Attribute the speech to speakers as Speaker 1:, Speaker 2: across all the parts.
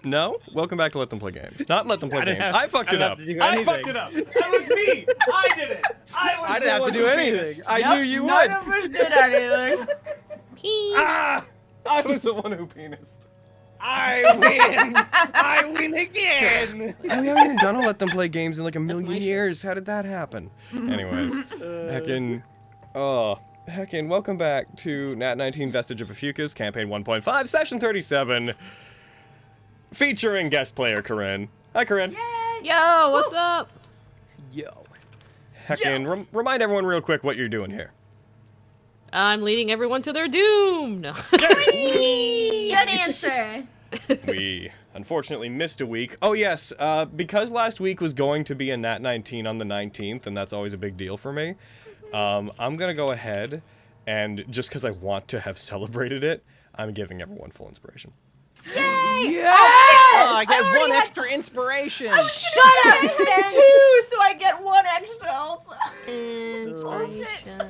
Speaker 1: No? Welcome back to Let Them Play Games. Not Let Them Play Games. I fucked it up.
Speaker 2: I fucked it up. That was me. I did it.
Speaker 3: I didn't have to do anything. I knew you would.
Speaker 4: None of us did anything.
Speaker 1: Ah! I was the one who penised.
Speaker 3: I win. I win again.
Speaker 1: We haven't even done a Let Them Play Games in like a million years. How did that happen? Anyways, heckin', welcome back to Nat19 Vestige of Ophiuchus, campaign 1.5, session 37, featuring guest player Corinne. Hi, Corinne.
Speaker 4: Yay!
Speaker 5: Yo, what's up?
Speaker 3: Yo.
Speaker 1: Heckin', remind everyone real quick what you're doing here.
Speaker 5: I'm leading everyone to their doom. No.
Speaker 4: Good answer.
Speaker 1: We unfortunately missed a week. Oh yes, because last week was going to be a Nat19 on the 19th, and that's always a big deal for me. I'm gonna go ahead, and just because I want to have celebrated it, I'm giving everyone full inspiration.
Speaker 4: Yay!
Speaker 5: Yeah!
Speaker 3: Oh, I get one
Speaker 4: had-
Speaker 3: extra inspiration.
Speaker 4: Shut up, Spence! Two, so I get one extra also.
Speaker 5: Inspiration.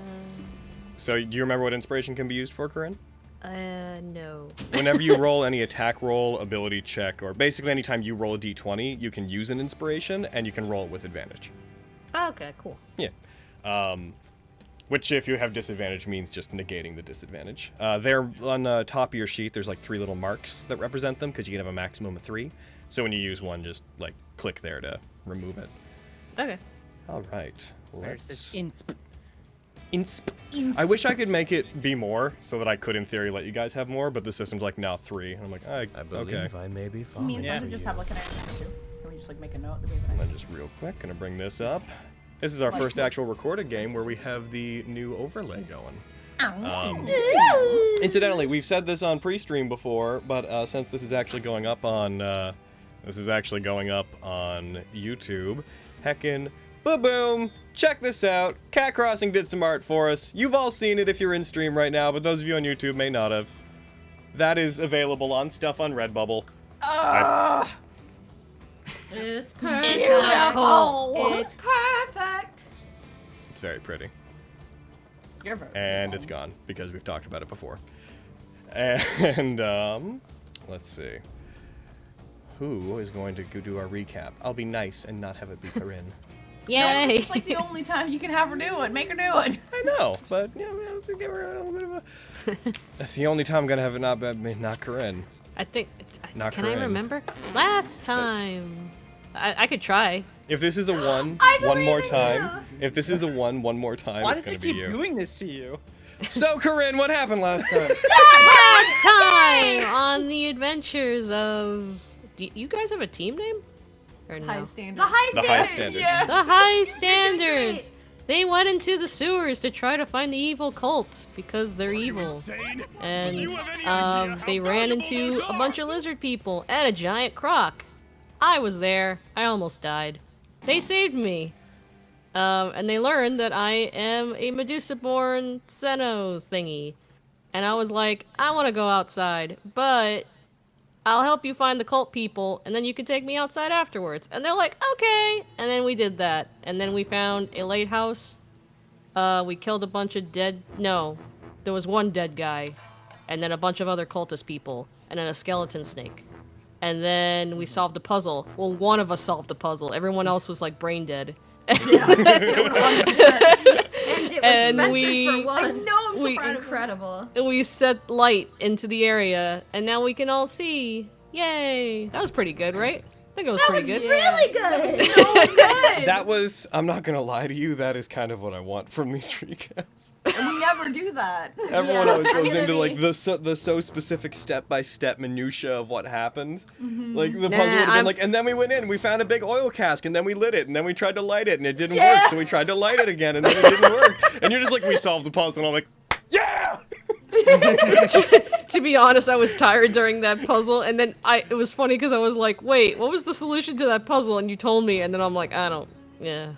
Speaker 1: So, do you remember what inspiration can be used for, Corinne?
Speaker 5: No.
Speaker 1: Whenever you roll any attack roll, ability check, or basically anytime you roll a d20, you can use an inspiration, and you can roll it with advantage.
Speaker 5: Okay, cool.
Speaker 1: Yeah. Which, if you have disadvantage, means just negating the disadvantage. There, on the top of your sheet, there's like 3 little marks that represent them, because you can have a maximum of 3. So when you use one, just, like, click there to remove it.
Speaker 5: Okay.
Speaker 1: Alright, let's...
Speaker 3: Insp.
Speaker 1: I wish I could make it be more, so that I could, in theory, let you guys have more, but the system's like, now 3. And I'm like, I
Speaker 6: believe
Speaker 1: okay.
Speaker 6: I may be
Speaker 4: Me
Speaker 6: following
Speaker 4: and Spencer just have like an extra two. Can we just like make a note that we have
Speaker 1: And
Speaker 4: an
Speaker 1: then just real quick, gonna bring this up. This is our first actual recorded game where we have the new overlay going. Incidentally, we've said this on pre-stream before, but since this is actually going up on YouTube, heckin' ba-boom! Check this out. Cat Crossing did some art for us. You've all seen it if you're in stream right now, but those of you on YouTube may not have. That is available on stuff on Redbubble.
Speaker 4: It's
Speaker 5: perfect.
Speaker 4: It's
Speaker 5: so
Speaker 4: cool. It's perfect.
Speaker 1: It's very pretty.
Speaker 4: You're very
Speaker 1: And it's gone, because we've talked about it before. And, let's see. Who is going to go do our recap? I'll be nice and not have it be Corinne.
Speaker 5: Yay!
Speaker 4: It's like the only time you can have her do it. Make her do it.
Speaker 1: I know, but, yeah, we have to give her a little bit of a... That's the only time I'm gonna have it not Corinne.
Speaker 5: I think.
Speaker 1: Not
Speaker 5: Can
Speaker 1: Corinne.
Speaker 5: I remember? Last time. I could try.
Speaker 1: If this is a 1,
Speaker 4: I
Speaker 1: one
Speaker 4: believe
Speaker 1: more
Speaker 4: in
Speaker 1: time. If this is a 1, one more time,
Speaker 3: Why
Speaker 1: it's
Speaker 3: does
Speaker 1: gonna
Speaker 3: it
Speaker 1: be
Speaker 3: keep
Speaker 1: you.
Speaker 3: doing this to you?
Speaker 1: So, Corinne, what happened last time?
Speaker 5: Last time on the adventures of. Do you guys have a team name? Or no?
Speaker 4: High standard.
Speaker 1: The high standard.
Speaker 4: Yeah.
Speaker 5: The High Standards! They went into the sewers to try to find the evil cult because they're evil. And they ran into a bunch of lizard people and a giant croc. I was there. I almost died. They saved me. And they learned that I am a Medusa-born Xenos thingy. And I was like, I want to go outside, but I'll help you find the cult people, and then you can take me outside afterwards. And they're like, okay! And then we did that. And then we found a lighthouse. We killed a bunch of no. There was one dead guy. And then a bunch of other cultist people. And then a skeleton snake. And then we solved a puzzle. Well, one of us solved a puzzle. Everyone else was like brain dead.
Speaker 7: And it was
Speaker 5: And
Speaker 7: Spencer
Speaker 5: we-
Speaker 7: for once.
Speaker 4: I know, I'm so
Speaker 5: We-
Speaker 4: proud of him.
Speaker 7: Incredible.
Speaker 5: And we set light into the area. And now we can all see. Yay! That was pretty good, right? I think it was pretty good.
Speaker 7: Really good.
Speaker 4: So good.
Speaker 1: That was, I'm not gonna lie to you, that is kind of what I want from these recaps.
Speaker 4: And we never do that.
Speaker 1: Everyone
Speaker 7: Yeah,
Speaker 1: always goes into
Speaker 7: really.
Speaker 1: like the so specific step-by-step minutia of what happened. Like the
Speaker 5: Nah,
Speaker 1: puzzle would have been
Speaker 5: I'm-
Speaker 1: like, and then we went in and we found a big oil cask and then we lit it and then we tried to light it and it didn't
Speaker 4: Yeah.
Speaker 1: work, so we tried to light it again and then it didn't work. And you're just like, we solved the puzzle and I'm like, yeah!
Speaker 5: To be honest, I was tired during that puzzle, and then it was funny because I was like, wait, what was the solution to that puzzle? And you told me, and then I'm like, I don't, yeah.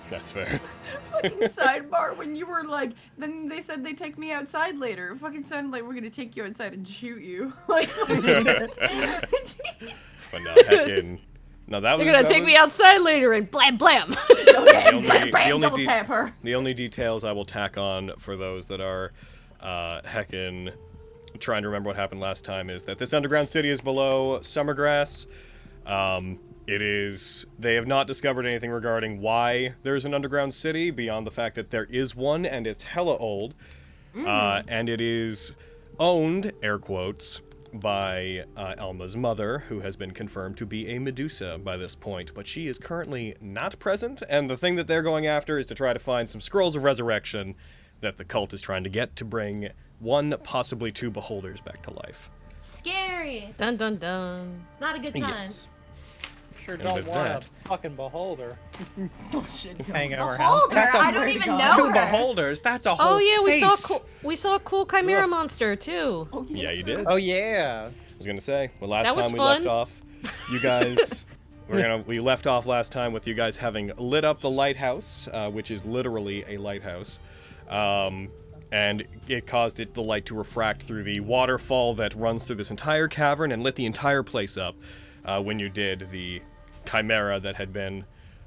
Speaker 1: That's fair.
Speaker 4: Fucking sidebar when you were like, then they said they'd take me outside later. It fucking sounded like we're gonna take you outside and shoot you. Like,
Speaker 1: But no, heckin'. No, that was.
Speaker 5: You're gonna
Speaker 1: that
Speaker 5: take me
Speaker 1: was-
Speaker 5: outside later and blam blam.
Speaker 1: The only details I will tack on for those that are heckin' trying to remember what happened last time, is that this underground city is below Summergrass. They have not discovered anything regarding why there's an underground city beyond the fact that there is one and it's hella old. And it is owned, air quotes, by Elma's mother, who has been confirmed to be a Medusa by this point, but she is currently not present, and the thing that they're going after is to try to find some scrolls of resurrection that the cult is trying to get to bring 1, possibly 2 beholders back to life.
Speaker 7: Scary.
Speaker 5: Dun dun dun.
Speaker 7: It's not a good time.
Speaker 1: Yes.
Speaker 3: Sure
Speaker 1: And
Speaker 3: don't
Speaker 1: with
Speaker 3: want
Speaker 1: that-
Speaker 3: a fucking beholder
Speaker 4: Oh shit.
Speaker 3: hanging around.
Speaker 7: Beholder?
Speaker 3: That's a
Speaker 7: I don't even know
Speaker 3: 2
Speaker 7: her.
Speaker 3: beholders. That's a whole
Speaker 5: Oh yeah,
Speaker 3: face.
Speaker 5: we saw a cool chimera
Speaker 3: Ugh.
Speaker 5: monster too.
Speaker 4: Oh,
Speaker 1: Yeah, you did.
Speaker 3: Oh yeah.
Speaker 1: I was gonna say, well, last
Speaker 5: That was
Speaker 1: time we left
Speaker 5: fun.
Speaker 1: off, you guys, we left off last time with you guys having lit up the lighthouse, which is literally a lighthouse, and it caused the light to refract through the waterfall that runs through this entire cavern and lit the entire place up. When you did, the chimera that had been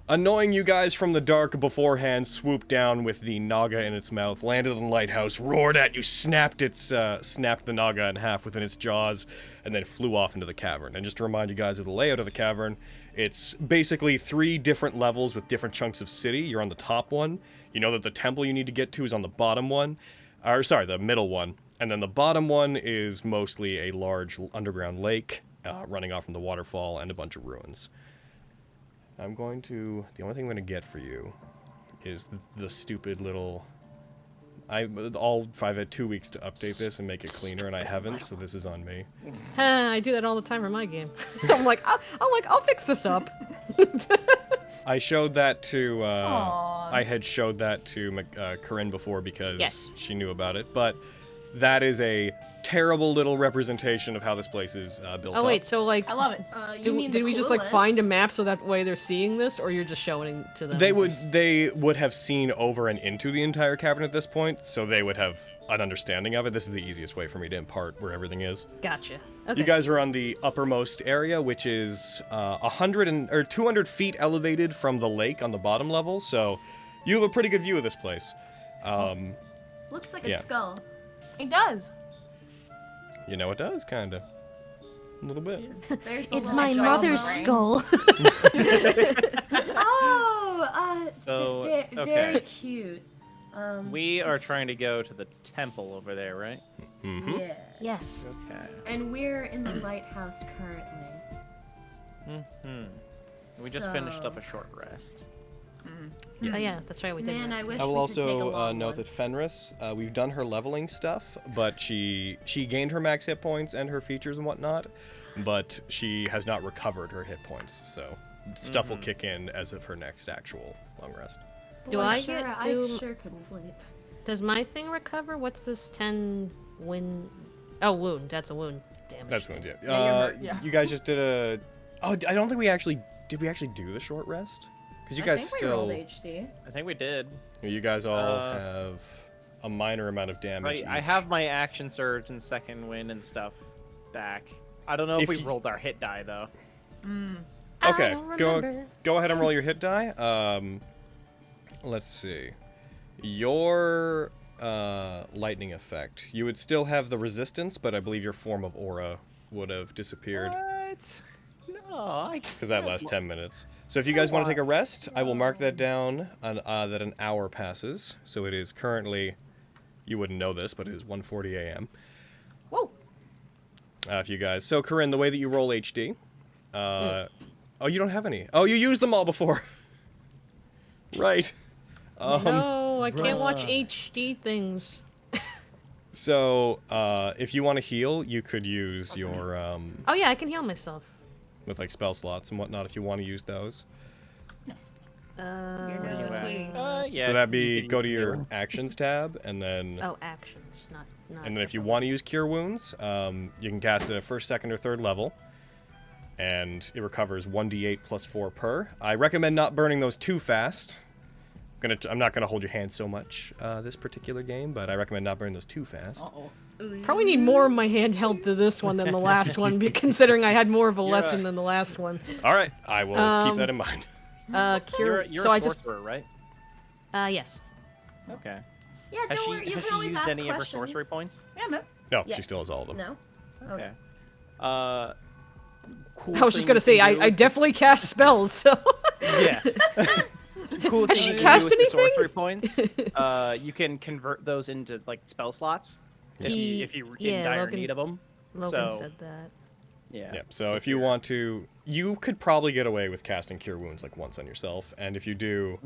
Speaker 1: annoying you guys from the dark beforehand swooped down with the naga in its mouth, landed on the lighthouse, roared at you, snapped the naga in half within its jaws, and then flew off into the cavern. And just to remind you guys of the layout of the cavern, it's basically 3 different levels with different chunks of city. You're on the top one. You know that the temple you need to get to is on the bottom one. Or, sorry, the middle one. And then the bottom one is mostly a large underground lake running off from the waterfall and a bunch of ruins. The only thing I'm going to get for you is the stupid little... I've had 2 weeks to update this and make it cleaner, and I haven't, so this is on me.
Speaker 5: I do that all the time in my game. I'll fix this up.
Speaker 1: I showed that to,
Speaker 4: Aw.
Speaker 1: I had showed that to Corinne before because
Speaker 5: Yes.
Speaker 1: she knew about it, but that is a terrible little representation of how this place is built up.
Speaker 5: Oh wait, so like,
Speaker 4: I love it.
Speaker 7: You mean
Speaker 5: did
Speaker 7: the
Speaker 5: we just like
Speaker 7: clueless?
Speaker 5: find a map so that way they're seeing this, or you're just showing it to them?
Speaker 1: They would have seen over and into the entire cavern at this point, so they would have an understanding of it. This is the easiest way for me to impart where everything is.
Speaker 5: Gotcha. Okay.
Speaker 1: You guys are on the uppermost area, which is 200 feet elevated from the lake on the bottom level, so you have a pretty good view of this place.
Speaker 7: Looks like
Speaker 1: Yeah.
Speaker 7: a skull.
Speaker 4: It does.
Speaker 1: You know it does, kinda. A little bit.
Speaker 7: There's the
Speaker 5: It's
Speaker 7: little
Speaker 5: my
Speaker 7: extra
Speaker 5: mother's
Speaker 7: bone.
Speaker 5: skull.
Speaker 7: Oh,
Speaker 6: So,
Speaker 7: very
Speaker 6: okay.
Speaker 7: cute.
Speaker 6: We are trying to go to the temple over there, right?
Speaker 1: Mm-hmm.
Speaker 7: Yeah.
Speaker 5: Yes.
Speaker 6: Okay.
Speaker 7: And we're in the lighthouse currently.
Speaker 6: We just finished up
Speaker 7: So-
Speaker 6: a short rest.
Speaker 5: Oh yeah, that's right. We did.
Speaker 7: Man, I
Speaker 5: rest.
Speaker 7: wish
Speaker 1: I will
Speaker 7: we could take a
Speaker 1: also
Speaker 7: long
Speaker 1: note
Speaker 7: one.
Speaker 1: that Fenris, we've done her leveling stuff, but she gained her max hit points and her features and whatnot, but she has not recovered her hit points, so stuff will kick in as of her next actual long rest.
Speaker 5: Do
Speaker 7: Boy,
Speaker 5: I
Speaker 7: sure,
Speaker 5: get-
Speaker 7: I
Speaker 5: do-
Speaker 7: sure could sleep.
Speaker 5: Does my thing recover? What's this 10 win? Oh, wound. That's a wound damage.
Speaker 1: That's what, yeah.
Speaker 4: Yeah, you're hurt, yeah.
Speaker 1: You guys just did a... Oh, I don't think we actually... Did we actually do the short rest? Because you guys
Speaker 7: I think
Speaker 1: still...
Speaker 7: we rolled HD.
Speaker 6: I think we did.
Speaker 1: You guys all have a minor amount of damage
Speaker 6: I
Speaker 1: each.
Speaker 6: have my action surge and second wind and stuff back. I don't know if,
Speaker 1: If
Speaker 6: we
Speaker 1: you-
Speaker 6: rolled our hit die though.
Speaker 1: Okay,
Speaker 5: I don't
Speaker 1: go
Speaker 5: remember.
Speaker 1: ahead and roll your hit die. Let's see. Your lightning effect. You would still have the resistance, but I believe your form of aura would have disappeared
Speaker 6: What? No, I
Speaker 1: because that lasts 10 minutes. So if you guys want to take a rest, I will mark that down that an hour passes. So it is currently, you wouldn't know this, but it is 1:40 a.m.
Speaker 4: Whoa.
Speaker 1: If you guys. So Corinne, the way that you roll HD. Oh, you don't have any. Oh, you used them all before. Right.
Speaker 5: No, I can't watch HD things.
Speaker 1: So, if you want to heal, you could use your,
Speaker 5: Oh yeah, I can heal myself.
Speaker 1: with like spell slots and whatnot if you want to use those.
Speaker 7: You're
Speaker 5: Uh,
Speaker 7: no
Speaker 6: you at?
Speaker 7: queen.
Speaker 6: Yeah.
Speaker 1: So that'd be,
Speaker 6: you can
Speaker 1: go to
Speaker 6: use
Speaker 1: your
Speaker 6: it.
Speaker 1: actions tab, and then,
Speaker 5: oh, actions, not.
Speaker 1: and then if you want to use Cure Wounds, you can cast it at first, second, or third level. And it recovers 1d8 plus 4 per. I recommend not burning those too fast. I'm not gonna hold your hand so much this particular game, but I recommend not burning those too fast.
Speaker 4: Uh-oh.
Speaker 5: Probably need more of my handheld to this one than the last one, considering I had more of a
Speaker 6: You're
Speaker 5: lesson
Speaker 6: right.
Speaker 5: than the last one.
Speaker 1: All right, I will keep that in mind.
Speaker 5: Cure.
Speaker 6: You're
Speaker 5: so
Speaker 6: a
Speaker 5: I just.
Speaker 6: sorcerer, right?
Speaker 5: Yes.
Speaker 6: Okay.
Speaker 7: Yeah,
Speaker 6: Has
Speaker 7: don't worry.
Speaker 6: she
Speaker 7: You
Speaker 6: has
Speaker 7: can
Speaker 6: she
Speaker 7: always
Speaker 6: used
Speaker 7: ask
Speaker 6: any of her
Speaker 7: questions.
Speaker 6: sorcery points?
Speaker 4: Yeah, man.
Speaker 1: No,
Speaker 7: Yeah.
Speaker 1: she still has all of them.
Speaker 7: No?
Speaker 6: Okay. Cool
Speaker 5: I was just
Speaker 6: thing
Speaker 5: gonna
Speaker 6: you
Speaker 5: say,
Speaker 6: can do
Speaker 5: I definitely cast spells, so...
Speaker 6: Yeah. Cool
Speaker 5: Has
Speaker 6: thing
Speaker 5: she
Speaker 6: you can
Speaker 5: cast
Speaker 6: do with the
Speaker 5: anything?
Speaker 6: sorcery points, you can convert those into like spell slots if you in dire
Speaker 5: Logan,
Speaker 6: need of them.
Speaker 5: Logan
Speaker 6: so
Speaker 5: said that.
Speaker 6: yeah.
Speaker 1: Yeah, so if you want to, you could probably get away with casting Cure Wounds like once on yourself, and if you do,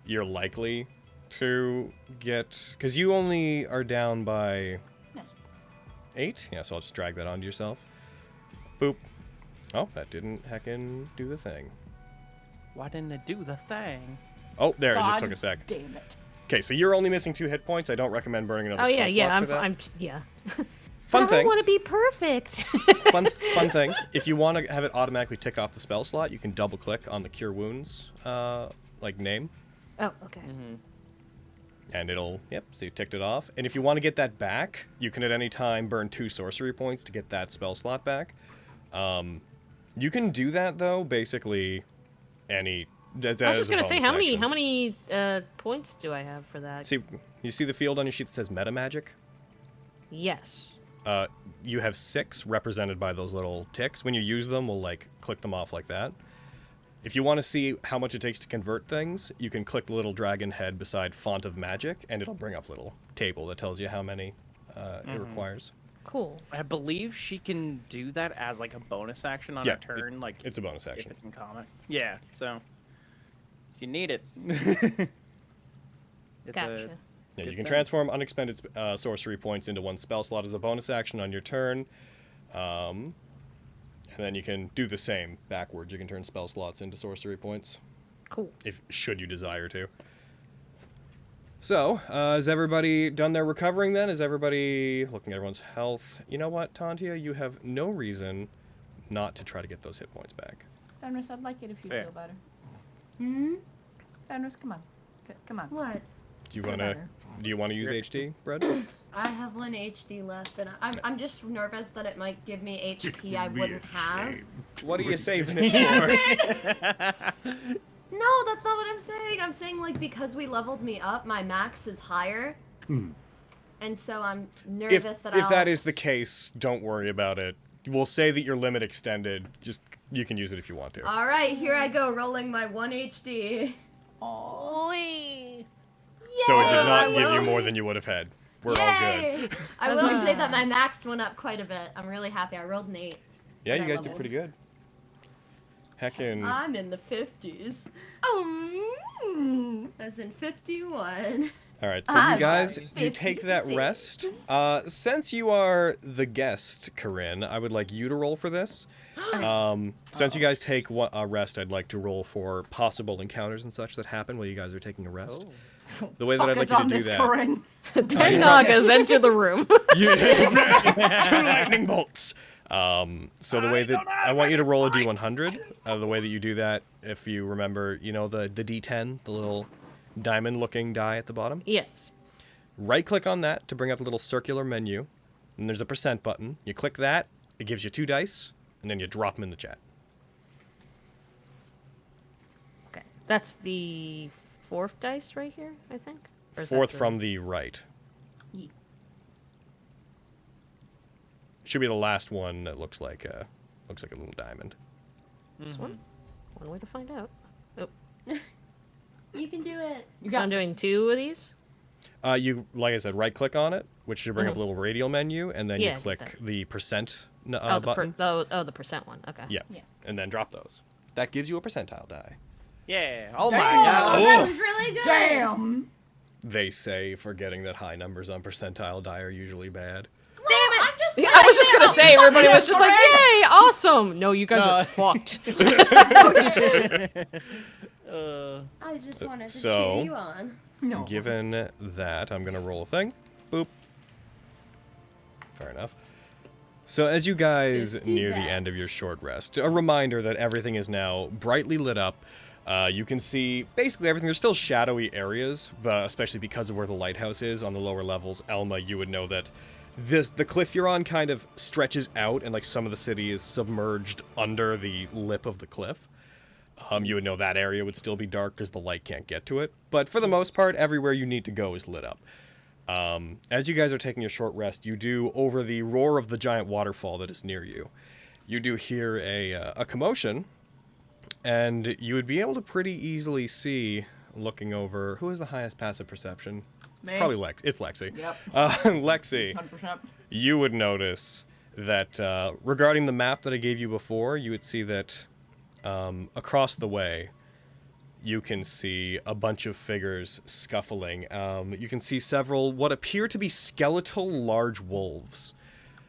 Speaker 1: you're likely to get, because you only are down by 8. Yeah, so I'll just drag that onto yourself. Boop. Oh, that didn't heckin' do the thing.
Speaker 6: Why didn't it do the thing?
Speaker 1: Oh, there, it just
Speaker 4: God
Speaker 1: took a sec.
Speaker 4: Damn it.
Speaker 1: Okay, so you're only missing 2 hit points. I don't recommend burning another
Speaker 5: Oh
Speaker 1: spell
Speaker 5: yeah,
Speaker 1: slot
Speaker 5: yeah,
Speaker 1: for that.
Speaker 5: yeah.
Speaker 1: Fun
Speaker 5: I
Speaker 1: thing.
Speaker 5: want to be perfect.
Speaker 1: Fun thing. If you want to have it automatically tick off the spell slot, you can double click on the Cure Wounds like name,
Speaker 5: Oh, okay.
Speaker 1: and it'll so you ticked it off. And if you want to get that back, you can at any time burn 2 sorcery points to get that spell slot back. You can do that though, basically any.
Speaker 5: I was just gonna say, how many points do I have for that?
Speaker 1: See, you see the field on your sheet that says Meta Magic?
Speaker 5: Yes.
Speaker 1: You have 6 represented by those little ticks. When you use them, we'll like click them off like that. If you want to see how much it takes to convert things, you can click the little dragon head beside Font of Magic, and it'll bring up a little table that tells you how many it requires.
Speaker 5: Cool.
Speaker 6: I believe she can do that as like a bonus action on
Speaker 1: Yeah,
Speaker 6: a turn, like
Speaker 1: It's a bonus
Speaker 6: if
Speaker 1: action.
Speaker 6: it's in comic. Yeah, so if you need it. It's
Speaker 5: Gotcha.
Speaker 1: Yeah,
Speaker 6: good
Speaker 1: you can
Speaker 6: thing.
Speaker 1: transform unexpended sorcery points into 1 spell slot as a bonus action on your turn. And then you can do the same backwards. You can turn spell slots into sorcery points,
Speaker 5: Cool.
Speaker 1: should you desire to. So, has everybody done their recovering then? Is everybody looking at everyone's health? You know what, Tantia? You have no reason not to try to get those hit points back.
Speaker 4: Fenris, I'd like it if you
Speaker 6: Fair.
Speaker 4: feel better.
Speaker 7: Hmm?
Speaker 4: Fenris, come on. Come on.
Speaker 7: What?
Speaker 1: Do you
Speaker 4: Feel
Speaker 1: want to?
Speaker 4: better.
Speaker 1: Do you want to use HD, Brad?
Speaker 7: I have 1 HD left, and I'm just nervous that it might give me HP I wouldn't have.
Speaker 1: What are you saving it for?
Speaker 7: No, that's not what I'm saying. I'm saying, like, because we leveled me up, my max is higher. And so I'm nervous that
Speaker 1: if that is the case, don't worry about it. We'll say that your limit extended. Just you can use it if you want to.
Speaker 7: Alright, here I go, rolling my 1 HD.
Speaker 1: So it did not
Speaker 7: I
Speaker 1: give you
Speaker 7: will.
Speaker 1: more than you would have had. We're all good.
Speaker 7: Yay! I will say that my max went up quite a bit. I'm really happy. I rolled an 8.
Speaker 1: Yeah, you
Speaker 7: that
Speaker 1: guys did
Speaker 7: level.
Speaker 1: pretty good. Heckin'.
Speaker 7: I'm in the 50s. As in 51.
Speaker 1: All right, so you guys, you take that rest. Since you are the guest, Corinne, I would like you to roll for this. Since you guys take a rest, I'd like to roll for possible encounters and such that happen while you guys are taking a rest. The way that I'd like you to do that.
Speaker 4: Corinne.
Speaker 5: 10 Nagas enter the room.
Speaker 1: You 2 lightning bolts. So the way that I want you to roll a D100. The way that you do that, if you remember, you know the D10, the little diamond-looking die at the bottom.
Speaker 5: Yes.
Speaker 1: Right-click on that to bring up a little circular menu, and there's a % button. You click that, it gives you 2 dice, and then you drop them in the chat.
Speaker 5: Okay. That's the 4th dice right here, I think? Or is that
Speaker 1: 4th from the right.
Speaker 4: Ye-
Speaker 1: Should be the last one that looks like a little diamond.
Speaker 5: This one? One way to find out. Oh.
Speaker 7: You can do it.
Speaker 5: So I'm doing 2 of these?
Speaker 1: You, like I said, right-click on it, which should bring up a little radial menu, and then
Speaker 5: Yeah, I
Speaker 1: you
Speaker 5: get
Speaker 1: click
Speaker 5: that.
Speaker 1: the %
Speaker 5: Oh,
Speaker 1: button.
Speaker 5: the percent one. Okay.
Speaker 1: Yeah.
Speaker 4: Yeah.
Speaker 1: And then drop those. That gives you a percentile die.
Speaker 6: Yeah. Oh my
Speaker 4: Damn.
Speaker 6: god.
Speaker 7: Oh, that was really good.
Speaker 4: Damn.
Speaker 1: They say forgetting that high numbers on percentile die are usually bad.
Speaker 7: Well, I'm just saying.
Speaker 5: I was just gonna say, everybody was just like,
Speaker 4: Corinne.
Speaker 5: "Yay, awesome!" No, you guys are fucked.
Speaker 7: I just wanted to
Speaker 1: So-
Speaker 7: cheer you on.
Speaker 4: No.
Speaker 1: Given that, I'm going to roll a thing. Boop. Fair enough. So as you guys
Speaker 7: 50
Speaker 1: near the end of your short rest, a reminder that everything is now brightly lit up. You can see basically everything. There's still shadowy areas, but especially because of where the lighthouse is on the lower levels. Elma, you would know that the cliff you're on kind of stretches out, and like some of the city is submerged under the lip of the cliff. You would know that area would still be dark because the light can't get to it. But for the most part, everywhere you need to go is lit up. As you guys are taking a short rest, you do, over the roar of the giant waterfall that is near you, you do hear a commotion, and you would be able to pretty easily see, looking over, who has the highest passive perception?
Speaker 4: Me.
Speaker 1: Probably it's Lexi.
Speaker 4: Yep.
Speaker 1: Lexi,
Speaker 4: 100%.
Speaker 1: you would notice that regarding the map that I gave you before, you would see that across the way, you can see a bunch of figures scuffling. You can see several what appear to be skeletal large wolves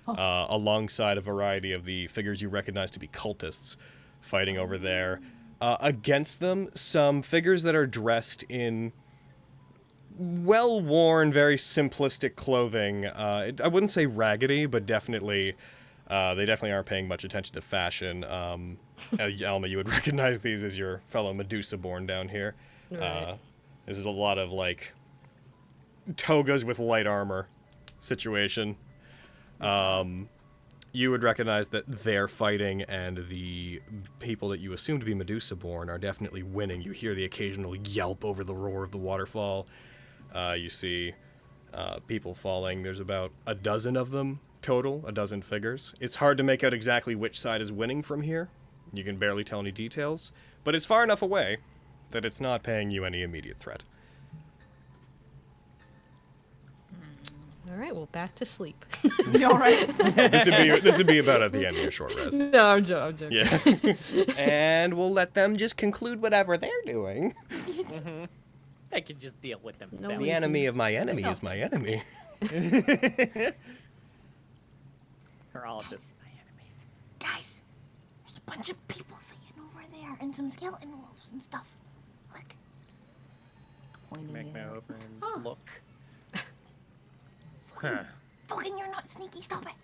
Speaker 1: alongside a variety of the figures you recognize to be cultists fighting over there. Against them, some figures that are dressed in well-worn, very simplistic clothing. I wouldn't say raggedy, but definitely, they definitely aren't paying much attention to fashion. Alma, you would recognize these as your fellow Medusa-born down here.
Speaker 5: Right.
Speaker 1: This is a lot of, like, togas with light armor situation. You would recognize that they're fighting, and the people that you assume to be Medusa-born are definitely winning. You hear the occasional yelp over the roar of the waterfall. You see people falling. There's about a dozen of them total, a dozen figures. It's hard to make out exactly which side is winning from here. You can barely tell any details, but it's far enough away that it's not paying you any immediate threat.
Speaker 5: All right, well, back to sleep.
Speaker 4: You all right?
Speaker 1: This would be about at the end of your short rest.
Speaker 5: No, I'm joking.
Speaker 1: Yeah. And we'll let them just conclude whatever they're doing.
Speaker 6: I could just deal with them.
Speaker 5: No
Speaker 1: The
Speaker 5: reason.
Speaker 1: enemy of my enemy is my enemy.
Speaker 6: Or all just my enemies.
Speaker 8: Guys, there's a bunch of people fighting over there and some skeleton wolves and stuff. Look.
Speaker 6: Make me over and
Speaker 8: Huh.
Speaker 6: look. Huh.
Speaker 8: Fucking, you're not sneaky. Stop it.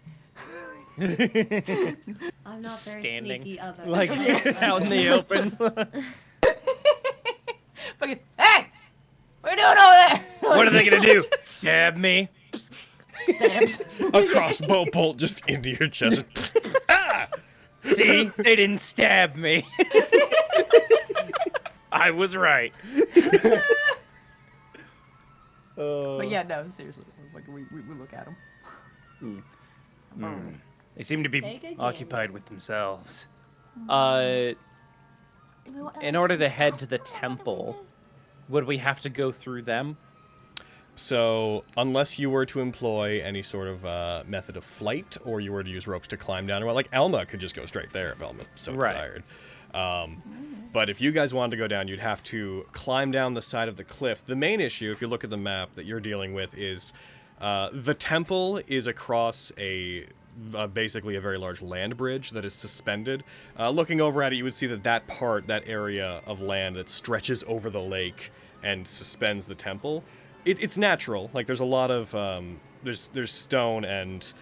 Speaker 7: I'm not
Speaker 6: Just
Speaker 7: very
Speaker 6: standing,
Speaker 7: sneaky other.
Speaker 6: like out in the open.
Speaker 4: Fucking, hey! What are you doing over there?
Speaker 6: What are they gonna do? Stab me?
Speaker 4: Stabs.
Speaker 1: A crossbow bolt just into your chest. Ah!
Speaker 6: See, they didn't stab me. I was right.
Speaker 4: But yeah, no, seriously. Like, we look at them.
Speaker 6: They seem to be
Speaker 7: Take a gander.
Speaker 6: occupied with themselves. In order to head to the temple, would we have to go through them?
Speaker 1: So, unless you were to employ any sort of method of flight, or you were to use ropes to climb down, well, like Alma could just go straight there if Alma so
Speaker 6: Right.
Speaker 1: desired. But if you guys wanted to go down, you'd have to climb down the side of the cliff. The main issue, if you look at the map that you're dealing with, is the temple is across basically a very large land bridge that is suspended. Looking over at it, you would see that area of land that stretches over the lake and suspends the temple. It's natural. Like, there's a lot of there's stone and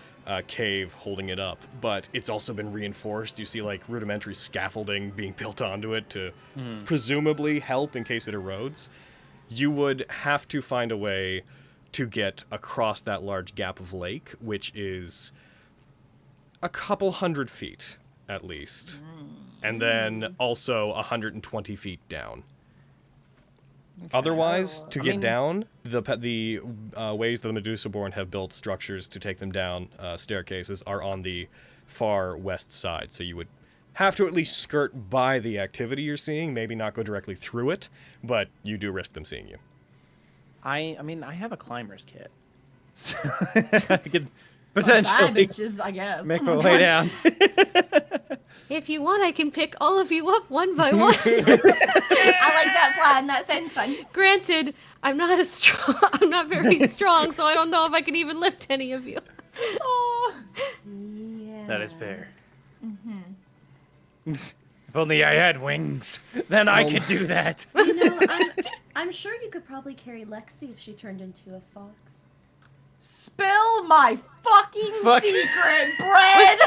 Speaker 1: cave holding it up, but it's also been reinforced. You see, like, rudimentary scaffolding being built onto it to presumably help in case it erodes. You would have to find a way to get across that large gap of lake, which is a couple hundred feet at least, and then also 120 feet down. Otherwise, to get down, the ways the Medusa-born have built structures to take them down, staircases, are on the far west side. So you would have to at least skirt by the activity you're seeing, maybe not go directly through it, but you do risk them seeing you.
Speaker 6: I mean, I have a climber's kit. So I could potentially
Speaker 4: Bitches, I guess.
Speaker 6: make my way down.
Speaker 5: If you want, I can pick all of you up one by one.
Speaker 8: I like that plan. That sounds fun.
Speaker 5: Granted, I'm not very strong, so I don't know if I can even lift any of you.
Speaker 7: Yeah.
Speaker 6: That is fair. If only I had wings, then I could do that.
Speaker 7: You know, I'm sure you could probably carry Lexi if she turned into a fox.
Speaker 4: Spill my fucking
Speaker 6: Fuck.
Speaker 4: secret, bread!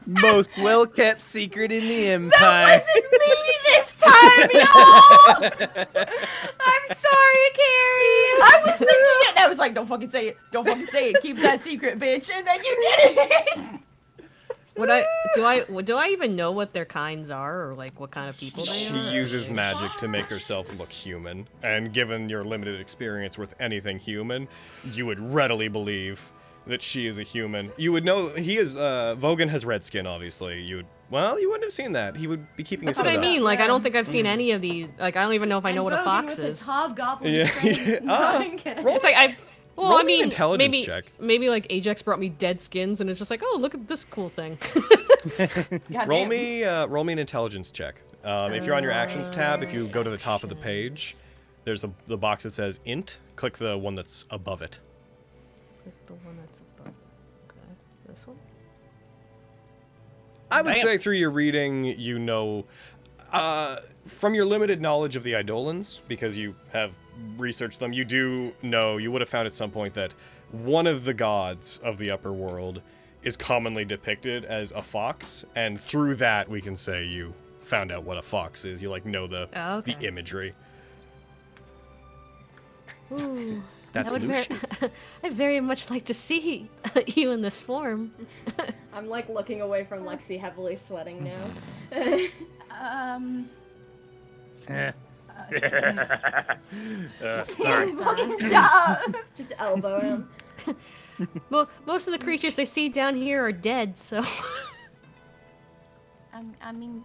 Speaker 6: Most well-kept secret in the
Speaker 4: That
Speaker 6: Empire.
Speaker 4: wasn't me this time, y'all! I'm sorry, Carrie. I was thinking it, and I was like, don't fucking say it. Don't fucking say it. Keep that secret, bitch. And then you did it.
Speaker 5: do I even know what their kinds are, or like what kind of people they
Speaker 1: She
Speaker 5: are?
Speaker 1: uses magic to make herself look human, and given your limited experience with anything human, you would readily believe that she is a human. You would know he is. Vogan has red skin, obviously. You wouldn't have seen that. He would be keeping his
Speaker 5: That's what
Speaker 1: hood
Speaker 5: I
Speaker 1: up.
Speaker 5: mean. Like, I don't think I've seen any of these. Like, I don't even know if I know what a fox
Speaker 7: With his
Speaker 5: is.
Speaker 7: hobgoblin
Speaker 1: Yeah,
Speaker 7: friends.
Speaker 1: yeah.
Speaker 5: It's like I. Well,
Speaker 1: Roll
Speaker 5: I
Speaker 1: me an
Speaker 5: mean,
Speaker 1: intelligence check.
Speaker 5: maybe like Ajax brought me dead skins, and it's just like, oh, look at this cool thing.
Speaker 1: Roll me an intelligence check. If you're on your actions tab, if you go to the top of the page, there's the box that says int. Click the one that's above it.
Speaker 5: Click the one that's above. Okay, this one.
Speaker 1: I would say through your reading, you know, from your limited knowledge of the Eidolons, because you have researched them, you do know, you would have found at some point that one of the gods of the upper world is commonly depicted as a fox, and through that we can say you found out what a fox is. You like know the imagery.
Speaker 5: Ooh,
Speaker 1: That's Lucian.
Speaker 5: I'd very much like to see you in this form.
Speaker 7: I'm like looking away from Lexi, heavily sweating now.
Speaker 6: Sorry.
Speaker 8: Fucking shut up.
Speaker 7: Just elbow him.
Speaker 5: Well, most of the creatures I see down here are dead, so.
Speaker 8: I mean,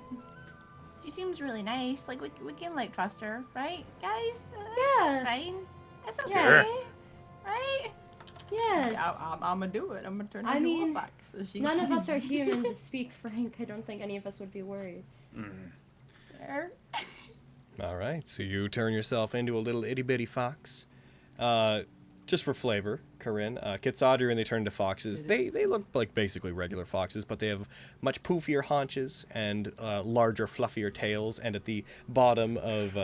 Speaker 8: she seems really nice. Like, we can, like, trust her, right, guys?
Speaker 7: Yeah.
Speaker 8: That's fine. That's okay.
Speaker 7: Yes.
Speaker 8: Right?
Speaker 7: Yes.
Speaker 4: I'm gonna do it. I'm gonna turn
Speaker 7: I
Speaker 4: into
Speaker 7: mean,
Speaker 4: a fox. So she
Speaker 7: None of us are human to speak frank. I don't think any of us would be worried.
Speaker 8: There.
Speaker 1: All right, so you turn yourself into a little itty-bitty fox. Just for flavor, Corinne, Kitsadri, and they turn into foxes. They look like basically regular foxes, but they have much poofier haunches and larger, fluffier tails. And at the bottom of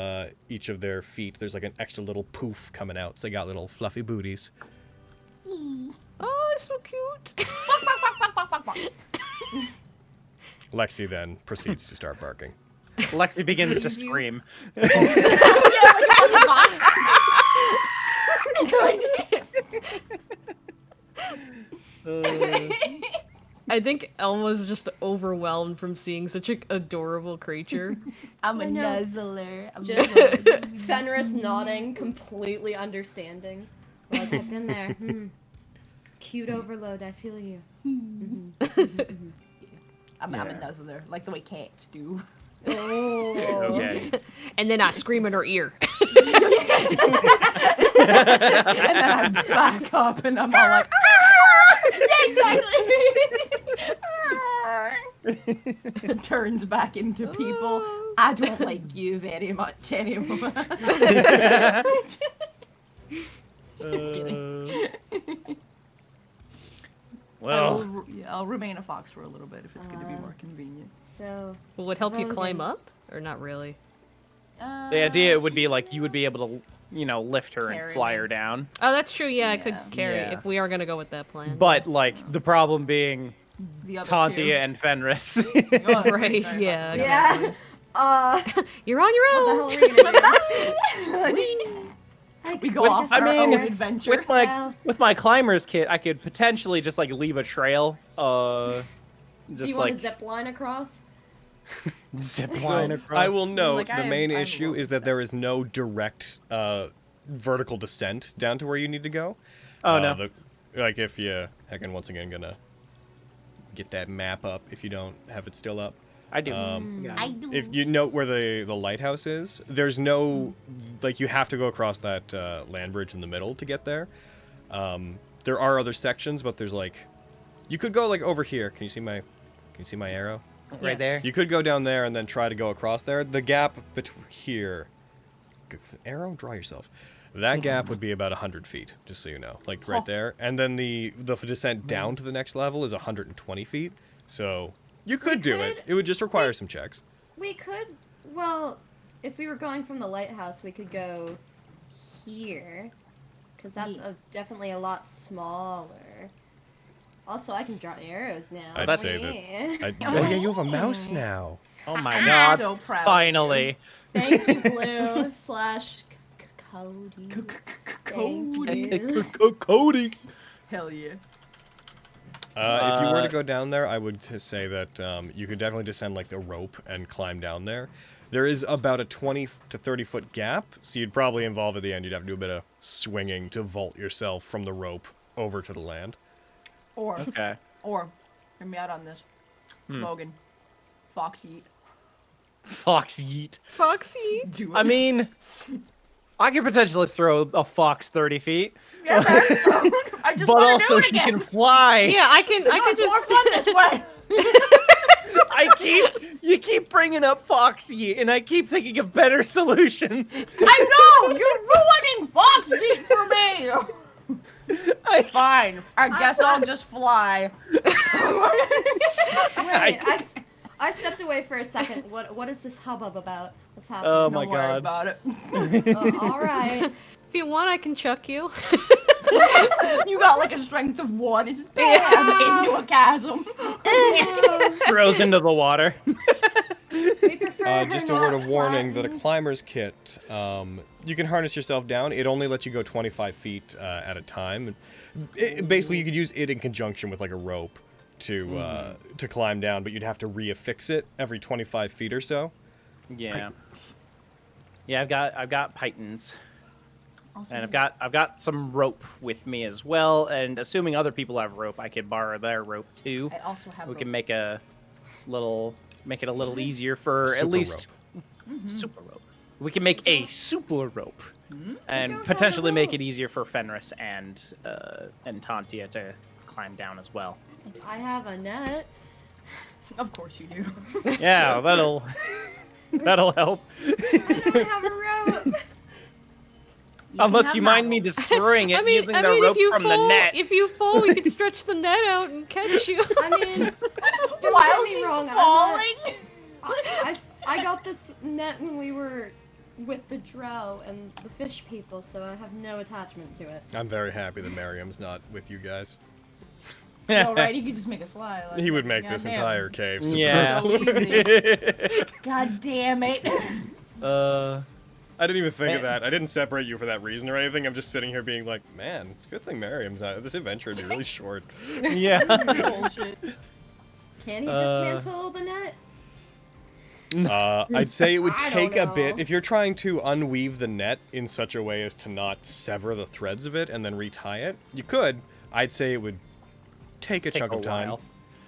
Speaker 1: each of their feet, there's like an extra little poof coming out. So they got little fluffy booties.
Speaker 5: Oh, it's so cute.
Speaker 1: Lexi then proceeds to start barking.
Speaker 6: Lexi begins to scream.
Speaker 5: I think Elma's just overwhelmed from seeing such an adorable creature.
Speaker 8: I'm a
Speaker 7: I know.
Speaker 8: nuzzler. I'm
Speaker 7: Just
Speaker 8: nuzzler.
Speaker 7: Fenris nodding, completely understanding. Like, I've been there. Cute overload, I feel you.
Speaker 4: I'm a nuzzler, like the way cats do.
Speaker 7: Oh.
Speaker 6: Okay.
Speaker 5: And then I scream in her ear.
Speaker 4: And then I back up and I'm all like, turns back into people. I don't like you very much anymore.
Speaker 6: Well,
Speaker 4: I'll remain a fox for a little bit if it's going to be more convenient.
Speaker 7: So,
Speaker 5: Will it help you
Speaker 7: Vogan.
Speaker 5: climb up? Or not really?
Speaker 6: the idea would be like you would be able to, lift her and
Speaker 4: Carry
Speaker 6: fly
Speaker 4: her.
Speaker 6: her down.
Speaker 5: Oh, that's true. Yeah, I could
Speaker 4: Yeah.
Speaker 5: carry
Speaker 6: Yeah.
Speaker 5: if we are gonna go with that plan.
Speaker 6: But like the problem being
Speaker 4: The other
Speaker 6: Tantia and Fenris.
Speaker 4: two. Oh,
Speaker 5: Right,
Speaker 4: sorry
Speaker 5: yeah,
Speaker 4: about that.
Speaker 7: yeah.
Speaker 5: You're on your own.
Speaker 7: What the hell are we gonna do?
Speaker 4: We go
Speaker 6: With-
Speaker 4: off
Speaker 6: I
Speaker 4: our
Speaker 6: mean,
Speaker 4: own adventure.
Speaker 6: with my climber's kit, I could potentially just like leave a trail.
Speaker 7: Do
Speaker 6: Just
Speaker 7: you want
Speaker 6: like
Speaker 7: to zip line across?
Speaker 6: zip
Speaker 1: So
Speaker 6: line across.
Speaker 1: I will note
Speaker 4: Like,
Speaker 1: the main
Speaker 4: I'm
Speaker 1: issue
Speaker 4: low
Speaker 1: is that there is no direct vertical descent down to where you need to go.
Speaker 6: Oh no.
Speaker 1: Like if you, heckin' once again gonna get that map up if you don't have it still up.
Speaker 6: I do.
Speaker 8: I do.
Speaker 1: If you note where the lighthouse is, there's no, like you have to go across that land bridge in the middle to get there. There are other sections, but there's like, you could go like over here. Can you see my arrow?
Speaker 6: Right there.
Speaker 1: You could go down there and then try to go across there. The gap between here, arrow, draw yourself. That gap would be about 100 feet, just so you know, like right there. And then the descent down to the next level is 120 feet. So you could do it. It would just require some checks.
Speaker 7: We could, well, if we were going from the lighthouse, we could go here, because that's definitely a lot smaller. Also, I can draw arrows now.
Speaker 1: I'd say that. Oh yeah, you have a mouse now.
Speaker 6: Oh my
Speaker 4: I'm
Speaker 6: god.
Speaker 4: so proud of
Speaker 6: Finally.
Speaker 7: Thank you, Blue / Cody. Thank you.
Speaker 1: Cody.
Speaker 4: Hell yeah.
Speaker 1: If you were to go down there, I would say that you could definitely descend like the rope and climb down there. There is about a 20 to 30 foot gap, so you'd probably involve at the end. You'd have to do a bit of swinging to vault yourself from the rope over to the land.
Speaker 4: Or,
Speaker 6: Okay.
Speaker 4: or, hear me out on this. Logan, fox eat.
Speaker 6: Fox yeet.
Speaker 5: Foxy.
Speaker 4: Do it.
Speaker 6: I mean, I could potentially throw a fox 30 feet,
Speaker 4: Yeah, man. I just
Speaker 6: but
Speaker 4: wanna
Speaker 6: also
Speaker 4: do it
Speaker 6: she
Speaker 4: again.
Speaker 6: can fly.
Speaker 5: Yeah, I can
Speaker 4: It's more fun this way.
Speaker 6: You keep bringing up Foxy, and I keep thinking of better solutions.
Speaker 4: I know! You're ruining fox eat for me! Fine. I guess I'll just fly.
Speaker 7: Wait, I stepped away for a second. What is this hubbub about? What's happening?
Speaker 6: Oh my
Speaker 4: Don't worry
Speaker 6: god.
Speaker 4: about it.
Speaker 7: All right.
Speaker 5: If you want, I can chuck you.
Speaker 4: You got like a strength of 1. It's bam into a chasm.
Speaker 6: Throws into the water.
Speaker 7: We prefer her
Speaker 1: Just a word of
Speaker 7: not
Speaker 1: warning that a
Speaker 7: flattened.
Speaker 1: climber's kit, you can harness yourself down. It only lets you go 25 feet at a time. Basically, you could use it in conjunction with like a rope to climb down, but you'd have to reaffix it every 25 feet or so.
Speaker 6: Yeah. Yeah, I've got pythons. And I've got some rope with me as well, and assuming other people have rope, I could borrow their rope too.
Speaker 4: I also have
Speaker 6: We
Speaker 4: rope.
Speaker 6: can make it a little easier for
Speaker 1: Super
Speaker 6: at least super rope. We can make a super rope, and
Speaker 7: don't
Speaker 6: potentially
Speaker 7: have a
Speaker 6: make
Speaker 7: rope.
Speaker 6: it easier for Fenris and Tantia to climb down as well.
Speaker 7: I have a net.
Speaker 4: Of course you do.
Speaker 6: Yeah, that'll help.
Speaker 7: I don't have a rope.
Speaker 6: Unless
Speaker 4: have
Speaker 6: you
Speaker 4: that
Speaker 6: mind me
Speaker 4: rope.
Speaker 6: destroying it using the
Speaker 5: if
Speaker 6: rope
Speaker 5: you
Speaker 6: from
Speaker 5: fall,
Speaker 6: the net.
Speaker 5: if you fall, we could stretch the net out and catch you.
Speaker 7: I mean, don't
Speaker 4: While
Speaker 7: get me
Speaker 4: she's
Speaker 7: wrong.
Speaker 4: falling.
Speaker 7: I got this net when we were with the drow and the fish people, so I have no attachment to it.
Speaker 1: I'm very happy that Miriam's not with you guys.
Speaker 4: No, right? You could just make us fly. Like,
Speaker 1: He would make this
Speaker 4: goddamn.
Speaker 1: entire cave super
Speaker 6: Yeah.
Speaker 4: So easy. God damn it.
Speaker 1: I didn't even think of
Speaker 6: Man.
Speaker 1: that. I didn't separate you for that reason or anything. I'm just sitting here being like, man, it's a good thing Miriam's not. This adventure would be really short.
Speaker 6: Yeah.
Speaker 4: Bullshit.
Speaker 7: Can he dismantle the net?
Speaker 1: I'd say it would
Speaker 7: I don't
Speaker 1: take a bit.
Speaker 7: know.
Speaker 1: If you're trying to unweave the net in such a way as to not sever the threads of it and then retie it, you could. I'd say it would take a chunk of time.
Speaker 6: while.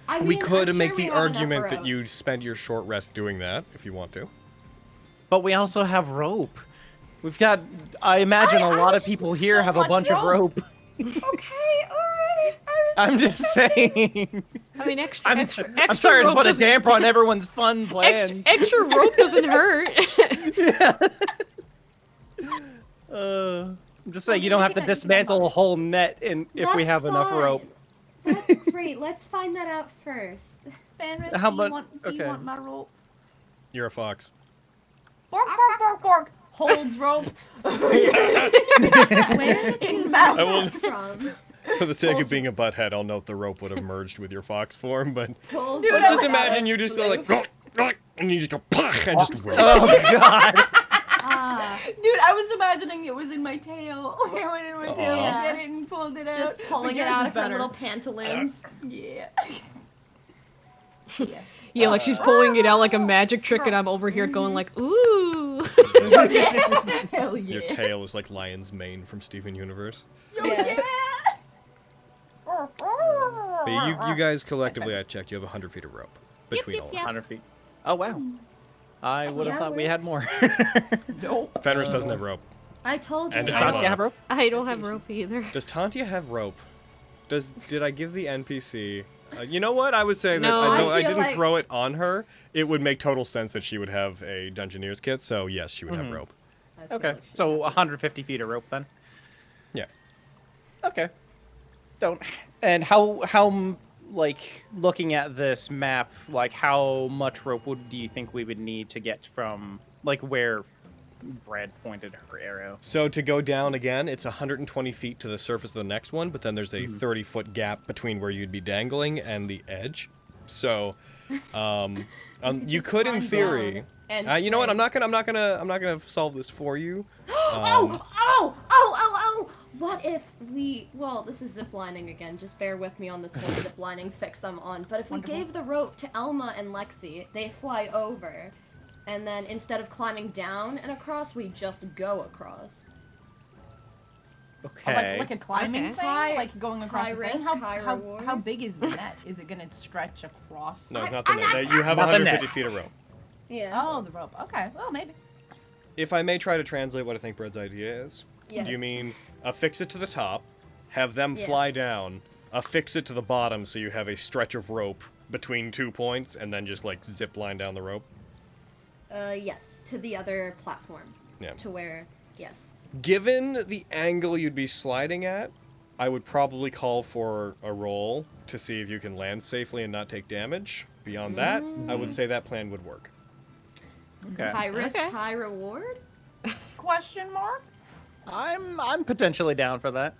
Speaker 7: I mean,
Speaker 1: We could
Speaker 7: I'm
Speaker 1: make
Speaker 7: sure we
Speaker 1: the
Speaker 7: have enough
Speaker 1: argument that
Speaker 7: rope.
Speaker 1: you spend your short rest doing that, if you want to.
Speaker 6: But we also have rope. We've got. I imagine a lot of
Speaker 4: was
Speaker 6: people
Speaker 4: so
Speaker 6: here have a
Speaker 4: much
Speaker 6: bunch of rope.
Speaker 4: Okay, alright.
Speaker 6: I'm just saying.
Speaker 5: I mean, extra,
Speaker 6: I'm
Speaker 5: extra
Speaker 6: sorry to
Speaker 5: rope
Speaker 6: put a
Speaker 5: doesn't-
Speaker 6: damper on everyone's fun plans.
Speaker 5: Extra rope doesn't hurt.
Speaker 6: I'm just saying you don't have to dismantle a whole net if we
Speaker 7: That's
Speaker 6: have enough
Speaker 7: fine.
Speaker 6: rope.
Speaker 7: That's great. Let's find that out first.
Speaker 4: Fenris,
Speaker 6: How
Speaker 4: do
Speaker 6: about-
Speaker 4: you want, do you
Speaker 6: okay.
Speaker 4: want my rope?
Speaker 1: You're a fox.
Speaker 4: Bork, bork, bork, bork. Holds rope.
Speaker 7: Where did
Speaker 4: In
Speaker 7: you
Speaker 4: mouth.
Speaker 1: I will-
Speaker 7: get that from?
Speaker 1: For the sake of being a butthead, I'll note the rope would have merged with your fox form, but
Speaker 7: Pulls
Speaker 4: Dude,
Speaker 1: let's
Speaker 7: the
Speaker 1: just
Speaker 7: net
Speaker 1: imagine
Speaker 7: out
Speaker 1: you
Speaker 7: of
Speaker 1: just
Speaker 7: the
Speaker 1: like,
Speaker 7: loop.
Speaker 1: and you just go, and just whip.
Speaker 6: Oh god.
Speaker 7: Ah,
Speaker 4: Dude, I was imagining it was in my tail. I went in my tail
Speaker 7: Yeah.
Speaker 4: and did it and pulled it out.
Speaker 7: just pulling
Speaker 4: But
Speaker 7: it
Speaker 4: yours
Speaker 7: out
Speaker 4: is
Speaker 7: of her
Speaker 4: better.
Speaker 7: little pantaloons.
Speaker 4: Yeah.
Speaker 5: Yeah, like she's pulling it out like a magic trick, and I'm over here going like, ooh.
Speaker 4: Hell yeah.
Speaker 1: Your tail is like Lion's mane from Steven Universe.
Speaker 7: Yes.
Speaker 1: But you guys collectively, I checked, you have 100 feet of rope between all of you.
Speaker 6: 100 feet. Oh wow. I would have
Speaker 7: Yeah,
Speaker 6: thought we had more.
Speaker 4: Nope.
Speaker 1: Fenris doesn't have rope.
Speaker 7: I told you.
Speaker 1: And
Speaker 6: Does
Speaker 1: I'm
Speaker 6: Tantia have rope?
Speaker 5: I don't have rope either.
Speaker 1: Does Tantia have rope? Did I give the NPC? You know what? I would say that
Speaker 5: No.
Speaker 1: although
Speaker 7: I
Speaker 1: I
Speaker 7: feel
Speaker 1: didn't
Speaker 7: like-
Speaker 1: throw it on her, it would make total sense that she would have a Dungeoneer's kit. So yes, she would have rope.
Speaker 7: I feel
Speaker 6: Okay,
Speaker 7: like she
Speaker 6: so
Speaker 7: has.
Speaker 6: 150 feet of rope then.
Speaker 1: Yeah.
Speaker 6: Okay. Don't. And how like looking at this map, like how much rope do you think we would need to get from like where Brad pointed her arrow?
Speaker 1: So to go down again, it's 120 feet to the surface of the next one, but then there's a 30-foot gap between where you'd be dangling and the edge. So, you
Speaker 7: just
Speaker 1: could, in
Speaker 7: climb
Speaker 1: theory.
Speaker 7: down and
Speaker 1: You know what?
Speaker 7: swing.
Speaker 1: I'm not gonna solve this for you.
Speaker 4: Oh!
Speaker 7: What if we... Well, this is ziplining again. Just bear with me on this whole ziplining fix I'm on. But if we gave the rope to Elma and Lexi, they fly over. And then instead of climbing down and across, we just go across.
Speaker 6: Okay.
Speaker 4: Like a climbing thing? Like going across
Speaker 7: high
Speaker 4: the thing?
Speaker 7: risk, high reward.
Speaker 4: How big is the net? Is it going to stretch across?
Speaker 1: No, not the net. You have
Speaker 6: Not the
Speaker 1: 150
Speaker 6: net.
Speaker 1: feet of rope.
Speaker 7: Yeah.
Speaker 4: Oh, the rope. Okay, well, maybe.
Speaker 1: If I may try to translate what I think Bread's idea is.
Speaker 7: Yes.
Speaker 1: Do you mean affix it to the top, have them fly
Speaker 7: Yes.
Speaker 1: down, affix it to the bottom so you have a stretch of rope between 2 points, and then just like zip line down the rope?
Speaker 7: Yes, to the other platform.
Speaker 1: Yeah.
Speaker 7: To where, yes.
Speaker 1: Given the angle you'd be sliding at, I would probably call for a roll to see if you can land safely and not take damage. Beyond that, I would say that plan would work.
Speaker 6: Okay.
Speaker 7: High risk, high reward?
Speaker 4: Question mark?
Speaker 6: I'm potentially down for that.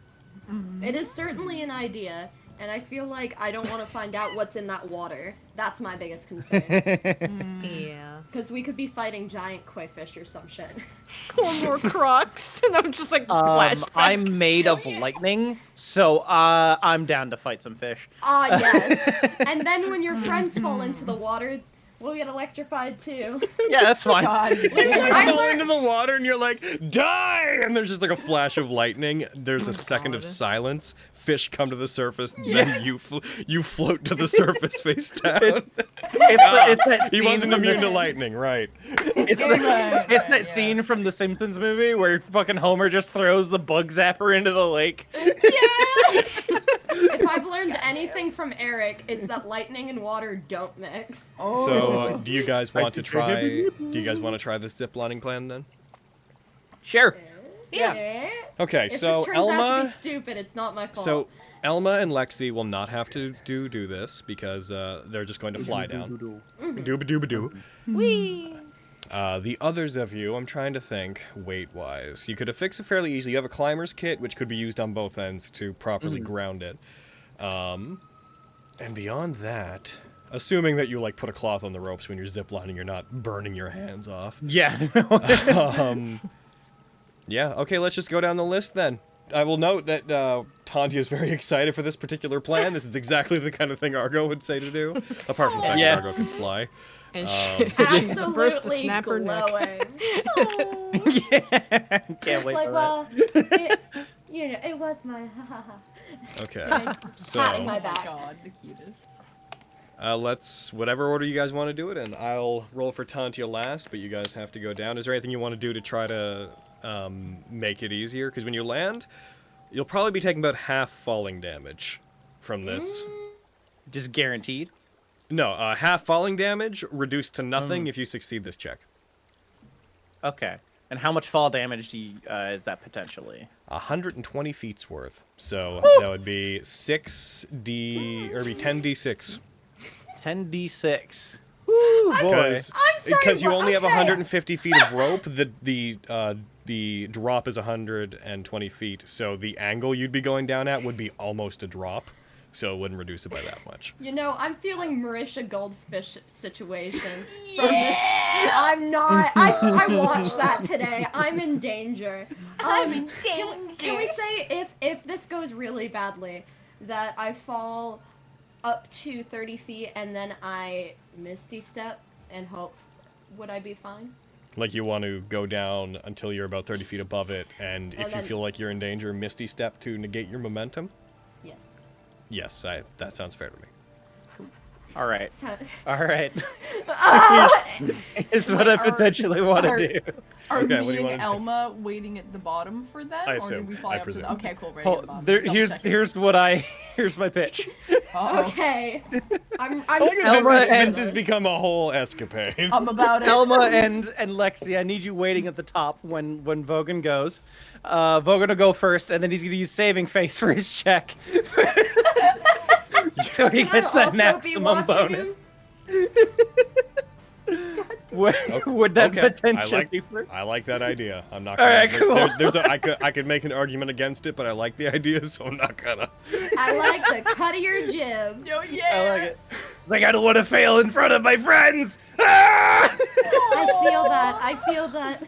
Speaker 7: It is certainly an idea, and I feel like I don't want to find out what's in that water. That's my biggest concern.
Speaker 5: Yeah.
Speaker 7: Because we could be fighting giant koi fish or some shit.
Speaker 5: Or more crocs, and I'm just like flashback.
Speaker 6: I'm made of lightning, so I'm down to fight some fish.
Speaker 7: Ah, yes. And then when your friends fall into the water, we'll get electrified too.
Speaker 6: Yeah, that's fine.
Speaker 4: God.
Speaker 1: You fall into the water and you're like, die! And there's just like a flash of lightning. There's a second of silence. Fish come to the surface. Then you float to the surface face down.
Speaker 6: It's that
Speaker 1: He
Speaker 6: scene
Speaker 1: wasn't
Speaker 6: from
Speaker 1: immune to lightning, right?
Speaker 6: It's that scene from the Simpsons movie where fucking Homer just throws the bug zapper into the lake.
Speaker 7: If I've learned anything from Eric, it's that lightning and water don't mix.
Speaker 4: Oh.
Speaker 1: So, do you guys want to try? Do you guys want to try this ziplining plan then?
Speaker 6: Sure.
Speaker 7: Yeah.
Speaker 1: Okay,
Speaker 7: If
Speaker 1: so
Speaker 7: this turns out to
Speaker 1: Elma.
Speaker 7: be stupid, it's not my fault.
Speaker 1: So Elma and Lexi will not have to do this because they're just going to fly down. Dooba dooba doo.
Speaker 5: Whee!
Speaker 1: The others of you, I'm trying to think weight-wise. You could affix it fairly easily. You have a climber's kit, which could be used on both ends to properly ground it. And beyond that, assuming that you like put a cloth on the ropes when you're ziplining, you're not burning your hands off.
Speaker 6: Yeah.
Speaker 1: Yeah, okay, let's just go down the list then. I will note that Tantia is very excited for this particular plan. This is exactly the kind of thing Argo would say to do. Apart from the fact that Argo can fly.
Speaker 5: And
Speaker 7: Absolutely
Speaker 5: the first to snap her neck.
Speaker 7: glowing.
Speaker 6: Yeah. Can't wait
Speaker 7: Like,
Speaker 6: for
Speaker 7: well, it was my
Speaker 1: Okay,
Speaker 7: patting
Speaker 1: so
Speaker 7: my
Speaker 4: Oh
Speaker 7: back.
Speaker 4: God, the cutest.
Speaker 1: let's, whatever order you guys want to do it in. I'll roll for Tantia last, but you guys have to go down. Is there anything you want to do to try to make it easier? Because when you land, you'll probably be taking about half falling damage from this.
Speaker 6: that. Just guaranteed.
Speaker 1: No, half falling damage reduced to nothing if you succeed this check.
Speaker 6: Okay. And how much fall damage do you, is that potentially?
Speaker 1: 120 feet's worth. So that would be 10d6.
Speaker 6: 10d6. Woo, boy.
Speaker 1: Because you only have 150 feet of rope, the drop is 120 feet, so the angle you'd be going down at would be almost a drop, so it wouldn't reduce it by that much.
Speaker 7: You know, I'm feeling Marisha Goldfish situation. From this. I'm not. I watched that today. I'm in danger. I'm in danger. Can we say if this goes really badly, that I fall up to 30 feet and then I misty step and hope, would I be fine?
Speaker 1: Like you want to go down until you're about 30 feet above it, and if you
Speaker 7: then-
Speaker 1: feel like you're in danger, misty step to negate your momentum?
Speaker 7: Yes.
Speaker 1: Yes, that sounds fair to me.
Speaker 6: All right.
Speaker 7: So-
Speaker 6: All right. Is what I potentially want to do.
Speaker 4: Are
Speaker 1: Okay, what do
Speaker 4: me
Speaker 1: you wanna
Speaker 4: and
Speaker 1: do?
Speaker 4: Elma waiting at the bottom for them?
Speaker 1: I
Speaker 4: Or
Speaker 1: assume.
Speaker 4: did we fly
Speaker 1: I
Speaker 4: up
Speaker 1: presume.
Speaker 4: to the... Okay, cool. Right at
Speaker 6: Hold,
Speaker 4: the bottom.
Speaker 6: there,
Speaker 4: Double
Speaker 6: here's
Speaker 4: checking.
Speaker 6: here's my pitch.
Speaker 4: Uh-oh.
Speaker 7: Okay. I'm
Speaker 1: Look at
Speaker 6: Elma
Speaker 1: this,
Speaker 6: and-
Speaker 1: this has become a whole escapade.
Speaker 4: I'm about it.
Speaker 6: Elma and Lexi, I need you waiting at the top when Vogan goes. Vogan will go first, and then he's gonna use saving face for his check, so he
Speaker 7: Can I
Speaker 6: gets that
Speaker 7: also be
Speaker 6: maximum
Speaker 7: watching
Speaker 6: bonus.
Speaker 7: him?
Speaker 6: Would that
Speaker 1: Okay,
Speaker 6: potentially work?
Speaker 1: I like that idea. I'm not
Speaker 6: All
Speaker 1: gonna.
Speaker 6: right, cool.
Speaker 1: There's I could make an argument against it, but I like the idea, so I'm not gonna.
Speaker 7: I like the cut of your jib.
Speaker 4: Yo, yeah.
Speaker 6: I like it. Like, I don't want to fail in front of my friends. Ah!
Speaker 7: I feel that.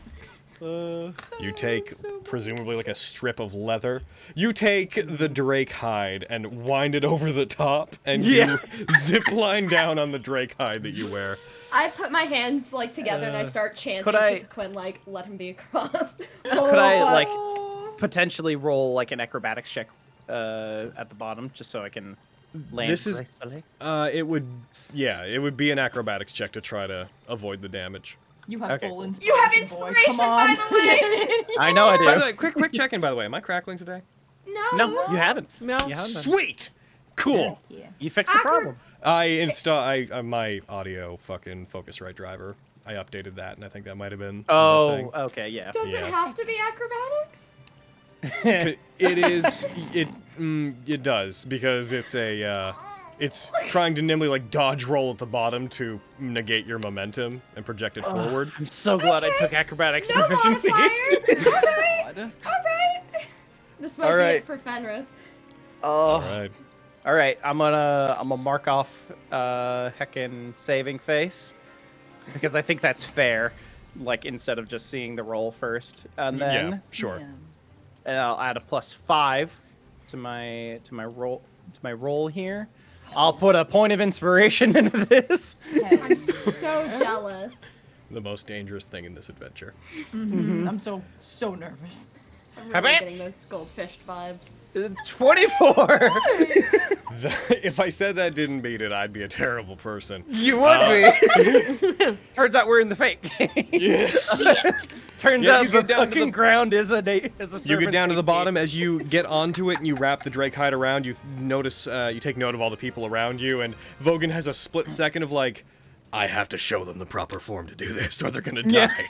Speaker 1: You take presumably like a strip of leather. You take the drake hide and wind it over the top, and you zip line down on the drake hide that you wear.
Speaker 7: I put my hands like together and I start chanting to Quinn like, let him be across.
Speaker 6: Could I like potentially roll like an acrobatics check at the bottom just so I can land gracefully?
Speaker 1: It would be an acrobatics check to try to avoid the damage.
Speaker 4: You have full inspiration.
Speaker 8: You have inspiration, by the way.
Speaker 6: I know I do.
Speaker 1: By the way, quick check-in, by the way. Am I crackling today?
Speaker 6: No, you haven't.
Speaker 5: No.
Speaker 6: You haven't.
Speaker 1: Sweet! Cool.
Speaker 4: Yeah.
Speaker 6: You fixed the problem.
Speaker 1: My audio fucking Focusrite driver. I updated that, and I think that might have been the
Speaker 6: Oh, okay, yeah.
Speaker 7: Does it have to be acrobatics?
Speaker 1: It does, because it's trying to nimbly like dodge roll at the bottom to negate your momentum and project it forward.
Speaker 6: I'm so glad I took acrobatics
Speaker 7: No
Speaker 6: proficiency.
Speaker 7: modifier. Alright. This might be it for Fenris.
Speaker 1: Alright.
Speaker 6: All right, I'm gonna mark off heckin' saving face because I think that's fair. Like instead of just seeing the roll first, and then
Speaker 1: Yeah, sure.
Speaker 6: and I'll add a +5 to my roll here. I'll put a point of inspiration into this.
Speaker 7: I'm so jealous.
Speaker 1: The most dangerous thing in this adventure.
Speaker 4: I'm so nervous.
Speaker 7: I'm really getting those goldfish vibes.
Speaker 6: 24.
Speaker 1: If I said that didn't beat it, I'd be a terrible person.
Speaker 6: You would be. Turns out we're in the fake game.
Speaker 1: Yeah.
Speaker 6: Turns
Speaker 1: Yeah,
Speaker 6: out
Speaker 1: you
Speaker 6: the
Speaker 1: get down to
Speaker 6: fucking
Speaker 1: the-
Speaker 6: ground is a
Speaker 1: You get down to the bottom. As you get onto it and you wrap the drake hide around, you notice, you take note of all the people around you, and Vogan has a split second of like, I have to show them the proper form to do this, or they're gonna die.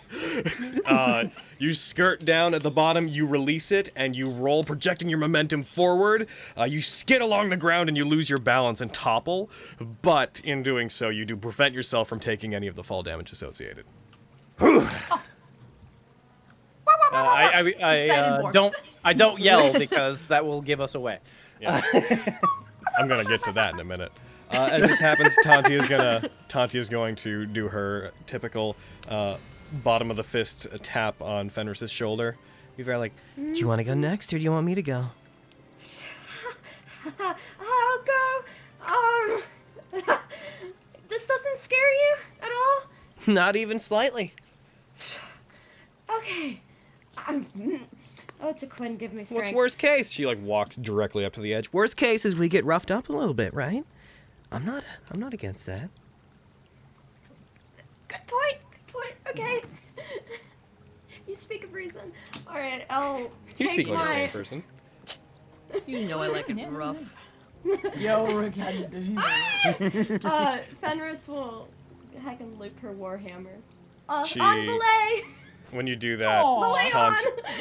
Speaker 1: You skirt down at the bottom, you release it, and you roll, projecting your momentum forward. You skid along the ground and you lose your balance and topple, but in doing so, you do prevent yourself from taking any of the fall damage associated.
Speaker 6: I don't yell because that will give us away.
Speaker 1: Yeah. I'm gonna get to that in a minute. As this happens, Tantia's going to do her typical bottom of the fist tap on Fenris's shoulder. Be very like, do you want to go next, or do you want me to go?
Speaker 7: I'll go. This doesn't scare you at all?
Speaker 1: Not even slightly.
Speaker 7: Okay. Oh, to Quinn, give me strength.
Speaker 1: What's worst case? She like walks directly up to the edge. Worst case is we get roughed up a little bit, right? I'm not against that.
Speaker 7: Good point. Okay. You speak of reason. All right, I'll
Speaker 1: You
Speaker 7: take
Speaker 1: speak like
Speaker 7: my...
Speaker 1: a sane person.
Speaker 5: You know I like it rough.
Speaker 4: Yo, Rick had to do
Speaker 7: Fenris will heckin' loop her warhammer.
Speaker 1: She-
Speaker 7: On belay!
Speaker 1: When you do that,
Speaker 7: Belay on!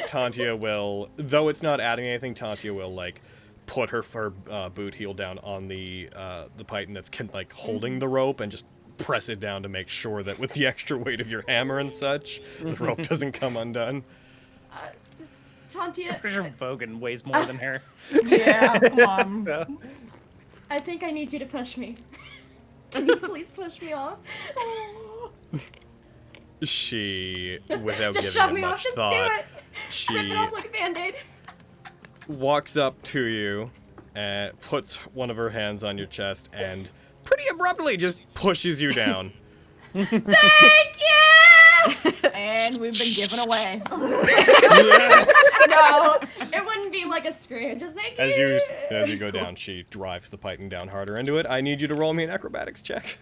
Speaker 1: Tantia will, though it's not adding anything, Tantia will like put her boot heel down on the python that's like holding the rope and just press it down to make sure that with the extra weight of your hammer and such, the rope doesn't come undone.
Speaker 7: Tantia,
Speaker 6: I'm pretty sure Vogan weighs more than her.
Speaker 4: Yeah, come on.
Speaker 6: So.
Speaker 7: I think I need you to push me. Can you please push me off?
Speaker 1: She, without
Speaker 7: Just
Speaker 1: giving
Speaker 7: shove
Speaker 1: it
Speaker 7: me
Speaker 1: much
Speaker 7: off, just
Speaker 1: thought,
Speaker 7: do it! Rip
Speaker 1: she
Speaker 7: it off like a band-aid.
Speaker 1: walks up to you and puts one of her hands on your chest and pretty abruptly just pushes you down.
Speaker 7: Thank you!
Speaker 4: And we've been given away.
Speaker 7: No, it wouldn't be like a scream, just thank you!
Speaker 1: As you go down, she drives the python down harder into it. I need you to roll me an acrobatics check.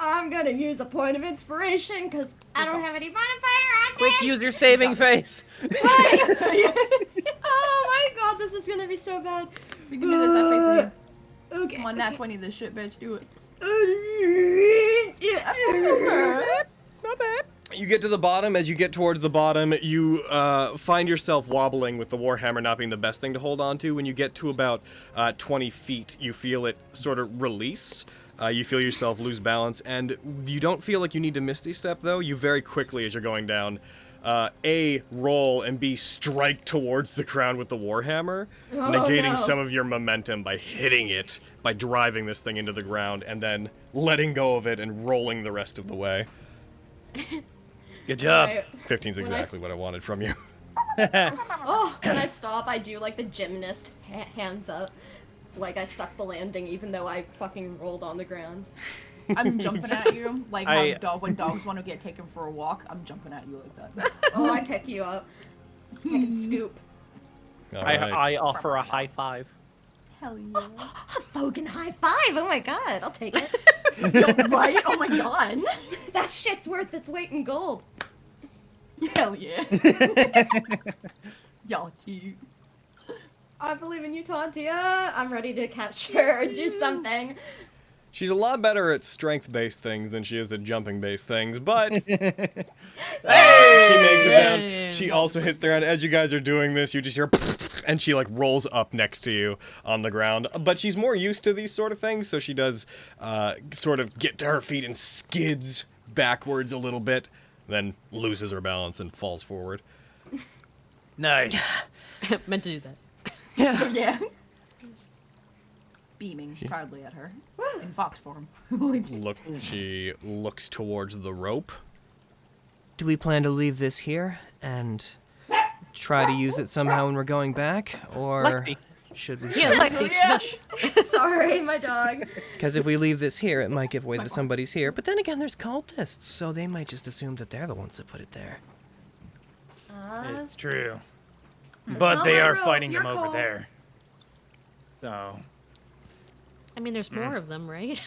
Speaker 7: I'm gonna use a point of inspiration, because I don't have any modifier on
Speaker 6: Quick,
Speaker 7: this!
Speaker 6: use your saving face.
Speaker 7: Oh my god, this is gonna be so bad.
Speaker 4: We can do this, I faith in you.
Speaker 7: Okay.
Speaker 4: Come on, Nat19 this shit, bitch, do it.
Speaker 7: Yeah.
Speaker 6: Not bad.
Speaker 1: You get to the bottom. As you get towards the bottom, you find yourself wobbling with the warhammer not being the best thing to hold on to. When you get to about 20 feet, you feel it sort of release. You feel yourself lose balance, and you don't feel like you need to misty step, though. You very quickly, as you're going down, A, roll, and B, strike towards the ground with the warhammer, negating some of your momentum by hitting it, by driving this thing into the ground, and then letting go of it and rolling the rest of the way.
Speaker 6: Good job.
Speaker 7: Right.
Speaker 1: 15's
Speaker 7: When I
Speaker 1: exactly what I wanted from you.
Speaker 7: Oh, when I stop, I do like the gymnast hands up. Like I stuck the landing even though I fucking rolled on the ground.
Speaker 4: I'm jumping at you like how when dogs want to get taken for a walk. I'm jumping at you like that.
Speaker 7: Oh, I pick you up. I can scoop.
Speaker 1: All right.
Speaker 6: I offer a high five.
Speaker 4: Hell yeah.
Speaker 8: A Fogan high five. Oh my god, I'll take it.
Speaker 4: Yo, right? Oh my god.
Speaker 7: That shit's worth its weight in gold.
Speaker 4: Hell yeah. Y'all cute.
Speaker 7: I believe in you, Tantia. I'm ready to capture or do something.
Speaker 1: She's a lot better at strength-based things than she is at jumping-based things, but she makes it down.
Speaker 5: Hey!
Speaker 1: She also hits the ground. As you guys are doing this, you just hear and she like rolls up next to you on the ground. But she's more used to these sort of things, so she does sort of get to her feet and skids backwards a little bit, then loses her balance and falls forward.
Speaker 6: Nice.
Speaker 5: Meant to do that.
Speaker 4: Yeah. Beaming proudly at her in fox form. Like,
Speaker 1: She looks towards the rope.
Speaker 9: Do we plan to leave this here and try to use it somehow when we're going back, or
Speaker 6: Lexi.
Speaker 9: should we?
Speaker 5: Yeah, Lexi, smash.
Speaker 7: Sorry, my dog.
Speaker 9: Because if we leave this here, it might give away that somebody's here. But then again, there's cultists, so they might just assume that they're the ones that put it there.
Speaker 6: It's true. But
Speaker 7: not
Speaker 6: they
Speaker 7: my
Speaker 6: are
Speaker 7: rope,
Speaker 6: fighting
Speaker 7: you're
Speaker 6: them over
Speaker 7: cold.
Speaker 6: there. So,
Speaker 5: I mean, there's more of them, right?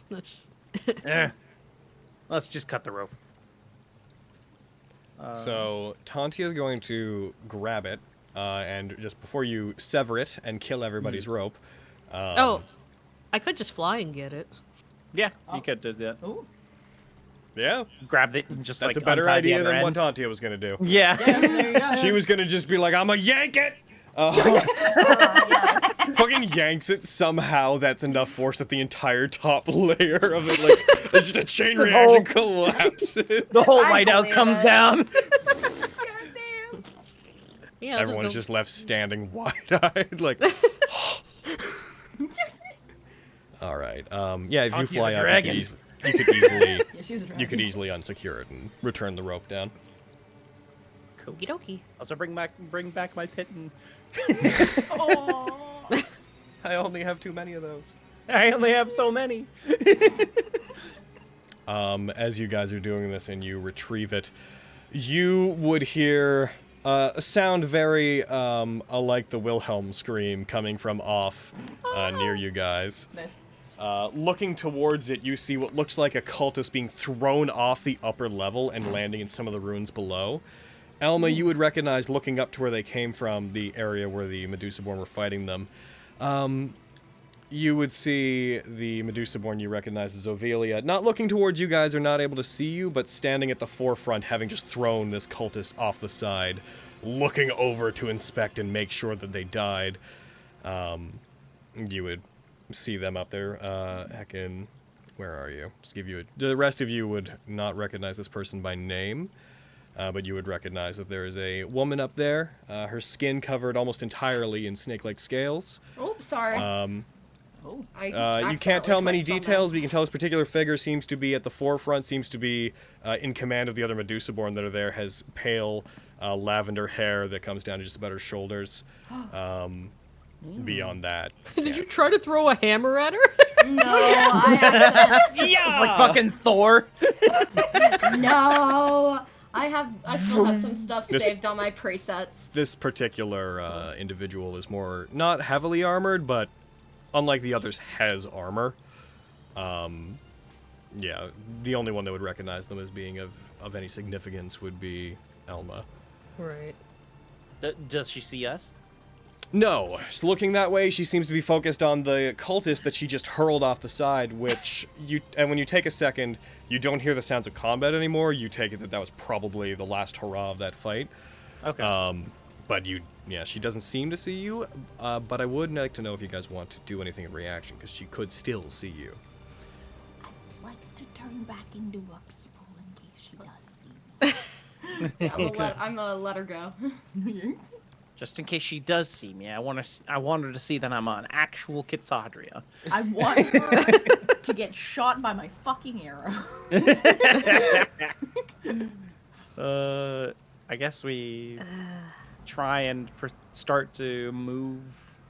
Speaker 5: That's-
Speaker 6: let's just cut the rope.
Speaker 1: So Tantia's going to grab it, and just before you sever it and kill everybody's rope.
Speaker 5: oh, I could just fly and get it.
Speaker 6: Yeah, you could do that.
Speaker 4: ooh.
Speaker 1: Yeah,
Speaker 6: Grab it and just
Speaker 1: that's
Speaker 6: like
Speaker 1: a better
Speaker 6: untie the
Speaker 1: idea
Speaker 6: other
Speaker 1: than
Speaker 6: end.
Speaker 1: what Tantia was gonna do.
Speaker 6: Yeah.
Speaker 4: Yeah, there you go.
Speaker 1: She was gonna just be like, "I'ma yank it."
Speaker 7: Yes.
Speaker 1: Fucking yanks it somehow. That's enough force that the entire top layer of it, like, it's just a chain reaction collapses.
Speaker 6: The whole
Speaker 7: I
Speaker 6: lighthouse
Speaker 7: believe
Speaker 6: comes
Speaker 7: it.
Speaker 6: down.
Speaker 5: Yeah, I'll
Speaker 1: Everyone's
Speaker 5: just
Speaker 1: just left standing wide-eyed, like. All right. Yeah, if you
Speaker 6: Tantia's
Speaker 1: fly
Speaker 6: a
Speaker 1: up,
Speaker 6: dragon.
Speaker 1: you could easily
Speaker 4: Yeah, she's a
Speaker 1: you could easily unsecure it and return the rope down.
Speaker 6: Cool.
Speaker 5: Okie dokie.
Speaker 6: Also bring back my pit and
Speaker 1: I only have too many of those.
Speaker 6: I only have so many.
Speaker 1: As you guys are doing this and you retrieve it, you would hear a sound very alike the Wilhelm scream coming from off near you guys.
Speaker 4: Nice.
Speaker 1: Looking towards it, you see what looks like a cultist being thrown off the upper level and landing in some of the ruins below. Elma, you would recognize, looking up to where they came from, the area where the Medusaborn were fighting them. You would see the Medusaborn you recognize as Ovelia, not looking towards you guys or not able to see you, but standing at the forefront, having just thrown this cultist off the side, looking over to inspect and make sure that they died. You would see them up there. Heckin', where are you? Just give you the rest of you would not recognize this person by name. But you would recognize that there is a woman up there, her skin covered almost entirely in snake-like scales.
Speaker 7: Oops, sorry.
Speaker 1: You can't tell many details, but you can tell this particular figure seems to be at the forefront, seems to be in command of the other Medusaborn that are there, has pale lavender hair that comes down to just about her shoulders. Beyond that,
Speaker 5: Did you try to throw a hammer at her?
Speaker 7: No, I
Speaker 6: Like fucking Thor.
Speaker 7: no. I still have some stuff
Speaker 1: This-
Speaker 7: saved on my presets.
Speaker 1: this particular individual is more, not heavily armored, but unlike the others, has armor. Yeah, the only one that would recognize them as being of any significance would be Elma.
Speaker 5: Right.
Speaker 6: Does she see us?
Speaker 1: No, just looking that way, she seems to be focused on the cultist that she just hurled off the side, which and when you take a second, you don't hear the sounds of combat anymore. You take it that was probably the last hurrah of that fight.
Speaker 6: Okay.
Speaker 1: But she doesn't seem to see you, but I would like to know if you guys want to do anything in reaction, because she could still see you.
Speaker 8: I'd like to turn back into a people in case she does see me.
Speaker 7: Yeah, I'm gonna let her go.
Speaker 6: Just in case she does see me, I want her to see that I'm an actual Kitsadria.
Speaker 4: I want her to get shot by my fucking arrow.
Speaker 6: I guess we try and start to move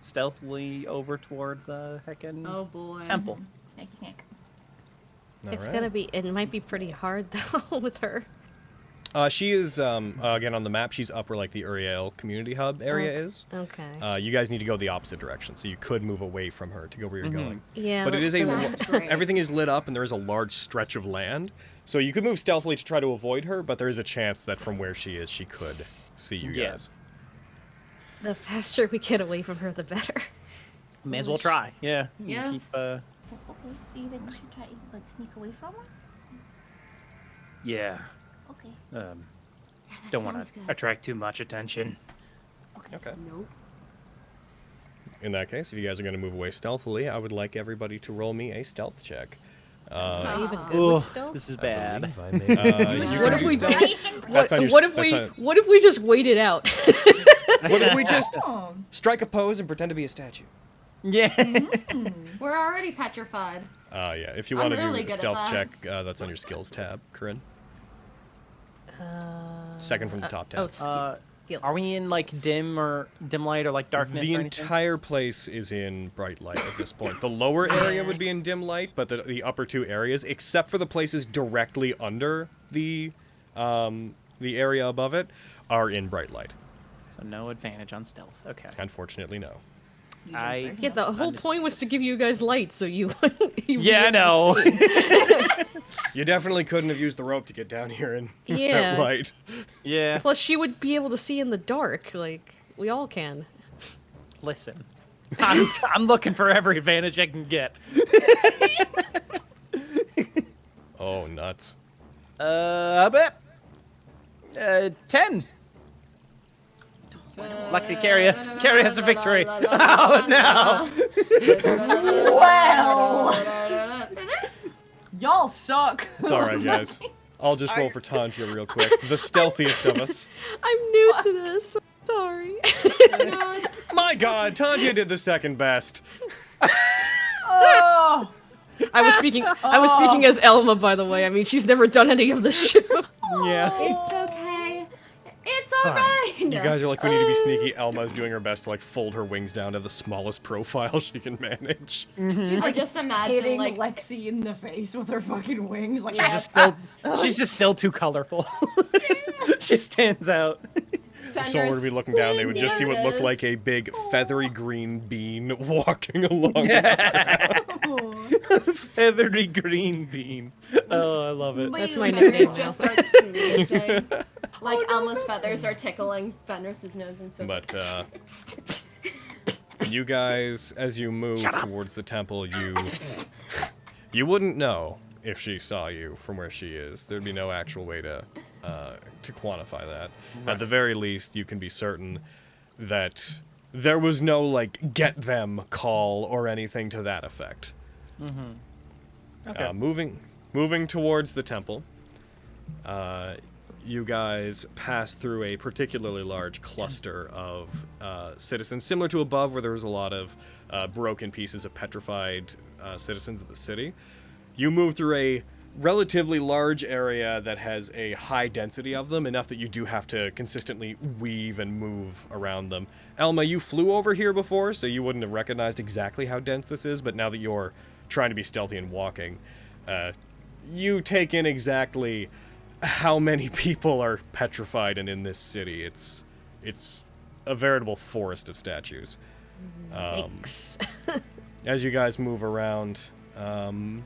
Speaker 6: stealthily over toward the heckin'
Speaker 7: Oh boy.
Speaker 6: temple.
Speaker 8: Snaky snack.
Speaker 5: It's
Speaker 1: Alright.
Speaker 5: gonna be. It might be pretty hard though with her.
Speaker 1: She is, again, on the map, she's up where, like, the Uriel community hub area is.
Speaker 5: Okay.
Speaker 1: You guys need to go the opposite direction, so you could move away from her to go where you're going.
Speaker 5: Yeah.
Speaker 1: But it is
Speaker 5: let's
Speaker 1: a
Speaker 5: do
Speaker 7: Sounds great.
Speaker 1: everything is lit up, and there is a large stretch of land. So you could move stealthily to try to avoid her, but there is a chance that from where she is, she could see you
Speaker 6: Yeah.
Speaker 1: guys.
Speaker 5: The faster we get away from her, the better.
Speaker 6: May as well try. Yeah.
Speaker 7: Yeah.
Speaker 6: Keep,
Speaker 8: Okay, so you think we should try like sneak away from her?
Speaker 6: yeah.
Speaker 8: Okay.
Speaker 7: Yeah, that
Speaker 6: Don't want
Speaker 7: sounds
Speaker 6: to
Speaker 7: good.
Speaker 6: attract too much attention.
Speaker 1: Okay.
Speaker 7: Nope.
Speaker 1: In that case, if you guys are going to move away stealthily, I would like everybody to roll me a stealth check.
Speaker 5: Are you even good
Speaker 6: Oh,
Speaker 5: with stealth?
Speaker 6: this is
Speaker 9: I
Speaker 6: bad.
Speaker 9: believe I may
Speaker 1: You
Speaker 5: What
Speaker 1: can
Speaker 5: if
Speaker 1: do
Speaker 5: we
Speaker 1: stealth. That's on your
Speaker 5: What if
Speaker 1: that's
Speaker 5: we?
Speaker 1: on-
Speaker 5: What if we just wait it out?
Speaker 1: What if we just
Speaker 4: Oh.
Speaker 1: strike a pose and pretend to be a statue?
Speaker 6: Yeah.
Speaker 7: We're already petrified.
Speaker 1: Yeah, if you
Speaker 7: I'm
Speaker 1: want to
Speaker 7: really
Speaker 1: do
Speaker 7: good
Speaker 1: a
Speaker 7: at
Speaker 1: stealth
Speaker 7: that.
Speaker 1: check, that's on your skills tab, Corinne. Second from the top tab.
Speaker 5: Oh, skills.
Speaker 6: Are we in like dim light or like darkness?
Speaker 1: The
Speaker 6: or anything?
Speaker 1: entire place is in bright light at this point. The lower area would be in dim light, but the upper two areas, except for the places directly under the area above it, are in bright light.
Speaker 6: So no advantage on stealth. Okay.
Speaker 1: Unfortunately, no.
Speaker 6: I
Speaker 5: Yeah, the whole
Speaker 6: understand.
Speaker 5: point was to give you guys light, so you. you
Speaker 6: Yeah, I
Speaker 5: wouldn't
Speaker 6: know.
Speaker 5: see.
Speaker 1: You definitely couldn't have used the rope to get down here in
Speaker 5: Yeah.
Speaker 1: that light.
Speaker 6: Yeah.
Speaker 5: Plus, she would be able to see in the dark, like we all can.
Speaker 6: Listen. I'm looking for every advantage I can get.
Speaker 1: Oh, nuts.
Speaker 6: I bet. 10. Lexi, carry us to victory. Oh no!
Speaker 4: Y'all suck.
Speaker 1: It's alright, guys. I'll just roll for Tantia real quick. The stealthiest of us.
Speaker 5: I'm new to this. Sorry.
Speaker 1: My god, Tantia did the second best.
Speaker 4: Oh.
Speaker 5: I was speaking. I was speaking as Elma, by the way. I mean, she's never done any of this shit before.
Speaker 6: Yeah.
Speaker 7: It's okay. It's alright.
Speaker 1: You guys are like, we need to be sneaky. Elma's doing her best to like fold her wings down to the smallest profile she can manage.
Speaker 4: She's
Speaker 7: I
Speaker 4: like
Speaker 7: just imagine
Speaker 4: hitting
Speaker 7: like
Speaker 4: Lexi in the face with her fucking wings. Like,
Speaker 6: She's just still too colorful. She stands out.
Speaker 1: If someone were to be looking down, they would just see what looked like a big feathery green bean walking along.
Speaker 6: Feathery green bean. Oh, I love it.
Speaker 5: That's my
Speaker 7: Fenris
Speaker 5: nickname now.
Speaker 7: just starts sneezing. Like Elma's feathers are tickling Fenris's nose and so.
Speaker 1: But you guys, as you move towards the temple, you wouldn't know if she saw you from where she is. There'd be no actual way to quantify that. At the very least, you can be certain that there was no like get them call or anything to that effect.
Speaker 6: Okay.
Speaker 1: Moving towards the temple, you guys pass through a particularly large cluster of citizens, similar to above where there was a lot of broken pieces of petrified citizens of the city. You move through a relatively large area that has a high density of them, enough that you do have to consistently weave and move around them. Elma, you flew over here before, so you wouldn't have recognized exactly how dense this is, but now that you're trying to be stealthy and walking, you take in exactly how many people are petrified and in this city. It's a veritable forest of statues.
Speaker 5: Yikes.
Speaker 1: As you guys move around, I'm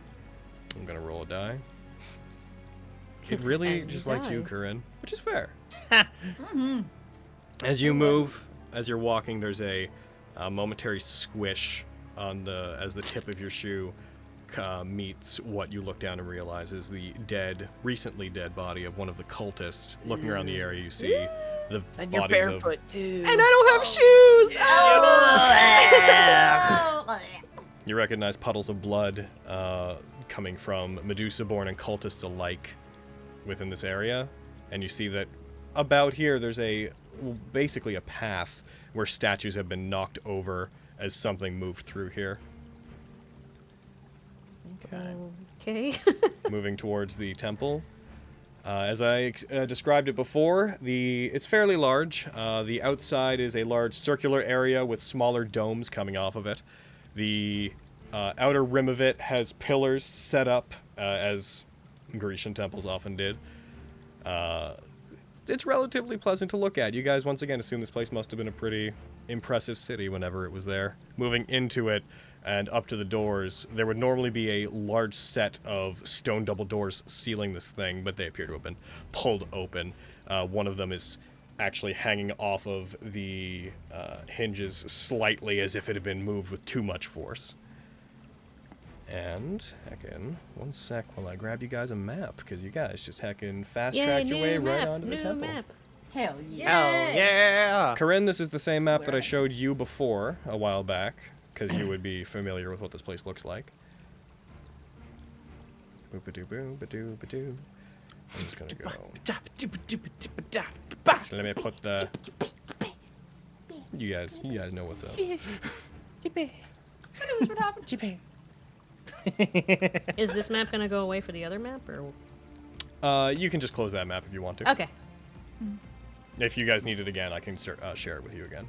Speaker 1: gonna roll a die. It really
Speaker 5: And
Speaker 1: just
Speaker 5: you
Speaker 1: likes you,
Speaker 5: die.
Speaker 1: Corinne, which is fair. As you move, as you're walking, there's a momentary squish on as the tip of your shoe meets what you look down and realize is the recently dead body of one of the cultists. Looking around the area, you see the
Speaker 6: And you're
Speaker 1: bodies
Speaker 6: barefoot too.
Speaker 5: And I don't have shoes.
Speaker 1: You recognize puddles of blood coming from Medusa-born and cultists alike within this area, and you see that about here there's basically a path where statues have been knocked over as something moved through here.
Speaker 6: Okay.
Speaker 5: Okay.
Speaker 1: Moving towards the temple, As I described it before, it's fairly large. The outside is a large circular area with smaller domes coming off of it. The outer rim of it has pillars set up, as Grecian temples often did. It's relatively pleasant to look at. You guys once again assume this place must have been a pretty impressive city whenever it was there. Moving into it and up to the doors, there would normally be a large set of stone double doors sealing this thing, but they appear to have been pulled open. One of them is actually hanging off of the hinges slightly as if it had been moved with too much force. And, heckin', one sec while I grab you guys a map, because you guys just heckin' fast-tracked your way right onto the temple.
Speaker 5: Map.
Speaker 4: Hell yeah.
Speaker 6: Hell yeah!
Speaker 1: Corinne, this is the same map that I showed you before, a while back, because you would be familiar with what this place looks like. Boop-a-doo-boo-ba-doo-ba-doo. I'm just gonna go. So let me put the... You guys know what's up.
Speaker 4: What happened?
Speaker 5: Is this map gonna go away for the other map, or?
Speaker 1: You can just close that map if you want to.
Speaker 5: Okay.
Speaker 1: If you guys need it again, I can share it with you again.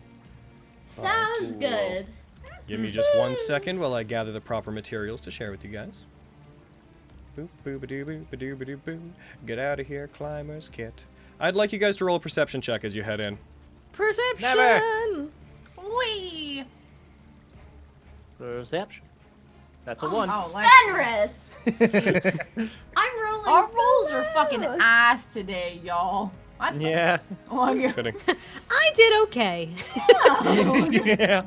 Speaker 7: Sounds good.
Speaker 1: Give me just 1 second while I gather the proper materials to share with you guys. Boop, boop-a-doo, boop-a-doo, ba-doo, boo. Get out of here, climber's kit. I'd like you guys to roll a perception check as you head in.
Speaker 5: Perception!
Speaker 6: Never.
Speaker 4: Wee.
Speaker 6: Perception. That's a 1.
Speaker 4: Oh, like
Speaker 7: Fenris! I'm rolling
Speaker 4: our
Speaker 7: so
Speaker 4: rolls are
Speaker 7: low.
Speaker 4: fucking ass today, y'all. What?
Speaker 6: Yeah.
Speaker 4: Oh, you're
Speaker 1: Fitting.
Speaker 5: I did okay.
Speaker 6: Yeah.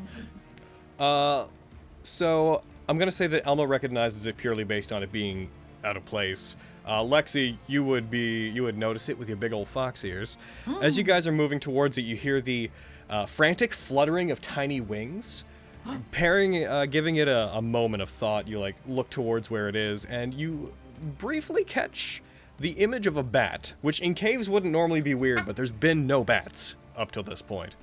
Speaker 1: So I'm gonna say that Elmo recognizes it purely based on it being out of place. Lexi, you would notice it with your big old fox ears. As you guys are moving towards it, you hear the frantic fluttering of tiny wings. Giving it a moment of thought, you like look towards where it is, and you briefly catch the image of a bat, which in caves wouldn't normally be weird, but there's been no bats up till this point.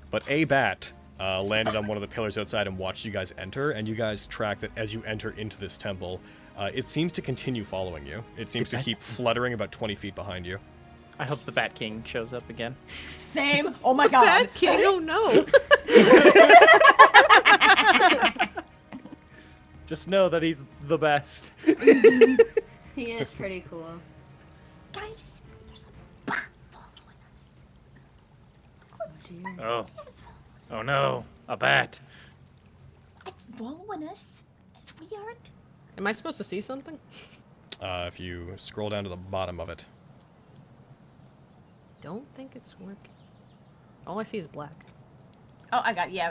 Speaker 1: But a bat landed on one of the pillars outside and watched you guys enter, and you guys track that as you enter into this temple. It seems to continue following you. It seems to keep fluttering about 20 feet behind you.
Speaker 6: I hope the Bat King shows up again.
Speaker 4: same. Oh my god.
Speaker 5: Bad kid, oh no.
Speaker 6: Just know that he's the best.
Speaker 7: He is pretty cool.
Speaker 8: Guys, there's a bat following us.
Speaker 6: Oh. Oh no, a bat.
Speaker 8: It's following us. It's weird.
Speaker 5: Am I supposed to see something?
Speaker 1: If you scroll down to the bottom of it.
Speaker 5: Don't think it's working. All I see is black.
Speaker 4: Oh, I got you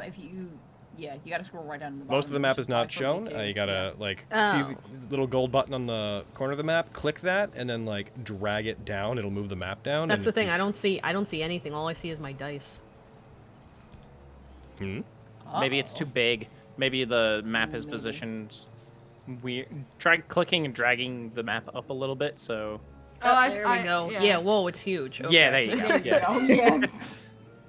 Speaker 4: gotta scroll right down to the bottom.
Speaker 1: Most of the map
Speaker 4: which
Speaker 1: is not
Speaker 4: probably
Speaker 1: shown.
Speaker 4: for me, too.
Speaker 1: You gotta like see
Speaker 5: Oh.
Speaker 1: the little gold button on the corner of the map. Click that, and then like drag it down. It'll move the map down.
Speaker 5: That's
Speaker 1: and
Speaker 5: the thing.
Speaker 1: if
Speaker 5: I don't see anything. All I see is my dice.
Speaker 1: Hmm?
Speaker 6: Maybe it's too big. Maybe the map is positioned weird. Try clicking and dragging the map up a little bit, so...
Speaker 4: Oh,
Speaker 5: There we go. Yeah, whoa, it's huge. Okay.
Speaker 6: Yeah, there you go.
Speaker 4: There you
Speaker 6: Yeah.
Speaker 4: go.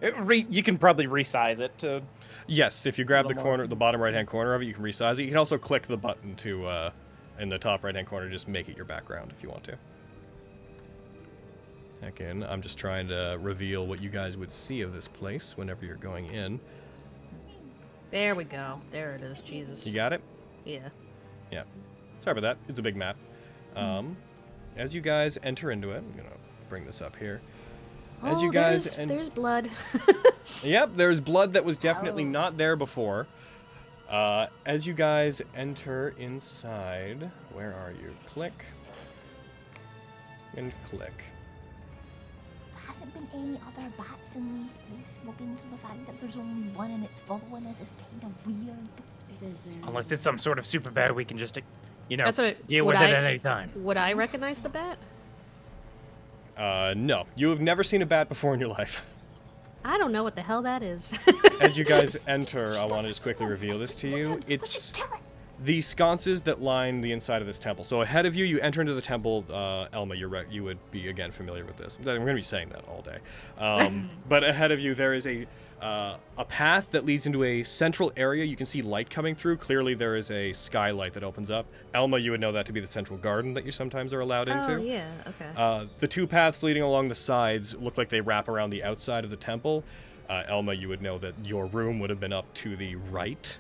Speaker 4: Yeah.
Speaker 6: You can probably resize it to...
Speaker 1: Yes, if you grab the
Speaker 6: little more.
Speaker 1: corner, the bottom right-hand corner of it, you can resize it. You can also click the button to, in the top right-hand corner, just make it your background if you want to. Again, I'm just trying to reveal what you guys would see of this place whenever you're going in.
Speaker 5: There we go. There it is. Jesus.
Speaker 1: You got it?
Speaker 5: Yeah.
Speaker 1: Yeah. Sorry about that. It's a big map. As you guys enter into it, I'm gonna bring this up here. As you guys
Speaker 5: there's blood.
Speaker 1: Yep, there's blood that was definitely not there before. As you guys enter inside, where are you? Click. And click.
Speaker 8: There hasn't been any other bats in these caves smoking, so the fact that there's only one and it's following us is kind of weird.
Speaker 7: It is very
Speaker 6: Unless it's some sort of super bad, we can just,
Speaker 5: That's what
Speaker 6: deal
Speaker 5: would
Speaker 6: with it
Speaker 5: I-
Speaker 6: at any time.
Speaker 5: Would I recognize the bat?
Speaker 1: No. You have never seen a bat before in your life.
Speaker 5: I don't know what the hell that is.
Speaker 1: As you guys enter, I want to just quickly reveal this to you. It's the sconces that line the inside of this temple. So ahead of you, you enter into the temple. Elma, you would be, again, familiar with this. I'm going to be saying that all day. But ahead of you, there is a a path that leads into a central area. You can see light coming through. Clearly there is a skylight that opens up. Elma, you would know that to be the central garden that you sometimes are allowed into.
Speaker 5: Oh, yeah, okay.
Speaker 1: The two paths leading along the sides look like they wrap around the outside of the temple. Elma, you would know that your room would have been up to the right.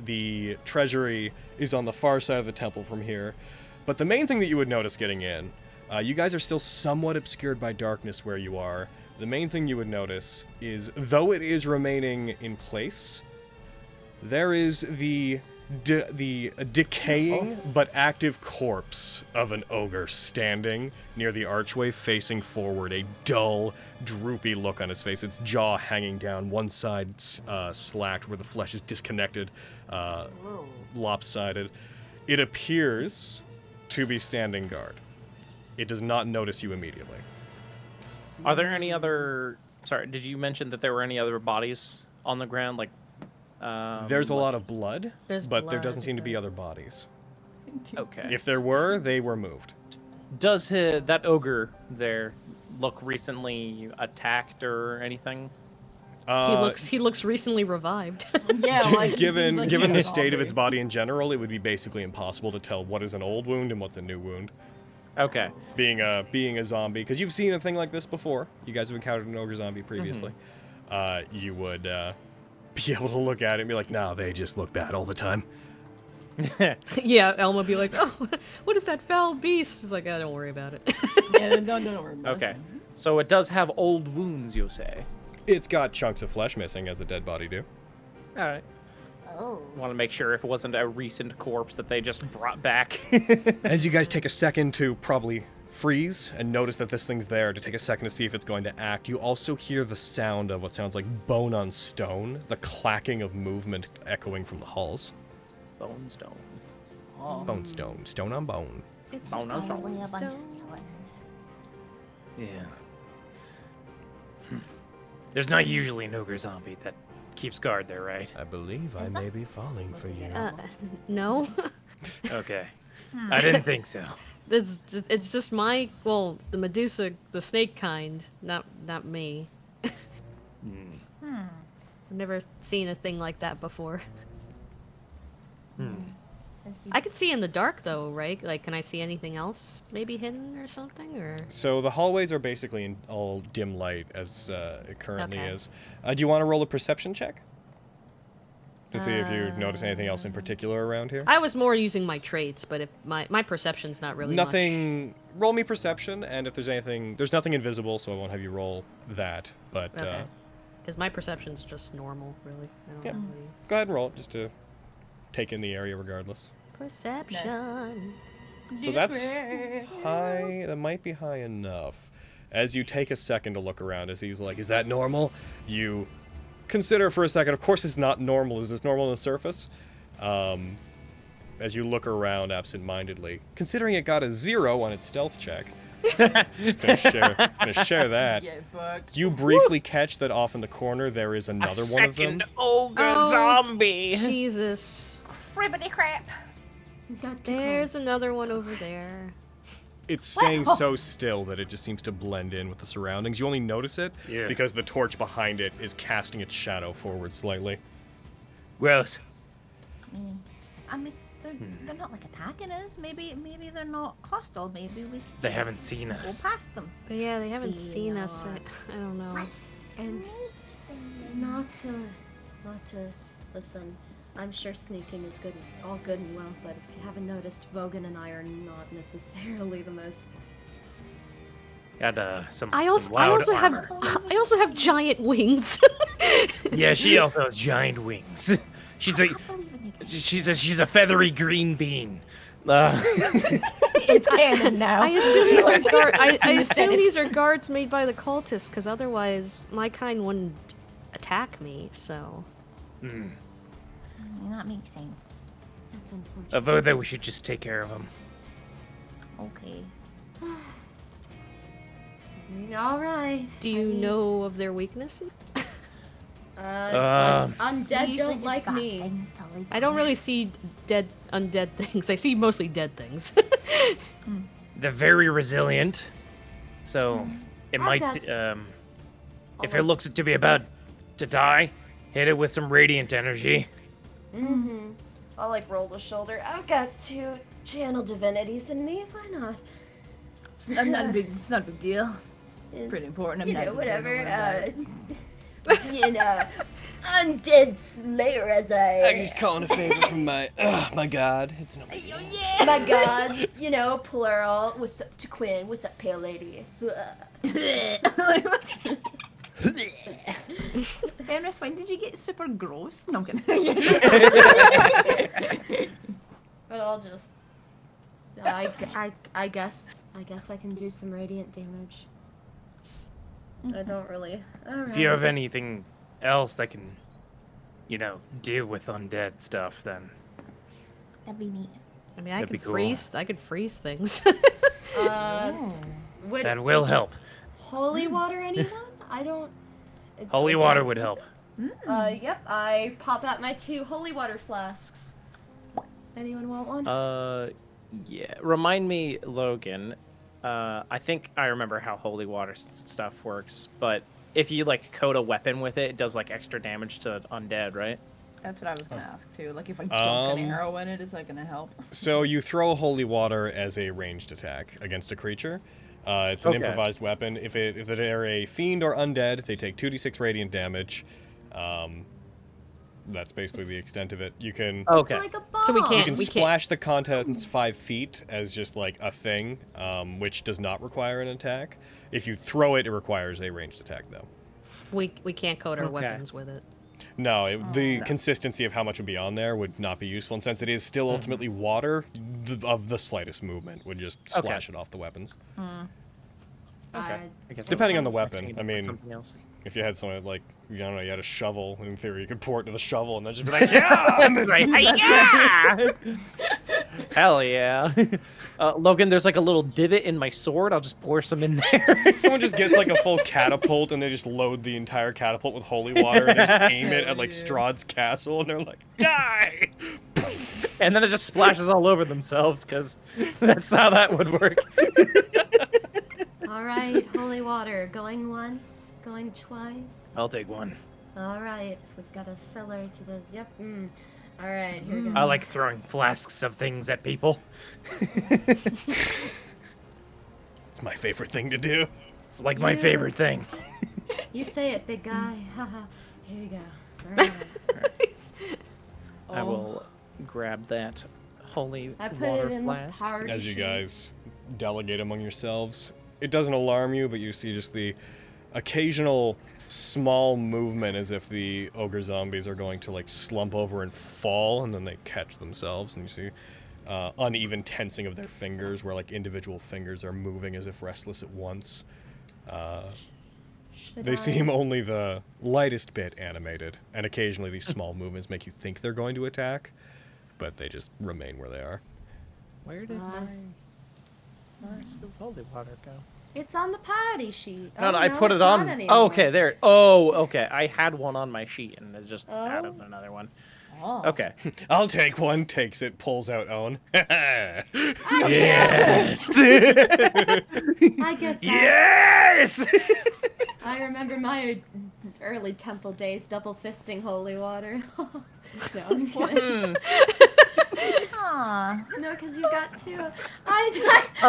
Speaker 1: The treasury is on the far side of the temple from here. But the main thing that you would notice getting in, you guys are still somewhat obscured by darkness where you are. The main thing you would notice is, though it is remaining in place, there is the decaying but active corpse of an ogre standing near the archway facing forward, a dull, droopy look on his face, its jaw hanging down, one side slacked where the flesh is disconnected, lopsided. It appears to be standing guard. It does not notice you immediately.
Speaker 6: Are there any other... Sorry, did you mention that there were any other bodies on the ground? Like,
Speaker 1: there's a lot of blood,
Speaker 5: There's
Speaker 1: but there
Speaker 5: blood,
Speaker 1: doesn't seem to be
Speaker 5: but-
Speaker 1: other bodies.
Speaker 6: Okay.
Speaker 1: If there were, they were moved.
Speaker 6: Does that ogre there look recently attacked or anything?
Speaker 5: He looks recently revived.
Speaker 4: Yeah, like
Speaker 1: Given
Speaker 4: like
Speaker 1: given the
Speaker 4: he's
Speaker 1: state of its
Speaker 4: zombie.
Speaker 1: body in general, it would be basically impossible to tell what is an old wound and what's a new wound.
Speaker 6: Okay.
Speaker 1: Being a zombie, because you've seen a thing like this before. You guys have encountered an ogre zombie previously. You would be able to look at it and be like, "Nah, they just look bad all the time."
Speaker 5: Yeah, Elma be like, oh, what is that foul beast? He's like, oh, don't worry about it.
Speaker 4: Yeah, don't worry about
Speaker 6: Okay.
Speaker 4: it.
Speaker 6: So it does have old wounds, you say?
Speaker 1: It's got chunks of flesh missing, as a dead body do.
Speaker 6: All right.
Speaker 8: Oh.
Speaker 6: Want to make sure if it wasn't a recent corpse that they just brought back.
Speaker 1: As you guys take a second to probably freeze and notice that this thing's there, to take a second to see if it's going to act, you also hear the sound of what sounds like bone on stone, the clacking of movement echoing from the halls.
Speaker 6: Bone stone.
Speaker 1: Bone stone, stone on bone.
Speaker 5: It's
Speaker 6: Oh, no,
Speaker 8: Probably a bunch of
Speaker 5: stone.
Speaker 8: skeletons.
Speaker 10: Yeah. There's not usually an ogre zombie that keeps guard there, right?
Speaker 9: I believe I may be falling for you.
Speaker 5: No.
Speaker 10: Okay. I didn't think so.
Speaker 5: It's just my, well, the Medusa, the snake kind, not me. I've never seen a thing like that before. I can see in the dark though, right? Like, can I see anything else maybe hidden or something, or?
Speaker 1: So the hallways are basically in all dim light as it currently
Speaker 5: Okay.
Speaker 1: is. Do you want to roll a perception check? To see if you notice anything else in particular around here?
Speaker 5: I was more using my traits, but if my perception's not really much.
Speaker 1: Nothing. Roll me perception, and if there's anything, there's nothing invisible, so I won't have you roll that. But
Speaker 5: Okay. Because my perception's just normal, really. I don't
Speaker 1: Yeah.
Speaker 5: really...
Speaker 1: go ahead and roll it, just to take in the area regardless.
Speaker 5: Perception.
Speaker 1: So that's high. That might be high enough. As you take a second to look around, as he's like, "Is that normal?" You consider for a second. Of course, it's not normal. Is this normal on the surface? As you look around absent-mindedly, considering it got a 0 on its stealth check. Just gonna share that.
Speaker 4: Get fucked.
Speaker 1: You briefly catch that off in the corner there is another one of them.
Speaker 6: ogre
Speaker 5: Oh,
Speaker 6: zombie.
Speaker 5: Jesus.
Speaker 8: Cribbity crap.
Speaker 5: There's another one over there.
Speaker 1: It's staying so still that it just seems to blend in with the surroundings. You only notice it
Speaker 10: Yeah.
Speaker 1: because the torch behind it is casting its shadow forward slightly.
Speaker 10: Gross.
Speaker 8: I mean, they're not like attacking us. Maybe they're not hostile. Maybe we
Speaker 10: They haven't seen
Speaker 8: go
Speaker 10: us.
Speaker 8: past them.
Speaker 5: But yeah, they haven't seen us. I don't know.
Speaker 7: And not to listen. I'm sure sneaking is good, all good and well, but if you haven't noticed, Vogan and I are not necessarily the most.
Speaker 10: Got some.
Speaker 5: I
Speaker 10: some loud armor.
Speaker 5: have giant wings.
Speaker 10: Yeah, she also has giant wings. She's a feathery green bean.
Speaker 8: It's canon now.
Speaker 5: I assume these are I assume these are guards made by the cultists, because otherwise my kind wouldn't attack me. So.
Speaker 8: That makes sense.
Speaker 7: That's unfortunate.
Speaker 10: I vote that we should just take care of them.
Speaker 8: Okay.
Speaker 7: All right.
Speaker 5: Do you know of their weaknesses?
Speaker 7: Undead
Speaker 8: They usually
Speaker 7: don't
Speaker 8: just
Speaker 7: like
Speaker 8: got
Speaker 7: me.
Speaker 8: things to leave
Speaker 5: I don't
Speaker 8: behind.
Speaker 5: really see undead things. I see mostly dead things.
Speaker 10: They're very resilient, so it might.
Speaker 8: Okay.
Speaker 10: If it looks to be about to die, hit it with some radiant energy.
Speaker 7: Mm-hmm. I'll like roll the shoulder. I've got 2 channel divinities in me. Why not?
Speaker 4: It's not a big deal. It's pretty important.
Speaker 7: You know, whatever. You know, undead slayer as I.
Speaker 1: I can just call in a favor from my god. It's no big deal.
Speaker 7: My gods, you know, plural. What's up to Quinn? What's up, pale lady?
Speaker 4: Ernest, when did you get super gross? No, I'm kidding.
Speaker 7: But I'll just. I guess I can do some radiant damage. I don't really.
Speaker 10: If you have anything else that can, you know, deal with undead stuff, then
Speaker 8: That'd be neat.
Speaker 5: I mean, I
Speaker 10: That'd be
Speaker 5: could
Speaker 10: cool.
Speaker 5: freeze. I could freeze things.
Speaker 7: Would
Speaker 10: that will help.
Speaker 7: holy water anyone? I don't.
Speaker 10: Holy water would help.
Speaker 7: Yep. I pop out my 2 holy water flasks. Anyone want one?
Speaker 6: Yeah. Remind me, Logan. I think I remember how holy water stuff works, but if you like coat a weapon with it, it does like extra damage to undead, right?
Speaker 4: That's what I was gonna ask too. Like if I dunk an arrow in it, is that gonna help?
Speaker 1: So you throw holy water as a ranged attack against a creature. It's an improvised weapon. If they're a fiend or undead, they take 2d6 radiant damage. That's basically the extent of it. You can
Speaker 7: It's like a ball.
Speaker 5: So we can't.
Speaker 1: you can splash the contents 5 feet as just like a thing, which does not require an attack. If you throw it, it requires a ranged attack though.
Speaker 5: We can't coat our weapons with it.
Speaker 1: No, the consistency of how much would be on there would not be useful, and since it is still ultimately water, of the slightest movement would just splash it off the weapons.
Speaker 6: Okay. I guess
Speaker 1: Depending on the
Speaker 6: I've
Speaker 1: weapon,
Speaker 6: seen
Speaker 1: I mean,
Speaker 6: something else.
Speaker 1: if you had something like, I don't know, you had a shovel, in theory you could pour it to the shovel and then just be like, yeah! And then
Speaker 6: Right. Yeah! Hell yeah. Logan, there's like a little divot in my sword. I'll just pour some in there.
Speaker 1: someone just gets like a full catapult and they just load the entire catapult with holy water and they just aim it at like Strahd's castle and they're like, die!
Speaker 6: And then it just splashes all over themselves, because that's how that would work.
Speaker 7: All right, holy water. Going once, going twice.
Speaker 10: I'll take one.
Speaker 7: All right, we've got a cellar to the. Yep. All right, here we go.
Speaker 10: I like throwing flasks of things at people.
Speaker 1: It's my favorite thing to do.
Speaker 10: It's like my favorite thing.
Speaker 7: You say it, big guy. Haha. Here you go. All right.
Speaker 6: I will grab that holy
Speaker 7: I put
Speaker 6: water
Speaker 7: it in
Speaker 6: flask.
Speaker 7: the party
Speaker 1: As you
Speaker 7: sheet.
Speaker 1: guys delegate among yourselves, it doesn't alarm you, but you see just the occasional small movement as if the ogre zombies are going to like slump over and fall, and then they catch themselves, and you see uneven tensing of their fingers where like individual fingers are moving as if restless at once. They seem only the lightest bit animated, and occasionally these small movements make you think they're going to attack, but they just remain where they are.
Speaker 6: Where did my holy water go?
Speaker 7: It's on the party sheet.
Speaker 6: No,
Speaker 7: Oh,
Speaker 6: no, I put
Speaker 7: it's
Speaker 6: it on.
Speaker 7: not anymore.
Speaker 6: Oh, okay, there. Oh, okay. I had one on my sheet, and it just added another one.
Speaker 4: Oh.
Speaker 6: Okay.
Speaker 1: I'll take one, takes it, pulls out own.
Speaker 10: Yes!
Speaker 7: I get that.
Speaker 10: Yes!
Speaker 7: I remember my early temple days, double fisting holy water. No, I'm kidding.
Speaker 8: Aw.
Speaker 7: No, because you got 2.
Speaker 6: I'm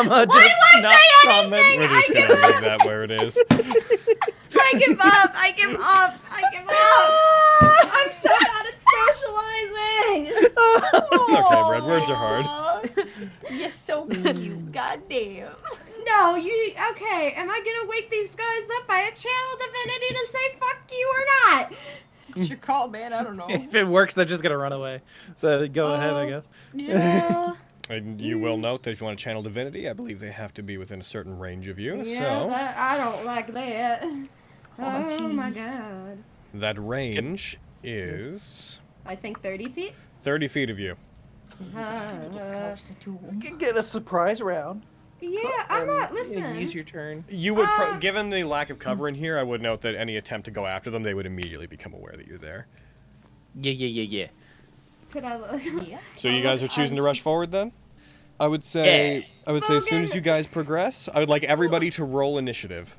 Speaker 7: Why
Speaker 6: just
Speaker 7: do I
Speaker 6: not
Speaker 7: say
Speaker 6: comment.
Speaker 7: anything?
Speaker 1: We're just gonna leave that where it is.
Speaker 4: I give up. I give up. I give up. I'm so bad at socializing.
Speaker 1: It's okay, Brad. Words are hard.
Speaker 4: You're so cute. Goddamn.
Speaker 7: No, you. Okay, am I gonna wake these guys up by a channel divinity to say fuck you or not?
Speaker 4: It's your call, man. I don't know.
Speaker 6: If it works, they're just gonna run away. So go ahead, I guess.
Speaker 7: Yeah.
Speaker 1: And you will note that if you want to channel divinity, I believe they have to be within a certain range of you.
Speaker 7: Yeah,
Speaker 1: So
Speaker 7: I don't like that. Oh my
Speaker 8: jeez.
Speaker 7: god.
Speaker 1: that range is
Speaker 7: I think 30 feet?
Speaker 1: 30 feet of you.
Speaker 6: Get a surprise round.
Speaker 7: Yeah, I'm not. Listen.
Speaker 6: Use your turn.
Speaker 1: You would, given the lack of cover in here, I would note that any attempt to go after them, they would immediately become aware that you're there.
Speaker 6: Yeah.
Speaker 7: Could I look?
Speaker 8: Yeah.
Speaker 1: So you guys are choosing to rush forward then? I would say, as soon as you guys progress, I would like everybody to roll initiative.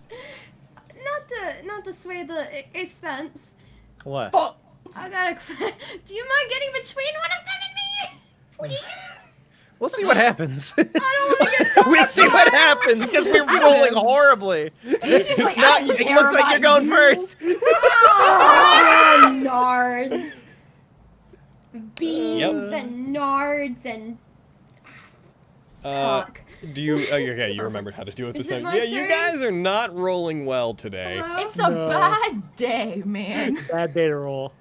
Speaker 7: Not to sway the expense,
Speaker 6: What?
Speaker 7: I gotta. Do you mind getting between one of them and me? Please?
Speaker 6: We'll see what happens.
Speaker 7: I don't want to get
Speaker 6: We'll see what happens because we're rolling horribly. It's not. It looks like you're going first.
Speaker 7: Oh, nards. Beans and nards and. Fuck.
Speaker 1: Do you? Oh, okay, you remembered how to do it this
Speaker 7: Is it
Speaker 1: time.
Speaker 7: my
Speaker 1: Yeah, you
Speaker 7: turn?
Speaker 1: guys are not rolling well today.
Speaker 7: Hello?
Speaker 4: It's a bad day, man.
Speaker 3: Bad day to roll.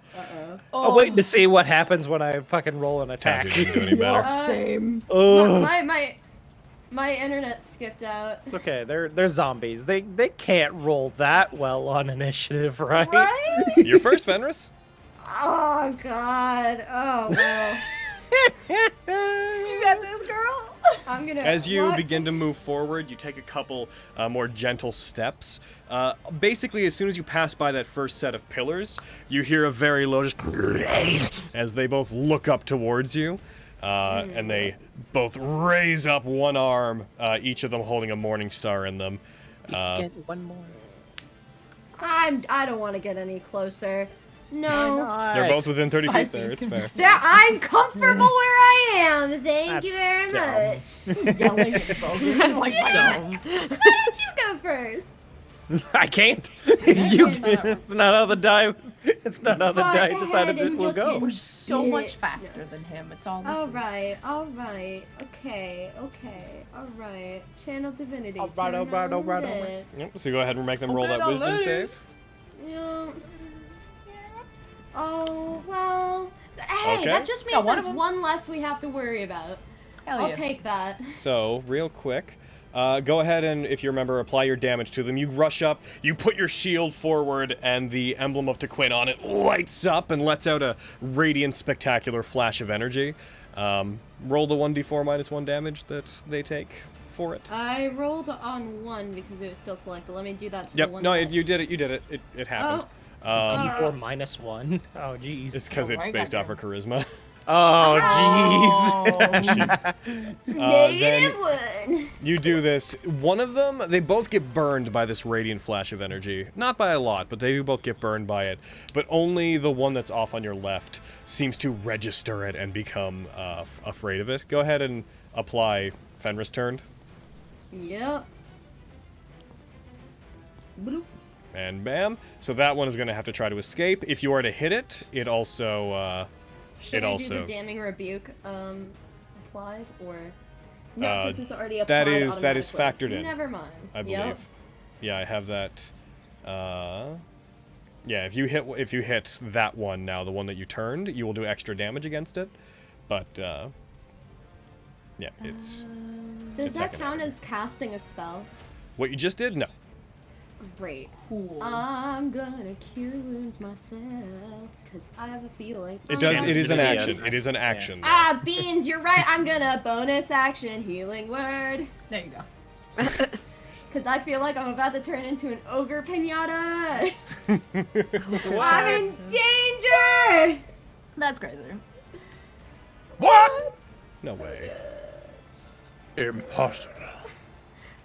Speaker 6: I'm waiting to see what happens when I fucking roll an attack.
Speaker 1: Time didn't do any better.
Speaker 4: Same.
Speaker 7: My internet skipped out.
Speaker 6: It's okay. They're zombies. They can't roll that well on initiative, right?
Speaker 7: Right?
Speaker 1: You're first, Fenris.
Speaker 7: Oh god. Oh well.
Speaker 4: You got this, girl.
Speaker 7: I'm gonna.
Speaker 1: As you
Speaker 7: walk-
Speaker 1: begin to move forward, you take a couple more gentle steps. Basically, as soon as you pass by that first set of pillars, you hear a very low just as they both look up towards you, and they both raise up one arm, each of them holding a morning star in them.
Speaker 6: Get one more.
Speaker 7: I don't want to get any closer. No.
Speaker 1: They're both within 30 feet there. It's fair.
Speaker 7: Yeah, I'm comfortable where I am. Thank you very much.
Speaker 4: Yelling at both. Like,
Speaker 7: Why don't you go first?
Speaker 6: I can't. It's not how the die. It's not how the
Speaker 7: Go
Speaker 6: die
Speaker 7: ahead
Speaker 6: decided it
Speaker 7: and
Speaker 6: will
Speaker 7: just
Speaker 6: go.
Speaker 7: get-
Speaker 4: we're so much
Speaker 7: Bitch.
Speaker 4: faster than him. It's all.
Speaker 7: All right. Okay. Channel divinity.
Speaker 6: All right.
Speaker 7: Undead.
Speaker 1: Yep, so go ahead and make them roll that wisdom save.
Speaker 7: Yeah. Oh, well. Hey,
Speaker 1: Okay.
Speaker 7: that just
Speaker 4: Yeah,
Speaker 7: means
Speaker 4: one of
Speaker 7: there's
Speaker 4: them.
Speaker 7: one less we have to worry about.
Speaker 4: Hell
Speaker 7: I'll
Speaker 4: yeah.
Speaker 7: take that.
Speaker 1: So, real quick, go ahead and, if you remember, apply your damage to them. You rush up, you put your shield forward, and the emblem of Tequin on it lights up and lets out a radiant, spectacular flash of energy. Roll the 1d4 minus 1 damage that they take for it.
Speaker 7: I rolled on 1 because it was still selected. Let me do that to the
Speaker 1: Yep,
Speaker 7: one
Speaker 1: no,
Speaker 7: that...
Speaker 1: you did it. It happened.
Speaker 6: D4 minus 1. Oh, jeez.
Speaker 1: It's because it's based off her charisma.
Speaker 6: Oh, jeez.
Speaker 7: Negative
Speaker 1: then
Speaker 7: 1!
Speaker 1: you do this. One of them, they both get burned by this radiant flash of energy. Not by a lot, but they do both get burned by it. But only the one that's off on your left seems to register it and become afraid of it. Go ahead and apply Fenris turned.
Speaker 7: Yep. Bloop.
Speaker 1: And bam. So that one is going to have to try to escape. If you are to hit it, it also...
Speaker 7: Should I do the damning rebuke applied, or... No, this is already applied
Speaker 1: that is
Speaker 7: automatically.
Speaker 1: factored in.
Speaker 7: Never mind.
Speaker 1: I believe.
Speaker 7: Yep.
Speaker 1: Yeah, I have that. Yeah, if you hit that one now, the one that you turned, you will do extra damage against it. But yeah, it's.
Speaker 7: Does
Speaker 1: it's
Speaker 7: that
Speaker 1: not gonna
Speaker 7: count
Speaker 1: happen.
Speaker 7: as casting a spell?
Speaker 1: What you just did? No.
Speaker 7: Great.
Speaker 4: Cool.
Speaker 7: I'm gonna cure wounds myself, because I have a feeling.
Speaker 1: It does.
Speaker 6: Channel
Speaker 1: It is an
Speaker 6: divinity,
Speaker 1: action. It is an action. though.
Speaker 7: Ah, Beans, you're right. I'm gonna bonus action healing word.
Speaker 4: There you go.
Speaker 7: Because I feel like I'm about to turn into an ogre pinata. I'm in danger!
Speaker 4: That's crazy.
Speaker 6: What?
Speaker 1: No way.
Speaker 6: Impossible.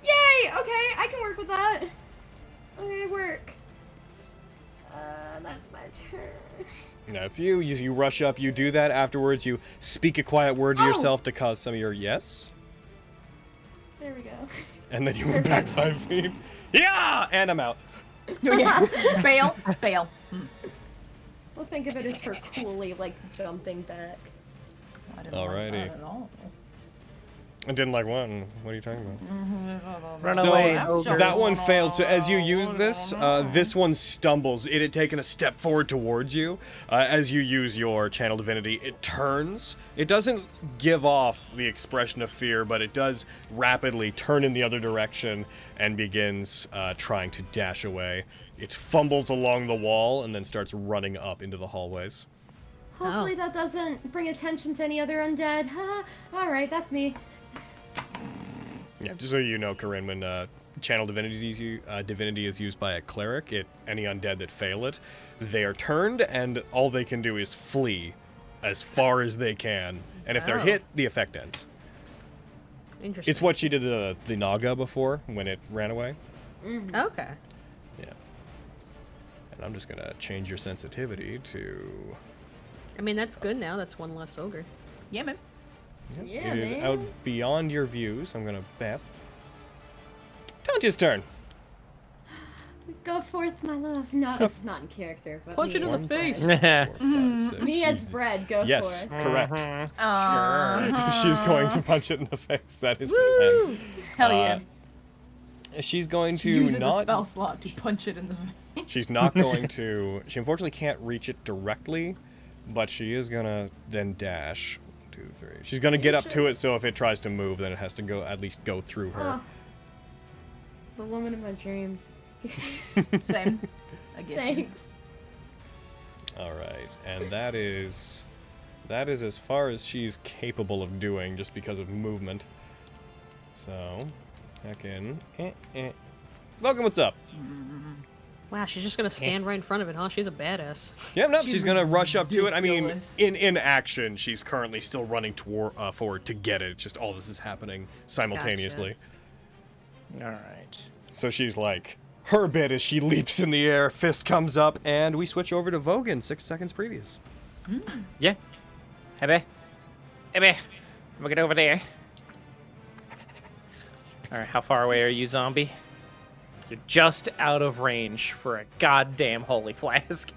Speaker 7: Yay! Okay, I can work with that. Okay, work. That's my turn.
Speaker 1: That's you. You rush up. You do that. Afterwards, you speak a quiet word to yourself to cause some of your yes.
Speaker 7: There we go.
Speaker 1: And then you move back 5 feet. Yeah! And I'm out.
Speaker 4: Yeah. Bail.
Speaker 7: We'll think of it as her coolly, like, jumping back.
Speaker 4: I didn't like
Speaker 1: Alrighty.
Speaker 4: that at all.
Speaker 1: I didn't like one. What are you talking about?
Speaker 6: Run
Speaker 1: So
Speaker 6: away.
Speaker 1: that one failed. So as you use this, this one stumbles. It had taken a step forward towards you. As you use your channel divinity, it turns. It doesn't give off the expression of fear, but it does rapidly turn in the other direction and begins trying to dash away. It fumbles along the wall and then starts running up into the hallways.
Speaker 7: Hopefully that doesn't bring attention to any other undead. Alright, that's me.
Speaker 1: Yeah, just so you know, Corinne, when channel divinity is used by a cleric, any undead that fail it, they are turned, and all they can do is flee as far as they can. And if they're hit, the effect ends.
Speaker 5: Interesting.
Speaker 1: It's what she did to the Naga before when it ran away.
Speaker 5: Okay.
Speaker 1: Yeah. And I'm just gonna change your sensitivity to...
Speaker 5: I mean, that's good now. That's one less ogre.
Speaker 4: Yeah, man.
Speaker 7: Yeah,
Speaker 1: it is
Speaker 7: man.
Speaker 1: out beyond your view, so I'm gonna bap. Tantia's turn.
Speaker 7: Go forth, my love. Not in character, but
Speaker 5: Punch
Speaker 7: me
Speaker 5: it in the
Speaker 7: as
Speaker 5: face.
Speaker 7: bread.
Speaker 1: 4, 5, 6.
Speaker 7: Me as bread. Go
Speaker 1: Yes,
Speaker 7: for it.
Speaker 1: correct.
Speaker 4: Uh-huh.
Speaker 1: She's going to punch it in the face. That is
Speaker 5: Woo!
Speaker 1: good.
Speaker 4: Hell yeah.
Speaker 1: She's going to
Speaker 4: Use it as a
Speaker 1: not.
Speaker 4: spell slot to punch it in the face.
Speaker 1: She's not going to. She unfortunately can't reach it directly, but she is gonna then dash. 1, 2, 3. She's gonna get up to it, so if it tries to move, then it has to go at least go through her.
Speaker 7: Oh, the woman of my dreams.
Speaker 4: Same. I get you.
Speaker 7: Thanks.
Speaker 1: All right, and that is as far as she's capable of doing, just because of movement. So, heck in. Logan, what's up?
Speaker 5: Wow, she's just gonna stand right in front of it, huh? She's a badass.
Speaker 1: Yeah, no, she's gonna rush up to it. I mean,
Speaker 4: ridiculous.
Speaker 1: in action, she's currently still running forward to get it. It's just all this is happening simultaneously.
Speaker 6: All right.
Speaker 1: So she's like, her bit as she leaps in the air, fist comes up, and we switch over to Vogan 6 seconds previous.
Speaker 6: Yeah. Hey, babe. We'll get over there. All right, how far away are you, zombie? You're just out of range for a goddamn holy flask.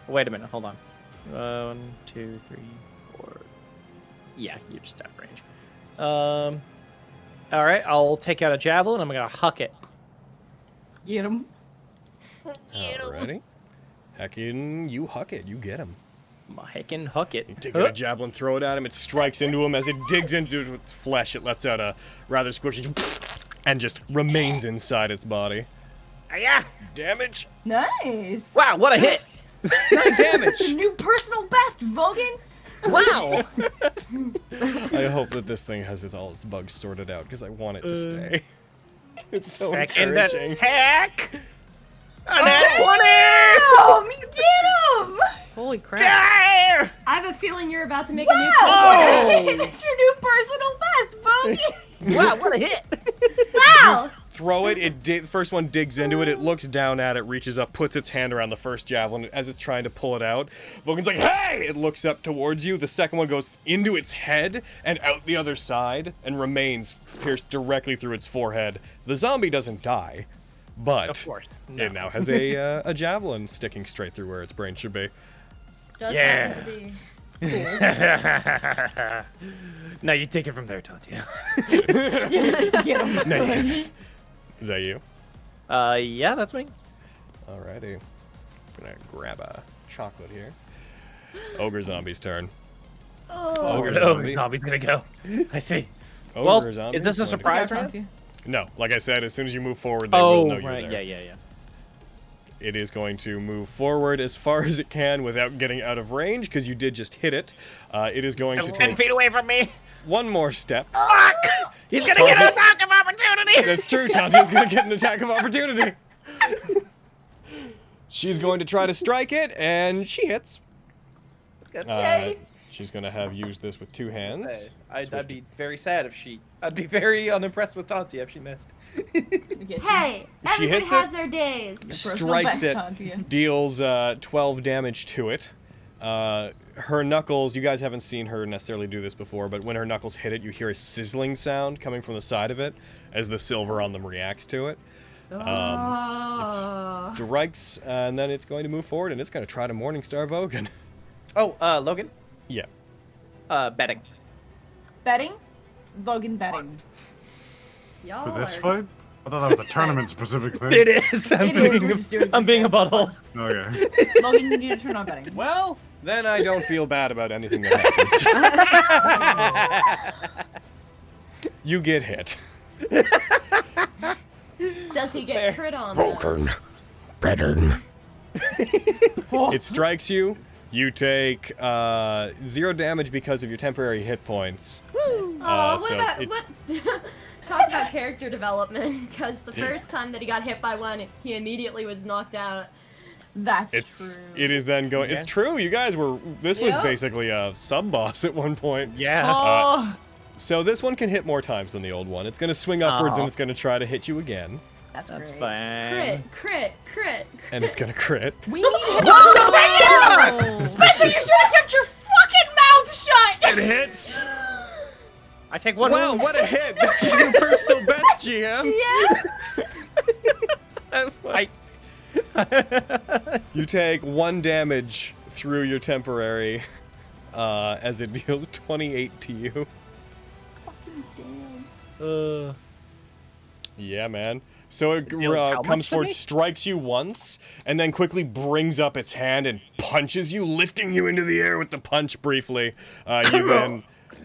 Speaker 6: Wait a minute, hold on. 1, 2, 3, 4. Yeah, you're just out of range. All right, I'll take out a javelin. I'm gonna huck it.
Speaker 4: Get him.
Speaker 1: Alrighty. Heckin', you huck it. You get him.
Speaker 6: My heckin' huck it.
Speaker 1: You take out a javelin, throw it at him. It strikes into him. As it digs into its flesh, it lets out a rather squishy and just remains inside its body.
Speaker 6: Yeah.
Speaker 1: Damage.
Speaker 4: Nice.
Speaker 6: Wow, what a hit!
Speaker 1: 9 damage.
Speaker 4: New personal best, Vogan.
Speaker 6: Wow.
Speaker 1: I hope that this thing has all its bugs sorted out because I want it to stay. It's so
Speaker 6: Second
Speaker 1: encouraging.
Speaker 6: attack.
Speaker 4: Oh, me get him!
Speaker 5: Holy crap.
Speaker 7: I have a feeling you're about to make a new
Speaker 4: Wow!
Speaker 7: personal
Speaker 4: It's your new personal best, Vogan.
Speaker 6: Wow, what a hit!
Speaker 7: Wow!
Speaker 1: Throw it. The first one digs into it. It looks down at it, reaches up, puts its hand around the first javelin as it's trying to pull it out. Vogan's like, "Hey!" It looks up towards you. The second one goes into its head and out the other side and remains pierced directly through its forehead. The zombie doesn't die, but
Speaker 6: Of course. No.
Speaker 1: it now has a javelin sticking straight through where its brain should be.
Speaker 7: Does
Speaker 6: Yeah.
Speaker 7: happen to be.
Speaker 10: Now you take it from there, Tantia.
Speaker 4: Get him.
Speaker 1: No, yes. Is that you?
Speaker 6: Yeah, that's me.
Speaker 1: Alrighty. I'm gonna grab a chocolate here. Ogre zombie's turn.
Speaker 7: Oh.
Speaker 1: Ogre
Speaker 10: Oh,
Speaker 1: zombie.
Speaker 10: zombie's gonna go. I see.
Speaker 1: Ogre
Speaker 6: Well,
Speaker 1: zombie
Speaker 6: is this a
Speaker 1: going to-
Speaker 6: surprise
Speaker 4: Yeah,
Speaker 6: round?
Speaker 4: Tantia.
Speaker 1: No, like I said, as soon as you move forward, they
Speaker 6: Oh,
Speaker 1: will know you're
Speaker 6: right.
Speaker 1: there.
Speaker 6: Yeah.
Speaker 1: It is going to move forward as far as it can without getting out of range, because you did just hit it. It is going to
Speaker 10: 10
Speaker 1: take
Speaker 10: feet away from me.
Speaker 1: one more step.
Speaker 10: He's gonna get an attack of opportunity.
Speaker 1: That's true, Tantia's going to get an attack of opportunity. She's going to try to strike it, and she hits.
Speaker 6: That's good.
Speaker 4: Yay.
Speaker 1: She's going to have used this with 2 hands.
Speaker 6: I'd be very sad if she. I'd be very unimpressed with Tantia if she missed.
Speaker 4: Get you.
Speaker 7: Hey,
Speaker 1: She
Speaker 7: everybody
Speaker 1: hits
Speaker 7: has
Speaker 1: it.
Speaker 7: their days.
Speaker 4: Personal
Speaker 1: Strikes
Speaker 4: best,
Speaker 1: it,
Speaker 4: Tantia.
Speaker 1: deals 12 damage to it. Her knuckles, you guys haven't seen her necessarily do this before, but when her knuckles hit it, you hear a sizzling sound coming from the side of it as the silver on them reacts to it.
Speaker 7: Oh.
Speaker 1: Strikes, and then it's going to move forward, and it's going to try to Morningstar Vogan.
Speaker 6: Oh, Logan.
Speaker 1: Yeah.
Speaker 6: Betting.
Speaker 4: Betting? Vogan betting.
Speaker 7: Y'all
Speaker 11: For this
Speaker 7: are-
Speaker 11: fight? I thought that was a tournament-specific thing.
Speaker 6: It is.
Speaker 4: It is, we're just doing
Speaker 6: I'm
Speaker 4: this
Speaker 6: being a
Speaker 4: game for
Speaker 6: butthole.
Speaker 11: Okay.
Speaker 4: Logan, you need to turn on betting.
Speaker 1: Well, then I don't feel bad about anything that happens. You get hit.
Speaker 7: Does he get crit on though?
Speaker 1: It strikes you. You take 0 damage because of your temporary hit points.
Speaker 7: Oh, what
Speaker 1: so
Speaker 7: about
Speaker 1: it-
Speaker 7: what? Talk about character development, because the first time that he got hit by one, he immediately was knocked out.
Speaker 4: That's true.
Speaker 1: It is then going. It's true. You guys were. This was
Speaker 7: Yep.
Speaker 1: basically a sub boss at one point.
Speaker 6: Yeah.
Speaker 4: Oh,
Speaker 1: So this one can hit more times than the old one. It's going to swing upwards
Speaker 6: Aw.
Speaker 1: and it's going to try to hit you again.
Speaker 4: That's
Speaker 6: That's
Speaker 4: great.
Speaker 6: fine.
Speaker 7: Crit.
Speaker 1: And it's gonna crit.
Speaker 4: We need him. Whoa! Spencer, you should have kept your fucking mouth shut!
Speaker 1: It hits!
Speaker 6: I take one
Speaker 1: Wow,
Speaker 6: wound.
Speaker 1: what a hit! That's your new personal best, GM! You take 1 damage through your temporary, as it deals 28 to you. Yeah, man. So it
Speaker 6: deals how much
Speaker 1: comes
Speaker 6: to
Speaker 1: forward,
Speaker 6: me?
Speaker 1: strikes you once, and then quickly brings up its hand and punches you, lifting you into the air with the punch briefly.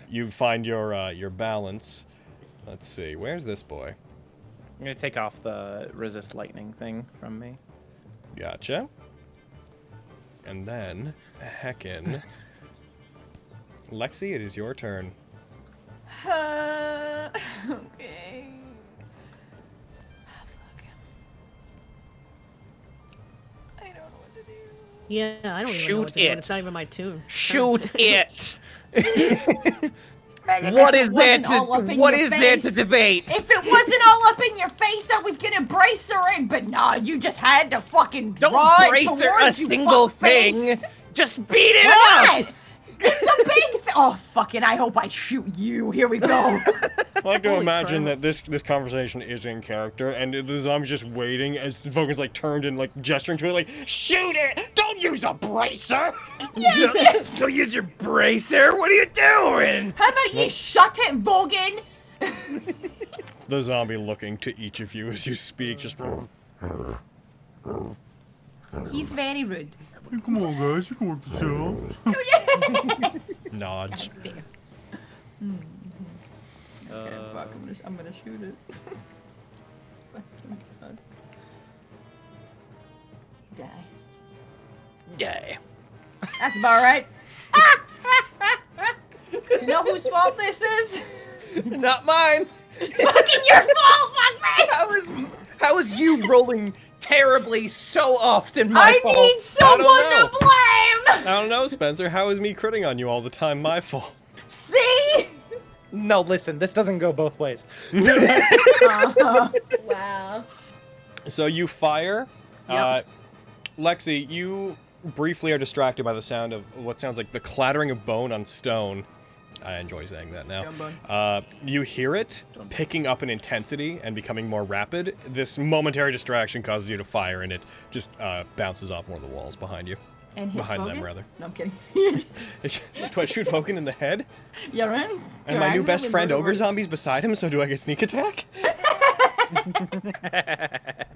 Speaker 1: You find your balance. Let's see, where's this boy?
Speaker 6: I'm gonna take off the resist lightning thing from me.
Speaker 1: Gotcha. And then, heckin'. Lexi, it is your turn.
Speaker 4: Okay. I don't know what to do.
Speaker 5: Yeah, I don't even know
Speaker 6: Shoot
Speaker 5: what to do.
Speaker 6: it.
Speaker 5: It's not even my tune.
Speaker 6: Shoot it!
Speaker 4: Megan,
Speaker 6: What
Speaker 4: if
Speaker 6: is
Speaker 4: it
Speaker 6: there
Speaker 4: wasn't all up in
Speaker 6: what
Speaker 4: your
Speaker 6: is there to
Speaker 4: face-
Speaker 6: debate?
Speaker 4: If it wasn't all up in your face, I was gonna brace her in, but nah, you just had to fucking
Speaker 6: Don't
Speaker 4: draw it
Speaker 6: brace her a
Speaker 4: towards you,
Speaker 6: single
Speaker 4: fuckface.
Speaker 6: thing. Just beat it
Speaker 4: Come
Speaker 6: up.
Speaker 4: on! It's a big thing. Oh, fucking, I hope I shoot you. Here we go.
Speaker 1: I like to
Speaker 5: Holy
Speaker 1: imagine
Speaker 5: crap.
Speaker 1: that this conversation is in character, and the zombie's just waiting as the Vogan's like turned and like gesturing to it, like, shoot it! Don't use a bracer!
Speaker 10: Go use your bracer. What are you doing?
Speaker 4: How about you shut it, Vogan?
Speaker 1: The zombie looking to each of you as you speak, just.
Speaker 4: He's very rude.
Speaker 11: Hey, come on, guys. You can work this out.
Speaker 1: Nods.
Speaker 4: Okay, fuck, I'm gonna shoot it. Die.
Speaker 1: Yeah.
Speaker 4: That's about right. You know whose fault this is?
Speaker 6: Not mine.
Speaker 4: Fucking your fault, fuckface!
Speaker 6: How is you rolling terribly so often my
Speaker 4: I
Speaker 6: fault?
Speaker 4: need someone to blame!
Speaker 1: I don't know, Spencer. How is me critting on you all the time my fault?
Speaker 4: See?
Speaker 6: No, listen, this doesn't go both ways.
Speaker 7: Wow.
Speaker 1: So you fire.
Speaker 4: Yep.
Speaker 1: Lexi, you briefly are distracted by the sound of what sounds like the clattering of bone on stone. I enjoy saying that now. You hear it picking up in intensity and becoming more rapid. This momentary distraction causes you to fire, and it just bounces off one of the walls behind you.
Speaker 4: And hits
Speaker 1: Behind them,
Speaker 4: Vogan?
Speaker 1: rather.
Speaker 4: No, I'm kidding.
Speaker 1: Do I shoot Vogan in the head?
Speaker 4: Yeah, right?
Speaker 1: And my new best friend, Ogre Zombie's beside him, so do I get sneak attack?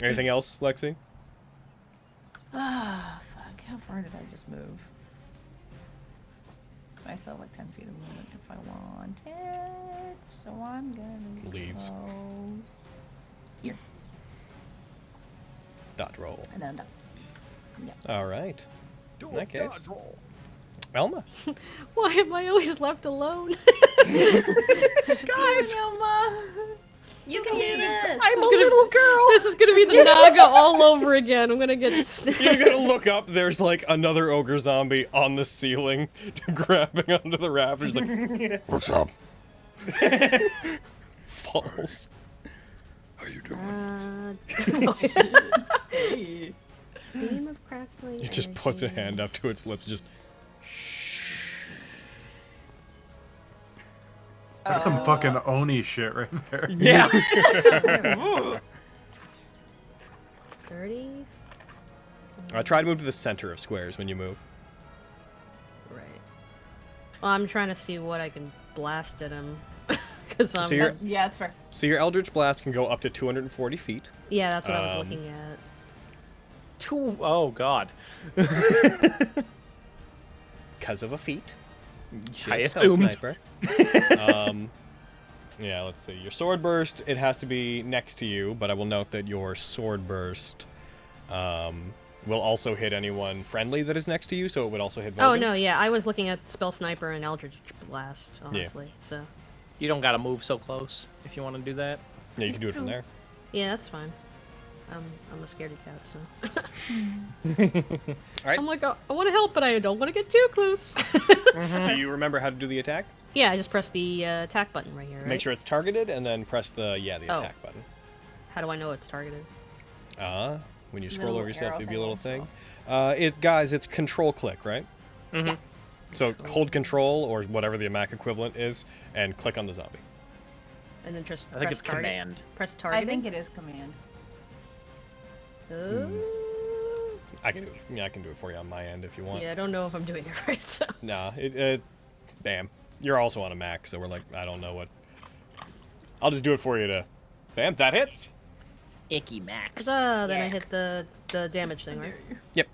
Speaker 1: Anything else, Lexi?
Speaker 4: Ah, fuck. How far did I just move? I still have like 10 feet of movement if I want it. So I'm gonna
Speaker 1: Leaves.
Speaker 4: go here.
Speaker 1: Dodge roll.
Speaker 4: And then I'm done.
Speaker 1: All right. In that case. Elma.
Speaker 5: Why am I always left alone?
Speaker 1: Guys!
Speaker 7: You can do this.
Speaker 5: I'm a little girl. This is gonna be the Naga all over again. I'm gonna get.
Speaker 1: You're gonna look up. There's like another ogre zombie on the ceiling, grabbing onto the rafters. Like, what's up? Falls.
Speaker 11: How you doing?
Speaker 4: Hey.
Speaker 5: Beam of crackling.
Speaker 1: It just puts a hand up to its lips, just.
Speaker 11: That's some fucking Oni shit right there.
Speaker 6: Yeah.
Speaker 5: 30.
Speaker 1: Try to move to the center of squares when you move.
Speaker 5: Right. Well, I'm trying to see what I can blast at him. Cause I'm.
Speaker 1: So you're-
Speaker 4: Yeah, that's fair.
Speaker 1: So your Eldritch Blast can go up to 240 feet.
Speaker 5: Yeah, that's what I was looking at.
Speaker 6: Oh god.
Speaker 1: Because of a feat.
Speaker 6: I
Speaker 1: She's a stealth
Speaker 6: assumed.
Speaker 1: sniper. Yeah, let's see. Your sword burst, it has to be next to you, but I will note that your sword burst will also hit anyone friendly that is next to you, so it would also hit Vogan.
Speaker 5: Oh no, yeah, I was looking at Spell Sniper and Eldritch Blast, honestly. So.
Speaker 6: You don't gotta move so close if you want to do that.
Speaker 1: Yeah, you can do it from there.
Speaker 5: Yeah, that's fine. I'm a scaredy cat, so.
Speaker 1: Alright.
Speaker 5: I'm like, I want to help, but I don't want to get too close.
Speaker 1: So you remember how to do the attack?
Speaker 5: Yeah, I just press the attack button right here, right?
Speaker 1: Make sure it's targeted, and then press the
Speaker 5: Oh.
Speaker 1: attack button.
Speaker 5: How do I know it's targeted?
Speaker 1: When you scroll
Speaker 4: Little
Speaker 1: over yourself,
Speaker 4: arrow
Speaker 1: there'll be a little thing.
Speaker 4: thing.
Speaker 1: Guys, it's control click, right?
Speaker 6: Mm-hmm.
Speaker 1: So hold control or whatever the Mac equivalent is, and click on the zombie.
Speaker 5: And then just
Speaker 6: I think
Speaker 5: press
Speaker 6: it's
Speaker 5: target.
Speaker 6: command.
Speaker 5: Press
Speaker 4: I
Speaker 5: target.
Speaker 4: think it is command.
Speaker 1: I can do it. Yeah, I can do it for you on my end if you want.
Speaker 5: Yeah, I don't know if I'm doing it right. So.
Speaker 1: Nah, bam. You're also on a Mac, so we're like, I don't know what. I'll just do it for you to. Bam, that hits.
Speaker 6: Icky Max.
Speaker 5: Then I hit the damage thing, right?
Speaker 1: Yep.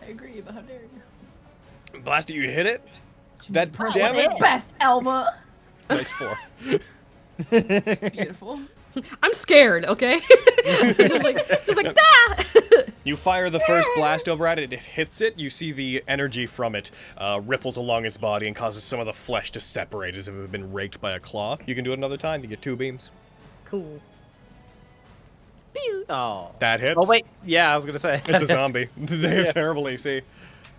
Speaker 4: I agree, but how dare you?
Speaker 1: Blast it, you hit it. That
Speaker 4: Press
Speaker 1: damage.
Speaker 4: it best, Elma.
Speaker 1: Nice 4.
Speaker 4: Beautiful.
Speaker 5: I'm scared, okay? just like ah!
Speaker 1: You fire the first blast over at it, it hits it, you see the energy from it ripples along its body and causes some of the flesh to separate as if it had been raked by a claw. You can do it another time, you get 2 beams.
Speaker 5: Cool.
Speaker 6: Oh.
Speaker 1: That hits.
Speaker 6: Oh, wait. Yeah, I was going to say.
Speaker 1: It's a zombie. They have terrible AC.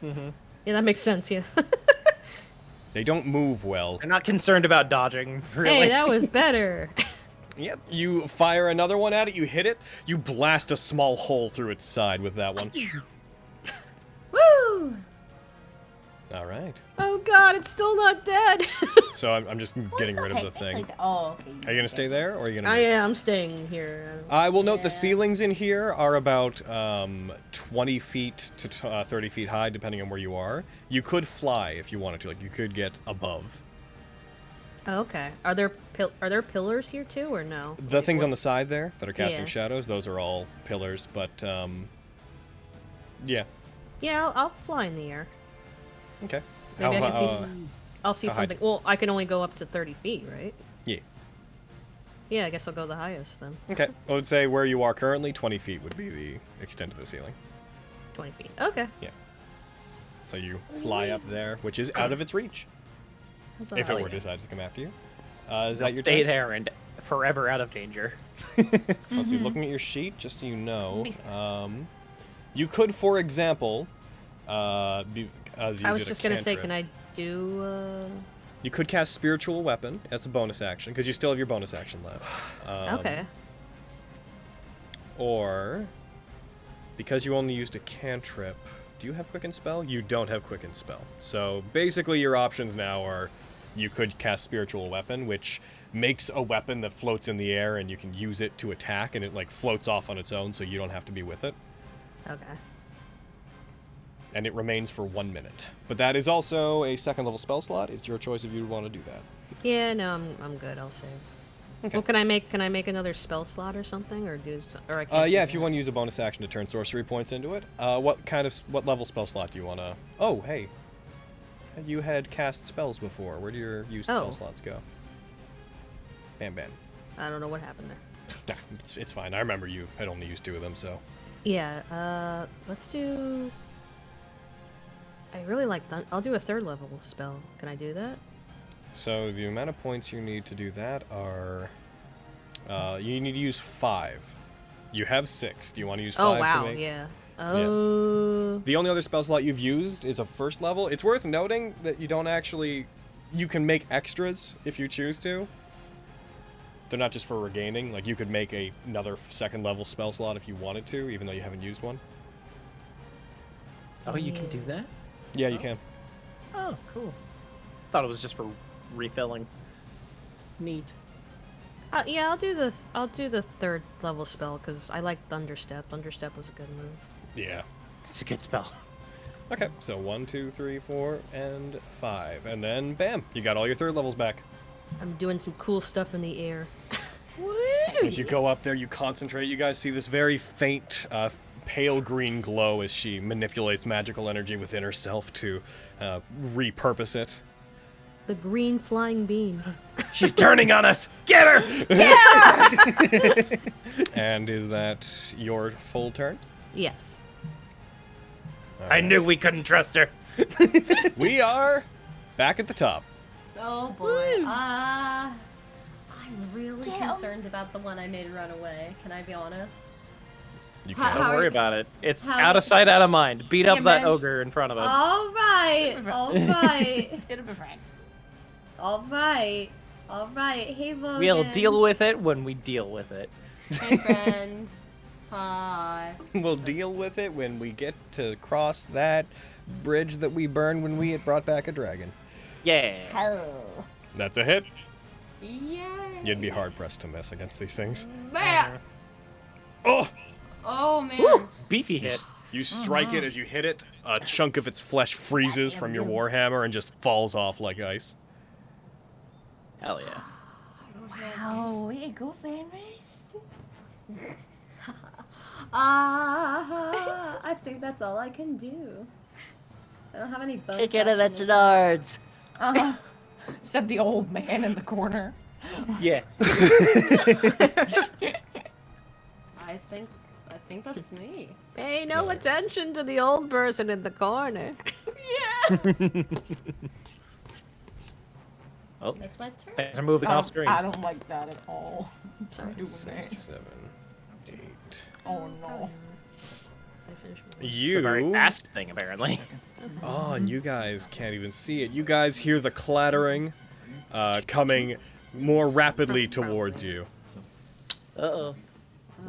Speaker 5: Yeah, that makes sense, yeah.
Speaker 1: They don't move well.
Speaker 6: I'm not concerned about dodging, really.
Speaker 5: Hey, that was better.
Speaker 1: Yep, you fire another one at it, you hit it, you blast a small hole through its side with that one.
Speaker 4: Woo!
Speaker 1: Alright.
Speaker 5: Oh god, it's still not dead.
Speaker 1: So I'm just getting rid of the thing.
Speaker 4: Oh, okay.
Speaker 1: Are you gonna stay there, or are you gonna
Speaker 5: I
Speaker 1: move?
Speaker 5: am staying here.
Speaker 1: I will note the ceilings in here are about 20 feet to 30 feet high, depending on where you are. You could fly if you wanted to, like you could get above.
Speaker 5: Oh, okay. Are there pillars here too, or no?
Speaker 1: The things on the side there that are casting
Speaker 5: Yeah.
Speaker 1: shadows, those are all pillars, but yeah.
Speaker 5: Yeah, I'll fly in the air.
Speaker 1: Okay.
Speaker 5: Maybe I can see. I'll see
Speaker 1: how high?
Speaker 5: something. Well, I can only go up to 30 feet, right?
Speaker 1: Yeah.
Speaker 5: Yeah, I guess I'll go the highest then.
Speaker 1: Okay. I would say where you are currently, 20 feet would be the extent of the ceiling.
Speaker 5: 20 feet. Okay.
Speaker 1: Yeah. So you fly up there, which is out of its reach.
Speaker 5: That's
Speaker 1: If it
Speaker 5: all
Speaker 1: were
Speaker 5: right.
Speaker 1: to decide to come after you. Is that your
Speaker 6: Stay
Speaker 1: turn?
Speaker 6: there and forever out of danger.
Speaker 1: Let's see, looking at your sheet, just so you know, you could, for example, as you
Speaker 5: I was
Speaker 1: did a
Speaker 5: just gonna say,
Speaker 1: cantrip,
Speaker 5: can I do?
Speaker 1: you could cast Spiritual Weapon. That's a bonus action, because you still have your bonus action left.
Speaker 5: Okay.
Speaker 1: Or, because you only used a cantrip, do you have Quicken Spell? You don't have Quicken Spell. So basically your options now are you could cast Spiritual Weapon, which makes a weapon that floats in the air and you can use it to attack, and it like floats off on its own so you don't have to be with it.
Speaker 5: Okay.
Speaker 1: And it remains for 1 minute. But that is also a 2nd level spell slot. It's your choice if you want to do that.
Speaker 5: Yeah, no, I'm good. I'll save.
Speaker 1: Okay.
Speaker 5: Well, can I make another spell slot or something, or or I can't?
Speaker 1: Yeah,
Speaker 5: do
Speaker 1: if you
Speaker 5: that?
Speaker 1: want to use a bonus action to turn sorcery points into it. What level spell slot do you want to? Oh, hey. You had cast spells before. Where do your used spell slots go? Bam, bam.
Speaker 5: I don't know what happened there.
Speaker 1: Nah, it's fine. I remember you had only used 2 of them, so.
Speaker 5: Yeah. Let's do. I really like. I'll do a 3rd level spell. Can I do that?
Speaker 1: So the amount of points you need to do that are. You need to use 5. You have 6. Do you want to use 5
Speaker 5: Oh wow,
Speaker 1: to make?
Speaker 5: yeah. Oh.
Speaker 1: The only other spell slot you've used is a 1st level. It's worth noting that you don't actually. You can make extras if you choose to. They're not just for regaining. Like you could make another 2nd level spell slot if you wanted to, even though you haven't used one.
Speaker 6: Oh, you can do that?
Speaker 1: Yeah, you can.
Speaker 6: Oh, cool. Thought it was just for refilling. Neat.
Speaker 5: Yeah, I'll do the 3rd level spell because I like Thunderstep. Thunderstep was a good move.
Speaker 1: Yeah.
Speaker 6: It's a good spell.
Speaker 1: Okay, so 1, 2, 3, 4, and 5. And then, bam, you got all your 3rd levels back.
Speaker 5: I'm doing some cool stuff in the air.
Speaker 1: As you go up there, you concentrate. You guys see this very faint, pale green glow as she manipulates magical energy within herself to repurpose it.
Speaker 5: The green flying beam.
Speaker 10: She's turning on us. Get her!
Speaker 1: And is that your full turn?
Speaker 5: Yes.
Speaker 10: I knew we couldn't trust her.
Speaker 1: We are back at the top.
Speaker 7: Oh boy. I'm really concerned about the one I made run away. Can I be honest?
Speaker 1: You
Speaker 7: How-
Speaker 1: can.
Speaker 6: Don't
Speaker 7: are
Speaker 6: worry
Speaker 7: you-
Speaker 6: about it. It's
Speaker 7: how
Speaker 6: out
Speaker 7: do-
Speaker 6: of sight, out of mind. Beat up
Speaker 4: Yeah,
Speaker 6: that
Speaker 4: man.
Speaker 6: ogre in front of us.
Speaker 7: All right. All right.
Speaker 4: It'll be fine.
Speaker 7: All right. All right. Hey, Logan.
Speaker 6: We'll deal with it when we deal with it.
Speaker 7: Hey, friend. Hi.
Speaker 1: We'll deal with it when we get to cross that bridge that we burned when we had brought back a dragon.
Speaker 6: Yeah.
Speaker 8: Hell.
Speaker 1: That's a hit.
Speaker 7: Yay.
Speaker 1: You'd be hard-pressed to miss against these things.
Speaker 7: Bam.
Speaker 1: Oh!
Speaker 7: Oh, man.
Speaker 6: Woo! Beefy hit.
Speaker 1: You strike it as you hit it. A chunk of its flesh freezes from your warhammer and just falls off like ice.
Speaker 6: Hell yeah.
Speaker 8: Wow, way to go, Fenris.
Speaker 7: I think that's all I can do. I don't have any bones.
Speaker 8: Kick it at the nards.
Speaker 4: Said the old man in the corner.
Speaker 6: Yeah.
Speaker 7: I think that's me.
Speaker 5: Pay no attention to the old person in the corner.
Speaker 6: Oh,
Speaker 7: That's my turn.
Speaker 6: things are moving off screen.
Speaker 4: I don't like that at all.
Speaker 5: Sorry.
Speaker 4: Doing
Speaker 1: 6,
Speaker 4: that.
Speaker 1: 7, 8.
Speaker 4: Oh no.
Speaker 6: It's a very
Speaker 1: You...
Speaker 6: fast thing, apparently.
Speaker 1: Oh, and you guys can't even see it. You guys hear the clattering coming more rapidly towards you.
Speaker 6: Uh-oh.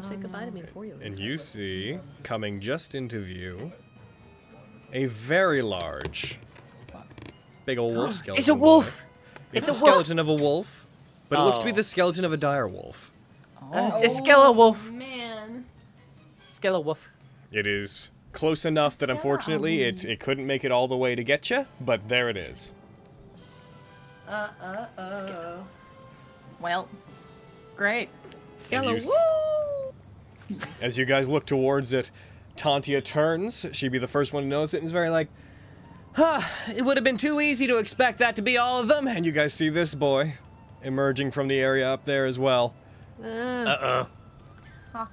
Speaker 5: Say goodbye to me before you.
Speaker 1: And you see, coming just into view, a very large, big old wolf skeleton.
Speaker 6: It's a wolf!
Speaker 1: It's
Speaker 6: It's
Speaker 1: a
Speaker 6: a
Speaker 1: skeleton of a wolf, but it looks to be
Speaker 6: Oh.
Speaker 1: the skeleton of a dire wolf.
Speaker 6: It's a skeleton wolf.
Speaker 7: Man.
Speaker 6: Skeleton wolf.
Speaker 1: It is close enough that unfortunately it couldn't make it all the way to get you, but there it is.
Speaker 7: Oh.
Speaker 4: Well, great.
Speaker 1: And you as you guys look towards it, Tantia turns. She'd be the first one to notice it and is very like, it would have been too easy to expect that to be all of them. And you guys see this boy emerging from the area up there as well.
Speaker 6: Uh-oh.
Speaker 4: Oh,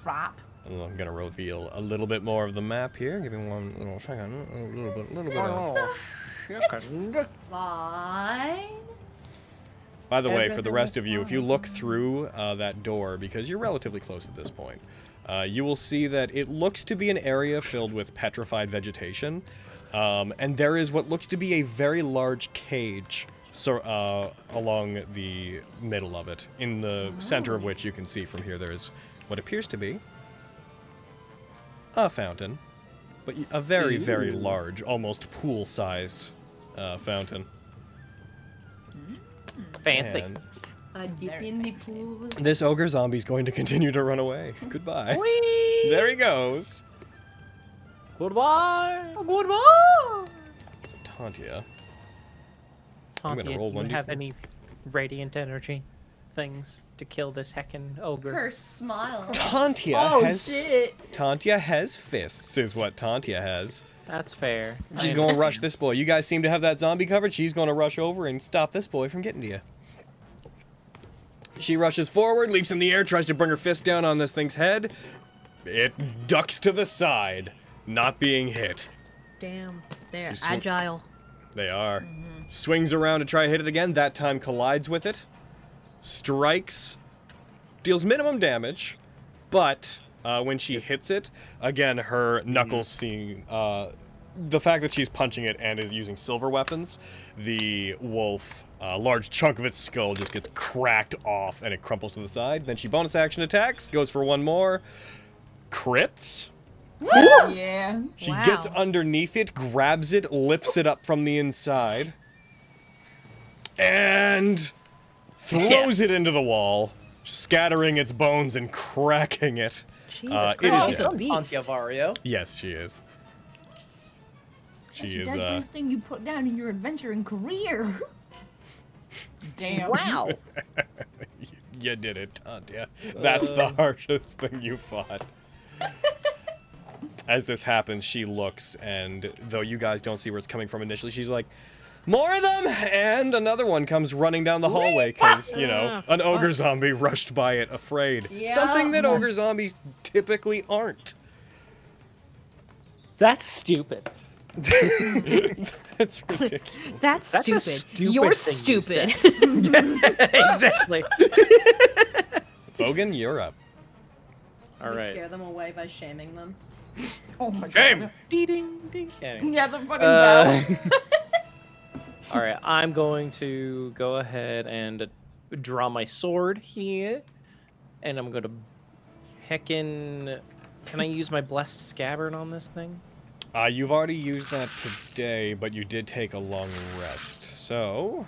Speaker 4: crap.
Speaker 1: And I'm gonna reveal a little bit more of the map here. Give me one little second. A little bit. Of...
Speaker 7: Fine.
Speaker 1: By the way, for the rest of you, if you look through that door, because you're relatively close at this point, you will see that it looks to be an area filled with petrified vegetation, and there is what looks to be a very large cage along the middle of it, in the center of which you can see from here there is what appears to be a fountain, but a very, very large, almost pool-sized fountain.
Speaker 6: Fancy.
Speaker 1: And
Speaker 7: A dip in the pool.
Speaker 1: this ogre zombie's going to continue to run away. Goodbye. There he goes.
Speaker 6: Goodbye.
Speaker 4: Goodbye.
Speaker 1: So Tantia. I'm gonna
Speaker 6: Tantia,
Speaker 1: roll
Speaker 6: do you
Speaker 1: 1d4.
Speaker 6: have any radiant energy things to kill this heckin' ogre?
Speaker 7: Her smile.
Speaker 1: Tantia has fists, is what Tantia has.
Speaker 6: That's fair.
Speaker 1: She's gonna rush this boy. You guys seem to have that zombie covered. She's gonna rush over and stop this boy from getting to you. She rushes forward, leaps in the air, tries to bring her fist down on this thing's head. It ducks to the side, not being hit.
Speaker 5: Damn. They're
Speaker 1: She's
Speaker 5: agile.
Speaker 1: They are. Swings around to try to hit it again. That time collides with it. Strikes. Deals minimum damage. But when she hits it, again, her knuckles seem... the fact that she's punching it and is using silver weapons, the wolf, a large chunk of its skull just gets cracked off and it crumples to the side. Then she bonus action attacks, goes for one more. Crits.
Speaker 4: Yeah.
Speaker 1: She gets underneath it, grabs it, lifts it up from the inside, and throws it into the wall, scattering its bones and cracking it.
Speaker 5: Jesus
Speaker 1: It
Speaker 5: Christ,
Speaker 1: is
Speaker 5: she's a
Speaker 1: dead.
Speaker 5: beast.
Speaker 6: Vario.
Speaker 1: Yes, she is. She
Speaker 8: That's
Speaker 1: is,
Speaker 8: the deadliest thing you put down in your adventuring career.
Speaker 4: Damn.
Speaker 6: Wow.
Speaker 1: You did it, Tantia. That's the harshest thing you fought. As this happens, she looks, and though you guys don't see where it's coming from initially, she's like, more of them! And another one comes running down the hallway, because, you know, an ogre zombie rushed by it afraid.
Speaker 7: Yeah.
Speaker 1: Something that ogre zombies typically aren't.
Speaker 6: That's stupid.
Speaker 1: That's ridiculous.
Speaker 5: That's
Speaker 6: That's a
Speaker 5: stupid.
Speaker 6: stupid
Speaker 5: You're
Speaker 6: thing you
Speaker 5: stupid.
Speaker 6: Exactly.
Speaker 1: Vogan, you're up.
Speaker 6: All
Speaker 7: You
Speaker 6: right.
Speaker 7: scare them away by shaming them.
Speaker 4: Oh my
Speaker 6: Shame.
Speaker 4: god.
Speaker 6: Ding, ding. Anyway.
Speaker 4: Yeah, the fucking bell.
Speaker 6: All right, I'm going to go ahead and draw my sword here, and I'm going to Heckin', can I use my blessed scabbard on this thing?
Speaker 1: You've already used that today, but you did take a long rest. So,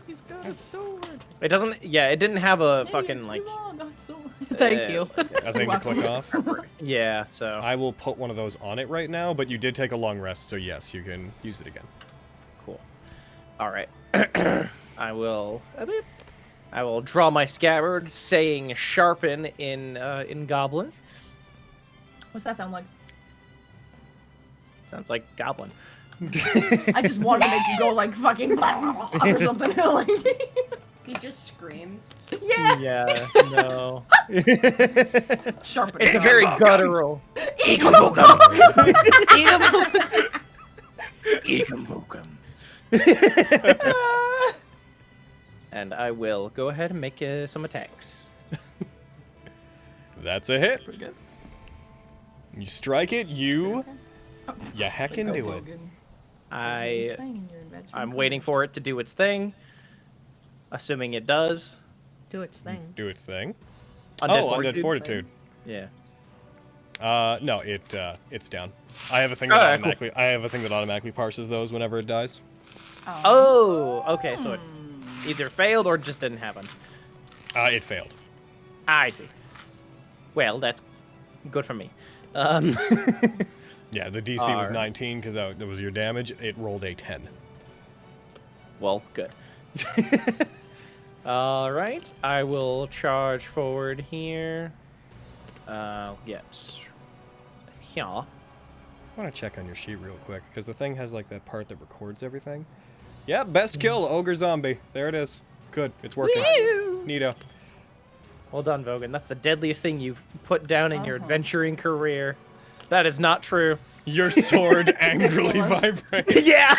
Speaker 4: He's got a sword.
Speaker 6: It doesn't. Yeah, it didn't have a fucking like.
Speaker 5: Thank you.
Speaker 1: a thing to click off.
Speaker 6: Yeah. So
Speaker 1: I will put one of those on it right now, but you did take a long rest, so yes, you can use it again.
Speaker 6: cool. All right. I will draw my scabbard, saying "sharpen" in Goblin.
Speaker 4: What's that sound like?
Speaker 6: Sounds like Goblin.
Speaker 4: I just wanted to make you go like fucking or something. Like,
Speaker 7: He just screams.
Speaker 4: yeah.
Speaker 6: Yeah. No.
Speaker 4: Sharpen.
Speaker 6: It's a very guttural. And I will go ahead and make some attacks.
Speaker 1: That's a hit.
Speaker 4: Pretty good.
Speaker 1: You strike it, you heckin' do it.
Speaker 6: I'm waiting for it to do its thing. Assuming it does.
Speaker 5: Do its thing.
Speaker 1: Do its thing.
Speaker 6: Undead
Speaker 1: Fortitude.
Speaker 6: Yeah.
Speaker 1: No, it's down. I have a thing that automatically parses those whenever it dies.
Speaker 6: Oh, okay. So it either failed or just didn't happen.
Speaker 1: It failed.
Speaker 6: I see. Well, that's good for me.
Speaker 1: Yeah, the DC was 19 because that was your damage. It rolled a 10.
Speaker 6: Well, good. All right, I will charge forward here. Get here.
Speaker 1: I want to check on your sheet real quick because the thing has like that part that records everything. Yeah, best kill, ogre zombie. There it is. Good, it's working. Neato.
Speaker 6: Well done, Vogan. That's the deadliest thing you've put down in your adventuring career. That is not true.
Speaker 1: Your sword angrily vibrates.
Speaker 6: Yeah.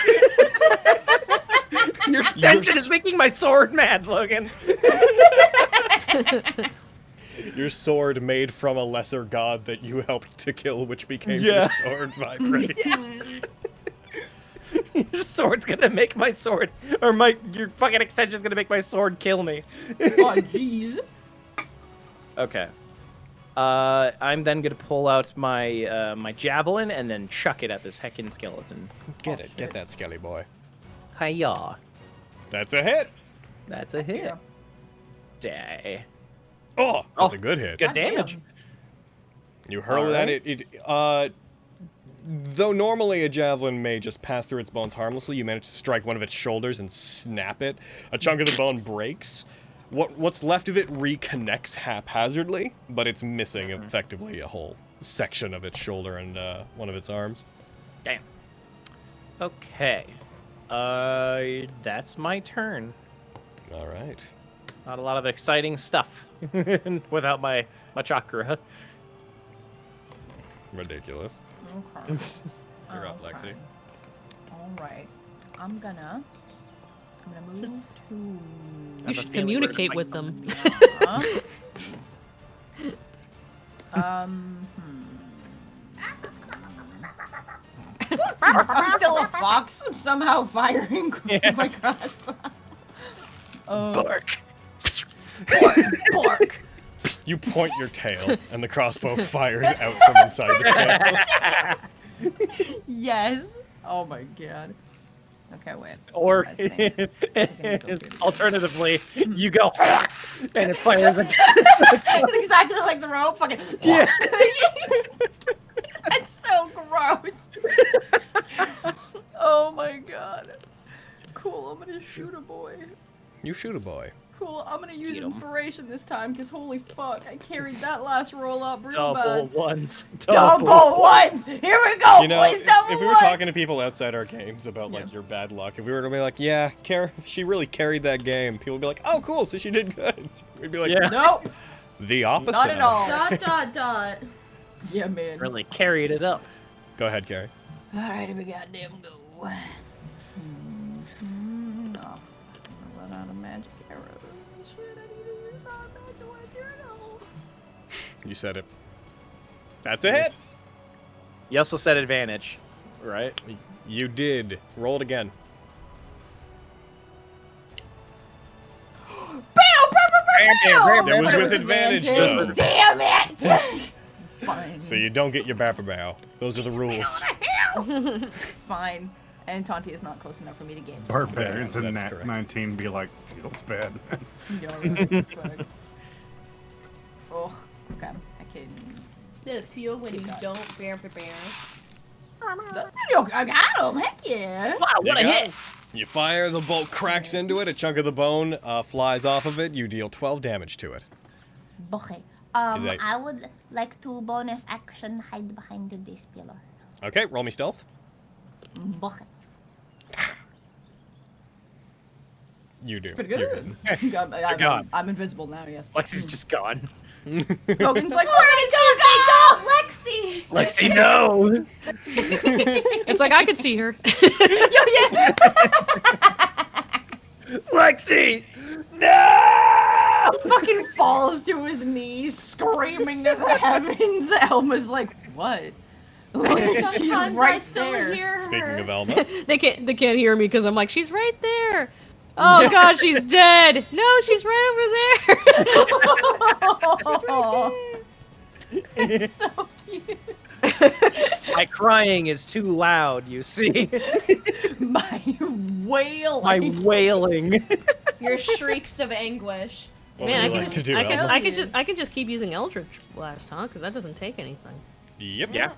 Speaker 6: Your extension is making my sword mad, Logan.
Speaker 1: Your sword made from a lesser god that you helped to kill, which became your sword vibrates.
Speaker 6: Your sword's gonna make my sword, or your fucking extension's gonna make my sword kill me.
Speaker 4: Oh, jeez.
Speaker 6: Okay. I'm then gonna pull out my my javelin and then chuck it at this heckin' skeleton.
Speaker 1: Get it. Get that skelly boy.
Speaker 6: Hiya.
Speaker 1: That's a hit.
Speaker 6: That's a hit. Day.
Speaker 1: Oh, that's a good hit.
Speaker 6: Good damage.
Speaker 1: You hurl it at it. Though normally a javelin may just pass through its bones harmlessly, you manage to strike one of its shoulders and snap it. A chunk of the bone breaks. What's left of it reconnects haphazardly, but it's missing effectively a whole section of its shoulder and one of its arms.
Speaker 6: Damn. Okay. That's my turn.
Speaker 1: All right.
Speaker 6: Not a lot of exciting stuff without my chakra.
Speaker 1: Ridiculous.
Speaker 4: Okay.
Speaker 1: You're up, Lexi.
Speaker 4: All right. I'm gonna move to.
Speaker 5: You should communicate with them.
Speaker 4: I'm still a fox. I'm somehow firing my crossbow.
Speaker 6: Bark.
Speaker 4: Bark.
Speaker 1: You point your tail, and the crossbow fires out from inside the tail.
Speaker 4: Yes. Oh my god. Okay, wait.
Speaker 6: Or alternatively, you go and it fires again.
Speaker 4: Exactly like the rope. Fucking.
Speaker 6: Yeah.
Speaker 4: That's so gross. Oh my god. Cool. I'm gonna shoot a boy.
Speaker 1: You shoot a boy.
Speaker 4: Cool. I'm gonna use inspiration this time because holy fuck, I carried that last roll up real
Speaker 6: Double
Speaker 4: bad.
Speaker 6: ones.
Speaker 4: Double ones. Here we go,
Speaker 1: You know,
Speaker 4: boys. Double
Speaker 1: if we were talking to people outside our games about like your bad luck, if we were to be like, yeah, she really carried that game, people would be like, oh, cool, so she did good. We'd be like,
Speaker 4: nope.
Speaker 1: The opposite.
Speaker 4: Not at all. ... Yeah, man.
Speaker 6: Really carried it up.
Speaker 1: Go ahead, Carrie.
Speaker 4: All right, here we goddamn go. Oh, I'm gonna run out of magic arrows. Shit, I need to restart back to my journal.
Speaker 1: You said it. That's a hit.
Speaker 6: You also said advantage, right?
Speaker 1: You did. Roll it again. It was with advantage, though.
Speaker 4: Damn it! Fine.
Speaker 1: So you don't get your Bapperbow. Those are the rules.
Speaker 4: Fine. And Tonti is not close enough for me to get.
Speaker 11: Barbarians and
Speaker 1: That's correct.
Speaker 11: Nat19 be like, feels bad.
Speaker 4: Fuck. Oh, okay. I can.
Speaker 7: Does it feel when you don't bear?
Speaker 4: I got him. Heck yeah.
Speaker 6: Wow, what a hit!
Speaker 1: You fire, the bolt cracks into it, a chunk of the bone flies off of it, you deal 12 damage to it.
Speaker 8: Okay.
Speaker 1: Is that-
Speaker 8: I would like to bonus action hide behind this pillar.
Speaker 1: Okay, roll me stealth.
Speaker 8: Okay.
Speaker 1: You do.
Speaker 4: Pretty
Speaker 1: You're
Speaker 4: good.
Speaker 1: good.
Speaker 6: gone.
Speaker 4: I'm invisible now, yes.
Speaker 6: Lexi's just gone.
Speaker 4: Logan's like,
Speaker 7: Where did you go, Lexi?
Speaker 6: Lexi, no!
Speaker 5: It's like I could see her.
Speaker 6: Lexi! No!
Speaker 4: fucking falls to his knees, screaming to the heavens. Elma's like, what? She's
Speaker 7: Sometimes
Speaker 4: right
Speaker 7: I still
Speaker 4: there.
Speaker 7: hear her.
Speaker 1: Speaking of Elma,
Speaker 5: They can't hear me because I'm like, she's right there. Oh god, she's dead. No, she's right over there.
Speaker 4: It's so cute.
Speaker 6: My crying is too loud, you see.
Speaker 4: My wailing.
Speaker 6: My wailing.
Speaker 7: Your shrieks of anguish.
Speaker 1: what
Speaker 5: Man,
Speaker 1: would you like to do, Elma?
Speaker 5: I can just keep using Eldritch Blast, huh? Because that doesn't take anything.
Speaker 1: Yep.
Speaker 6: Yeah.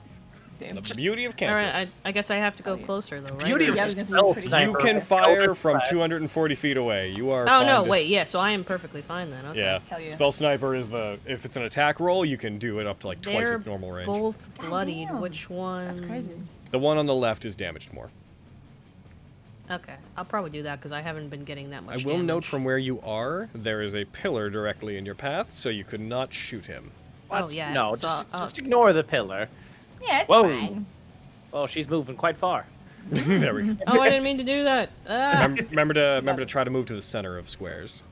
Speaker 4: Damn.
Speaker 1: The beauty of
Speaker 5: All
Speaker 1: cantrips.
Speaker 5: right, I guess I have to go closer though, right?
Speaker 6: Beauty
Speaker 5: Or-
Speaker 6: of
Speaker 4: Yeah, I was gonna say
Speaker 6: stealth
Speaker 4: pretty-
Speaker 6: sniper.
Speaker 1: You can fire
Speaker 6: Eldritch
Speaker 1: from
Speaker 6: Blast.
Speaker 1: 240 feet away. You are.
Speaker 5: Oh no,
Speaker 1: fine to-
Speaker 5: wait, yeah. So I am perfectly fine then. Okay.
Speaker 1: Yeah.
Speaker 4: Hell yeah.
Speaker 1: Spell sniper is the if it's an attack roll, you can do it up to like twice
Speaker 5: They're
Speaker 1: its normal range.
Speaker 5: both bloodied.
Speaker 4: Goddamn.
Speaker 5: Which one?
Speaker 4: That's crazy.
Speaker 1: The one on the left is damaged more.
Speaker 5: Okay, I'll probably do that because I haven't been getting that
Speaker 1: I
Speaker 5: much.
Speaker 1: will note
Speaker 5: damage.
Speaker 1: from where you are, there is a pillar directly in your path, so you could not shoot him.
Speaker 5: Oh yeah.
Speaker 6: No,
Speaker 5: so
Speaker 6: just ignore the pillar.
Speaker 4: Yeah, it's
Speaker 6: Whoa.
Speaker 4: fine.
Speaker 6: Oh, she's moving quite far.
Speaker 1: There we go.
Speaker 5: Oh, I didn't mean to do that. Ah.
Speaker 1: Remember to try to move to the center of squares.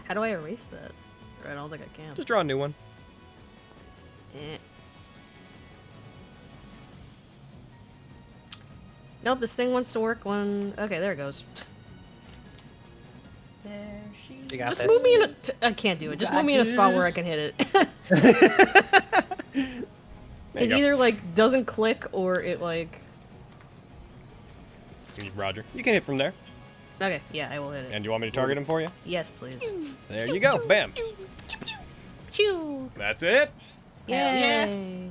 Speaker 5: How do I erase that? I don't think I can.
Speaker 1: Just draw a new one.
Speaker 5: Eh. Nope, this thing wants to work when... Okay, there it goes.
Speaker 7: There she
Speaker 6: You got
Speaker 5: Just
Speaker 6: this.
Speaker 5: move me in a... I can't do it. Just move me in a spot where I can hit it.
Speaker 1: There you
Speaker 5: It
Speaker 1: go.
Speaker 5: either, like, doesn't click or it, like...
Speaker 1: Roger. You can hit from there.
Speaker 5: Okay, yeah, I will hit it.
Speaker 1: And you want me to target him for you?
Speaker 5: Yes, please.
Speaker 1: There you go. Bam.
Speaker 5: Chew!
Speaker 1: That's it.
Speaker 5: Yay!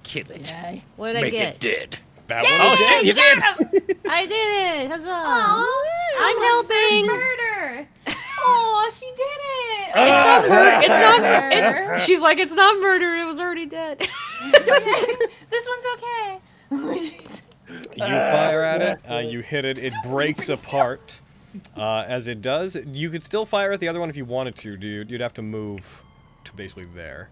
Speaker 6: Kill it.
Speaker 4: Yay.
Speaker 5: What did I
Speaker 6: Make
Speaker 5: get?
Speaker 6: it dead.
Speaker 1: That
Speaker 6: Oh
Speaker 1: one is
Speaker 6: shit,
Speaker 1: dead.
Speaker 6: you did!
Speaker 5: I did it! Huzzah!
Speaker 7: Aw,
Speaker 5: I'm helping!
Speaker 7: Murder!
Speaker 4: Oh, she did it.
Speaker 5: It's not murder. It's not.
Speaker 4: Murder.
Speaker 5: It's. She's like, it's not murder. It was already dead.
Speaker 4: This one's okay.
Speaker 1: You fire at it, you hit it, it breaks apart. As it does, you could still fire at the other one if you wanted to, dude. You'd have to move to basically there,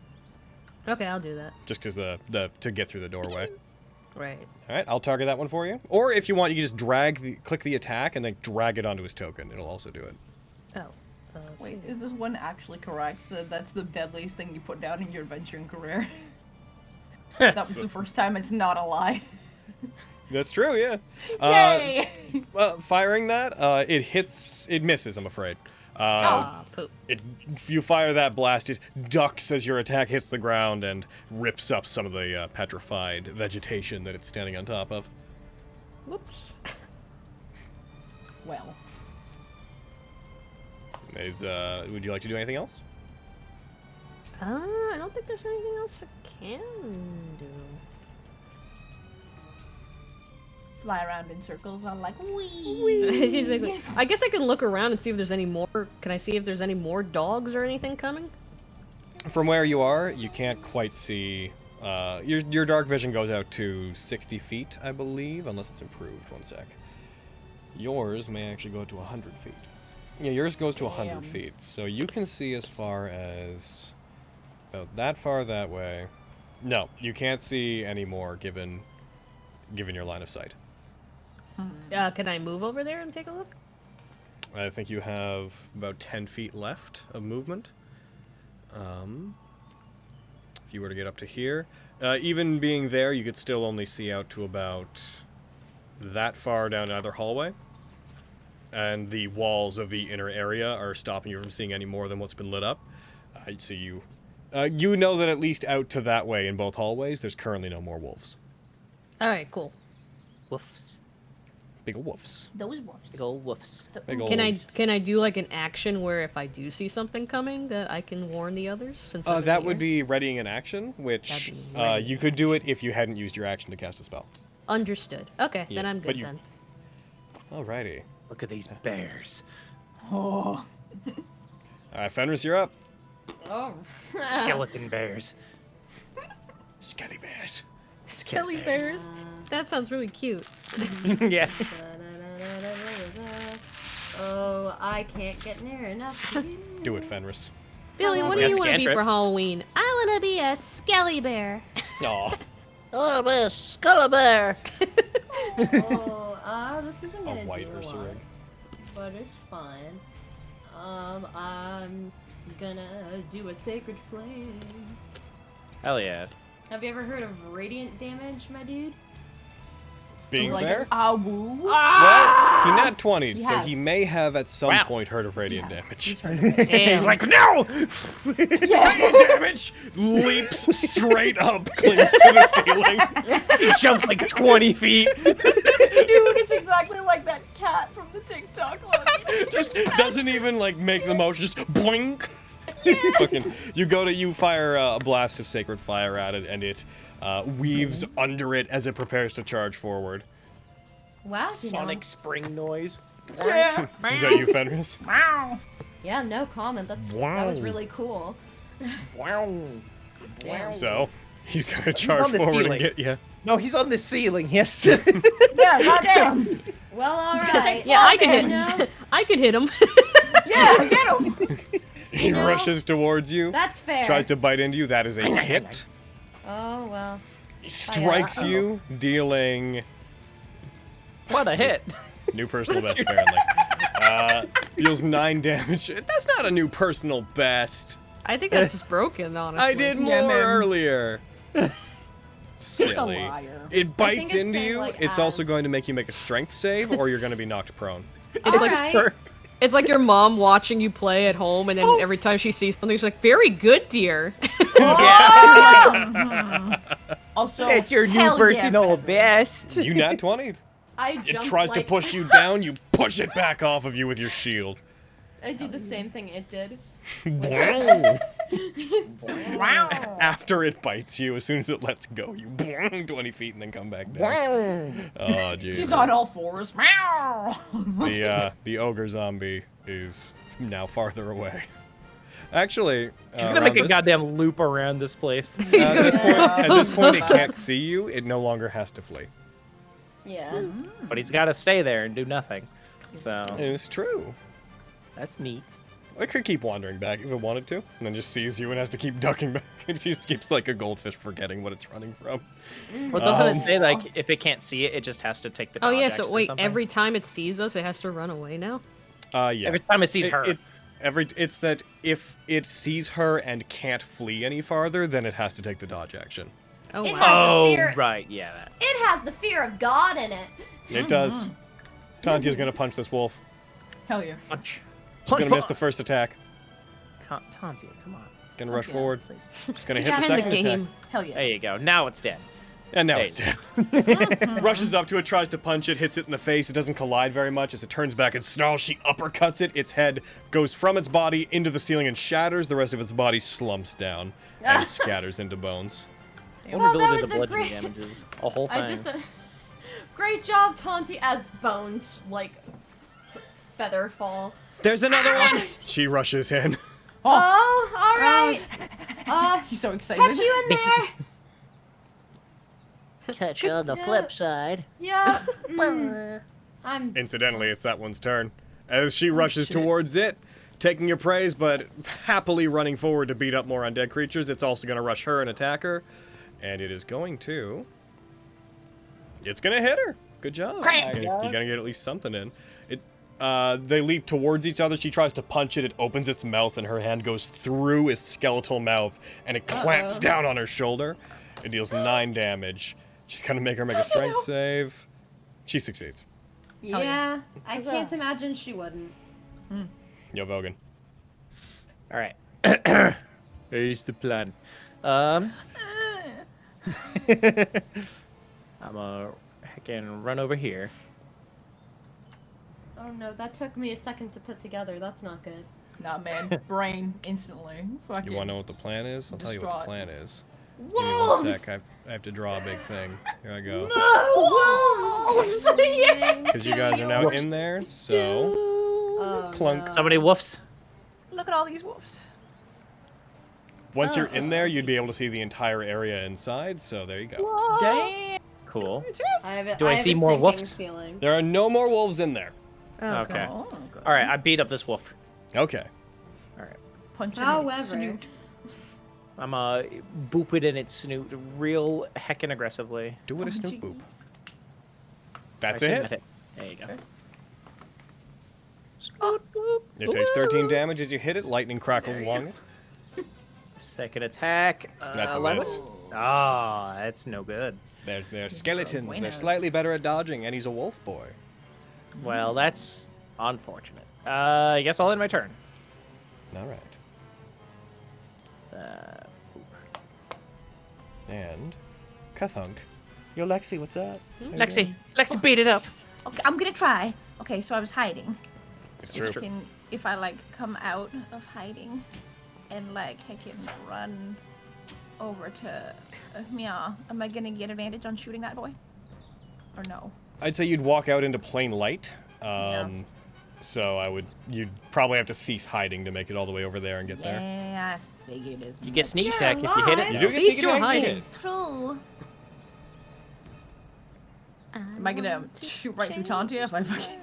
Speaker 5: Okay, I'll do that.
Speaker 1: just because to get through the doorway.
Speaker 5: Right.
Speaker 1: All right, I'll target that one for you. Or if you want, you can just click the attack and then drag it onto his token. It'll also do it.
Speaker 5: Oh. Let's
Speaker 4: Wait,
Speaker 5: see.
Speaker 4: is this one actually correct? That's the deadliest thing you put down in your adventuring career. That was the first time it's not a lie.
Speaker 1: That's true, yeah.
Speaker 4: Yay!
Speaker 1: Well, firing that, it misses, I'm afraid.
Speaker 5: Ah, poop.
Speaker 1: You fire that blast, it ducks as your attack hits the ground and rips up some of the petrified vegetation that it's standing on top of.
Speaker 5: Whoops.
Speaker 4: Well.
Speaker 1: Would you like to do anything else?
Speaker 5: I don't think there's anything else I can do.
Speaker 4: Fly around in circles on like wee.
Speaker 5: She's like, I guess I can look around and see if there's any more. Can I see if there's any more dogs or anything coming?
Speaker 1: From where you are, you can't quite see. Your dark vision goes out to 60 feet, I believe, unless it's improved. One sec. Yours may actually go to 100 feet. Yeah, yours goes to 100 feet, so you can see as far as about that far that way. No, you can't see any more given your line of sight.
Speaker 5: Can I move over there and take a look?
Speaker 1: I think you have about 10 feet left of movement. If you were to get up to here, even being there, you could still only see out to about that far down another hallway. and the walls of the inner area are stopping you from seeing any more than what's been lit up. So you know that at least out to that way in both hallways, there's currently no more wolves.
Speaker 5: All right, cool.
Speaker 10: Woofs.
Speaker 1: Big ol' wolves.
Speaker 8: Those wolves.
Speaker 10: Big old woofs.
Speaker 1: Big ol'
Speaker 5: Can I do like an action where if I do see something coming that I can warn the others? Since I'm in
Speaker 1: that
Speaker 5: the
Speaker 1: would
Speaker 5: air?
Speaker 1: be readying an action, which
Speaker 5: That'd be ready.
Speaker 1: you could do it if you hadn't used your action to cast a spell.
Speaker 5: Understood. Okay,
Speaker 1: Yeah,
Speaker 5: then I'm
Speaker 1: but
Speaker 5: good
Speaker 1: you-
Speaker 5: then.
Speaker 1: Alrighty.
Speaker 10: Look at these bears.
Speaker 4: Oh.
Speaker 1: Alright, Fenris, you're up.
Speaker 7: Oh.
Speaker 10: Skeleton bears.
Speaker 1: Skelly bears.
Speaker 5: Skelly bears. That sounds really cute.
Speaker 10: Yeah.
Speaker 7: Oh, I can't get near enough to you.
Speaker 1: Do it, Fenris.
Speaker 5: Billy, what do
Speaker 10: Cast
Speaker 5: you
Speaker 10: a
Speaker 5: want to be
Speaker 10: cantrip.
Speaker 5: for Halloween?
Speaker 8: I wanna be a skelly bear.
Speaker 1: Aw.
Speaker 8: Oh, a skelly bear.
Speaker 7: This isn't gonna
Speaker 1: A white
Speaker 7: do a
Speaker 1: Ursa
Speaker 7: lot,
Speaker 1: rig.
Speaker 7: but it's fine. I'm gonna do a sacred flame.
Speaker 6: Hell yeah.
Speaker 7: Have you ever heard of radiant damage, my dude?
Speaker 1: Being
Speaker 4: like
Speaker 1: fair?
Speaker 4: woo.
Speaker 1: Well, he nat 20'd, so
Speaker 7: has.
Speaker 1: he may have at some
Speaker 6: Wow.
Speaker 1: point heard of radiant damage.
Speaker 10: He's like, no!
Speaker 1: Radiant damage leaps straight up, clings to the ceiling.
Speaker 6: He jumped like 20 feet.
Speaker 4: Dude, it's exactly like that cat from the TikTok one.
Speaker 1: Just doesn't even like make the motion, just boink. Fucking, you fire a blast of sacred fire at it, and it weaves under it as it prepares to charge forward.
Speaker 7: Wow,
Speaker 6: Sonic spring noise.
Speaker 4: Yeah.
Speaker 1: Is that you, Fenris?
Speaker 7: Yeah, no comment. That was really cool.
Speaker 6: Wow.
Speaker 7: Damn.
Speaker 1: So, he's gonna
Speaker 6: on
Speaker 1: charge
Speaker 6: the
Speaker 1: forward and
Speaker 6: ceiling.
Speaker 1: get you.
Speaker 6: No, he's on the ceiling. Yes.
Speaker 4: Yeah, goddamn.
Speaker 7: Well, alright.
Speaker 5: Yeah, I can hit
Speaker 7: You
Speaker 5: him.
Speaker 7: know,
Speaker 5: I could hit him.
Speaker 4: Yeah, get him.
Speaker 1: He
Speaker 7: know,
Speaker 1: rushes towards you,
Speaker 7: that's fair.
Speaker 1: tries to bite into you. That is a hit.
Speaker 7: Oh, well.
Speaker 1: He strikes you, dealing
Speaker 6: What a hit.
Speaker 1: new personal best, apparently. Deals 9 damage. That's not a new personal best.
Speaker 5: I think that's just broken, honestly.
Speaker 1: I did more
Speaker 4: Yeah, man.
Speaker 1: earlier. Silly.
Speaker 4: He's a liar.
Speaker 1: It bites
Speaker 7: it's
Speaker 1: into
Speaker 7: saying,
Speaker 1: you.
Speaker 7: like,
Speaker 1: It's also
Speaker 7: as.
Speaker 1: going to make you make a strength save, or you're going to be knocked prone.
Speaker 5: It's like
Speaker 7: Alright.
Speaker 5: it's like your mom watching you play at home, and then every time she sees something, she's like, "Very good, dear."
Speaker 4: Also,
Speaker 6: It's your new
Speaker 4: hell
Speaker 6: personal
Speaker 4: yeah,
Speaker 6: best.
Speaker 1: You nat 20.
Speaker 7: I
Speaker 1: It
Speaker 7: jumped
Speaker 1: tries to
Speaker 7: like,
Speaker 1: push you down. You push it back off of you with your shield.
Speaker 7: I do the same thing it did.
Speaker 1: After it bites you, as soon as it lets go, you 20 feet and then come back down. Oh, jeez.
Speaker 4: She's on all fours. Meow.
Speaker 1: The ogre zombie is now farther away. Actually,
Speaker 6: He's gonna make a goddamn loop around this place.
Speaker 1: at this point, it can't see you. It no longer has to flee.
Speaker 7: Yeah.
Speaker 6: But he's gotta stay there and do nothing. So,
Speaker 1: It's true.
Speaker 6: that's neat.
Speaker 1: It could keep wandering back if it wanted to, and then just sees you and has to keep ducking back. It just keeps like a goldfish forgetting what it's running from.
Speaker 6: Well, doesn't it say, like, if it can't see it, it just has to take the
Speaker 5: Oh
Speaker 6: dodge
Speaker 5: yeah.
Speaker 6: action
Speaker 5: So
Speaker 6: or
Speaker 5: wait,
Speaker 6: something?
Speaker 5: every time it sees us, it has to run away now.
Speaker 1: Yeah.
Speaker 6: Every time it sees her.
Speaker 1: It's that if it sees her and can't flee any farther, then it has to take the dodge action.
Speaker 5: Oh
Speaker 7: It
Speaker 5: wow.
Speaker 7: has
Speaker 6: Oh,
Speaker 7: the fear.
Speaker 6: right, yeah. That.
Speaker 7: It has the fear of God in it.
Speaker 1: It does. Tantia's gonna punch this wolf.
Speaker 4: Hell yeah.
Speaker 6: Punch.
Speaker 1: She's gonna miss the first attack.
Speaker 6: Tantia, come on.
Speaker 1: Gonna rush forward. She's gonna hit
Speaker 5: It's
Speaker 1: the
Speaker 5: in the
Speaker 1: second
Speaker 5: game.
Speaker 1: attack.
Speaker 4: Hell yeah.
Speaker 6: There you go. Now it's dead.
Speaker 1: And now
Speaker 6: Hey.
Speaker 1: it's dead. Rushes up to it, tries to punch it, hits it in the face. It doesn't collide very much. As it turns back and snarls, she uppercuts it. Its head goes from its body into the ceiling and shatters. The rest of its body slumps down and scatters into bones.
Speaker 6: I
Speaker 7: Well,
Speaker 6: wonder
Speaker 7: that
Speaker 6: if
Speaker 7: was
Speaker 6: the
Speaker 7: a
Speaker 6: bludgeoning
Speaker 7: great-
Speaker 6: damages. A whole thing.
Speaker 7: I just. Great job, Tanti, as bones, like, feather fall.
Speaker 1: There's another one! She rushes in.
Speaker 7: Oh, alright.
Speaker 4: She's so excited.
Speaker 7: Catch you in there.
Speaker 8: Catch you on the
Speaker 7: Yeah.
Speaker 8: flip side.
Speaker 7: Yeah. I'm.
Speaker 1: Incidentally, it's that one's turn. As she rushes towards it, taking your praise, but happily running forward to beat up more undead creatures, it's also going to rush her and attack her. And it is going to... It's going to hit her. Good job. You're going to get at least something in. They leap towards each other. She tries to punch it. It opens its mouth, and her hand goes through its skeletal mouth, and it clamps down on her shoulder. It deals 9 damage. She's going to make her make a strength save. She succeeds.
Speaker 7: Yeah, I can't imagine she wouldn't.
Speaker 1: Yo, Vogan.
Speaker 6: All right. Here's the plan. I'm gonna heckin' run over here.
Speaker 7: Oh no, that took me a second to put together. That's not good.
Speaker 4: Nah, man. Brain instantly. Fucking.
Speaker 1: You want to know what the plan is? I'll tell you what the
Speaker 4: Distraught.
Speaker 1: plan is.
Speaker 7: Wolves!
Speaker 1: Give me 1 sec. I have to draw a big thing. Here I go.
Speaker 7: Wolves! Yeah.
Speaker 1: Because you guys are now in there, so...
Speaker 7: Oh,
Speaker 1: Clunk.
Speaker 7: no.
Speaker 6: Somebody woofs.
Speaker 4: Look at all these wolves.
Speaker 1: Once you're in there, you'd be able to see the entire area inside, so there you go.
Speaker 4: Damn.
Speaker 6: Cool.
Speaker 7: Do
Speaker 6: I see more wolves?
Speaker 7: Feeling.
Speaker 1: There are no more wolves in there.
Speaker 6: Okay.
Speaker 4: Oh,
Speaker 6: All right, I beat up this wolf.
Speaker 1: Okay.
Speaker 6: All right.
Speaker 4: Punch him in
Speaker 7: However,
Speaker 4: its snoot.
Speaker 6: I'm boop it in its snoot real heckin' aggressively.
Speaker 1: Do it a snoop boop. That's
Speaker 6: I assume
Speaker 1: it.
Speaker 6: that hits. There you go.
Speaker 1: It takes 13 damage as you hit it. Lightning crackles along it.
Speaker 6: Second attack.
Speaker 1: That's a
Speaker 6: 11.
Speaker 1: miss.
Speaker 6: Ah, that's no good.
Speaker 1: They're skeletons. They're
Speaker 4: buenos.
Speaker 1: slightly better at dodging, and he's a wolf boy.
Speaker 6: Well, that's unfortunate. I guess I'll end my turn.
Speaker 1: All right. And Kathunk. Yo, Lexi, what's up?
Speaker 6: Lexi, beat it up.
Speaker 8: Okay, I'm gonna try. Okay, so I was hiding.
Speaker 1: It's
Speaker 8: So
Speaker 1: true.
Speaker 8: if I like come out of hiding and like I can run over to Meow, am I gonna get advantage on shooting that boy? Or no?
Speaker 1: I'd say you'd walk out into plain light.
Speaker 8: Yeah.
Speaker 1: So you'd probably have to cease hiding to make it all the way over there and get there.
Speaker 8: Yeah, I figured as
Speaker 6: You get
Speaker 8: much.
Speaker 6: sneak attack if you hit it.
Speaker 1: You do get
Speaker 5: Cease
Speaker 1: sneak
Speaker 5: your
Speaker 1: attack if you
Speaker 5: hiding.
Speaker 1: hit.
Speaker 8: True.
Speaker 4: Am I gonna shoot right through Tantia if I fucking...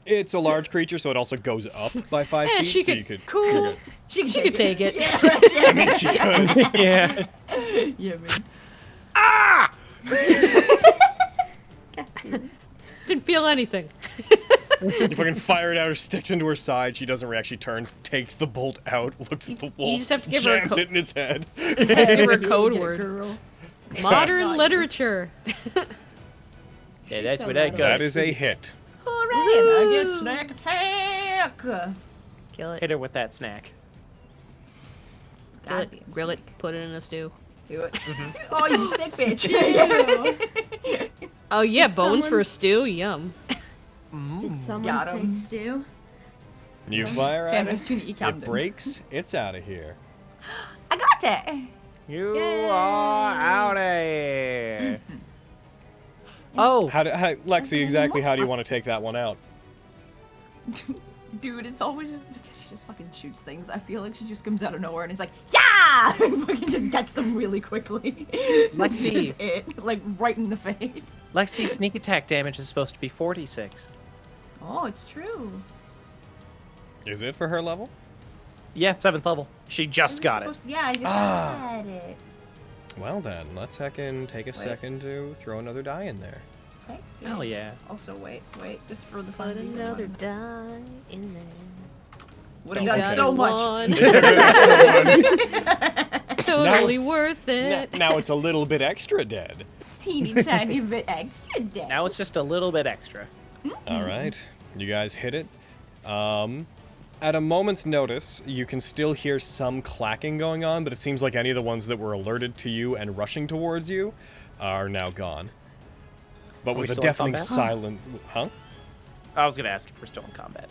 Speaker 1: It's a large creature, so it also goes up by 5
Speaker 5: Yeah,
Speaker 1: feet.
Speaker 5: she
Speaker 1: so
Speaker 5: could-
Speaker 1: you could.
Speaker 5: cool. She could take it.
Speaker 1: I mean, she could.
Speaker 6: Yeah.
Speaker 4: Yeah, man.
Speaker 5: Didn't feel anything.
Speaker 1: You fucking fire it out, her sticks into her side. She doesn't react. She turns, takes the bolt out, looks at the wolf,
Speaker 5: just have to give her a
Speaker 1: jams it in its head.
Speaker 5: Give her a code
Speaker 4: Get it,
Speaker 5: word.
Speaker 4: girl.
Speaker 5: Modern literature.
Speaker 6: Yeah, that's
Speaker 7: so
Speaker 6: what I
Speaker 7: mad.
Speaker 6: got.
Speaker 1: That is a hit.
Speaker 4: Hooray! I get snack attack!
Speaker 5: Kill it.
Speaker 6: Hit her with that snack.
Speaker 5: Grill it. Grill it. Put it in a stew.
Speaker 4: Do it. Oh, you sick bitch!
Speaker 5: Oh yeah,
Speaker 7: Did
Speaker 5: bones for
Speaker 7: someone-
Speaker 5: a stew. Yum.
Speaker 7: Did someone
Speaker 4: Got
Speaker 7: say
Speaker 4: 'em.
Speaker 7: stew?
Speaker 1: You fire at
Speaker 4: Canada's
Speaker 1: it,
Speaker 4: trying to eat
Speaker 1: it
Speaker 4: Captain.
Speaker 1: breaks, it's out of here.
Speaker 8: I got it.
Speaker 6: You are out of here. Oh,
Speaker 1: Lexi, exactly how do you want to take that one out?
Speaker 4: Dude, it's always just because she just fucking shoots things. I feel like she just comes out of nowhere and is like, yeah! And fucking just gets them really quickly.
Speaker 6: Lexi.
Speaker 4: Just it, like right in the face.
Speaker 6: Lexi, sneak attack damage is supposed to be 46.
Speaker 4: Oh, it's true.
Speaker 1: Is it for her level?
Speaker 6: Yeah, 7th level. She just got it.
Speaker 8: Yeah, I just got it.
Speaker 1: Well then, let's heckin' take a second to throw another die in there.
Speaker 8: Okay.
Speaker 6: Hell yeah.
Speaker 4: Also, wait, just for the fun
Speaker 5: Put
Speaker 4: of it,
Speaker 5: another
Speaker 4: one.
Speaker 5: die in there.
Speaker 4: Would have
Speaker 1: Okay.
Speaker 4: done so much.
Speaker 5: Totally worth it.
Speaker 1: Now it's a little bit extra dead.
Speaker 8: Teeny tiny bit extra dead.
Speaker 6: Now it's just a little bit extra.
Speaker 1: All right, you guys hit it. At a moment's notice, you can still hear some clacking going on, but it seems like any of the ones that were alerted to you and rushing towards you are now gone. But
Speaker 6: Are we
Speaker 1: with a
Speaker 6: still in
Speaker 1: deafening
Speaker 6: combat?
Speaker 1: silent, huh?
Speaker 6: I was gonna ask if we're still in combat.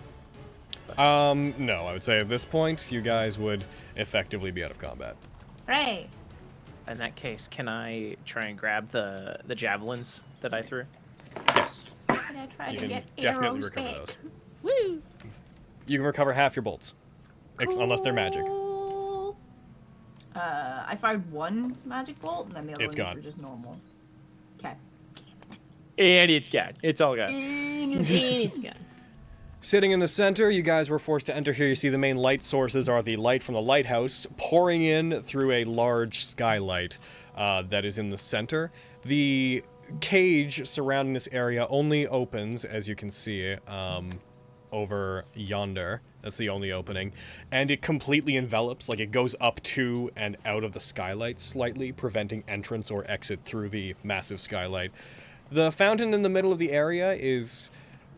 Speaker 1: No, I would say at this point, you guys would effectively be out of combat.
Speaker 8: Right.
Speaker 6: In that case, can I try and grab the javelins that I threw?
Speaker 1: Yes,
Speaker 8: Can I try
Speaker 1: you
Speaker 8: to
Speaker 1: can
Speaker 8: get
Speaker 1: definitely
Speaker 8: arrows
Speaker 1: recover
Speaker 8: back?
Speaker 1: those.
Speaker 8: Woo!
Speaker 1: You can recover half your bolts, unless they're magic.
Speaker 8: Cool.
Speaker 4: I fired one magic bolt, and then the other
Speaker 1: It's
Speaker 4: ones
Speaker 1: gone.
Speaker 4: were just normal. Okay.
Speaker 6: And it's gone. It's all gone.
Speaker 5: It's gone.
Speaker 1: Sitting in the center, you guys were forced to enter here. You see the main light sources are the light from the lighthouse pouring in through a large skylight that is in the center. The cage surrounding this area only opens, as you can see, over yonder. That's the only opening. And it completely envelops, like it goes up to and out of the skylight slightly, preventing entrance or exit through the massive skylight. The fountain in the middle of the area is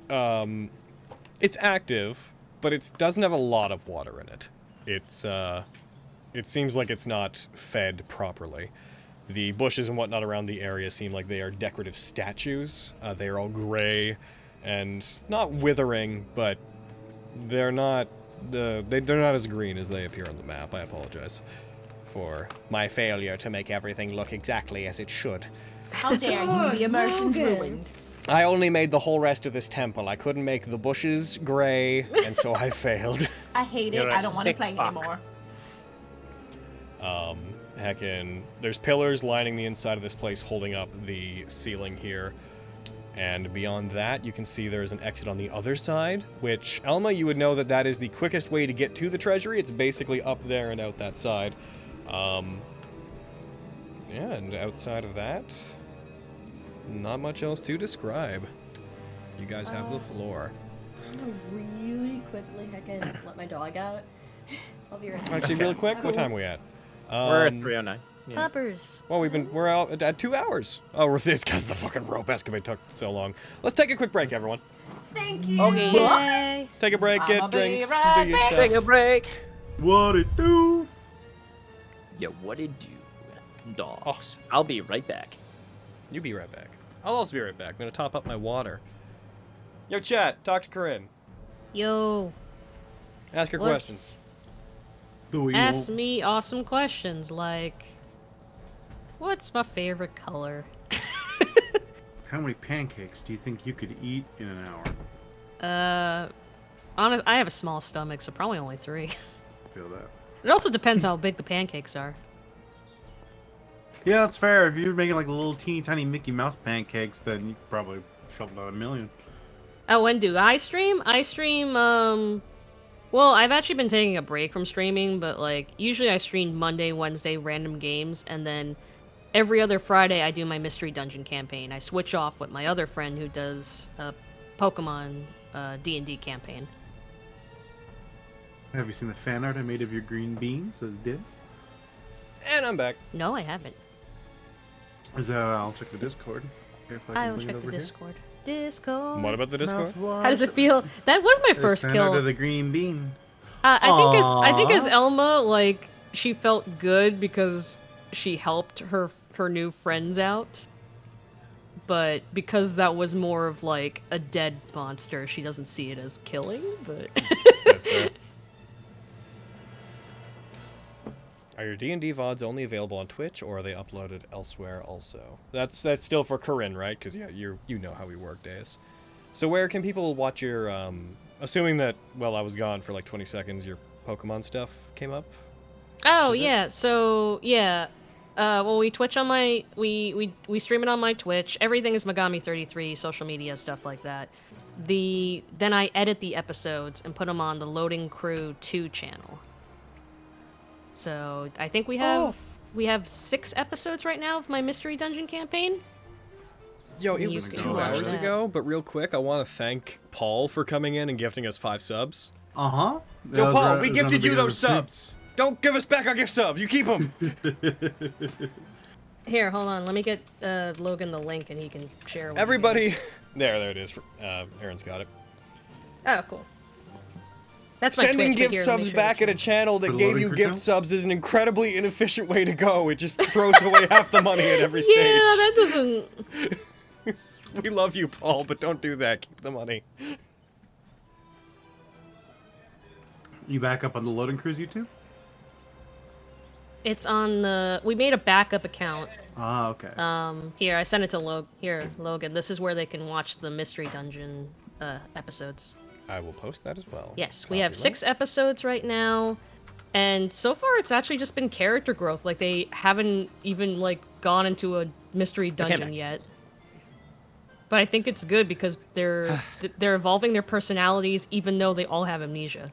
Speaker 1: it's active, but it doesn't have a lot of water in it. It seems like it's not fed properly. The bushes and whatnot around the area seem like they are decorative statues. They are all gray and not withering, but they're not they're not as green as they appear on the map. I apologize for my failure to make everything look exactly as it should.
Speaker 8: How dare you? The immersion's ruined.
Speaker 1: I only made the whole rest of this temple. I couldn't make the bushes gray, and so I failed.
Speaker 8: I hate it. I don't want to play anymore.
Speaker 1: Heckin', there's pillars lining the inside of this place holding up the ceiling here. And beyond that, you can see there's an exit on the other side, which, Elma, you would know that that is the quickest way to get to the treasury. It's basically up there and out that side. Yeah, and outside of that, not much else to describe. You guys have the floor.
Speaker 7: I'm gonna really quickly let my dog out. I'll be right back.
Speaker 1: Actually, really quick, what time are we at?
Speaker 6: We're at 3:09. Yeah.
Speaker 5: Puppers.
Speaker 1: Well, we're out at 2 hours. Oh, it's because the fucking rope escapade took so long. Let's take a quick break, everyone.
Speaker 7: Thank you.
Speaker 5: Okay. Yay.
Speaker 1: Take a break,
Speaker 8: I'ma
Speaker 1: get
Speaker 8: be
Speaker 1: drinks,
Speaker 8: right
Speaker 1: do your
Speaker 8: back.
Speaker 1: stuff.
Speaker 6: Take a break.
Speaker 11: What it do?
Speaker 6: Yeah, what it do? Dogs. I'll be right back.
Speaker 1: You be right back. I'll also be right back. I'm gonna top up my water. Yo, chat, talk to Corinne.
Speaker 5: Yo.
Speaker 1: Ask her
Speaker 5: What's-
Speaker 1: questions.
Speaker 5: Ask me awesome questions like, what's my favorite color?
Speaker 11: How many pancakes do you think you could eat in an hour?
Speaker 5: I have a small stomach, so probably only 3.
Speaker 11: Feel that.
Speaker 5: It also depends how big the pancakes are.
Speaker 11: Yeah, that's fair. If you're making like little teeny tiny Mickey Mouse pancakes, then you could probably shovel out 1 million.
Speaker 5: Oh, when do I stream? I stream, well, I've actually been taking a break from streaming, but, like, usually I stream Monday, Wednesday, random games, and then every other Friday I do my Mystery Dungeon campaign. I switch off with my other friend who does a Pokemon D&D campaign.
Speaker 11: Have you seen the fan art I made of your green beans as did?
Speaker 1: And I'm back.
Speaker 5: No, I haven't.
Speaker 11: I'll check the Discord. If
Speaker 5: I
Speaker 11: can
Speaker 5: will
Speaker 11: bring it
Speaker 5: check the
Speaker 11: over here.
Speaker 5: Discord. Discord.
Speaker 1: What about the Discord?
Speaker 5: How does it feel? That was my first
Speaker 11: Fan
Speaker 5: kill.
Speaker 11: art of the green bean.
Speaker 5: I think as Elma, like, she felt good because she helped her new friends out. But because that was more of like a dead monster, she doesn't see it as killing, but
Speaker 1: That's fair. Are your D&D VODs only available on Twitch, or are they uploaded elsewhere also? That's still for Corinne, right? Because yeah, you know how we work days. So where can people watch your, assuming that, well, I was gone for like 20 seconds, your Pokemon stuff came up?
Speaker 5: Oh yeah, so yeah. Well, we Twitch on my we stream it on my Twitch. Everything is Megami33, social media stuff like that. Then I edit the episodes and put them on the Loading Crew 2 channel. So I think we have 6 episodes right now of my Mystery Dungeon campaign.
Speaker 1: Yo, it
Speaker 5: You
Speaker 1: was
Speaker 5: can
Speaker 1: 2
Speaker 5: watch
Speaker 1: hours
Speaker 5: that.
Speaker 1: ago, but real quick, I want to thank Paul for coming in and gifting us 5 subs.
Speaker 11: Uh-huh.
Speaker 1: Yo, Paul, we gifted you those subs. Don't give us back our gift subs. You keep them.
Speaker 5: Here, hold on. Let me get Logan the link and he can share. With you
Speaker 1: Everybody,
Speaker 5: guys.
Speaker 1: there it is. Aaron's got it.
Speaker 5: Oh, cool. That's my
Speaker 1: Sending
Speaker 5: Twitch, but
Speaker 1: gift
Speaker 5: here, let me
Speaker 1: subs
Speaker 5: show
Speaker 1: back
Speaker 5: you.
Speaker 1: at a channel that
Speaker 11: For the
Speaker 1: gave
Speaker 11: loading
Speaker 1: you
Speaker 11: crew
Speaker 1: gift
Speaker 11: channel?
Speaker 1: subs is an incredibly inefficient way to go. It just throws away half the money at every stage.
Speaker 5: Yeah, that doesn't.
Speaker 1: We love you, Paul, but don't do that. Keep the money.
Speaker 11: You back up on the loading cruise, you two?
Speaker 5: It's on the. We made a backup account.
Speaker 11: Ah, okay.
Speaker 5: Here, I sent it to Logan. This is where they can watch the Mystery Dungeon episodes.
Speaker 1: I will post that as well.
Speaker 5: Yes, we have 6 episodes right now, and so far it's actually just been character growth. Like they haven't even like gone into a mystery dungeon yet. But I think it's good because they're evolving their personalities, even though they all have amnesia.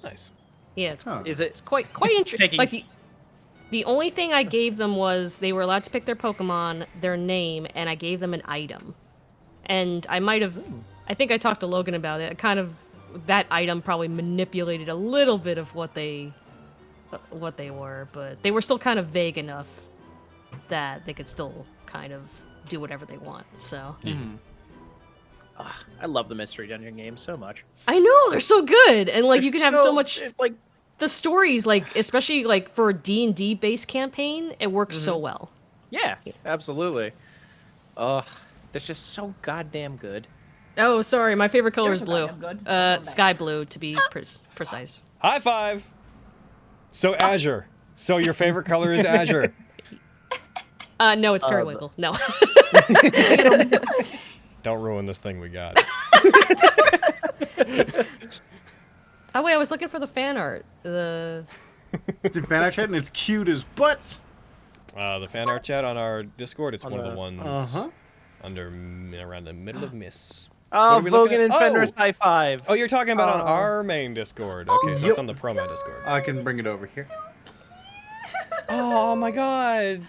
Speaker 1: Nice.
Speaker 5: Yeah, it's
Speaker 6: Is it?
Speaker 5: it's quite interesting.
Speaker 6: taking-
Speaker 5: Like the only thing I gave them was they were allowed to pick their Pokemon, their name, and I gave them an item. And I might have, I think I talked to Logan about it. Kind of, that item probably manipulated a little bit of what they were, but they were still kind of vague enough that they could still kind of do whatever they want. So.
Speaker 6: I love the Mystery Dungeon games so much.
Speaker 5: I know, they're so good. And like you can have so
Speaker 6: So,
Speaker 5: much
Speaker 6: like,
Speaker 5: the stories, like especially like for a D&D based campaign, it works so well.
Speaker 6: yeah, absolutely. Ugh, that's just so goddamn good.
Speaker 5: Oh, sorry, my favorite color is
Speaker 8: so
Speaker 5: blue.
Speaker 8: goddamn good.
Speaker 5: Sky blue to be precise.
Speaker 1: High five. So Azure. So your favorite color is Azure.
Speaker 5: No, it's periwinkle. No.
Speaker 1: Don't ruin this thing we got.
Speaker 5: Oh wait, I was looking for the fan art. The
Speaker 11: It's in fan art chat and it's cute as butts.
Speaker 1: The fan art chat on our Discord. It's
Speaker 6: On
Speaker 1: one of
Speaker 6: the-
Speaker 1: the ones
Speaker 11: Uh-huh.
Speaker 1: around the middle of Miss.
Speaker 6: Oh,
Speaker 1: are we looking
Speaker 6: Vogan and
Speaker 1: at?
Speaker 6: Fenris
Speaker 1: Oh!
Speaker 6: high five.
Speaker 1: Oh, you're talking about on our main Discord. Okay, so
Speaker 11: Yep.
Speaker 1: it's on the promo Discord.
Speaker 11: I can bring it over here.
Speaker 1: Oh my god.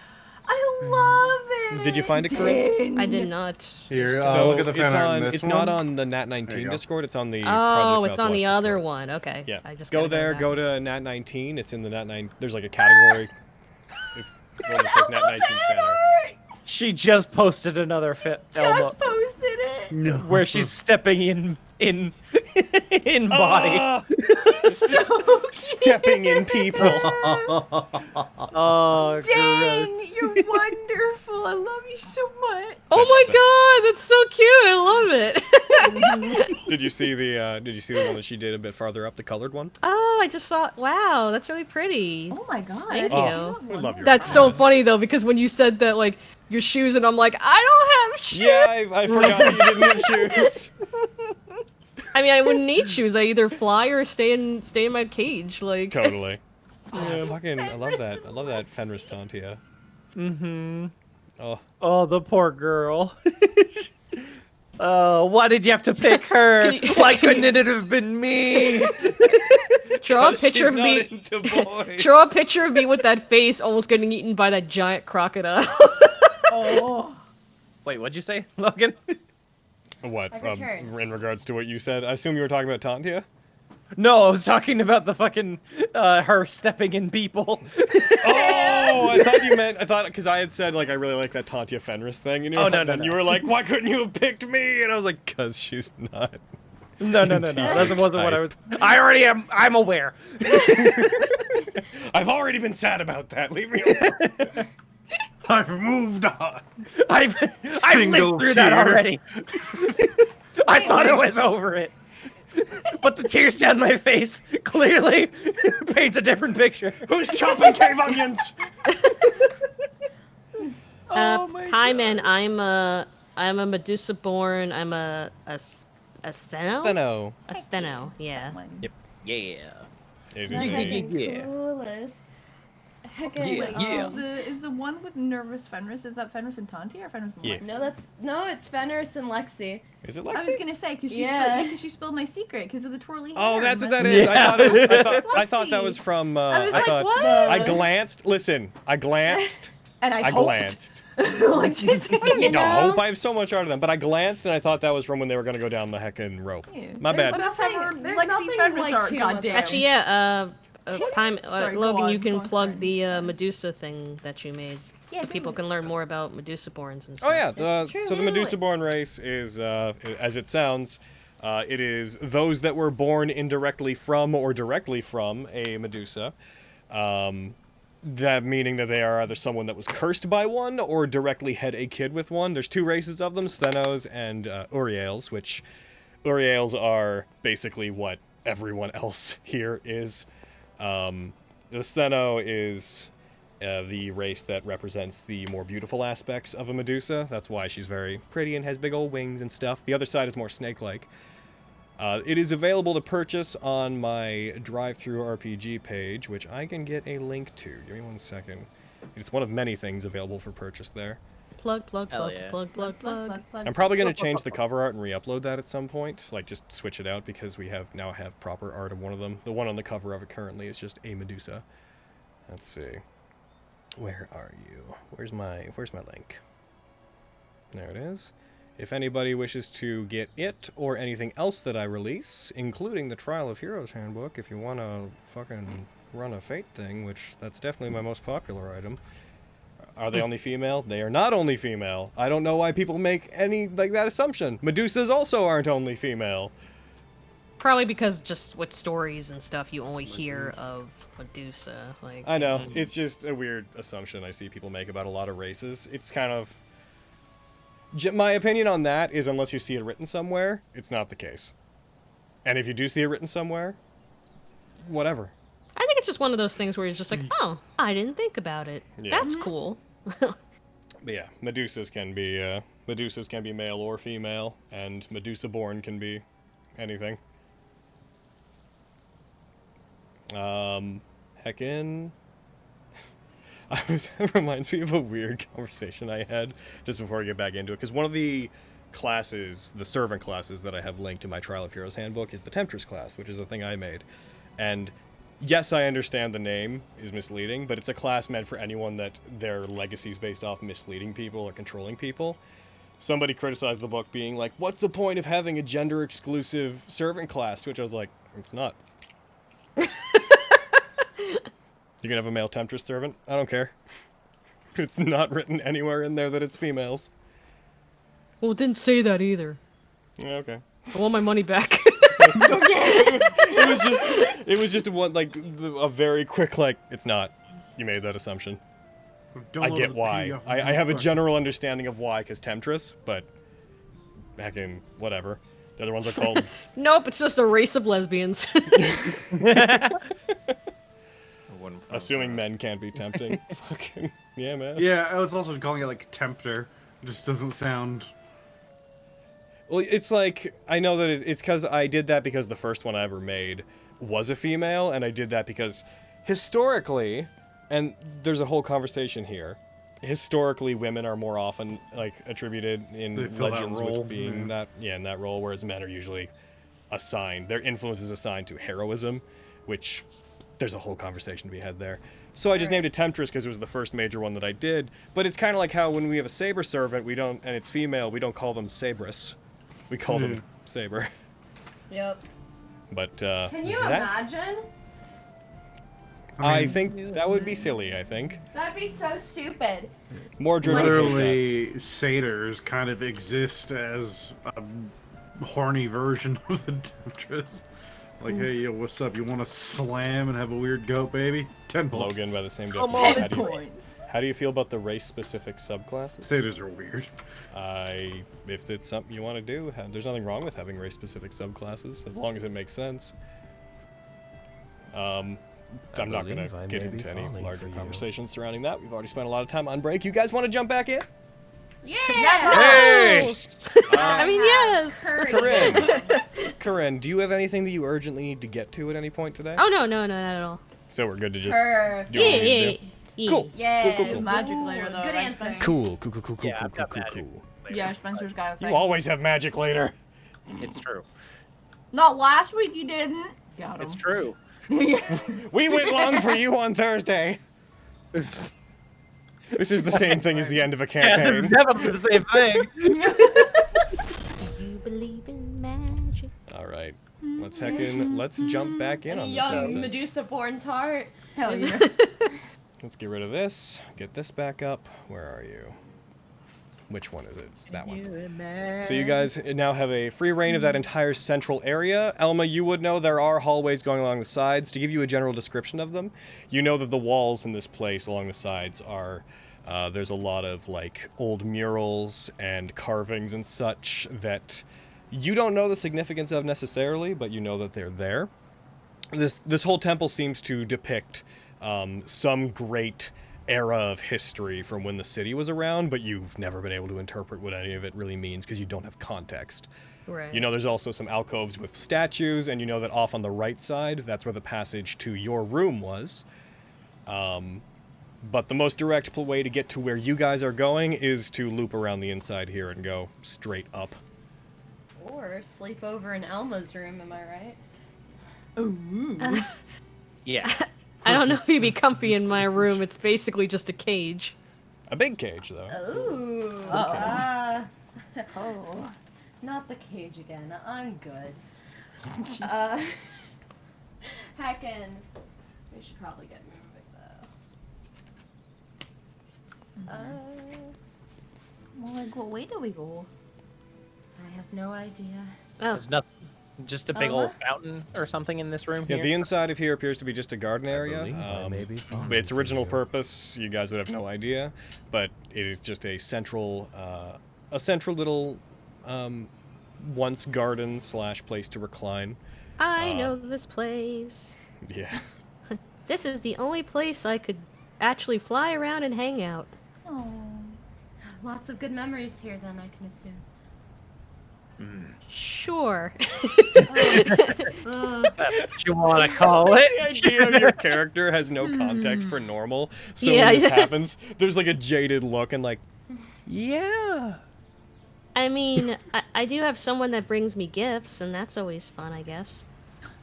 Speaker 4: I love it.
Speaker 1: Did you find it, Corinne?
Speaker 5: I did not.
Speaker 11: Here,
Speaker 1: So
Speaker 11: look at the fan
Speaker 1: it's
Speaker 11: art
Speaker 1: on.
Speaker 11: in this
Speaker 1: It's
Speaker 11: one.
Speaker 1: not on the
Speaker 11: There you
Speaker 1: Nat19
Speaker 11: go.
Speaker 1: Discord. It's on the.
Speaker 5: Oh,
Speaker 1: Project
Speaker 5: it's on the
Speaker 1: Mouthwash
Speaker 5: other
Speaker 1: Discord.
Speaker 5: one. Okay.
Speaker 1: Yeah.
Speaker 5: I just
Speaker 1: go
Speaker 5: gotta
Speaker 1: there.
Speaker 5: to
Speaker 1: Go
Speaker 5: that.
Speaker 1: to Nat19. It's in the Nat9. There's like a category. It's one that says Nat19 fan art.
Speaker 6: She just posted another Elma
Speaker 4: Just posted it.
Speaker 11: No.
Speaker 6: where she's stepping in body.
Speaker 1: Ah! Stepping in people.
Speaker 6: Oh,
Speaker 4: Dang, you're wonderful. I love you so much.
Speaker 5: Oh my god, that's so cute. I love it.
Speaker 1: Did you see the one that she did a bit farther up, the colored one?
Speaker 5: Oh, I just saw. Wow, that's really pretty.
Speaker 4: Oh my god.
Speaker 5: Thank
Speaker 1: Oh,
Speaker 5: you.
Speaker 1: I love your
Speaker 5: That's so
Speaker 1: eyes.
Speaker 5: funny though, because when you said that, like your shoes, and I'm like, I don't have shoes.
Speaker 1: Yeah, I forgot that you didn't have shoes.
Speaker 5: I mean, I wouldn't need shoes. I either fly or stay in my cage. Like
Speaker 1: Totally. Oh, fucking, I love that. I love that Fenris Tantia.
Speaker 6: Mm-hmm.
Speaker 1: Oh,
Speaker 6: Oh, the poor girl. Oh, why did you have to pick her?
Speaker 5: Can you-
Speaker 6: Why couldn't it have been me?
Speaker 5: draw a
Speaker 1: 'cause
Speaker 5: picture
Speaker 1: she's
Speaker 5: of
Speaker 1: not
Speaker 5: me.
Speaker 1: into boys.
Speaker 5: Draw a picture of me with that face, almost getting eaten by that giant crocodile.
Speaker 8: Oh.
Speaker 6: Wait, what'd you say, Logan?
Speaker 1: What?
Speaker 7: I've returned.
Speaker 1: In regards to what you said, I assume you were talking about Tantia.
Speaker 6: No, I was talking about the fucking her stepping in people.
Speaker 1: Oh, I thought you meant. I thought because I had said like I really like that Tantia Fenris thing, and you
Speaker 6: Oh, no,
Speaker 1: then
Speaker 6: no,
Speaker 1: you
Speaker 6: no.
Speaker 1: were like, why couldn't you have picked me? And I was like, cause she's not.
Speaker 6: No. That wasn't what I was. I already am. I'm aware.
Speaker 1: I've already been sad about that. Leave me alone.
Speaker 11: I've moved on.
Speaker 6: I've
Speaker 11: Single
Speaker 6: lived through that
Speaker 11: tear.
Speaker 6: already. I thought I was over it. But the tears down my face clearly paint a different picture.
Speaker 1: Who's chopping cave onions?
Speaker 5: Hi, man. I'm a Medusa born. I'm a steno.
Speaker 1: Steno.
Speaker 5: A steno. Yeah.
Speaker 1: Yep.
Speaker 6: Yeah.
Speaker 1: It
Speaker 7: That's
Speaker 1: is
Speaker 7: like the
Speaker 6: Yeah.
Speaker 7: coolest. Heck,
Speaker 6: Yeah.
Speaker 4: Is the one with nervous Fenris? Is that Fenris and Tanti or Fenris and
Speaker 1: Yeah.
Speaker 4: Lexi?
Speaker 7: No, it's Fenris and Lexi.
Speaker 1: Is it
Speaker 4: I was
Speaker 1: Lexi?
Speaker 4: gonna say because she
Speaker 7: Yeah.
Speaker 4: spilled my secret because of the twirly hair.
Speaker 1: Oh, that's what
Speaker 4: and
Speaker 1: that is. I thought it was.
Speaker 4: It's
Speaker 1: I thought that
Speaker 4: Lexi.
Speaker 1: was from.
Speaker 4: I was
Speaker 1: I
Speaker 4: like,
Speaker 1: thought.
Speaker 4: what?
Speaker 1: I glanced. Listen, I glanced.
Speaker 4: And I
Speaker 1: I
Speaker 4: hoped.
Speaker 1: glanced.
Speaker 4: Like, just-
Speaker 7: You
Speaker 1: I
Speaker 7: know?
Speaker 1: hope I have so much art of them, but I glanced and I thought that was from when they were gonna go down the heckin' rope.
Speaker 4: Yeah.
Speaker 1: My
Speaker 7: There's
Speaker 1: bad.
Speaker 4: Let's have her
Speaker 7: There's
Speaker 4: Lexi
Speaker 7: nothing
Speaker 4: Fenris
Speaker 7: like
Speaker 4: art,
Speaker 7: two
Speaker 4: goddamn.
Speaker 7: of
Speaker 5: Actually, yeah.
Speaker 4: Sorry, go
Speaker 5: Logan,
Speaker 4: on,
Speaker 5: you
Speaker 4: go
Speaker 5: can
Speaker 4: on,
Speaker 5: plug
Speaker 4: sorry.
Speaker 5: the Medusa thing that you made,
Speaker 7: Yeah,
Speaker 5: so people can learn more about Medusa borns and stuff.
Speaker 1: Oh yeah.
Speaker 7: It's true.
Speaker 1: So the Medusa-born race is, as it sounds, it is those that were born indirectly from or directly from a Medusa. That meaning that they are either someone that was cursed by one or directly had a kid with one. There's two races of them, Stenos and Uriels, which Uriels are basically what everyone else here is. The Steno is the race that represents the more beautiful aspects of a Medusa. That's why she's very pretty and has big old wings and stuff. The other side is more snake-like. It is available to purchase on my drive-through RPG page, which I can get a link to. Give me 1 second. It's one of many things available for purchase there.
Speaker 5: Plug.
Speaker 6: Hell yeah.
Speaker 5: Plug.
Speaker 1: I'm probably going to change the cover art and re-upload that at some point. Like, just switch it out because we now have proper art of one of them. The one on the cover of it currently is just a Medusa. Let's see. Where are you? Where's my link? There it is. If anybody wishes to get it or anything else that I release, including the Trial of Heroes handbook, if you want to fucking run a Fate thing, which that's definitely my most popular item, Are they only female? They are not only female. I don't know why people make any, like, that assumption. Medusas also aren't only female.
Speaker 5: Probably because just with stories and stuff, you only hear of Medusa. Like,
Speaker 1: I know. It's just a weird assumption I see people make about a lot of races. It's kind of... My opinion on that is unless you see it written somewhere, it's not the case. And if you do see it written somewhere, whatever.
Speaker 5: I think it's just one of those things where it's just like, oh, I didn't think about it.
Speaker 1: Yeah.
Speaker 5: That's cool.
Speaker 1: But yeah, Medusas can be male or female, and Medusa-born can be anything. Heckin. It reminds me of a weird conversation I had just before I get back into it, because one of the classes, the servant classes that I have linked to my Trial of Heroes handbook is the Temptress class, which is a thing I made. And yes, I understand the name is misleading, but it's a class meant for anyone that their legacy is based off misleading people or controlling people. Somebody criticized the book being like, what's the point of having a gender-exclusive servant class? Which I was like, it's not. You can have a male Temptress servant? I don't care. It's not written anywhere in there that it's females.
Speaker 5: Well, it didn't say that either.
Speaker 1: Yeah, okay.
Speaker 5: I want my money back.
Speaker 1: It was just one, like, a very quick, like, it's not. You made that assumption. I get why. I have a general understanding of why, because Temptress, but heckin' whatever. The other ones are called...
Speaker 5: Nope, it's just a race of lesbians.
Speaker 1: Assuming men can't be tempting. Fucking, yeah, man.
Speaker 11: Yeah, it's also calling it, like, tempter. It just doesn't sound...
Speaker 1: Well, it's like, I know that it's because I did that because the first one I ever made was a female, and I did that because historically, and there's a whole conversation here, historically women are more often, like, attributed in legends with being that, in that role, whereas men are usually assigned, their influence is assigned to heroism, which there's a whole conversation to be had there. So I just named it Temptress because it was the first major one that I did, but it's kind of like how when we have a saber servant, we don't, and it's female, we don't call them Sabress. We call them Saber.
Speaker 7: Yep.
Speaker 1: But,
Speaker 7: Can you imagine?
Speaker 1: I think that would be silly, I think.
Speaker 7: That'd be so stupid.
Speaker 1: More dramatic.
Speaker 11: Literally, satyrs kind of exist as a horny version of the Temptress. Like, hey, yo, what's up? You want to slam and have a weird goat, baby? 10 points.
Speaker 1: Logan by the same
Speaker 7: Come
Speaker 1: definition.
Speaker 7: on.
Speaker 1: How do you feel about the race-specific subclasses?
Speaker 11: Satyrs are weird.
Speaker 1: If it's something you want to do, there's nothing wrong with having race-specific subclasses, as long as it makes sense. I'm not going to get into any larger conversations surrounding that. We've already spent a lot of time on break. You guys want to jump back in?
Speaker 7: Yeah!
Speaker 5: Yes! I mean, yes!
Speaker 1: Corinne, do you have anything that you urgently need to get to at any point today?
Speaker 5: Oh, no, not at all.
Speaker 1: So we're good to just
Speaker 7: Perfect.
Speaker 1: do what we need to do? Cool.
Speaker 7: Yeah.
Speaker 1: Cool.
Speaker 4: Magic later, though.
Speaker 7: Good
Speaker 4: right,
Speaker 7: answer.
Speaker 4: Spencer?
Speaker 1: Cool.
Speaker 4: Yeah, Spencer's got a thing.
Speaker 1: You always have magic later.
Speaker 6: It's true.
Speaker 4: Not last week you didn't. Got him.
Speaker 6: It's true.
Speaker 1: We went long for you on Thursday. This is the same thing as the end of a campaign.
Speaker 6: Yeah, it's definitely the same thing.
Speaker 5: You believe in magic.
Speaker 1: Alright. Let's jump back in on this
Speaker 7: Young
Speaker 1: nonsense.
Speaker 7: Medusa-born's heart.
Speaker 4: Hell yeah.
Speaker 1: Let's get rid of this. Get this back up. Where are you? Which one is it? It's that one. So you guys now have a free reign of that entire central area. Elma, you would know there are hallways going along the sides. To give you a general description of them, you know that the walls in this place along the sides are, there's a lot of, like, old murals and carvings and such that you don't know the significance of necessarily, but you know that they're there. This whole temple seems to depict some great era of history from when the city was around, but you've never been able to interpret what any of it really means because you don't have context.
Speaker 5: Right.
Speaker 1: You know there's also some alcoves with statues, and you know that off on the right side, that's where the passage to your room was. But the most direct way to get to where you guys are going is to loop around the inside here and go straight up.
Speaker 7: Or sleep over in Elma's room, am I right?
Speaker 4: Ooh.
Speaker 6: Yeah.
Speaker 5: I don't know if you'd be comfy in my room. It's basically just a cage.
Speaker 1: A big cage, though.
Speaker 7: Ooh. Oh. Not the cage again. I'm good. Heckin'. We should probably get moving, though.
Speaker 8: Well, like, what way do we go?
Speaker 7: I have no idea.
Speaker 5: Oh,
Speaker 6: There's nothing. Just a big old fountain or something in this room
Speaker 1: Yeah,
Speaker 6: here.
Speaker 1: the inside of here appears to be just a garden area.
Speaker 9: believe I may be fond
Speaker 1: Its
Speaker 9: of
Speaker 1: original
Speaker 9: you.
Speaker 1: purpose, you guys would have no idea, but it is just a central little once garden / place to recline.
Speaker 5: I know this place.
Speaker 1: Yeah.
Speaker 5: This is the only place I could actually fly around and hang out.
Speaker 8: Oh.
Speaker 7: Lots of good memories here, then, I can assume.
Speaker 5: Sure.
Speaker 6: That's what you want to call it.
Speaker 1: The idea of your character has no context for normal, so
Speaker 5: Yeah,
Speaker 1: when this
Speaker 5: yeah.
Speaker 1: happens, there's like a jaded look and like,
Speaker 9: Yeah.
Speaker 5: I mean, I do have someone that brings me gifts, and that's always fun, I guess.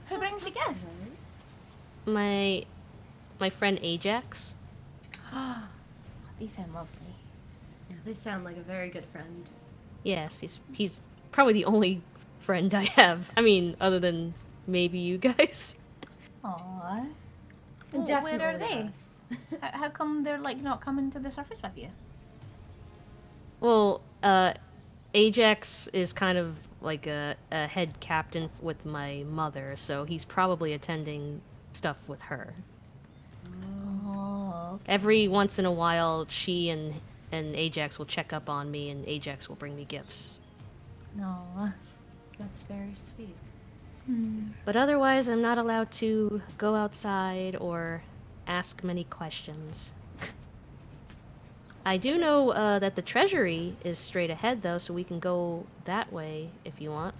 Speaker 8: Who brings you gifts?
Speaker 5: My friend Ajax.
Speaker 8: These sound lovely.
Speaker 7: Yeah, they sound like a very good friend.
Speaker 5: Yes, he's probably the only friend I have. I mean, other than maybe you guys.
Speaker 8: Aww.
Speaker 7: And
Speaker 8: Well, where are
Speaker 7: definitely
Speaker 8: they?
Speaker 7: us.
Speaker 8: How come they're like not coming to the surface with you?
Speaker 5: Well, Ajax is kind of like a head captain with my mother, so he's probably attending stuff with her.
Speaker 8: Oh.
Speaker 5: Every once in a while, she and Ajax will check up on me, and Ajax will bring me gifts.
Speaker 8: No.
Speaker 7: That's very sweet.
Speaker 5: But otherwise, I'm not allowed to go outside or ask many questions. I do know that the treasury is straight ahead, though, so we can go that way if you want.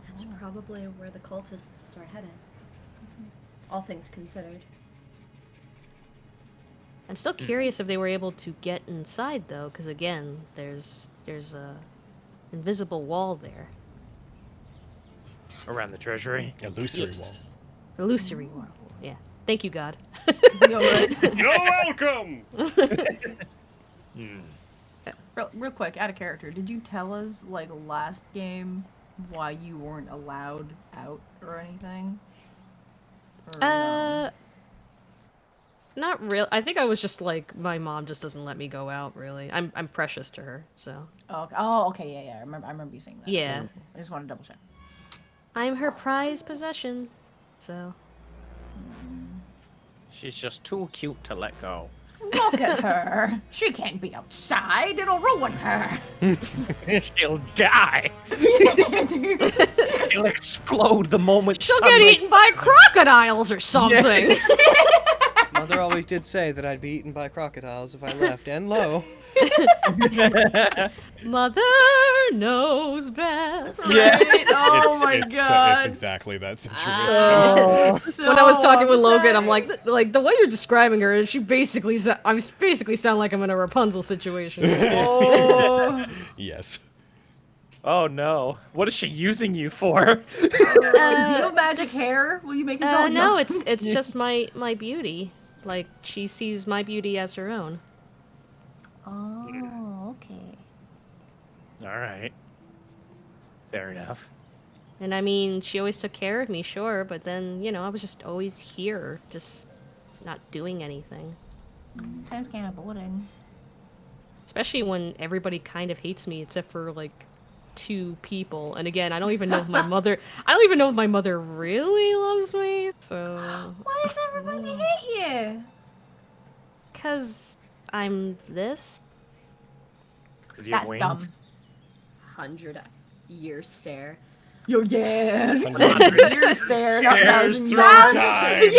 Speaker 7: That's probably where the cultists are headed. All things considered.
Speaker 5: I'm still curious if they were able to get inside, though, because again, there's a invisible wall there.
Speaker 10: Around the treasury.
Speaker 1: illusory wall.
Speaker 5: Illusory wall. Yeah. Thank you, God.
Speaker 4: You're right.
Speaker 1: You're welcome!
Speaker 4: Real quick, out of character, did you tell us, like, last game why you weren't allowed out or anything? Or no?
Speaker 5: Not real. I think I was just like, my mom just doesn't let me go out, really. I'm precious to her, so.
Speaker 8: Oh, okay, yeah. I remember you saying that.
Speaker 5: Yeah.
Speaker 8: I just want to double check.
Speaker 5: I'm her prized possession, so.
Speaker 6: She's just too cute to let go.
Speaker 8: Look at her. She can't be outside. It'll ruin her.
Speaker 6: She'll die. She'll explode the moment
Speaker 5: She'll
Speaker 6: sunlight-
Speaker 5: get eaten by crocodiles or something!
Speaker 9: Mother always did say that I'd be eaten by crocodiles if I left, and lo.
Speaker 5: Mother knows best.
Speaker 6: Yeah.
Speaker 4: Right? Oh my god.
Speaker 1: It's exactly that situation.
Speaker 5: When I was talking with Logan, I'm
Speaker 4: upsetting.
Speaker 5: like the way you're describing her, she basically, I basically sound like I'm in a Rapunzel situation.
Speaker 4: Oh.
Speaker 1: Yes.
Speaker 6: Oh no. What is she using you for?
Speaker 4: Do you have magic hair? Will you make yourself?
Speaker 5: No, it's just my beauty. Like, she sees my beauty as her own.
Speaker 8: Oh, okay.
Speaker 6: All right. Fair enough.
Speaker 5: And I mean, she always took care of me, sure, but then, you know, I was just always here, just not doing anything.
Speaker 8: Sounds kind of boring.
Speaker 5: Especially when everybody kind of hates me, except for, like, 2 people. And again, I don't even know if my mother really loves me, so.
Speaker 8: Why does everybody hate you?
Speaker 5: 'Cause I'm this.
Speaker 6: Because you have
Speaker 8: That's
Speaker 6: wings.
Speaker 8: dumb.
Speaker 7: 100-year stare.
Speaker 4: Yo, yeah.
Speaker 1: 100
Speaker 4: Years there.
Speaker 1: Stairs through time!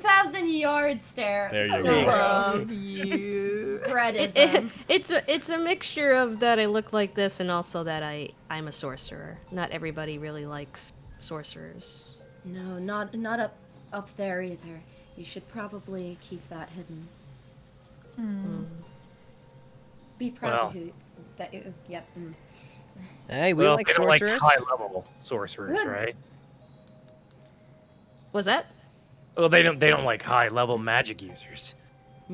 Speaker 7: Thousand yard stare.
Speaker 1: There you
Speaker 4: I
Speaker 1: go.
Speaker 4: love you.
Speaker 7: Breadism.
Speaker 5: It's a mixture of that I look like this and also that I'm a sorcerer. Not everybody really likes sorcerers.
Speaker 7: No, not up there either. You should probably keep that hidden. Be proud
Speaker 6: Well.
Speaker 7: of who that you. Yep.
Speaker 9: Hey, we
Speaker 6: Well,
Speaker 9: like
Speaker 6: they don't like
Speaker 9: sorcerers.
Speaker 6: high-level sorcerers,
Speaker 7: Good.
Speaker 6: right?
Speaker 5: Was that?
Speaker 6: Well, they don't like high-level magic users.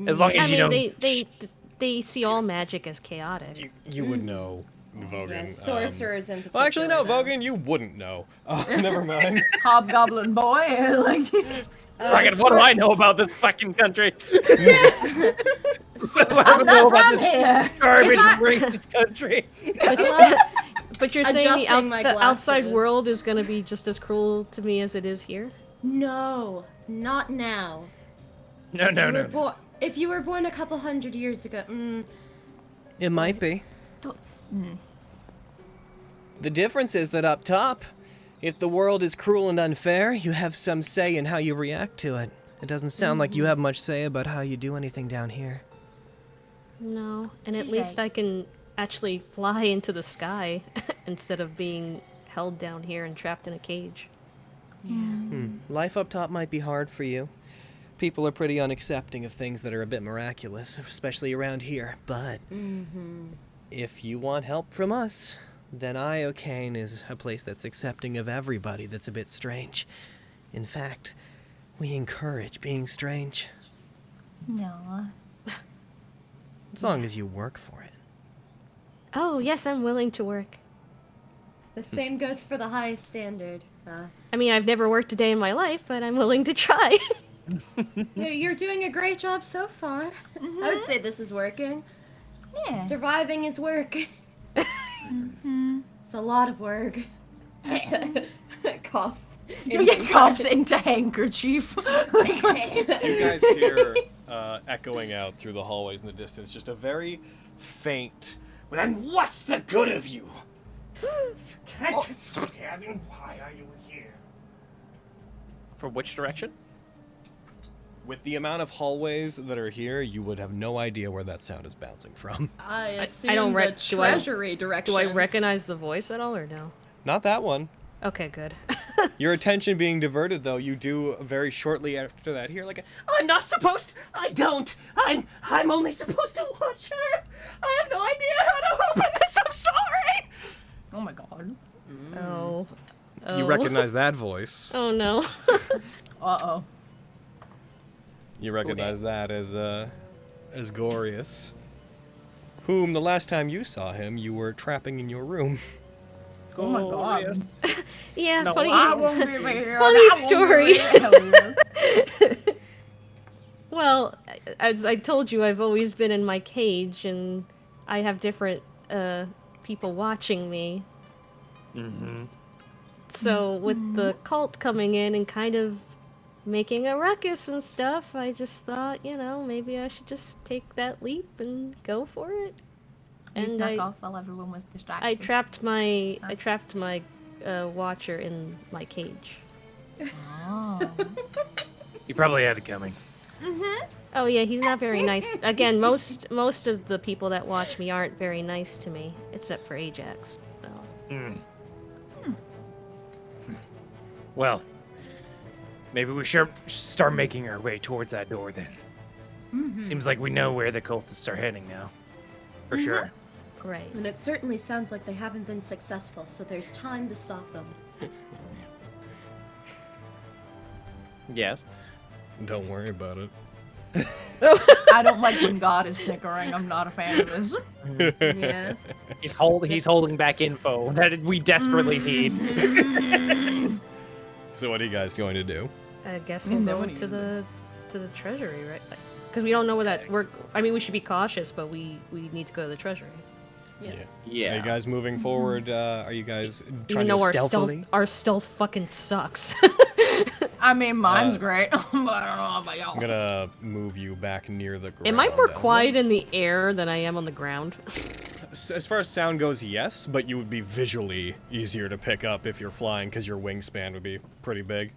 Speaker 6: As long as
Speaker 5: I
Speaker 6: you
Speaker 5: mean,
Speaker 6: don't.
Speaker 5: they see all magic as chaotic.
Speaker 1: You would know, Vogan.
Speaker 7: Yeah, sorcerers in particular.
Speaker 1: Well, actually, no,
Speaker 7: though.
Speaker 1: Vogan, you wouldn't know. Never mind.
Speaker 4: Hobgoblin boy. Like.
Speaker 6: Fucking, what do I know about this fucking country?
Speaker 7: I'm not from here.
Speaker 6: Garbage racist country.
Speaker 5: But you're saying
Speaker 7: Adjusting my
Speaker 5: the outside
Speaker 7: glasses.
Speaker 5: world is gonna be just as cruel to me as it is here?
Speaker 7: No, not now.
Speaker 10: No.
Speaker 7: If you were born a couple hundred years ago,
Speaker 9: It might be. The difference is that up top, if the world is cruel and unfair, you have some say in how you react to it. It doesn't sound like you have much say about how you do anything down here.
Speaker 5: No, and at
Speaker 7: Touche.
Speaker 5: least I can actually fly into the sky instead of being held down here and trapped in a cage.
Speaker 9: Life up top might be hard for you. People are pretty unaccepting of things that are a bit miraculous, especially around here. But if you want help from us, then Iocane is a place that's accepting of everybody that's a bit strange. In fact, we encourage being strange.
Speaker 8: No.
Speaker 9: As long as you work for it.
Speaker 5: Oh, yes, I'm willing to work.
Speaker 7: the same goes for the highest standard.
Speaker 5: I mean, I've never worked a day in my life, but I'm willing to try.
Speaker 7: You're doing a great job so far. I would say this is working.
Speaker 8: Yeah.
Speaker 7: Surviving is work. It's a lot of work. Coughs.
Speaker 4: You get coughs into handkerchief.
Speaker 1: You guys hear echoing out through the hallways in the distance, just a very faint,
Speaker 2: Then what's the good of you? Can't you then why are you here?
Speaker 6: From which direction?
Speaker 1: with the amount of hallways that are here, you would have no idea where that sound is bouncing from.
Speaker 7: I assume
Speaker 5: I don't
Speaker 7: the treasury direction.
Speaker 5: Do I recognize the voice at all or no?
Speaker 1: Not that one.
Speaker 5: Okay, good.
Speaker 1: Your attention being diverted, though, you do very shortly after that hear like a,
Speaker 2: I'm not supposed. I don't. I'm only supposed to watch her. I have no idea how to open this. I'm sorry.
Speaker 4: Oh my god.
Speaker 5: Oh.
Speaker 1: You recognize that voice.
Speaker 5: Oh no.
Speaker 4: Uh-oh.
Speaker 1: You recognize that as Gorius, whom the last time you saw him, you were trapping in your room.
Speaker 4: Oh my god.
Speaker 5: Yeah,
Speaker 6: No,
Speaker 5: funny.
Speaker 4: I won't be here.
Speaker 5: Funny
Speaker 4: I won't
Speaker 5: story.
Speaker 4: be here.
Speaker 5: Well, as I told you, I've always been in my cage, and I have different people watching me.
Speaker 10: Mm-hmm.
Speaker 5: So with the cult coming in and kind of making a ruckus and stuff, I just thought, you know, maybe I should just take that leap and go for it.
Speaker 8: You
Speaker 5: And
Speaker 8: snuck off while everyone was distracted.
Speaker 5: I trapped my watcher in my cage.
Speaker 8: Oh.
Speaker 10: You probably had it coming.
Speaker 5: Oh yeah, he's not very nice. Again, most of the people that watch me aren't very nice to me, except for Ajax. So.
Speaker 10: Hmm. Well, maybe we should start making our way towards that door then. Seems like we know where the cultists are heading now. For sure.
Speaker 5: Great.
Speaker 7: And it certainly sounds like they haven't been successful, so there's time to stop them.
Speaker 6: Yes.
Speaker 1: Don't worry about it.
Speaker 4: I don't like when God is snickering. I'm not a fan of this.
Speaker 7: Yeah.
Speaker 6: He's holding back info that we desperately need.
Speaker 1: So what are you guys going to do?
Speaker 5: I guess we'll
Speaker 4: No
Speaker 5: go
Speaker 4: one
Speaker 5: to
Speaker 4: even
Speaker 5: the treasury, right? Because we don't know where that I mean, we should be cautious, but we need to go to the treasury.
Speaker 6: Yeah.
Speaker 1: Are you guys moving forward? Are you guys trying
Speaker 5: Even though
Speaker 1: to stealthily?
Speaker 5: our stealth fucking sucks.
Speaker 4: I mean, mine's great, but I don't know about y'all.
Speaker 1: I'm gonna move you back near the ground.
Speaker 5: Am I more quiet in the air than I am on the ground?
Speaker 1: As far as sound goes, yes, but you would be visually easier to pick up if you're flying because your wingspan would be pretty big.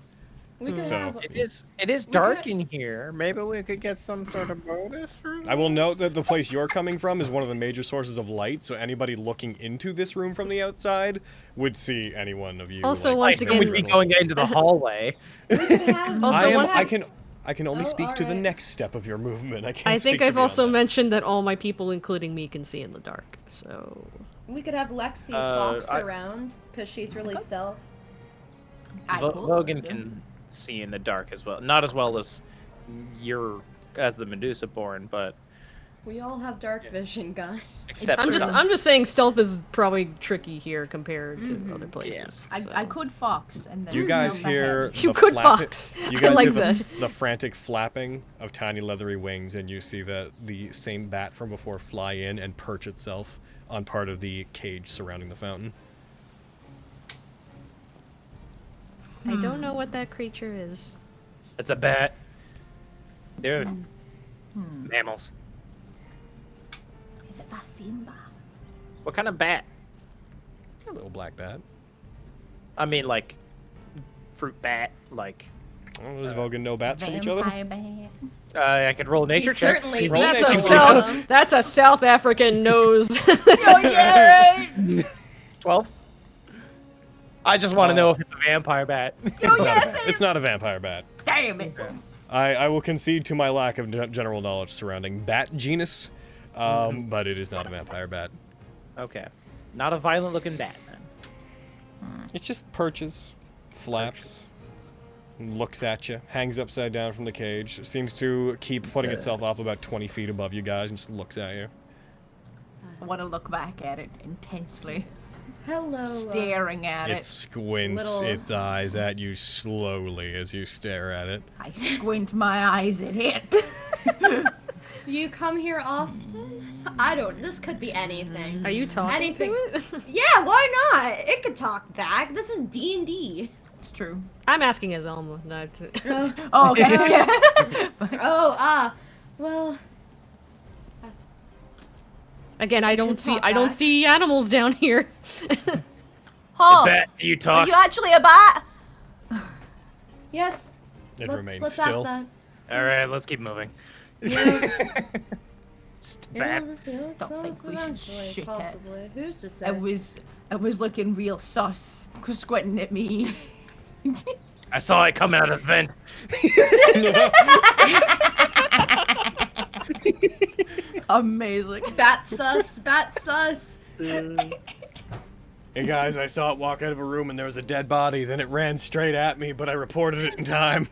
Speaker 7: We could
Speaker 1: So-
Speaker 7: have.
Speaker 6: It is dark in here. Maybe we could get some sort of bonus for
Speaker 1: I will note that the place you're coming from is one of the major sources of light, so anybody looking into this room from the outside would see any one of you.
Speaker 5: Also,
Speaker 1: like,
Speaker 5: once
Speaker 1: in
Speaker 5: again-
Speaker 1: the
Speaker 6: We'd be
Speaker 1: middle.
Speaker 6: going into the hallway.
Speaker 7: We could have.
Speaker 5: Also, once
Speaker 1: I can only
Speaker 7: Oh,
Speaker 1: speak to the
Speaker 7: alright.
Speaker 1: next step of your movement. I can't.
Speaker 5: I
Speaker 1: speak
Speaker 5: think
Speaker 1: to
Speaker 5: I've also
Speaker 1: beyond that.
Speaker 5: mentioned that all my people, including me, can see in the dark. So
Speaker 7: We could have Lexi Fox around because she's really stealth.
Speaker 6: Logan can see in the dark as well. Not as well as the Medusa born, but
Speaker 7: We all have dark vision, guys.
Speaker 6: Except
Speaker 5: I'm
Speaker 6: for
Speaker 5: just saying stealth is probably tricky here compared to other places.
Speaker 4: I
Speaker 5: so.
Speaker 4: could fox and then
Speaker 1: You guys
Speaker 4: jump
Speaker 1: hear
Speaker 4: ahead.
Speaker 5: You
Speaker 1: the
Speaker 5: could
Speaker 1: flap-
Speaker 5: fox.
Speaker 1: You
Speaker 5: I
Speaker 1: guys
Speaker 5: like
Speaker 1: hear
Speaker 5: that.
Speaker 1: the frantic flapping of tiny leathery wings, and you see the same bat from before fly in and perch itself on part of the cage surrounding the fountain.
Speaker 5: I don't know what that creature is.
Speaker 10: It's a bat. They're mammals.
Speaker 8: Is it that Simba?
Speaker 6: what kind of bat?
Speaker 1: A little black bat.
Speaker 6: I mean, like fruit bat. Like
Speaker 1: Oh, does Vogan know bats from each other?
Speaker 8: Vampire bat.
Speaker 6: I could roll a nature
Speaker 7: He
Speaker 6: check.
Speaker 7: certainly
Speaker 6: Roll
Speaker 7: beats
Speaker 5: That's a
Speaker 6: nature
Speaker 7: them all.
Speaker 5: South. That's a South African nose.
Speaker 4: Oh yeah, right.
Speaker 6: 12. I just want to know if it's a vampire bat.
Speaker 1: It's not a vampire bat.
Speaker 4: Damn it.
Speaker 1: I will concede to my lack of general knowledge surrounding bat genus, but it is not a vampire bat.
Speaker 6: Okay, not a violent-looking bat. Then.
Speaker 1: It just perches, flaps, looks at you, hangs upside down from the cage, seems to keep putting itself up about 20 feet above you guys, and just looks at you.
Speaker 4: I want to look back at it intensely,
Speaker 7: Hello.
Speaker 4: staring at
Speaker 1: It
Speaker 4: it.
Speaker 1: squints
Speaker 7: little-
Speaker 1: its eyes at you slowly as you stare at it.
Speaker 4: I squint my eyes at it.
Speaker 7: Do you come here often? I don't. This could be anything.
Speaker 5: Are you talking
Speaker 7: Anything.
Speaker 5: to it?
Speaker 7: Yeah, why not? It could talk back. This is D&D.
Speaker 4: It's true.
Speaker 5: I'm asking as Elmo. Not
Speaker 4: Oh, okay.
Speaker 7: Well,
Speaker 5: Again, I don't
Speaker 7: could
Speaker 5: see.
Speaker 7: talk
Speaker 5: I don't
Speaker 7: back.
Speaker 5: see animals down here.
Speaker 4: Huh?
Speaker 10: Bat, do you
Speaker 4: Are
Speaker 10: talk?
Speaker 4: you actually a bat?
Speaker 7: yes.
Speaker 1: It remains
Speaker 7: let's
Speaker 1: still.
Speaker 7: ask
Speaker 10: All right, let's keep moving.
Speaker 7: that. Yeah.
Speaker 10: Just a
Speaker 7: You
Speaker 10: bat.
Speaker 7: never feel
Speaker 4: Don't
Speaker 7: so
Speaker 4: think we should
Speaker 7: eventually,
Speaker 4: shit it.
Speaker 7: possibly. Who's to say?
Speaker 4: I was looking real sus, squinting at me.
Speaker 10: I saw it coming out of the vent.
Speaker 4: Amazing.
Speaker 7: Bat sus. Bat sus.
Speaker 1: Hey guys, I saw it walk out of a room and there was a dead body. Then it ran straight at me, but I reported it in time.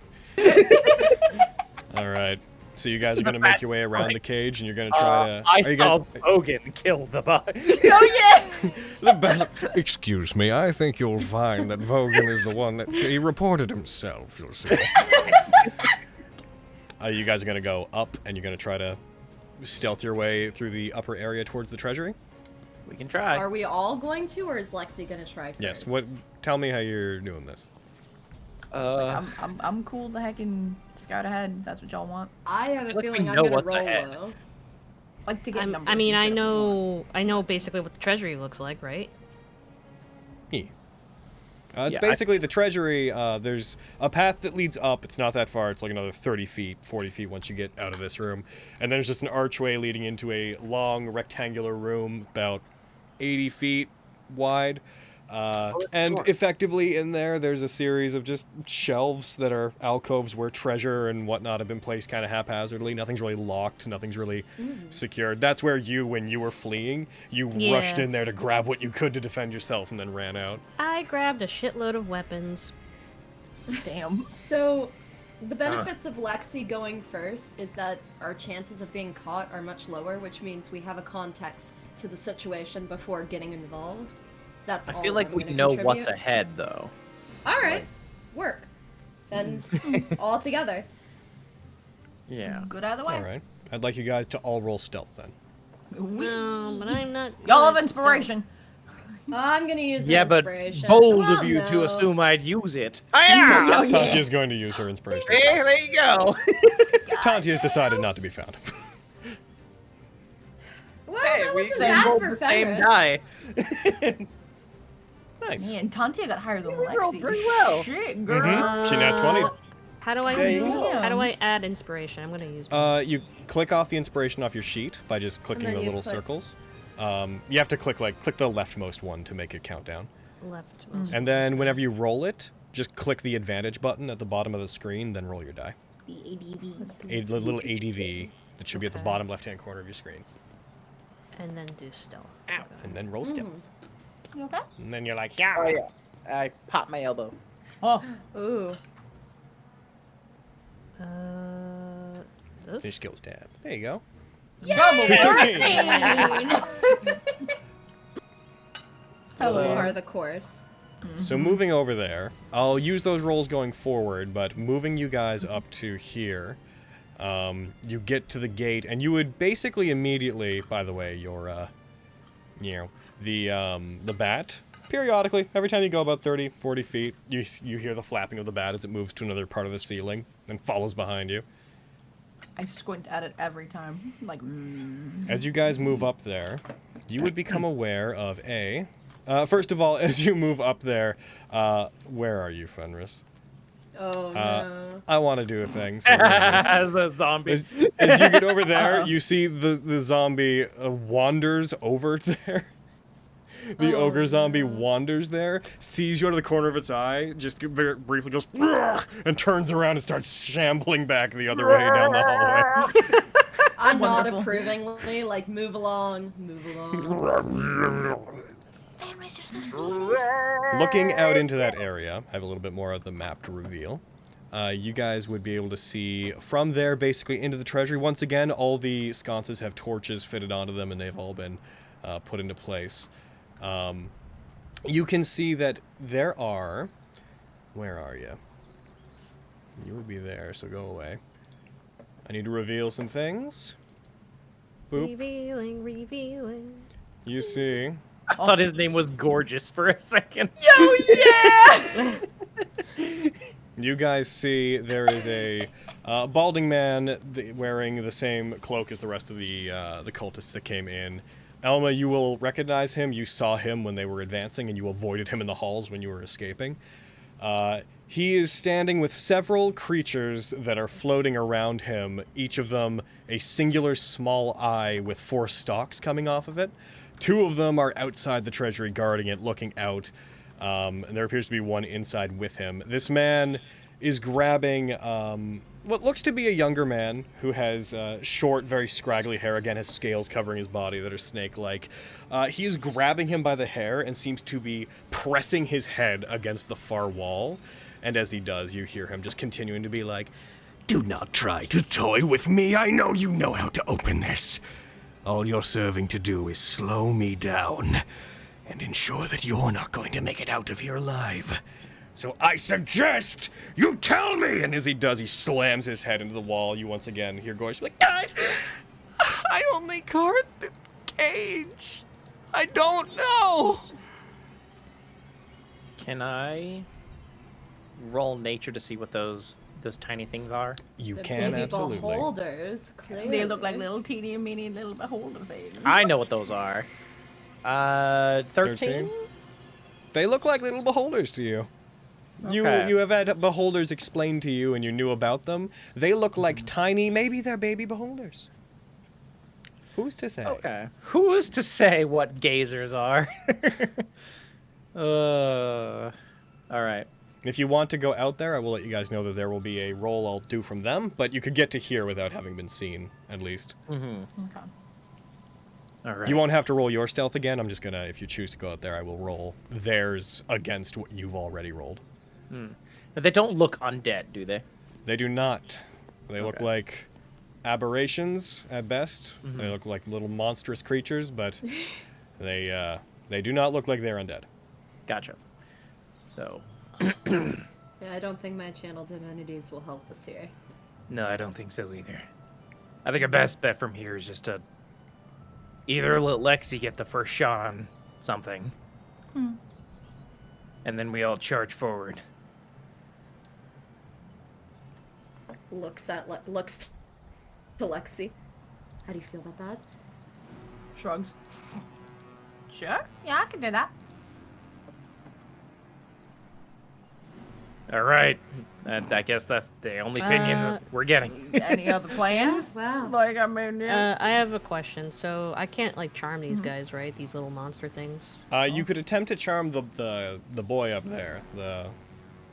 Speaker 1: All right. So you guys are gonna make your way around the cage, and you're gonna try to.
Speaker 6: I
Speaker 1: are you
Speaker 6: saw
Speaker 1: guys,
Speaker 6: Hogan kill the body.
Speaker 4: Oh yeah.
Speaker 1: the best, excuse me. I think you'll find that Vogan is the one that he reported himself. You'll see. You guys are gonna go up, and you're gonna try to stealth your way through the upper area towards the treasury.
Speaker 6: We can try.
Speaker 7: Are we all going to, or is Lexi gonna try first?
Speaker 1: Yes. What? Tell me how you're doing this.
Speaker 4: I'm cool to heck and scout ahead. That's what y'all want.
Speaker 7: I have a
Speaker 6: like we
Speaker 7: feeling I'm
Speaker 6: know
Speaker 7: gonna
Speaker 6: what's
Speaker 7: roll
Speaker 6: ahead.
Speaker 7: low.
Speaker 4: Like to get numbers.
Speaker 5: I mean, I
Speaker 4: instead of
Speaker 5: know basically what the treasury looks like, right?
Speaker 1: It's
Speaker 6: Yeah,
Speaker 1: basically the treasury. There's a path that leads up. It's not that far. It's like another 30 feet, 40 feet once you get out of this room. And then there's just an archway leading into a long rectangular room about 80 feet wide. And effectively in there's a series of just shelves that are alcoves where treasure and whatnot have been placed kind of haphazardly. Nothing's really locked. Nothing's really secured. That's where when you were fleeing, you rushed
Speaker 5: Yeah.
Speaker 1: in there to grab what you could to defend yourself and then ran out.
Speaker 5: I grabbed a shitload of weapons.
Speaker 4: Damn.
Speaker 7: So, the benefits of Lexi going first is that our chances of being caught are much lower, which means we have a context to the situation before getting involved. That's
Speaker 6: I
Speaker 7: all
Speaker 6: feel like
Speaker 7: I'm
Speaker 6: we
Speaker 7: gonna
Speaker 6: know
Speaker 7: contribute.
Speaker 6: what's ahead, though.
Speaker 7: All right, work. Then all together.
Speaker 6: Yeah.
Speaker 4: Good either way.
Speaker 1: All right. I'd like you guys to all roll stealth then.
Speaker 5: No, but I'm not.
Speaker 4: Y'all have
Speaker 5: good at
Speaker 4: inspiration.
Speaker 7: I'm gonna use
Speaker 6: Yeah,
Speaker 7: an
Speaker 6: but
Speaker 7: inspiration.
Speaker 6: bold
Speaker 7: Well,
Speaker 6: of you to
Speaker 7: no.
Speaker 6: assume I'd use it. Yeah.
Speaker 4: Oh, yeah.
Speaker 1: Tantia is going to use her inspiration.
Speaker 6: Hey, there you go.
Speaker 1: Tantia has decided not to be found.
Speaker 7: Well,
Speaker 6: Hey,
Speaker 7: that
Speaker 6: we
Speaker 7: wasn't
Speaker 6: same
Speaker 7: bad
Speaker 6: rolled
Speaker 7: for
Speaker 6: the same
Speaker 7: Fenris.
Speaker 6: die.
Speaker 1: Nice.
Speaker 4: Man, Tantia got higher than Lexi.
Speaker 6: rolled pretty well.
Speaker 4: Shit, girl.
Speaker 1: Mhm. She nat 20.
Speaker 5: How do I
Speaker 6: There you
Speaker 4: go.
Speaker 5: how do I add inspiration? I'm gonna use. mine.
Speaker 1: You click off the inspiration off your sheet by just clicking
Speaker 7: then
Speaker 1: the
Speaker 7: you
Speaker 1: little
Speaker 7: click-
Speaker 1: circles. You have to click the leftmost one to make it count down.
Speaker 5: left.
Speaker 1: And then whenever you roll it, just click the advantage button at the bottom of the screen, then roll your die.
Speaker 7: The ADV.
Speaker 1: A little ADV that should be at the
Speaker 5: Okay.
Speaker 1: bottom left-hand corner of your screen.
Speaker 5: And then do stealth. Okay.
Speaker 1: And then roll stealth.
Speaker 4: You okay?
Speaker 1: And then you're like,
Speaker 6: Oh,
Speaker 1: yeah.
Speaker 6: yeah. I popped my elbow.
Speaker 4: Oh,
Speaker 7: Ooh.
Speaker 5: This.
Speaker 1: Your skills tab. There you go.
Speaker 4: Double
Speaker 1: 213.
Speaker 7: Hello. Part of the course.
Speaker 1: So moving over there, I'll use those rolls going forward, but moving you guys up to here, you get to the gate, and you would basically immediately, by the way, your, the bat, periodically, every time you go about 30, 40 feet, you hear the flapping of the bat as it moves to another part of the ceiling and follows behind you.
Speaker 4: I squint at it every time. Like,
Speaker 1: As you guys move up there, you would become aware of first of all, as you move up there, where are you, Fenris?
Speaker 7: Oh, no.
Speaker 1: I want to do a thing. So
Speaker 6: The zombie.
Speaker 1: as you get over there, you see the zombie wanders over there. The ogre zombie wanders there, sees you out of the corner of its eye, just very briefly goes, and turns around and starts shambling back the other way down the hallway.
Speaker 7: I'm not
Speaker 4: Wonderful.
Speaker 7: approvingly, like, move along, move along.
Speaker 1: Looking out into that area, I have a little bit more of the map to reveal. You guys would be able to see from there basically into the treasury. Once again, all the sconces have torches fitted onto them and they've all been put into place. You can see that there are... Where are you? You would be there, so go away. I need to reveal some things. Boop.
Speaker 5: Revealing.
Speaker 1: You see...
Speaker 6: I thought his name was Gorgeous for a second.
Speaker 4: Yo, yeah!
Speaker 1: You guys see there is a balding man wearing the same cloak as the rest of the cultists that came in. Elma, you will recognize him. You saw him when they were advancing, and you avoided him in the halls when you were escaping. He is standing with several creatures that are floating around him, each of them a singular small eye with 4 stalks coming off of it. 2 of them are outside the treasury guarding it, looking out, and there appears to be one inside with him. This man is grabbing what looks to be a younger man who has short, very scraggly hair, again has scales covering his body that are snake-like. He is grabbing him by the hair and seems to be pressing his head against the far wall, and as he does, you hear him just continuing to be like,
Speaker 12: Do not try to toy with me. I know you know how to open this. All you're serving to do is slow me down and ensure that you're not going to make it out of here alive.
Speaker 1: So I suggest you tell me! And as he does, he slams his head into the wall. You once again hear Gorsh like, I only guard the cage. I don't know.
Speaker 6: Can I roll nature to see what those tiny things are?
Speaker 1: You
Speaker 7: The
Speaker 1: can,
Speaker 7: baby
Speaker 1: absolutely.
Speaker 7: beholders, clearly.
Speaker 4: They look like little teeny mini little beholder things.
Speaker 6: I know what those are. 13?
Speaker 1: They look like little beholders to you.
Speaker 6: Okay.
Speaker 1: You have had beholders explained to you and you knew about them. They look like tiny, maybe they're baby beholders. Who's to say?
Speaker 6: Okay. Who is to say what gazers are? All right.
Speaker 1: If you want to go out there, I will let you guys know that there will be a roll I'll do from them, but you could get to here without having been seen, at least.
Speaker 6: Mm-hmm.
Speaker 4: Okay.
Speaker 6: All right.
Speaker 1: You won't have to roll your stealth again. I'm just gonna, if you choose to go out there, I will roll theirs against what you've already rolled.
Speaker 6: But they don't look undead, do they?
Speaker 1: They do not. They look
Speaker 6: Okay.
Speaker 1: like aberrations at best. They look like little monstrous creatures, but they do not look like they're undead.
Speaker 6: Gotcha. So,
Speaker 7: Yeah, I don't think my channel divinities will help us here.
Speaker 10: No, I don't think so either. I think our best bet from here is just to either let Lexi get the first shot on something, and then we all charge forward.
Speaker 7: Looks to Lexi. How do you feel about that?
Speaker 4: Shrugs.
Speaker 8: Sure. Yeah, I can do that.
Speaker 10: All right. I guess that's the only opinions we're getting.
Speaker 4: Any other plans?
Speaker 7: Wow.
Speaker 4: Like, I mean, yeah.
Speaker 5: I have a question. So I can't like charm these guys, right? These little monster things.
Speaker 1: You could attempt to charm the boy up there.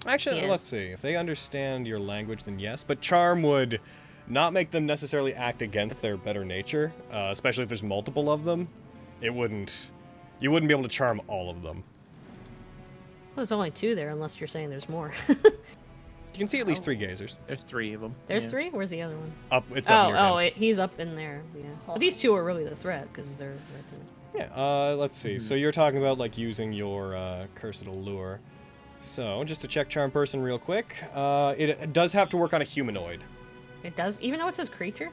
Speaker 1: Actually,
Speaker 5: Yes.
Speaker 1: let's see. If they understand your language, then yes. But charm would not make them necessarily act against their better nature, especially if there's multiple of them. You wouldn't be able to charm all of them.
Speaker 5: Well, there's only 2 there, unless you're saying there's more.
Speaker 1: You can see at least 3 gazers.
Speaker 6: There's 3 of them.
Speaker 5: There's 3? Where's the other one?
Speaker 1: Up, it's up near him.
Speaker 5: He's up in there. Yeah. But these 2 are really the threat because they're right there.
Speaker 1: Yeah. Let's see. So you're talking about like using your cursed allure. So just to check charm person real quick, it does have to work on a humanoid.
Speaker 5: It does, even though it says creature.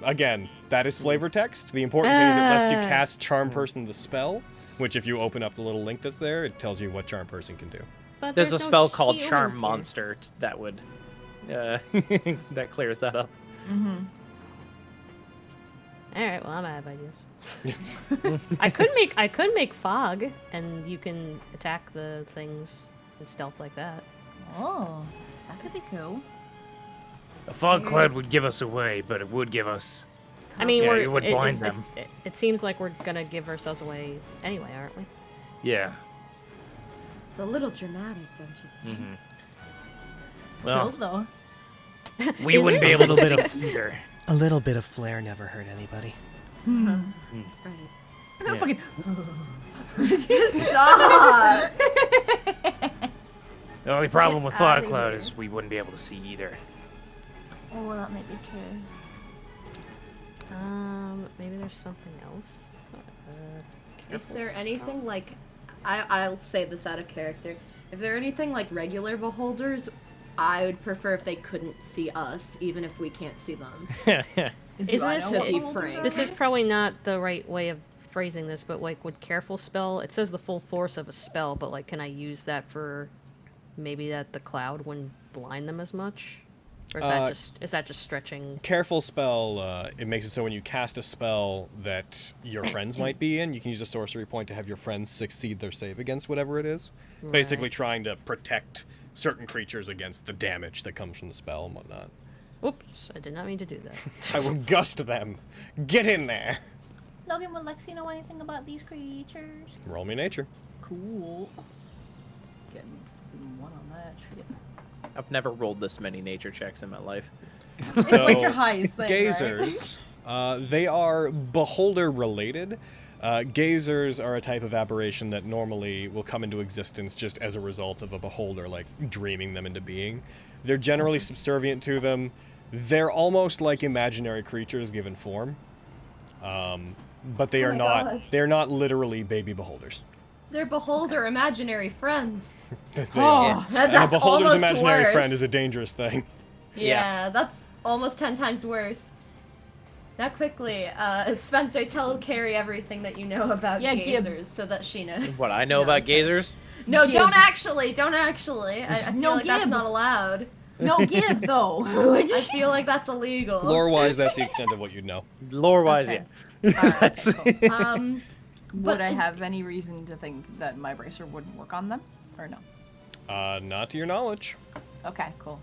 Speaker 1: Again, that is flavor text. The important thing is it lets you cast charm person the spell, which if you open up the little link that's there, it tells you what charm person can do.
Speaker 5: But
Speaker 6: There's a
Speaker 5: no
Speaker 6: spell called
Speaker 5: healers
Speaker 6: Charm
Speaker 5: here.
Speaker 6: Monster that would, that clears that up.
Speaker 4: Mm-hmm.
Speaker 5: All right, well, I'm out of ideas. I could make fog, and you can attack the things and stealth like that.
Speaker 4: Oh, that could be cool.
Speaker 10: A fog cloud would give us away, but it would give us.
Speaker 5: I mean,
Speaker 10: Yeah,
Speaker 5: we're,
Speaker 10: it would blind them.
Speaker 5: It seems like we're gonna give ourselves away anyway, aren't we?
Speaker 10: Yeah.
Speaker 7: It's a little dramatic, don't you think?
Speaker 10: Well,
Speaker 4: Cool though.
Speaker 10: we
Speaker 5: Is
Speaker 10: wouldn't
Speaker 5: it?
Speaker 10: be able to live either.
Speaker 9: A little bit of flair never hurt anybody.
Speaker 7: Right.
Speaker 4: No, fucking.
Speaker 8: Stop!
Speaker 10: The only problem with fog
Speaker 8: outta
Speaker 10: cloud
Speaker 8: here.
Speaker 10: is we wouldn't be able to see either.
Speaker 8: Oh, well, that may be true.
Speaker 5: Maybe there's something else.
Speaker 7: If they're anything like, I'll say this out of character. If they're anything like regular beholders, I would prefer if they couldn't see us, even if we can't see them.
Speaker 5: Isn't this
Speaker 7: To be
Speaker 5: a,
Speaker 7: frank.
Speaker 5: this is probably not the right way of phrasing this, but like with careful spell, it says the full force of a spell, but like can I use that for maybe that the cloud wouldn't blind them as much? Or is that just stretching?
Speaker 1: Careful spell, it makes it so when you cast a spell that your friends might be in, you can use a sorcery point to have your friends succeed their save against whatever it is. Basically
Speaker 5: Right.
Speaker 1: trying to protect certain creatures against the damage that comes from the spell and whatnot.
Speaker 5: Oops, I did not mean to do that.
Speaker 1: I will gust them. Get in there.
Speaker 8: Logan, would Lexi know anything about these creatures?
Speaker 1: Roll me nature.
Speaker 4: Cool. Getting one on that shit.
Speaker 6: I've never rolled this many nature checks in my life.
Speaker 4: It's
Speaker 1: So,
Speaker 4: like your highest thing,
Speaker 1: gazers, they are beholder related. Gazers are a type of aberration that normally will come into existence just as a result of a beholder, like dreaming them into being. They're generally subservient to them. They're almost like imaginary creatures given form, but they are
Speaker 7: my
Speaker 1: not.
Speaker 7: God.
Speaker 1: They're not literally baby beholders.
Speaker 7: They're beholder imaginary friends.
Speaker 1: They
Speaker 4: Oh,
Speaker 1: are. And a
Speaker 7: that's
Speaker 1: beholder's
Speaker 7: almost
Speaker 1: imaginary
Speaker 7: worse.
Speaker 1: friend is a dangerous thing.
Speaker 7: Yeah, that's almost 10 times worse. Now quickly, Spencer, tell Carrie everything that you know about
Speaker 4: Yeah, Gib.
Speaker 7: gazers so that she knows.
Speaker 6: What I know about gazers?
Speaker 7: No,
Speaker 4: Gib.
Speaker 7: don't actually. I feel
Speaker 4: No
Speaker 7: like that's
Speaker 4: Gib.
Speaker 7: not allowed.
Speaker 4: No give though.
Speaker 7: I feel like that's illegal.
Speaker 1: Lore-wise, that's the extent of what you'd know.
Speaker 6: Lore-wise,
Speaker 4: Okay.
Speaker 6: yeah.
Speaker 4: Alright, cool.
Speaker 7: But
Speaker 4: Would I have any reason to think that my bracer wouldn't work on them? Or no?
Speaker 1: Not to your knowledge.
Speaker 4: Okay, cool.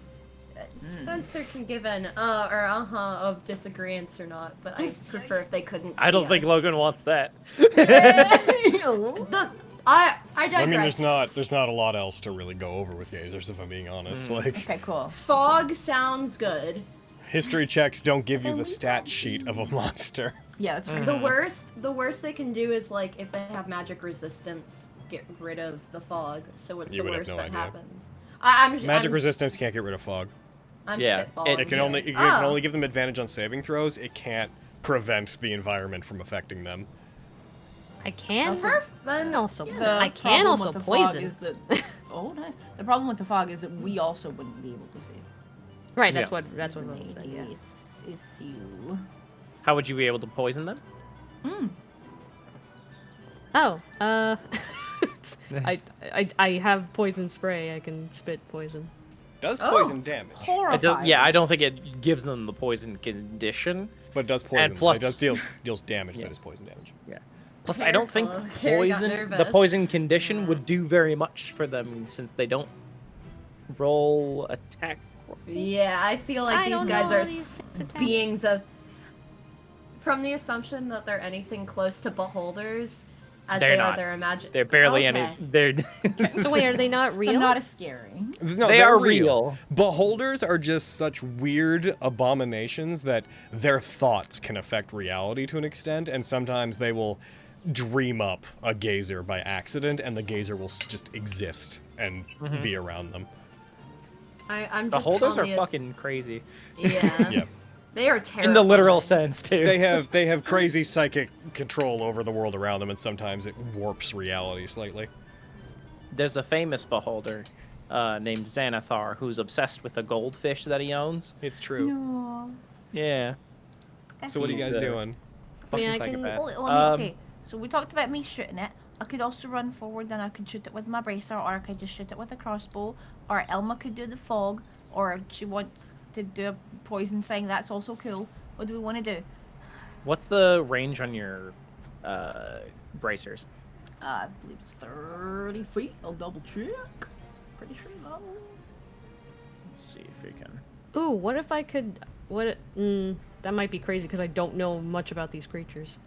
Speaker 7: Spencer can give an or of disagreeance or not, but I prefer if they couldn't.
Speaker 6: I don't
Speaker 7: see
Speaker 6: think
Speaker 7: us.
Speaker 6: Logan wants that.
Speaker 7: I digress.
Speaker 1: I mean, there's not a lot else to really go over with gazers, if I'm being honest. Like,
Speaker 4: Okay, cool.
Speaker 7: Fog sounds good.
Speaker 1: history checks don't give you the stat sheet of a monster.
Speaker 4: Yeah, that's right.
Speaker 7: The worst they can do is like if they have magic resistance, get rid of the fog. So what's
Speaker 1: You
Speaker 7: the
Speaker 1: would have
Speaker 7: worst
Speaker 1: no
Speaker 7: that
Speaker 1: idea.
Speaker 7: happens?
Speaker 1: Magic
Speaker 7: I'm,
Speaker 1: resistance can't get rid of fog.
Speaker 7: I'm
Speaker 6: Yeah,
Speaker 7: spitballing
Speaker 1: It can
Speaker 7: here.
Speaker 1: only give them advantage on saving throws. It can't prevent the environment from affecting them.
Speaker 5: I can.
Speaker 7: Then
Speaker 5: Also,
Speaker 7: yeah.
Speaker 4: The
Speaker 5: I can
Speaker 4: problem
Speaker 5: also
Speaker 4: with the
Speaker 5: poison.
Speaker 4: Fog is that, oh, nice. The problem with the fog is that we also wouldn't be able to see.
Speaker 5: Right, that's
Speaker 6: Yeah.
Speaker 5: what Rowan said. Yeah.
Speaker 4: Is you.
Speaker 6: How would you be able to poison them?
Speaker 5: Oh, I have poison spray. I can spit poison.
Speaker 1: Does
Speaker 7: Oh.
Speaker 1: poison damage,
Speaker 4: Horrifying.
Speaker 6: Yeah, I don't think it gives them the poison condition.
Speaker 1: but it does poison.
Speaker 6: plus-
Speaker 1: it does deals damage that is poison damage.
Speaker 6: Yeah. Plus, I don't think
Speaker 7: Careful. Carrie got
Speaker 6: poison, the
Speaker 7: nervous.
Speaker 6: poison condition would do very much for them since they don't roll attack.
Speaker 7: Yeah, I feel like
Speaker 5: I
Speaker 7: these
Speaker 5: don't
Speaker 7: guys
Speaker 5: know
Speaker 7: are
Speaker 5: these attacks.
Speaker 7: beings of. From the assumption that they're anything close to beholders, as
Speaker 6: They're
Speaker 7: they
Speaker 6: not.
Speaker 7: are their imagine.
Speaker 6: They're barely
Speaker 7: okay.
Speaker 6: any. They're
Speaker 5: So wait, are they not real?
Speaker 4: They're not as scary.
Speaker 1: No,
Speaker 6: They
Speaker 1: they're
Speaker 6: are real.
Speaker 1: Beholders are just such weird abominations that their thoughts can affect reality to an extent, and sometimes they will dream up a gazer by accident, and the gazer will just exist and be around them.
Speaker 7: I'm
Speaker 6: The
Speaker 7: just
Speaker 6: holders
Speaker 7: calmly
Speaker 6: are fucking crazy.
Speaker 7: Yeah.
Speaker 1: Yep.
Speaker 7: They are terrifying.
Speaker 6: In the literal sense, too.
Speaker 1: They have crazy psychic control over the world around them, and sometimes it warps reality slightly.
Speaker 6: There's a famous beholder named Xanathar who's obsessed with a goldfish that he owns.
Speaker 1: It's true.
Speaker 8: No.
Speaker 6: Yeah.
Speaker 1: So what are you guys doing?
Speaker 6: Fucking
Speaker 5: I can-
Speaker 6: psychopath.
Speaker 8: Okay, so we talked about me shooting it. I could also run forward, and I could shoot it with my bracer, or I could just shoot it with a crossbow, or Elma could do the fog, or if she wants to do a poison thing, that's also cool. What do we want to do?
Speaker 6: What's the range on your bracers?
Speaker 4: I believe it's 30 feet. I'll double check. Pretty sure no.
Speaker 6: Let's see if we can.
Speaker 5: Ooh, what if I could? That might be crazy because I don't know much about these creatures.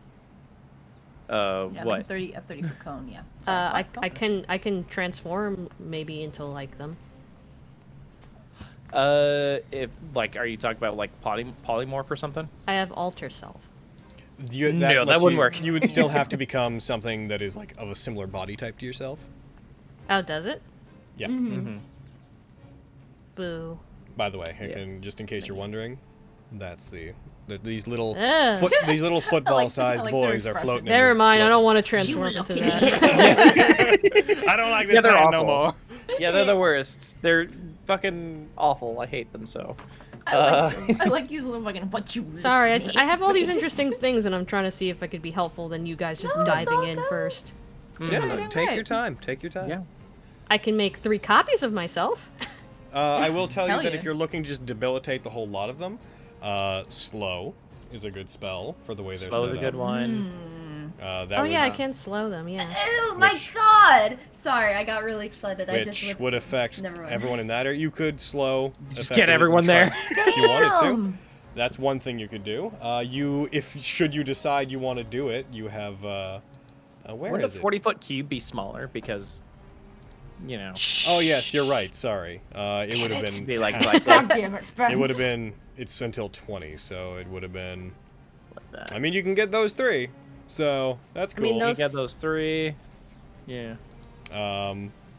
Speaker 4: Yeah,
Speaker 6: What?
Speaker 4: like a 30 foot cone. Yeah. Sorry, what?
Speaker 5: I can transform maybe into like them.
Speaker 6: If like, are you talking about like polymorph or something?
Speaker 5: I have alter self.
Speaker 1: No,
Speaker 6: that
Speaker 1: lets
Speaker 6: wouldn't work.
Speaker 1: You would still have to become something that is like of a similar body type to yourself.
Speaker 5: Oh, does it?
Speaker 1: Yeah.
Speaker 6: Mm-hmm.
Speaker 5: Boo.
Speaker 1: By the way, and just in case you're wondering, that's these little
Speaker 5: Ugh.
Speaker 1: these little football-sized
Speaker 4: like their
Speaker 1: boys are
Speaker 4: expression.
Speaker 1: floating.
Speaker 5: Never mind. I don't want to transform into that.
Speaker 1: I don't like this
Speaker 6: Yeah, they're
Speaker 1: man no
Speaker 6: awful.
Speaker 1: more.
Speaker 6: Yeah, they're the worst. They're fucking awful. I hate them so.
Speaker 4: I like these little fucking what you.
Speaker 5: Sorry, I have all these interesting things, and I'm trying to see if I could be helpful than you guys just
Speaker 7: No, it's
Speaker 5: diving
Speaker 7: all
Speaker 5: in
Speaker 7: good.
Speaker 5: first.
Speaker 1: Yeah, no,
Speaker 4: doing
Speaker 1: take
Speaker 4: great.
Speaker 1: your time. Take your time.
Speaker 6: Yeah.
Speaker 5: I can make 3 copies of myself.
Speaker 1: I will tell you
Speaker 4: Hell
Speaker 1: that
Speaker 4: yeah.
Speaker 1: if you're looking to just debilitate the whole lot of them, slow is a good spell for the way they're
Speaker 6: Slow's
Speaker 1: set
Speaker 6: a good
Speaker 1: up.
Speaker 6: one.
Speaker 1: That
Speaker 5: Oh
Speaker 1: would,
Speaker 5: yeah, I can slow them. Yeah.
Speaker 7: Ew, my god! Sorry, I got really excited. I
Speaker 1: which
Speaker 7: just
Speaker 1: would affect
Speaker 7: Never mind.
Speaker 1: everyone in that area. You could slow.
Speaker 6: Just
Speaker 1: effectively
Speaker 6: get everyone
Speaker 1: try-
Speaker 6: there.
Speaker 1: if you wanted to. That's one thing you could do. Should you decide you want to do it, you have where
Speaker 6: Would
Speaker 1: is
Speaker 6: a
Speaker 1: it?
Speaker 6: 40-foot cube be smaller? Because, you know.
Speaker 1: Oh yes, you're right. Sorry. It would have
Speaker 6: It'd
Speaker 1: been
Speaker 6: be like
Speaker 1: half.
Speaker 4: God damn it, Ben.
Speaker 1: It would have been. It's until 20, so it would have been.
Speaker 6: What the?
Speaker 1: I mean, you can get those 3, so that's
Speaker 5: I
Speaker 1: cool.
Speaker 5: mean,
Speaker 6: You get those 3. Yeah.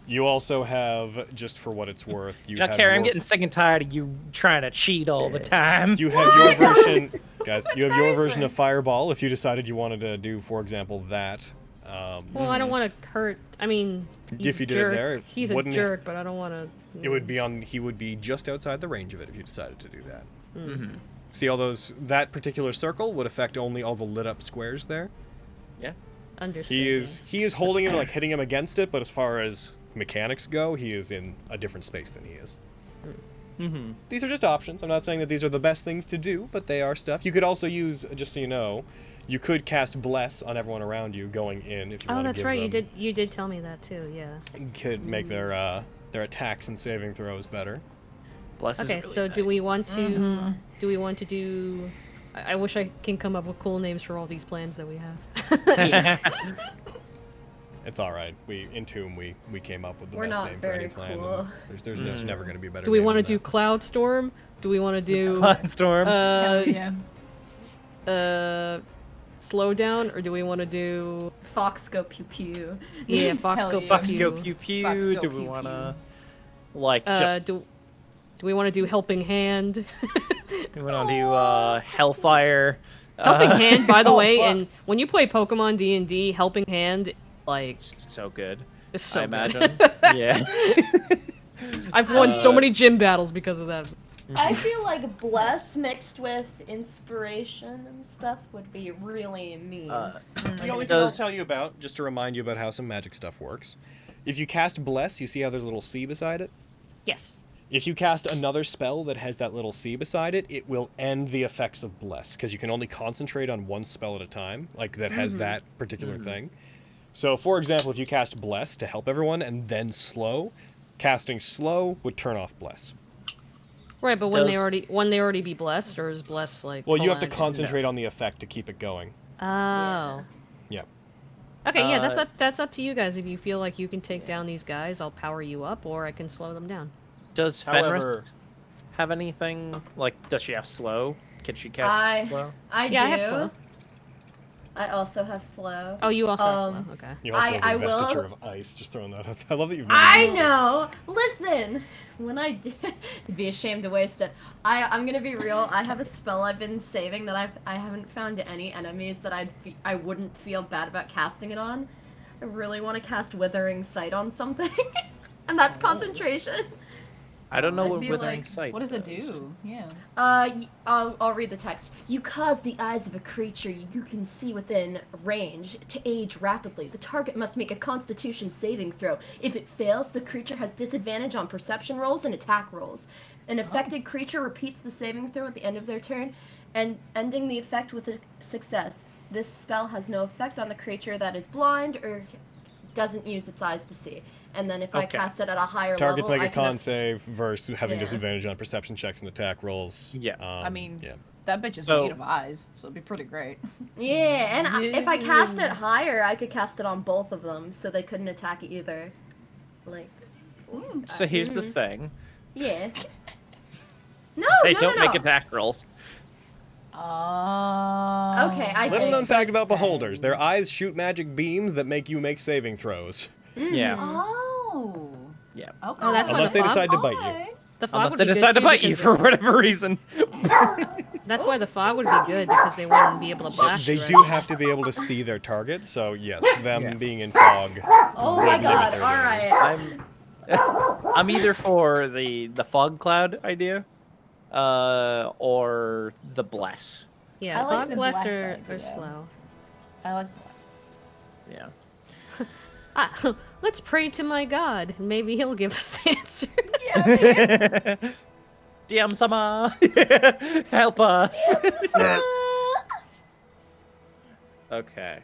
Speaker 1: You also have, just for what it's worth, you
Speaker 6: Now,
Speaker 1: have
Speaker 6: Carrie, I'm
Speaker 1: your-
Speaker 6: getting sick and tired of you trying to cheat all the time.
Speaker 1: You have your version, guys. You have your version of Fireball. If you decided you wanted to do, for example, that.
Speaker 5: Well, I don't want to hurt. I mean, he's
Speaker 1: If you
Speaker 5: a
Speaker 1: did it
Speaker 5: jerk.
Speaker 1: there,
Speaker 5: He's a
Speaker 1: wouldn't it-
Speaker 5: jerk, but I don't want to.
Speaker 1: It would be on. He would be just outside the range of it if you decided to do that.
Speaker 6: Mm-hmm.
Speaker 1: See all those? That particular circle would affect only all the lit up squares there.
Speaker 6: Yeah.
Speaker 5: Understood.
Speaker 1: He is holding him, like hitting him against it, but as far as mechanics go, he is in a different space than he is.
Speaker 6: Mm-hmm.
Speaker 1: These are just options. I'm not saying that these are the best things to do, but they are stuff. You could also use, just so you know, you could cast Bless on everyone around you going in if you
Speaker 5: Oh,
Speaker 1: want to
Speaker 5: that's
Speaker 1: give
Speaker 5: right.
Speaker 1: them.
Speaker 5: You did tell me that too. Yeah.
Speaker 1: You could make their attacks and saving throws better.
Speaker 6: Bless is
Speaker 5: Okay,
Speaker 6: really
Speaker 5: so
Speaker 6: nice.
Speaker 5: do we want to do? I wish I can come up with cool names for all these plans that we have.
Speaker 1: It's all right. In Tomb, we came up with the
Speaker 7: We're
Speaker 1: best
Speaker 7: not
Speaker 1: name for any
Speaker 7: very
Speaker 1: plan.
Speaker 7: cool.
Speaker 1: And there's never going to be a better.
Speaker 5: Do we
Speaker 1: want to
Speaker 5: do Cloudstorm? Do we want to do
Speaker 6: Cloudstorm.
Speaker 4: Hell yeah.
Speaker 5: Slow down, or do we want to do
Speaker 7: Fox go pew pew.
Speaker 5: yeah Fox
Speaker 4: Hell
Speaker 5: go
Speaker 4: yeah.
Speaker 6: Fox
Speaker 5: pew
Speaker 6: go
Speaker 5: pew.
Speaker 6: pew
Speaker 4: Fox
Speaker 6: pew.
Speaker 4: go
Speaker 6: Do we
Speaker 4: pew
Speaker 6: want
Speaker 4: pew.
Speaker 6: to like just
Speaker 5: Do we want to do Helping Hand?
Speaker 6: we want to do Hellfire?
Speaker 5: Helping Hand, by the
Speaker 4: Oh,
Speaker 5: way,
Speaker 4: fuck.
Speaker 5: and when you play Pokemon D&D, Helping Hand, like,
Speaker 6: So good.
Speaker 5: is so
Speaker 6: I
Speaker 5: good.
Speaker 6: imagine. Yeah.
Speaker 5: I've won so many gym battles because of that.
Speaker 7: I feel like bless mixed with inspiration and stuff would be really mean.
Speaker 1: The only thing I'll tell you about, just to remind you about how some magic stuff works, if you cast Bless, you see how there's a little C beside it?
Speaker 5: Yes.
Speaker 1: If you cast another spell that has that little C beside it, it will end the effects of Bless, because you can only concentrate on one spell at a time, like that has that particular thing. So, for example, if you cast Bless to help everyone and then Slow, casting Slow would turn off Bless.
Speaker 5: Right, but when they
Speaker 6: Does-
Speaker 5: already be blessed, or is blessed like?
Speaker 1: Well, you have to
Speaker 5: pull out?
Speaker 1: concentrate on the effect to keep it going.
Speaker 5: Oh.
Speaker 1: Yeah.
Speaker 5: Okay, yeah, that's up to you guys. If you feel like you can take down these guys, I'll power you up, or I can slow them down.
Speaker 6: Does
Speaker 1: However-
Speaker 6: Fenris have anything like? Does she have slow? Can she cast slow?
Speaker 7: I
Speaker 5: Yeah,
Speaker 7: do.
Speaker 5: I have slow.
Speaker 7: I also have slow.
Speaker 5: Oh, you also have slow. Okay.
Speaker 1: You also have
Speaker 7: I
Speaker 1: a vestiture
Speaker 7: will-
Speaker 1: of ice. Just throwing that out. I love that you've never
Speaker 7: I
Speaker 1: used it.
Speaker 7: know. Listen, when I did, I'd be ashamed to waste it. I'm gonna be real. I have a spell I've been saving that I haven't found any enemies that I wouldn't feel bad about casting it on. I really want to cast Withering Sight on something, and that's concentration.
Speaker 6: I don't know
Speaker 7: I'd
Speaker 6: what
Speaker 7: be
Speaker 6: Withering
Speaker 7: like,
Speaker 6: Sight
Speaker 4: What does it
Speaker 6: does.
Speaker 4: do? Yeah.
Speaker 7: I'll read the text. You cause the eyes of a creature you can see within range to age rapidly. The target must make a Constitution saving throw. If it fails, the creature has disadvantage on perception rolls and attack rolls. An affected creature repeats the saving throw at the end of their turn, and ending the effect with a success. This spell has no effect on the creature that is blind or doesn't use its eyes to see. And then if I
Speaker 6: Okay.
Speaker 7: cast it at a higher
Speaker 1: Targets
Speaker 7: level,
Speaker 1: make a
Speaker 7: I can
Speaker 1: con save versus having
Speaker 7: Yeah.
Speaker 1: disadvantage on perception checks and attack rolls.
Speaker 6: Yeah.
Speaker 4: I mean,
Speaker 1: yeah.
Speaker 4: that bitch is
Speaker 6: So-
Speaker 4: made of eyes, so it'd be pretty great.
Speaker 7: Yeah, and if I cast it higher, I could cast it on both of them, so they couldn't attack either. Like,
Speaker 6: So here's the thing.
Speaker 7: yeah. No,
Speaker 6: They
Speaker 7: no,
Speaker 6: don't
Speaker 7: no,
Speaker 6: make
Speaker 7: no.
Speaker 6: attack rolls.
Speaker 7: Okay, I
Speaker 1: Little
Speaker 7: think
Speaker 1: known fact about
Speaker 4: sense.
Speaker 1: beholders: their eyes shoot magic beams that make you make saving throws,
Speaker 6: Yeah.
Speaker 4: Oh.
Speaker 6: Yeah.
Speaker 4: Okay.
Speaker 5: Oh, that's why
Speaker 1: unless
Speaker 5: the
Speaker 1: they
Speaker 5: fog-
Speaker 1: decide to bite you.
Speaker 4: Alright.
Speaker 5: The fog
Speaker 6: Unless
Speaker 5: would
Speaker 6: they
Speaker 5: be good
Speaker 6: decide to
Speaker 5: too
Speaker 6: bite you
Speaker 5: because
Speaker 6: for whatever reason.
Speaker 5: That's why the fog would be good because they wouldn't be able to blast
Speaker 1: They
Speaker 5: you.
Speaker 1: do have to be able to see their target, so yes, them
Speaker 6: Yeah.
Speaker 1: being in fog.
Speaker 7: Oh
Speaker 1: would
Speaker 7: my
Speaker 1: limit
Speaker 7: god,
Speaker 1: their
Speaker 7: alright.
Speaker 6: I'm either for the fog cloud idea, or the bless.
Speaker 5: Yeah,
Speaker 4: I like
Speaker 5: fog
Speaker 4: the
Speaker 5: bless
Speaker 4: bless
Speaker 5: are
Speaker 4: idea.
Speaker 5: slow.
Speaker 4: I like the blast.
Speaker 6: Yeah.
Speaker 5: Let's pray to my god. Maybe he'll give us the answer.
Speaker 6: DM sama, help us. Okay.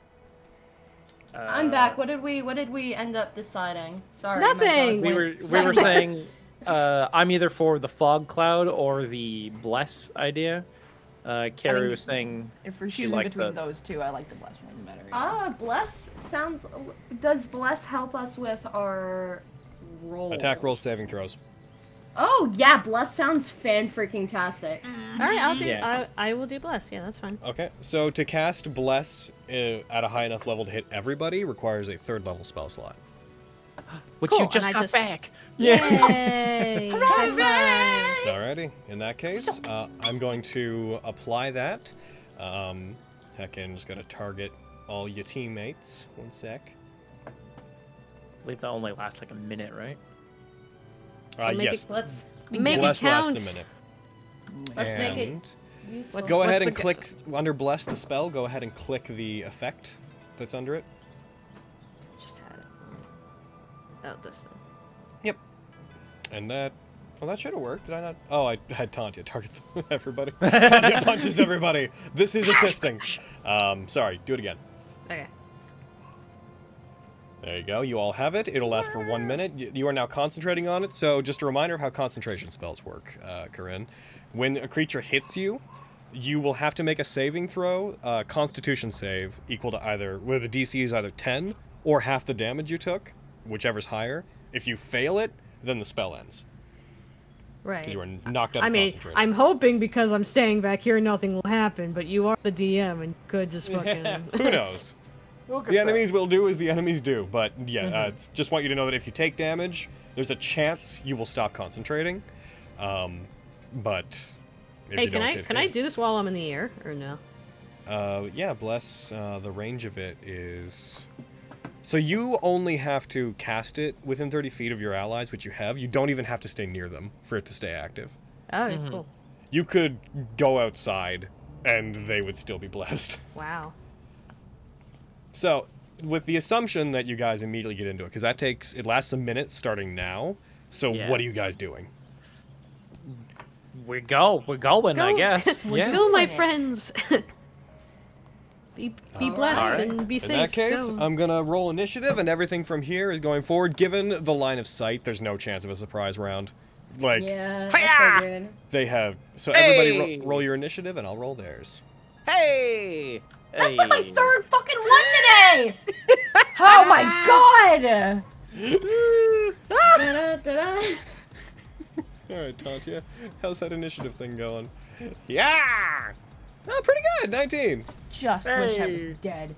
Speaker 7: I'm back. What did we end up deciding? Sorry. my
Speaker 5: Nothing!
Speaker 7: dog
Speaker 6: We
Speaker 7: went
Speaker 6: were
Speaker 7: silent.
Speaker 6: saying I'm either for the fog cloud or the bless idea. Carrie
Speaker 4: mean,
Speaker 6: was saying
Speaker 4: If we're
Speaker 6: she
Speaker 4: choosing
Speaker 6: liked
Speaker 4: between
Speaker 6: the-
Speaker 4: those two, I like the blast one better.
Speaker 7: Bless sounds. Does Bless help us with our roll?
Speaker 1: Attack roll, saving throws.
Speaker 7: Oh yeah, Bless sounds fan-freaking-tastic.
Speaker 5: All right, I'll do.
Speaker 6: Yeah.
Speaker 5: I will do bless. Yeah, that's fine.
Speaker 1: Okay, so to cast Bless at a high enough level to hit everybody requires a 3rd level spell slot.
Speaker 6: which
Speaker 5: Cool,
Speaker 6: you just
Speaker 5: and I
Speaker 6: got
Speaker 5: just-
Speaker 6: back.
Speaker 5: Yay!
Speaker 1: Alrighty, in that case, I'm going to apply that. Heckin, just gotta target all your teammates. One sec.
Speaker 6: I believe that only lasts like a minute, right?
Speaker 5: So make
Speaker 1: Yes,
Speaker 7: Let's
Speaker 5: Make
Speaker 1: Bless
Speaker 5: it count.
Speaker 1: lasts a minute.
Speaker 7: let's make it
Speaker 1: And
Speaker 7: useful.
Speaker 1: Go ahead
Speaker 5: What's
Speaker 1: and
Speaker 5: the
Speaker 1: click under Bless the spell. Go ahead and click the effect that's under it.
Speaker 5: Just had it. Oh, this thing.
Speaker 1: And that, well, that should have worked. Did I not? Oh, I had Tanya target everybody. Tanya punches everybody. This is assisting. Sorry, do it again.
Speaker 5: Okay.
Speaker 1: There you go. You all have it. It'll last for 1 minute. You are now concentrating on it. So just a reminder of how concentration spells work, Corinne. When a creature hits you, you will have to make a saving throw, Constitution save, equal to either, where the DC is either 10 or half the damage you took, whichever's higher. If you fail it, then the spell ends.
Speaker 5: Right.
Speaker 1: Because you are knocked out
Speaker 5: I
Speaker 1: of
Speaker 5: mean,
Speaker 1: concentration.
Speaker 5: I'm hoping because I'm staying back here, nothing will happen. But you are the DM, and you could just fucking.
Speaker 1: Who knows? The enemies will do as the enemies do, but yeah, just want you to know that if you take damage, there's a chance you will stop concentrating. But if
Speaker 5: Hey,
Speaker 1: you
Speaker 5: can
Speaker 1: don't
Speaker 5: I
Speaker 1: get
Speaker 5: can I do this while I'm in the air or no?
Speaker 1: Yeah, bless. The range of it is. So you only have to cast it within 30 feet of your allies, which you have. You don't even have to stay near them for it to stay active.
Speaker 5: Oh, cool.
Speaker 1: You could go outside, and they would still be blessed.
Speaker 5: Wow.
Speaker 1: So, with the assumption that you guys immediately get into it, because it lasts a minute starting now. So
Speaker 6: Yeah.
Speaker 1: what are you guys doing?
Speaker 6: We're going, I guess. Yeah.
Speaker 5: Go, my friends. be blessed
Speaker 6: Alright.
Speaker 5: and be safe.
Speaker 1: In that case,
Speaker 5: Go.
Speaker 1: I'm gonna roll initiative, and everything from here is going forward. Given the line of sight, there's no chance of a surprise round. Like,
Speaker 7: Yeah, I figured.
Speaker 1: they have. So everybody
Speaker 6: Hey!
Speaker 1: roll your initiative, and I'll roll theirs.
Speaker 6: Hey!
Speaker 8: That's like my third fucking one today! Oh my god!
Speaker 7: Da-da-da-da.
Speaker 1: Alright, Tantya, how's that initiative thing going? Yeah! Oh, pretty good. 19.
Speaker 8: Just wish I was dead.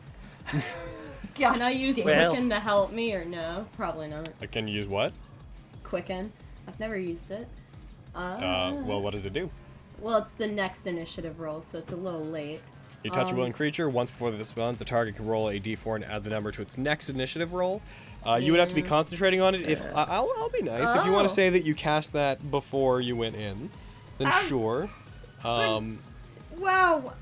Speaker 7: Can I use
Speaker 6: Well.
Speaker 7: Quicken to help me or no? Probably not.
Speaker 1: I can use what?
Speaker 7: Quicken. I've never used it.
Speaker 1: Well, what does it do?
Speaker 7: Well, it's the next initiative roll, so it's a little late.
Speaker 1: You touch a willing creature once before this spawns. The target can roll a d4 and add the number to its next initiative roll. You would have to be concentrating on it. If I'll be nice. If you want to say that you cast that before you went in, then sure.
Speaker 7: Wow,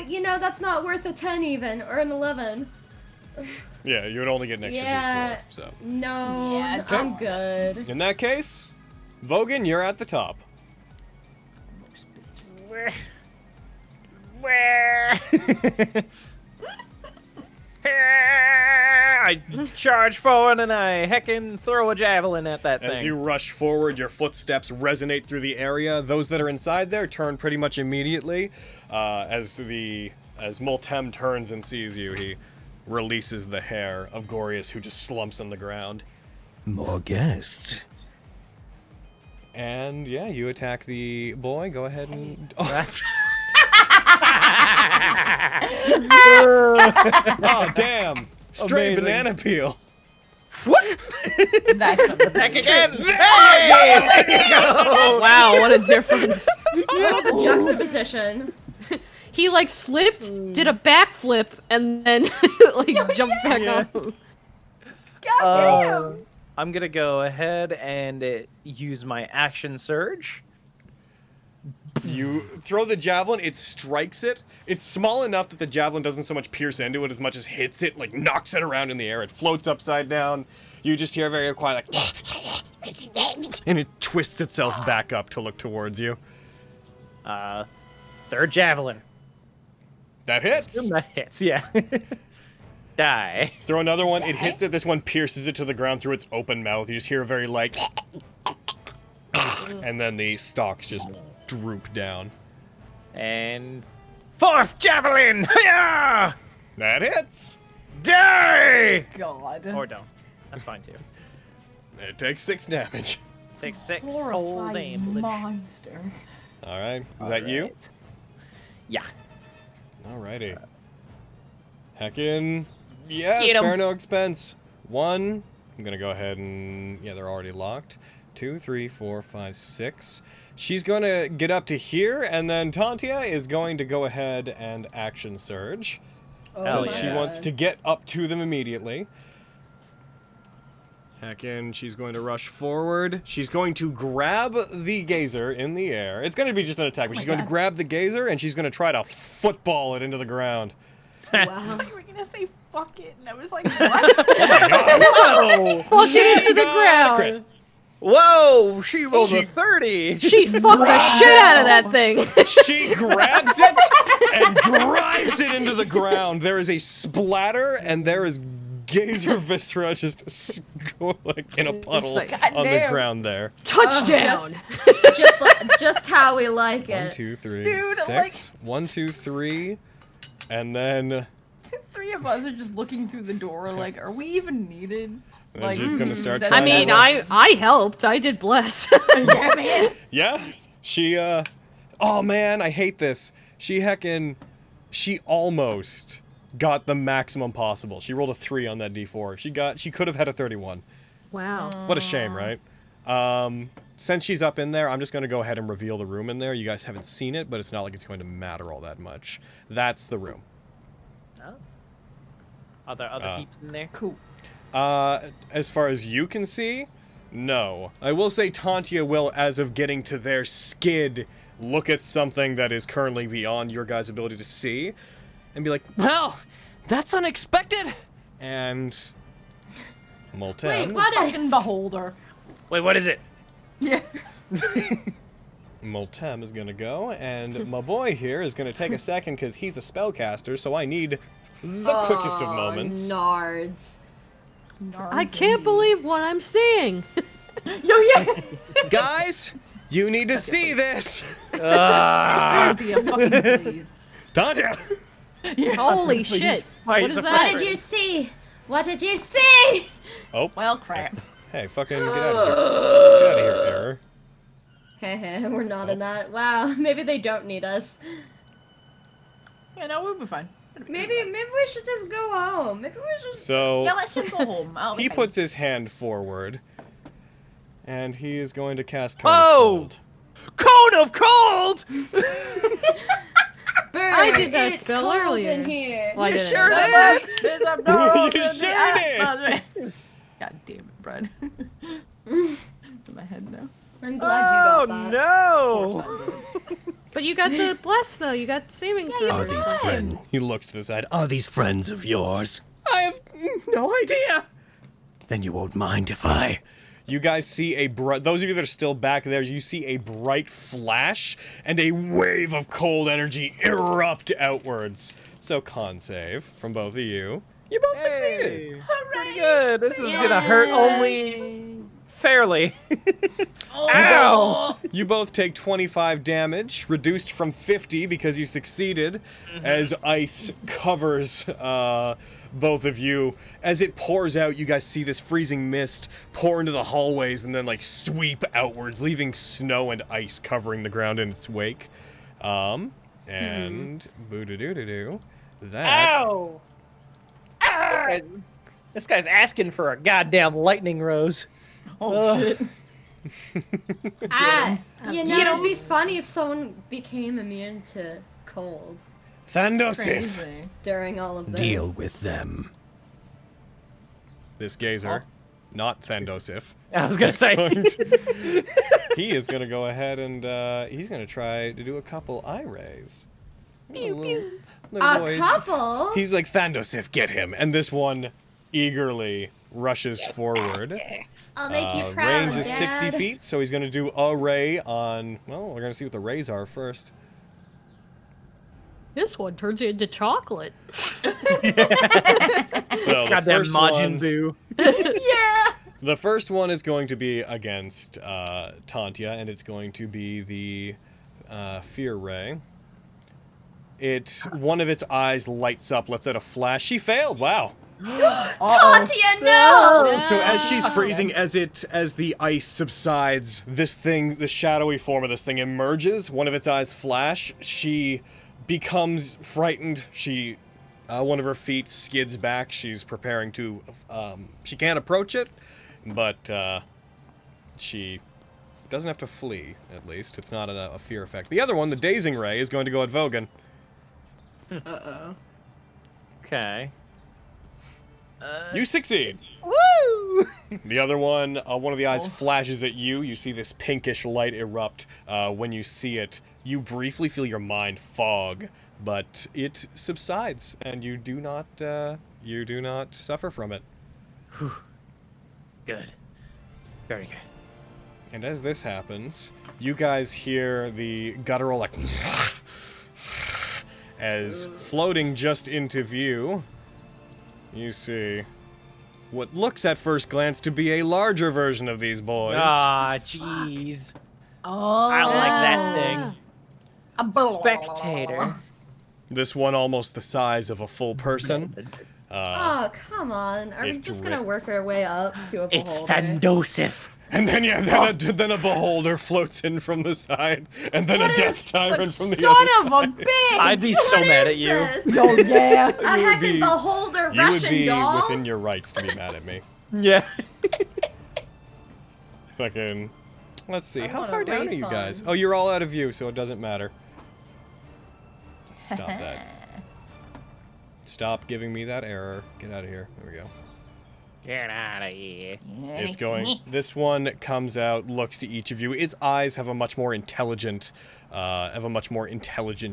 Speaker 7: you know, that's not worth a 10 even, or an 11.
Speaker 1: Yeah, you would only get an extra
Speaker 7: Yeah.
Speaker 1: d4. So
Speaker 7: No,
Speaker 8: Yeah,
Speaker 7: I'm good.
Speaker 1: in that case, Vogan, you're at the top.
Speaker 6: Where? I charge forward and I heckin' throw a javelin at that thing.
Speaker 1: As you rush forward, your footsteps resonate through the area. Those that are inside there turn pretty much immediately. As Multem turns and sees you, he releases the hair of Gorius, who just slumps on the ground.
Speaker 12: More guests.
Speaker 1: And yeah, you attack the boy. Go ahead and. Oh,
Speaker 6: That's
Speaker 1: oh damn! Stray
Speaker 6: Amazing.
Speaker 1: banana peel.
Speaker 8: That's a
Speaker 6: back again. Hey! There you go.
Speaker 5: Wow, what a difference.
Speaker 7: Look at the juxtaposition.
Speaker 5: He like slipped, did a backflip, and then like jumped back on.
Speaker 6: I'm gonna go ahead and use my action surge.
Speaker 1: You throw the javelin, it strikes it. It's small enough that the javelin doesn't so much pierce into it as much as hits it, like knocks it around in the air. It floats upside down. You just hear very quiet, like, and it twists itself back up to look towards you.
Speaker 6: Third javelin.
Speaker 1: That hits.
Speaker 6: That hits, yeah. Die.
Speaker 1: Let's throw another one. It hits it. This one pierces it to the ground through its open mouth. You just hear a very like, and then the stalks just droop down.
Speaker 6: And fourth javelin. Hiya!
Speaker 1: That hits.
Speaker 6: Die.
Speaker 8: God.
Speaker 6: Or don't. That's fine too.
Speaker 1: It takes 6 damage.
Speaker 6: Takes 6 old
Speaker 8: Horrifying
Speaker 6: damage.
Speaker 8: monster.
Speaker 1: All right. Is that you?
Speaker 6: Yeah.
Speaker 1: Alrighty. Heckin'. Yeah,
Speaker 6: Get 'em.
Speaker 1: spare no expense. 1. I'm gonna go ahead and yeah, they're already locked. 2, 3, 4, 5, 6. She's gonna get up to here, and then Tantia is going to go ahead and action surge.
Speaker 6: Hell
Speaker 1: She
Speaker 6: yeah.
Speaker 1: wants to get up to them immediately. Heckin', she's going to rush forward. She's going to grab the gazer in the air. It's going to be just an attack, but she's going to grab the gazer, and she's going to try to football it into the ground.
Speaker 8: I
Speaker 7: Wow.
Speaker 8: thought you were gonna say fuck it, and I was like, what?
Speaker 6: Whoa!
Speaker 5: Fuck it into the
Speaker 1: got a
Speaker 5: ground.
Speaker 1: crit.
Speaker 6: Whoa! She rolled a 30.
Speaker 5: She fucked the shit out of that thing.
Speaker 1: She grabs it and drives it into the ground. There is a splatter, and there is gazer viscera just like in a puddle
Speaker 5: like,
Speaker 1: on the
Speaker 8: "Goddamn."
Speaker 1: ground there.
Speaker 5: Touchdown.
Speaker 7: Just how we like
Speaker 1: 1,
Speaker 7: it.
Speaker 1: 2, 3,
Speaker 8: Dude,
Speaker 1: 6. 1, 2, 3, and then
Speaker 8: 3 of us are just looking through the door like, are we even needed?
Speaker 1: and she's gonna start
Speaker 8: set
Speaker 1: trying.
Speaker 5: I mean, I helped. I did bless.
Speaker 8: Yeah, man.
Speaker 1: Yeah, she oh man, I hate this. She almost got the maximum possible. She rolled a 3 on that d4. She could have had a 31.
Speaker 5: Wow.
Speaker 1: What a shame, right? Since she's up in there, I'm just gonna go ahead and reveal the room in there. You guys haven't seen it, but it's not like it's going to matter all that much. That's the room.
Speaker 6: Oh. Are there other peeps in there?
Speaker 8: Cool.
Speaker 1: As far as you can see, no. I will say Tantia will, as of getting to their skid, look at something that is currently beyond your guys' ability to see, and be like,
Speaker 9: Well, that's unexpected.
Speaker 1: and Molten.
Speaker 7: Wait, what
Speaker 8: Fucking
Speaker 7: is?
Speaker 8: beholder.
Speaker 6: Wait, what is it?
Speaker 8: Yeah.
Speaker 1: Moltem is gonna go, and my boy here is gonna take a second because he's a spellcaster, so I need the quickest of moments.
Speaker 7: Nards.
Speaker 5: I can't believe what I'm seeing.
Speaker 8: Yo, yeah.
Speaker 1: Guys, you need to see this!
Speaker 8: Be a fucking please.
Speaker 1: Tantia!
Speaker 5: Holy shit.
Speaker 6: Why
Speaker 5: What
Speaker 6: is
Speaker 5: is
Speaker 6: it
Speaker 5: that?
Speaker 7: What did you see? What did you see?
Speaker 1: Oh,
Speaker 8: Well, crap.
Speaker 1: hey, fucking get out of here. Get out of here, error.
Speaker 7: Hehe, we're not in that. Wow, maybe they don't need us.
Speaker 4: Yeah, no, we'll be fine.
Speaker 7: Maybe we should just go home. Maybe we should.
Speaker 1: So
Speaker 4: Yeah, let's just go home.
Speaker 1: he puts his hand forward, and he is going to cast Cone
Speaker 6: Oh!
Speaker 1: of Cold.
Speaker 6: Cone of cold!
Speaker 7: Bird,
Speaker 5: I did that
Speaker 7: it's
Speaker 5: spell
Speaker 7: cold
Speaker 5: earlier.
Speaker 7: in here.
Speaker 5: Well, I
Speaker 6: You
Speaker 5: didn't.
Speaker 6: sure did!
Speaker 1: You sure did!
Speaker 4: God damn it, Brad. In my head now.
Speaker 7: I'm glad you got that.
Speaker 6: no!
Speaker 5: But you got the bless though. You got saving throw.
Speaker 12: Are these friends?
Speaker 1: He looks to the side.
Speaker 12: Are these friends of yours?
Speaker 1: I have no idea.
Speaker 12: Then you won't mind if I.
Speaker 1: You guys see a those of you that are still back there, you see a bright flash and a wave of cold energy erupt outwards. So con save from both of you. You both succeeded.
Speaker 6: Pretty good. This is gonna hurt only fairly. Ow!
Speaker 1: You both take 25 damage, reduced from 50 because you succeeded, as ice covers both of you. As it pours out, you guys see this freezing mist pour into the hallways and then like sweep outwards, leaving snow and ice covering the ground in its wake. And boo-doo-doo-doo-doo. That.
Speaker 6: Ow! This guy's asking for a goddamn lightning rose.
Speaker 4: Oh shit.
Speaker 7: You know, it'd be funny if someone became immune to cold
Speaker 12: Thandosif,
Speaker 4: Crazy.
Speaker 7: during all of this.
Speaker 12: deal with them.
Speaker 1: This gazer, not Thandosif.
Speaker 6: I was gonna say.
Speaker 1: He is gonna go ahead and he's gonna try to do a couple eye rays.
Speaker 7: A couple?
Speaker 1: He's like, Thandosif, get him. And this one eagerly rushes forward.
Speaker 7: I'll make you proud,
Speaker 1: Range is
Speaker 7: Dad.
Speaker 1: 60 feet, so he's gonna do a ray on. Well, we're gonna see what the rays are first.
Speaker 5: This one turns you into chocolate.
Speaker 1: So the
Speaker 6: Goddamn
Speaker 1: first
Speaker 6: Majin
Speaker 1: one,
Speaker 6: Buu.
Speaker 1: the first one is going to be against Tantia, and it's going to be the fear ray. One of its eyes lights up, lets out a flash. She failed. Wow.
Speaker 7: Tantia, no!
Speaker 1: So as she's freezing, as the ice subsides, the shadowy form of this thing emerges. One of its eyes flash. She becomes frightened. One of her feet skids back. She's preparing to. She can't approach it, but she doesn't have to flee. At least it's not a fear effect. The other one, the dazing ray, is going to go at Vogan.
Speaker 6: Okay.
Speaker 1: You succeed.
Speaker 6: Woo!
Speaker 1: The other one, one of the eyes flashes at you. You see this pinkish light erupt. When you see it, you briefly feel your mind fog, but it subsides, and you do not suffer from it.
Speaker 10: Good. Very good.
Speaker 1: And as this happens, you guys hear the guttural like as floating just into view. You see what looks at first glance to be a larger version of these boys.
Speaker 6: Ah, jeez.
Speaker 4: Oh.
Speaker 6: I don't like that thing.
Speaker 4: A
Speaker 6: Spectator.
Speaker 1: This one almost the size of a full person.
Speaker 7: Oh, come on. Are we
Speaker 1: it
Speaker 7: just gonna
Speaker 1: drifts.
Speaker 7: work our way up to a beholder?
Speaker 6: It's Thandosif.
Speaker 1: And then then a beholder floats in from the side, and then a death tyrant from the
Speaker 4: Son
Speaker 1: other.
Speaker 4: of a bitch!
Speaker 6: I'd be so mad at you.
Speaker 4: Oh yeah.
Speaker 7: A heckin' beholder
Speaker 1: You would
Speaker 7: Russian
Speaker 1: be
Speaker 7: doll?
Speaker 1: within your rights to be mad at me.
Speaker 6: Yeah.
Speaker 1: Fucking. Let's see.
Speaker 7: I
Speaker 1: How
Speaker 7: want a
Speaker 1: far down are you
Speaker 7: refund.
Speaker 1: guys? Oh, you're all out of view, so it doesn't matter. Stop that. Stop giving me that error. Get out of here. There we go.
Speaker 6: Get out of here.
Speaker 1: It's going. This one comes out, looks to each of you. Its eyes have a much more intelligent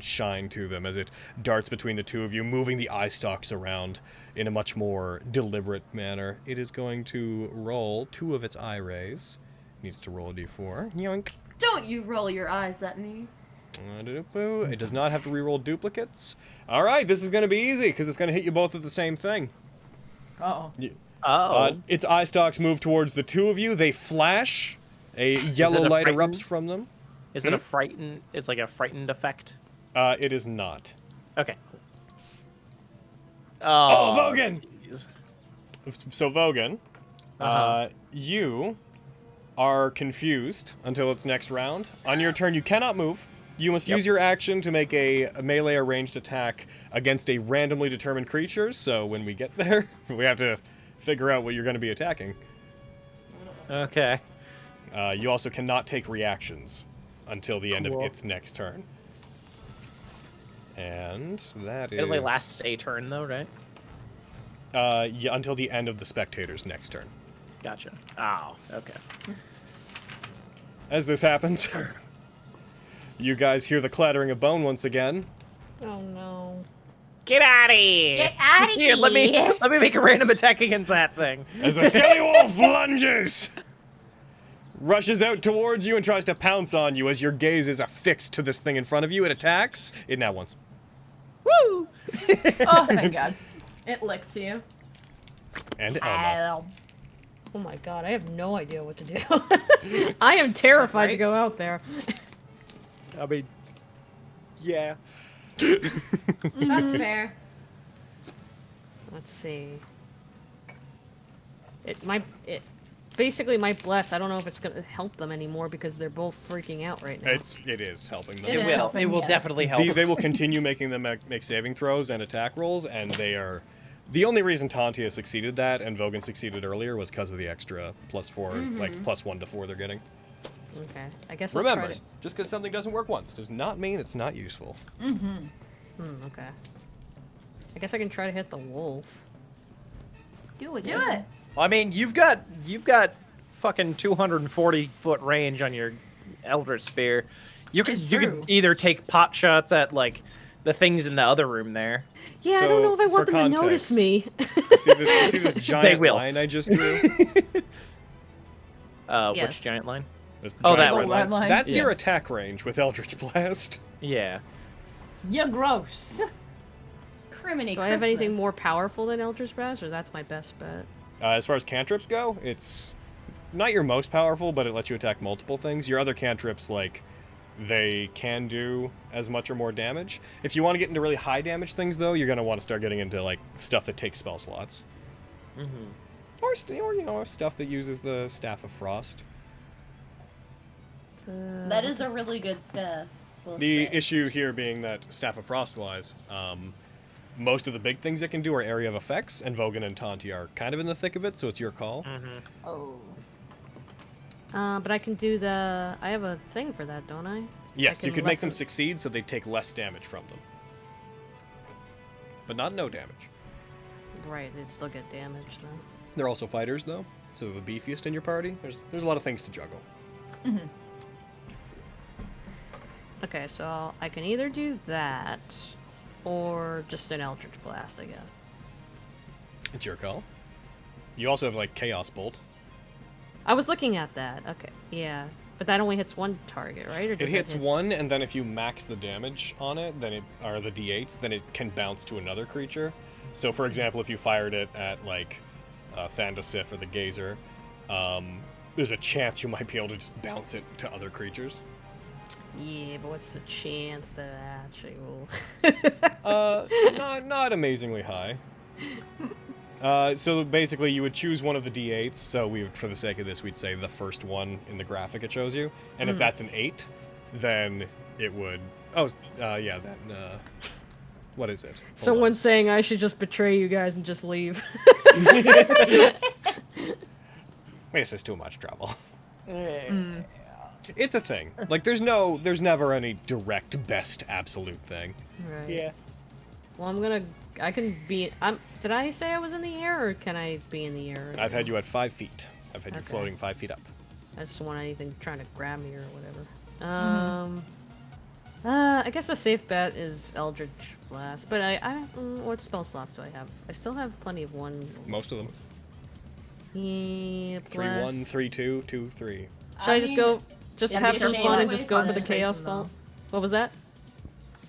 Speaker 1: shine to them as it darts between the two of you, moving the eye stalks around in a much more deliberate manner. It is going to roll 2 of its eye rays. Needs to roll a d4. Yoink.
Speaker 7: Don't you roll your eyes at me.
Speaker 1: It does not have to reroll duplicates. All right, this is going to be easy because it's going to hit you both at the same thing.
Speaker 4: Uh-oh.
Speaker 1: Its eye stalks move towards the two of you. They flash. A yellow light erupts from them.
Speaker 6: Is it a frightened? It's like a frightened effect.
Speaker 1: It is not.
Speaker 6: Okay.
Speaker 1: Oh, Vogan!
Speaker 6: Geez.
Speaker 1: So Vogan, you are confused until its next round. On your turn, you cannot move. You must use your action to make a melee or ranged attack against a randomly determined creature, so when we get there, we have to figure out what you're going to be attacking.
Speaker 6: Okay.
Speaker 1: You also cannot take reactions until the end of its next turn. And that is...
Speaker 6: It only lasts a turn, though, right?
Speaker 1: Yeah, until the end of the spectator's next turn.
Speaker 6: Gotcha. Oh, okay.
Speaker 1: As this happens, you guys hear the clattering of bone once again.
Speaker 5: Oh no.
Speaker 6: Get out of here!
Speaker 8: Get out of
Speaker 6: Here, let me make a random attack against that thing.
Speaker 1: As the skelly wolf lunges, rushes out towards you and tries to pounce on you as your gaze is affixed to this thing in front of you. It attacks. It now once.
Speaker 6: Woo!
Speaker 4: Oh, thank God. It licks you.
Speaker 1: And Elma.
Speaker 5: Oh my god, I have no idea what to do. I am terrified to go out there.
Speaker 6: I mean, yeah.
Speaker 7: That's fair.
Speaker 5: Let's see. Basically my bless, I don't know if it's gonna help them anymore because they're both freaking out right now.
Speaker 1: It is helping them.
Speaker 6: It will definitely help.
Speaker 1: They will continue making them make saving throws and attack rolls, and they are... The only reason Tantia succeeded that and Vogan succeeded earlier was because of the extra +4, like +1 to 4 they're getting.
Speaker 5: Okay, I guess I'll
Speaker 1: Remember,
Speaker 5: try to...
Speaker 1: just because something doesn't work once does not mean it's not useful.
Speaker 5: okay. I guess I can try to hit the wolf.
Speaker 4: Do it.
Speaker 6: Well, I mean, you've got fucking 240-foot range on your Eldritch Spear. You could either take pot shots at like the things in the other room there.
Speaker 5: Yeah, I don't know if I want them to notice me.
Speaker 1: You see this giant line I just drew?
Speaker 6: Which giant line?
Speaker 1: This
Speaker 6: that
Speaker 1: giant
Speaker 6: one.
Speaker 1: red line. That's your attack range with Eldritch Blast.
Speaker 6: Yeah.
Speaker 4: You're gross.
Speaker 7: Criminy
Speaker 5: Do I have anything more powerful than Eldritch Blast, or that's my best bet?
Speaker 1: As far as cantrips go, it's not your most powerful, but it lets you attack multiple things. Your other cantrips, like, they can do as much or more damage. If you want to get into really high damage things, though, you're going to want to start getting into, like, stuff that takes spell slots. Or, you know, stuff that uses the Staff of Frost.
Speaker 7: That is a really good staff.
Speaker 1: The issue here being that Staff of Frost-wise, most of the big things it can do are area of effects, and Vogan and Tanti are kind of in the thick of it, so it's your call.
Speaker 4: Oh.
Speaker 5: But I can do the... I have a thing for that, don't I?
Speaker 1: Yes, you could make them succeed so they take less damage from them. But not no damage.
Speaker 5: Right, they'd still get damage, though.
Speaker 1: They're also fighters, though, so they're the beefiest in your party. There's a lot of things to juggle.
Speaker 5: Okay, so I can either do that, or just an Eldritch Blast, I guess.
Speaker 1: It's your call. You also have, like, Chaos Bolt.
Speaker 5: I was looking at that. Okay, yeah. But that only hits one target, right? Or does
Speaker 1: It hits one, and then if you max the damage on it, then or the d8s, then it can bounce to another creature. So, for example, if you fired it at, like, Thandosif or the Gazer, there's a chance you might be able to just bounce it to other creatures.
Speaker 5: Yeah, but what's the chance that I actually will...
Speaker 1: Not amazingly high. So basically, you would choose one of the d8s. So for the sake of this, we'd say the first one in the graphic it shows you. And if that's an 8, then it would... Oh, yeah, that... What is it?
Speaker 5: Someone's saying I should just betray you guys and just leave.
Speaker 1: This is too much trouble. It's a thing. Like, there's never any direct best absolute thing.
Speaker 5: Right.
Speaker 6: Yeah.
Speaker 5: Well, I can be... Did I say I was in the air, or can I be in the air?
Speaker 1: I've had you at 5 feet. I've had you floating 5 feet up.
Speaker 5: I just don't want anything trying to grab me or whatever. I guess the safe bet is Eldritch Blast, but what spell slots do I have? I still have plenty of one.
Speaker 1: Most of them.
Speaker 5: Yeah,
Speaker 1: 3-1, 3-2, 2-3.
Speaker 5: Should I just go, have some fun and just go for the chaos ball? What was that?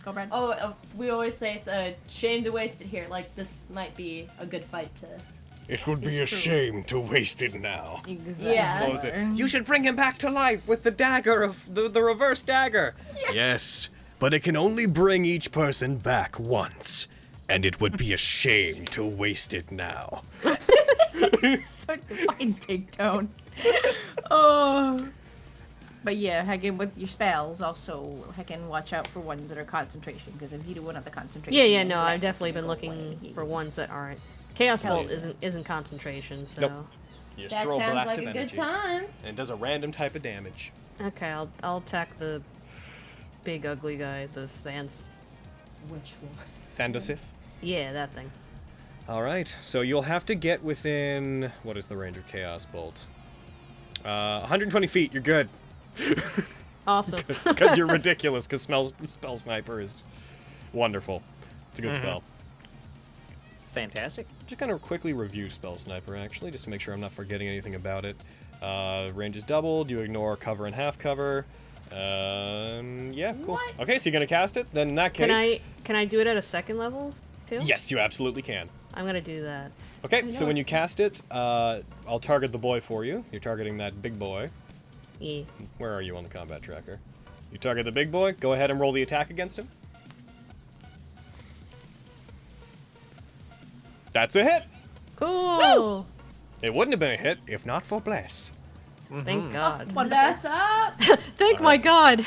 Speaker 4: Go, Brad.
Speaker 7: Oh, we always say it's a shame to waste it here. Like, this might be a good fight to...
Speaker 12: It would be a shame to waste it now.
Speaker 4: Exactly.
Speaker 7: Yeah.
Speaker 1: What was it? You should bring him back to life with the dagger of the reverse dagger.
Speaker 12: Yes, but it can only bring each person back once. And it would be a shame to waste it now.
Speaker 4: So divine take tone. Oh. But yeah, heckin' with your spells, also heckin' watch out for ones that are concentration, because if you do one at the concentration...
Speaker 5: Yeah,
Speaker 4: then
Speaker 5: no,
Speaker 4: you're
Speaker 5: I've
Speaker 4: actually
Speaker 5: definitely been
Speaker 4: gonna go
Speaker 5: looking
Speaker 4: away.
Speaker 5: for ones that aren't. Chaos
Speaker 4: Hell
Speaker 5: Bolt
Speaker 4: yeah.
Speaker 5: isn't concentration, so...
Speaker 1: Nope. You just
Speaker 7: That
Speaker 1: throw a
Speaker 7: sounds
Speaker 1: blast
Speaker 7: like
Speaker 1: of
Speaker 7: a good
Speaker 1: energy.
Speaker 7: time.
Speaker 1: And it does a random type of damage.
Speaker 5: Okay, I'll attack the big ugly guy, the Vance.
Speaker 7: Which one?
Speaker 1: Thandosif.
Speaker 5: Yeah, that thing.
Speaker 1: Alright, so you'll have to get within... What is the range of Chaos Bolt? 120 feet, you're good.
Speaker 5: Awesome.
Speaker 1: Because you're ridiculous, because Spell Sniper is wonderful. It's a good spell.
Speaker 6: It's fantastic.
Speaker 1: Just gonna quickly review Spell Sniper, actually, just to make sure I'm not forgetting anything about it. Range is doubled, you ignore cover and half cover. Yeah, cool.
Speaker 7: What?
Speaker 1: Okay, so you're gonna cast it? Then in that case...
Speaker 5: Can I do it at a second level, too?
Speaker 1: Yes, you absolutely can.
Speaker 5: I'm gonna do that.
Speaker 1: Okay, so when you cast it, I'll target the boy for you. You're targeting that big boy.
Speaker 5: Yeah.
Speaker 1: Where are you on the combat tracker? You target the big boy, go ahead and roll the attack against him. That's a hit!
Speaker 5: Cool!
Speaker 1: It wouldn't have been a hit if not for Bless.
Speaker 5: Thank God.
Speaker 7: Bless up!
Speaker 5: Thank my God!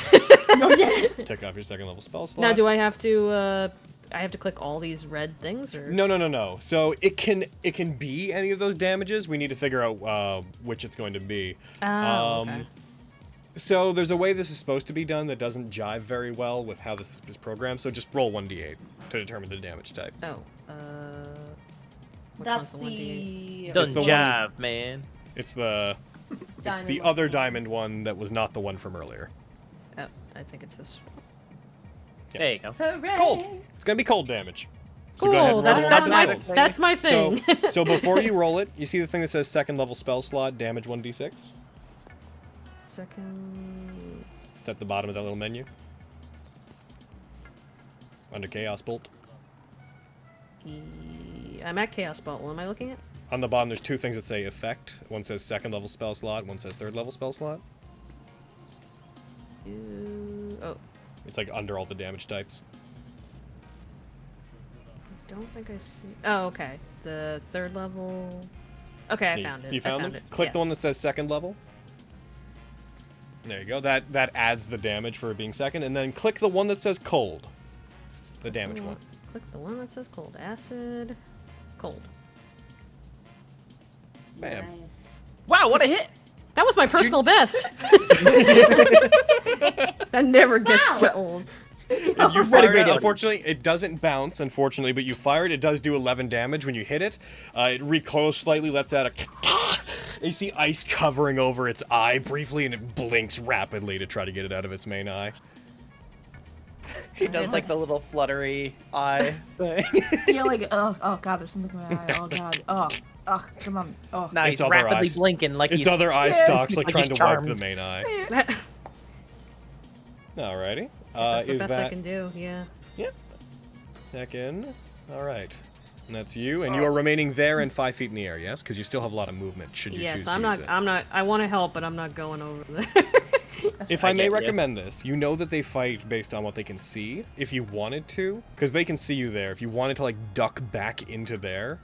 Speaker 1: Take off your second level spell slot.
Speaker 5: Now, do I have to click all these red things, or?
Speaker 1: No. So it can be any of those damages. We need to figure out which it's going to be.
Speaker 5: Oh, okay.
Speaker 1: So there's a way this is supposed to be done that doesn't jive very well with how this is programmed. So just roll 1d8 to determine the damage type.
Speaker 5: Oh, which
Speaker 7: That's
Speaker 5: one's the 1d8?
Speaker 6: Doesn't
Speaker 1: the one
Speaker 6: jive, man.
Speaker 1: It's the
Speaker 7: Diamond
Speaker 1: other
Speaker 7: one.
Speaker 1: diamond one that was not the one from earlier.
Speaker 5: Oh, I think it's this.
Speaker 6: There you go.
Speaker 7: Hooray!
Speaker 1: Cold. It's gonna be cold damage. So
Speaker 5: Cool.
Speaker 1: go ahead and roll
Speaker 5: That's
Speaker 1: one
Speaker 5: my
Speaker 1: d6.
Speaker 5: that's my thing.
Speaker 1: So before you roll it, you see the thing that says second level spell slot, damage 1d6.
Speaker 5: Second.
Speaker 1: It's at the bottom of that little menu. Under Chaos Bolt.
Speaker 5: I'm at Chaos Bolt. What am I looking at?
Speaker 1: On the bottom, there's two things that say effect. One says second level spell slot, one says third level spell slot.
Speaker 5: Oh,
Speaker 1: It's like under all the damage types.
Speaker 5: I don't think I see. Oh, okay. The third level. Okay, I found it.
Speaker 1: You found
Speaker 5: I found
Speaker 1: it?
Speaker 5: it.
Speaker 1: Click
Speaker 5: Yes.
Speaker 1: the one that says second level. There you go. That adds the damage for it being second. And then click the one that says cold. The damage one.
Speaker 5: Click the one that says cold. Acid. Cold.
Speaker 1: Bam.
Speaker 7: Nice.
Speaker 6: Wow, what a hit!
Speaker 5: That was my personal best. That never gets
Speaker 7: Wow.
Speaker 5: old.
Speaker 1: If you
Speaker 6: What a
Speaker 1: fire
Speaker 6: great
Speaker 1: it,
Speaker 6: idea.
Speaker 1: unfortunately, it doesn't bounce, unfortunately, but you fire it, it does do 11 damage when you hit it. It recoils slightly, lets out a... You see ice covering over its eye briefly, and it blinks rapidly to try to get it out of its main eye.
Speaker 6: He does like the little fluttery eye thing.
Speaker 8: Yeah, like, oh god, there's something in my eye. Oh god. Oh, come on. Oh.
Speaker 6: Now
Speaker 1: It's
Speaker 6: he's
Speaker 1: other
Speaker 6: rapidly
Speaker 1: eyes.
Speaker 6: blinking like
Speaker 1: Its
Speaker 6: he's
Speaker 1: other eye stalks, like
Speaker 6: Like
Speaker 1: trying
Speaker 6: he's
Speaker 1: to wipe the
Speaker 6: charmed.
Speaker 1: main eye. Alrighty.
Speaker 5: That's the
Speaker 1: Is
Speaker 5: best I
Speaker 1: that...
Speaker 5: can do. Yeah.
Speaker 1: Second. Alright. And that's you, and you are remaining there and 5 feet in the air, yes? Because you still have a lot of movement, should you choose
Speaker 5: Yes,
Speaker 1: to
Speaker 5: I'm
Speaker 1: use
Speaker 5: not.
Speaker 1: it.
Speaker 5: I'm not. I want to help, but I'm not going over there.
Speaker 1: If I may
Speaker 6: get ya.
Speaker 1: recommend this, you know that they fight based on what they can see. If you wanted to, because they can see you there, if you wanted to like duck back into there,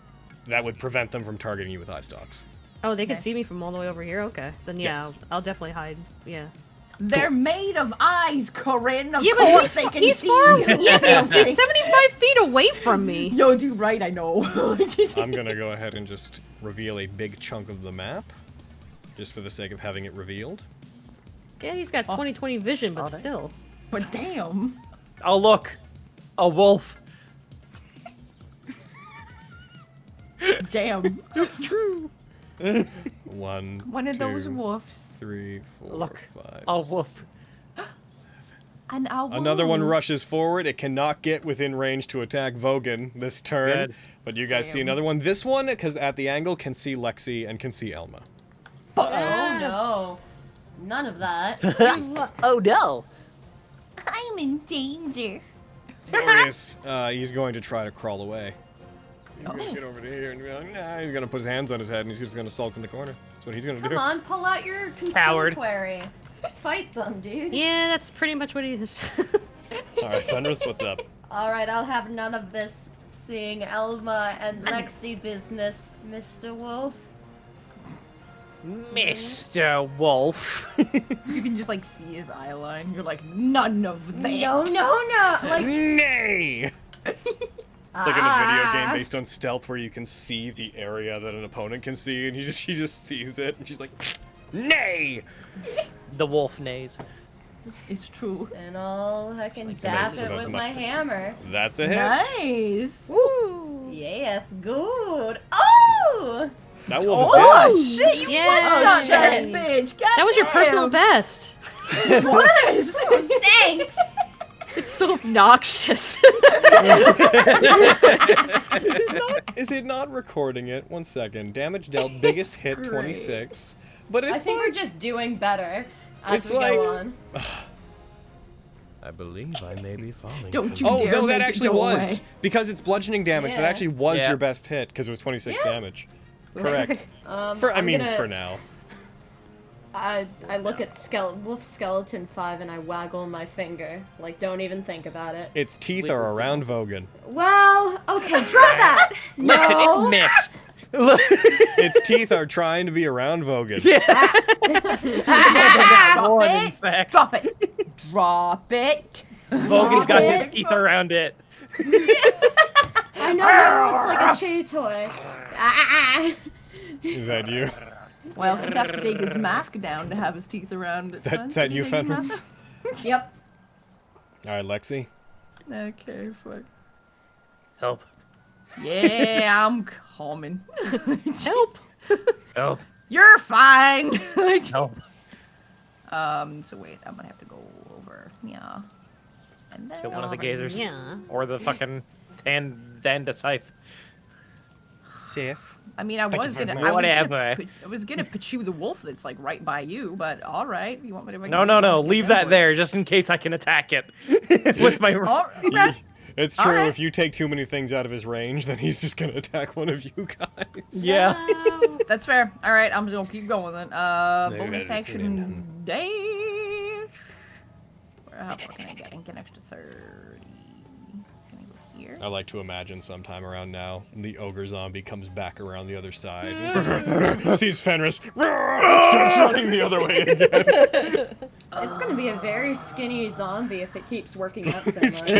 Speaker 1: that would prevent them from targeting you with eye stalks.
Speaker 5: Oh, they can
Speaker 8: Okay.
Speaker 5: see me from all the way over here. Okay, then yeah,
Speaker 1: Yes.
Speaker 5: I'll definitely hide. Yeah.
Speaker 8: They're made of eyes, Corinne. Of
Speaker 5: Yeah, but
Speaker 8: course they can
Speaker 5: he's
Speaker 8: see
Speaker 5: far.
Speaker 8: you.
Speaker 5: Yeah, but he's 75 feet away from me.
Speaker 8: Yo, dude, right? I know.
Speaker 1: I'm gonna go ahead and just reveal a big chunk of the map, just for the sake of having it revealed.
Speaker 5: Yeah, he's got 20/20 vision, but
Speaker 6: dang.
Speaker 5: still.
Speaker 8: But damn.
Speaker 6: Oh look, a wolf.
Speaker 8: Damn.
Speaker 1: It's true. One
Speaker 8: One of those
Speaker 1: two,
Speaker 8: wolves.
Speaker 1: 3, 4,
Speaker 6: Look,
Speaker 1: 5.
Speaker 6: a wolf.
Speaker 8: And a wolf.
Speaker 1: Another one rushes forward. It cannot get within range to attack Vogan this turn.
Speaker 6: Good.
Speaker 1: But you guys see
Speaker 8: Damn.
Speaker 1: another one. This one, because at the angle, can see Lexi and can see Elma.
Speaker 7: Oh no. None of that.
Speaker 6: Oh no.
Speaker 8: I'm in danger.
Speaker 1: Glorious. He's going to try to crawl away. He's going to get over to here and be like, nah, he's going to put his hands on his head and he's just going to sulk in the corner. That's what he's going to
Speaker 7: Come
Speaker 1: do.
Speaker 7: on, pull out your
Speaker 6: Coward.
Speaker 7: concealquary. Fight them, dude.
Speaker 5: Yeah, that's pretty much what he is.
Speaker 1: All right, Thunderous, what's up?
Speaker 7: Alright, I'll have none of this seeing Elma and Lexi business, Mr. Wolf.
Speaker 6: Mr. Wolf.
Speaker 4: You can just like see his eye line. You're like, none of that.
Speaker 7: No, no, no. Like,
Speaker 1: Nay! It's like in a video game based on stealth where you can see the area that an opponent can see, and she just sees it, and she's like, nay!
Speaker 6: The wolf neighs.
Speaker 4: It's true.
Speaker 7: and I'll heckin'
Speaker 1: like
Speaker 7: dap
Speaker 1: the
Speaker 7: it
Speaker 1: most
Speaker 7: with
Speaker 1: of
Speaker 7: my
Speaker 1: my-
Speaker 7: hammer.
Speaker 1: That's a hit.
Speaker 4: Nice.
Speaker 7: Woo! Yes, good. Oh!
Speaker 1: That wolf is
Speaker 4: Oh
Speaker 1: dead.
Speaker 4: shit! You
Speaker 5: Yay.
Speaker 4: one-shot that bitch. God
Speaker 5: That was your personal
Speaker 4: damn.
Speaker 5: best.
Speaker 4: It was.
Speaker 7: Thanks.
Speaker 5: It's so obnoxious.
Speaker 1: Is it not recording it? 1 second. Damage dealt, biggest hit,
Speaker 4: Great.
Speaker 1: 26. But it's
Speaker 7: I think
Speaker 1: like,
Speaker 7: we're just doing better as
Speaker 1: It's
Speaker 7: we
Speaker 1: like-
Speaker 7: go on.
Speaker 12: I believe I may be falling.
Speaker 4: Don't
Speaker 12: for
Speaker 4: you
Speaker 1: oh
Speaker 4: dare
Speaker 1: no, that
Speaker 4: make it
Speaker 1: actually
Speaker 4: go
Speaker 1: was
Speaker 4: away.
Speaker 1: because it's bludgeoning damage. That
Speaker 7: Yeah.
Speaker 1: actually was
Speaker 6: Yeah.
Speaker 1: your best hit because it was 26
Speaker 7: Yeah.
Speaker 1: damage. Correct.
Speaker 7: I
Speaker 1: For now.
Speaker 7: I look at Wolf Skeleton 5 and I waggle my finger. Like, don't even think about it.
Speaker 1: Its teeth are around Vogan.
Speaker 7: Well, okay, drop that!
Speaker 6: Listen,
Speaker 7: No!
Speaker 6: it missed.
Speaker 1: Its teeth are trying to be around Vogan.
Speaker 4: Drop
Speaker 6: One, in
Speaker 4: it.
Speaker 6: fact.
Speaker 4: Drop it. Drop it.
Speaker 6: Vogan's got his
Speaker 7: it.
Speaker 6: teeth around it.
Speaker 7: I know, it's like a chew toy. Ah!
Speaker 1: Is that you?
Speaker 4: Well, he'd have to take his mask down to have his teeth around it.
Speaker 1: Is that you, Fenris?
Speaker 7: Yep.
Speaker 1: Alright, Lexi.
Speaker 4: Okay, fuck.
Speaker 10: Help.
Speaker 4: Yeah, I'm coming.
Speaker 5: Help.
Speaker 10: Help.
Speaker 4: You're fine.
Speaker 10: Help.
Speaker 4: So wait, I'm gonna have to go over. Yeah. And then
Speaker 6: Kill one of the
Speaker 4: over
Speaker 6: gazers.
Speaker 5: Yeah.
Speaker 6: Or the fucking Dan Scythe.
Speaker 1: Safe.
Speaker 4: I mean, I was gonna,
Speaker 6: Whatever.
Speaker 4: I was gonna pursue the wolf that's like right by you, but all right. You want me to?
Speaker 6: No. Leave that there, just in case I can attack it with my.
Speaker 4: Okay.
Speaker 1: It's true.
Speaker 4: Alright.
Speaker 1: If you take too many things out of his range, then he's just gonna attack one of you guys.
Speaker 6: Yeah.
Speaker 4: That's fair. All right, I'm just gonna keep going then.
Speaker 1: Maybe
Speaker 4: Bonus
Speaker 1: that'd be pretty
Speaker 4: action dash. How far can I get? I can get an extra 30. Can I go here?
Speaker 1: I like to imagine sometime around now, the ogre zombie comes back around the other side. Sees Fenris, starts running the other way again.
Speaker 7: It's gonna be a very skinny zombie if it keeps working out so much.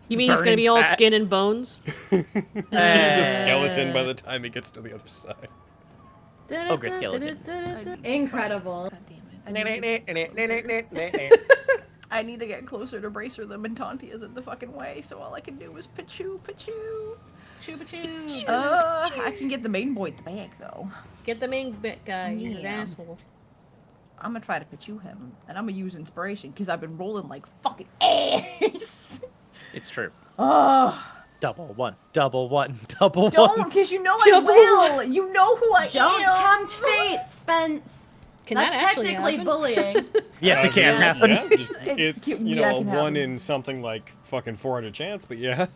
Speaker 5: You mean he's gonna be all
Speaker 6: burning fat.
Speaker 5: skin and bones?
Speaker 1: He's a skeleton by the time he gets to the other side.
Speaker 6: Ogre skeleton.
Speaker 7: Incredible.
Speaker 4: I need to get closer to Bracer them, and Tanti isn't the fucking way, so all I can do is pachoo. I can get the main boy at the back, though.
Speaker 5: Get the main bit guy. He's an
Speaker 4: Yeah.
Speaker 5: asshole.
Speaker 4: I'm gonna try to pachoo him, and I'm gonna use inspiration, because I've been rolling like fucking ass.
Speaker 6: It's true.
Speaker 4: Oh,
Speaker 6: Double one.
Speaker 4: don't,
Speaker 6: one.
Speaker 4: because you know I will. You know who I
Speaker 7: Don't
Speaker 4: am.
Speaker 7: tempt fate, Spence.
Speaker 5: Can
Speaker 7: That's
Speaker 5: that actually
Speaker 7: technically
Speaker 5: happen?
Speaker 7: bullying.
Speaker 6: Yes, it can
Speaker 7: Yes.
Speaker 6: happen.
Speaker 1: Yeah, just, it's, you
Speaker 4: Yeah, it
Speaker 1: know,
Speaker 4: can
Speaker 1: a 1
Speaker 4: happen.
Speaker 1: in something like fucking 400 chance, but yeah.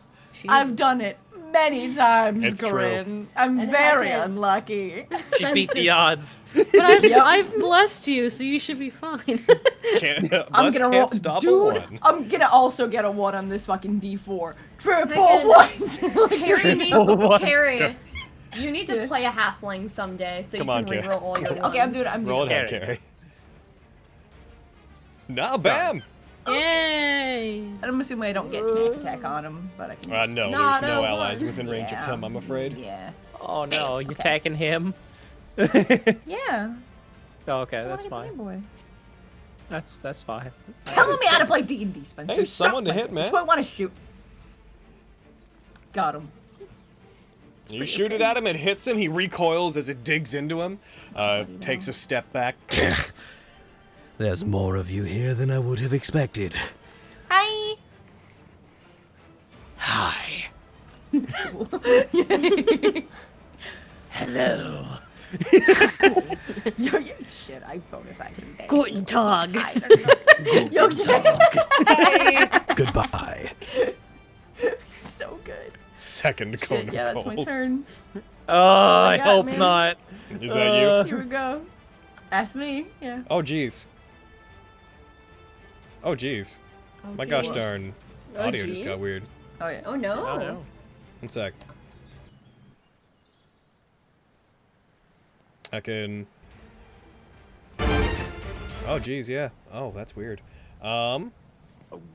Speaker 4: I've done it many times,
Speaker 1: It's true.
Speaker 4: Corinne. I'm
Speaker 7: And
Speaker 4: very
Speaker 7: happen.
Speaker 4: unlucky.
Speaker 6: She beat the odds.
Speaker 5: But I've blessed you, so you should be fine.
Speaker 1: Can't,
Speaker 4: I'm
Speaker 1: Bus
Speaker 4: gonna
Speaker 1: can't stop a
Speaker 4: dude,
Speaker 1: 1.
Speaker 4: I'm gonna also get a 1 on this fucking D4. Triple
Speaker 7: Heckin'
Speaker 4: ones.
Speaker 7: Carrie, you need to play a halfling someday so
Speaker 1: Come
Speaker 7: you
Speaker 1: on,
Speaker 7: can
Speaker 1: Carrie.
Speaker 7: reroll all your
Speaker 4: Okay, I'm
Speaker 7: ones.
Speaker 4: doing it. I'm
Speaker 1: Roll
Speaker 4: doing
Speaker 1: it out,
Speaker 6: Carry.
Speaker 1: Carrie. Now, bam!
Speaker 5: Yay!
Speaker 4: And I'm assuming I don't get snack attack on him, but I can. just-
Speaker 1: No,
Speaker 7: Not
Speaker 1: there's no
Speaker 7: a
Speaker 1: allies
Speaker 7: 1.
Speaker 1: within range of
Speaker 4: Yeah.
Speaker 1: him, I'm afraid.
Speaker 4: Yeah.
Speaker 6: Oh no, you're
Speaker 4: Okay.
Speaker 6: attacking him.
Speaker 4: Yeah.
Speaker 6: Oh, okay,
Speaker 4: I
Speaker 6: that's
Speaker 4: wanna get
Speaker 6: fine.
Speaker 4: the main boy.
Speaker 6: That's fine.
Speaker 4: Telling me how to play D&D, Spencer.
Speaker 1: Hey,
Speaker 4: Stop
Speaker 1: someone to
Speaker 4: like
Speaker 1: hit,
Speaker 4: that.
Speaker 1: man.
Speaker 4: That's who I want to shoot. Got him.
Speaker 1: You shoot it at him, it hits him, he recoils as it digs into him, takes a step back.
Speaker 12: There's more of you here than I would have expected.
Speaker 4: Hi.
Speaker 12: Hi.
Speaker 10: Hello.
Speaker 4: Yo, shit, I bonus action. dash.
Speaker 5: Guten Tag.
Speaker 4: Yo,
Speaker 12: Goodbye.
Speaker 4: so good.
Speaker 1: Second cone
Speaker 4: Shit, yeah,
Speaker 1: of
Speaker 4: that's my
Speaker 1: cold.
Speaker 4: turn.
Speaker 6: Oh, I
Speaker 4: got,
Speaker 6: hope
Speaker 4: man.
Speaker 6: not.
Speaker 1: Is that you?
Speaker 4: Here we go. That's me. Yeah.
Speaker 1: Oh, jeez. Oh, jeez. My gosh darn
Speaker 7: Oh,
Speaker 1: audio just got
Speaker 7: jeez.
Speaker 1: weird.
Speaker 4: Oh yeah.
Speaker 7: Oh no.
Speaker 6: Oh no.
Speaker 1: 1 sec. Heckin'. Oh, geez, yeah. Oh, that's weird.
Speaker 6: Oh,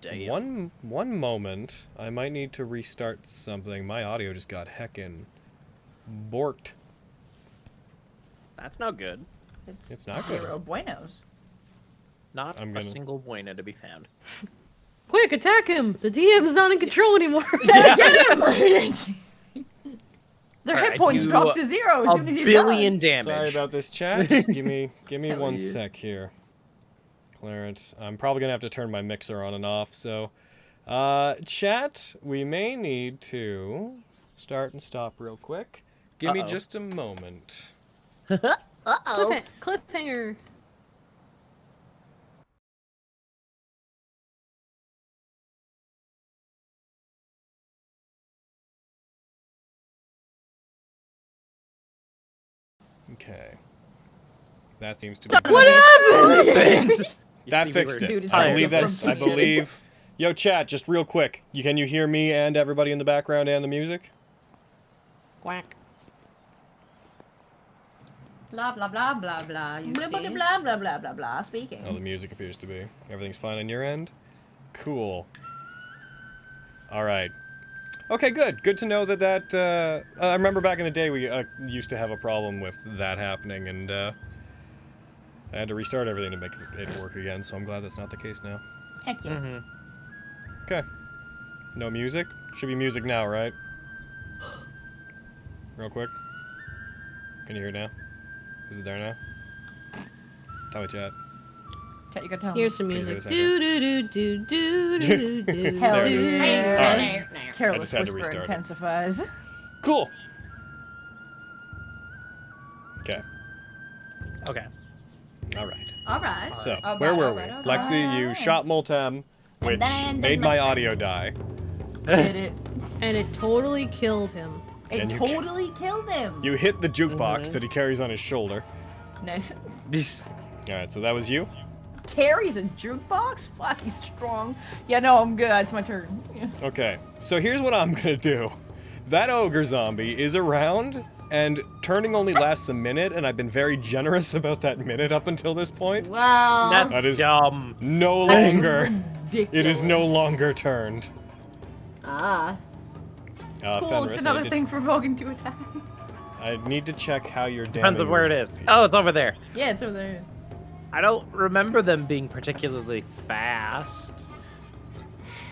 Speaker 6: damn.
Speaker 1: One moment. I might need to restart something. My audio just got heckin' borked.
Speaker 6: That's not good.
Speaker 1: It's not good.
Speaker 4: Zero buenos.
Speaker 6: Not
Speaker 1: I'm
Speaker 6: a
Speaker 1: gonna-
Speaker 6: single buena to be found.
Speaker 5: Quick, attack him! The DM's not in control anymore.
Speaker 4: Their
Speaker 6: Alright,
Speaker 4: hit points
Speaker 6: I do
Speaker 4: drop to 0 as
Speaker 6: A
Speaker 4: soon as you
Speaker 6: billion
Speaker 4: die.
Speaker 6: damage.
Speaker 1: Sorry about this, chat. Just give me
Speaker 4: Hell
Speaker 1: one
Speaker 4: yeah.
Speaker 1: sec here. Clarence, I'm probably gonna have to turn my mixer on and off, so chat, we may need to start and stop real quick. Give me just a moment.
Speaker 5: Cliffhanger.
Speaker 1: Okay. That seems to be
Speaker 5: What happened?
Speaker 1: That
Speaker 6: see, we
Speaker 1: fixed
Speaker 6: were-
Speaker 1: it.
Speaker 4: Dude, it's
Speaker 1: I
Speaker 4: fine.
Speaker 1: believe
Speaker 4: From
Speaker 1: that's I
Speaker 4: beginning.
Speaker 1: believe Yo chat, just real quick. Can you hear me and everybody in the background and the music?
Speaker 5: Quack.
Speaker 7: Blah blah blah blah blah. You
Speaker 4: Blah, blah,
Speaker 7: see?
Speaker 4: blah, blah, blah, blah, blah. Speaking.
Speaker 1: Oh, the music appears to be. Everything's fine on your end? Cool. Alright. Okay, good. Good to know that I remember back in the day we used to have a problem with that happening, and I had to restart everything to make it work again, so I'm glad that's not the case now.
Speaker 4: Heck yeah.
Speaker 6: Mm-hmm.
Speaker 1: Okay. No music? Should be music now, right? Real quick. Can you hear it now? Is it there now? Tell me, chat.
Speaker 4: Chat, you gotta tell
Speaker 5: Here's some
Speaker 1: Can you
Speaker 5: music.
Speaker 1: say this
Speaker 5: Do do do do do do do.
Speaker 4: Hell
Speaker 1: There it is.
Speaker 4: yeah.
Speaker 1: Alright.
Speaker 4: Careless
Speaker 1: I just had to
Speaker 4: whisper
Speaker 1: restart it.
Speaker 4: intensifies.
Speaker 1: Cool! Okay.
Speaker 6: Okay.
Speaker 1: Alright.
Speaker 7: Alright.
Speaker 1: So,
Speaker 7: Alright,
Speaker 1: where were we?
Speaker 7: alright,
Speaker 1: Lexi, you shot Moltem, which
Speaker 7: then
Speaker 1: made my audio die.
Speaker 4: Did it?
Speaker 5: And it totally killed him.
Speaker 4: It
Speaker 1: And you-
Speaker 4: totally killed him.
Speaker 1: You hit the jukebox that he carries on his shoulder.
Speaker 4: Nice.
Speaker 1: Alright, so that was you?
Speaker 4: Carries a jukebox? Fuck, he's strong. Yeah, no, I'm good. It's my turn. Yeah.
Speaker 1: Okay, so here's what I'm gonna do. That ogre zombie is around, and turning only lasts a minute, and I've been very generous about that minute up until this point.
Speaker 7: Well,
Speaker 6: That's
Speaker 1: That is
Speaker 6: dumb.
Speaker 1: no longer.
Speaker 4: Ridiculous.
Speaker 1: It is no longer turned.
Speaker 7: ah.
Speaker 4: Cool,
Speaker 1: Fenris,
Speaker 4: it's another thing for Vogan to attack.
Speaker 1: I need to check how you're damaging.
Speaker 6: Depends on where it is. Oh, it's over there.
Speaker 4: Yeah, it's over there.
Speaker 6: I don't remember them being particularly fast.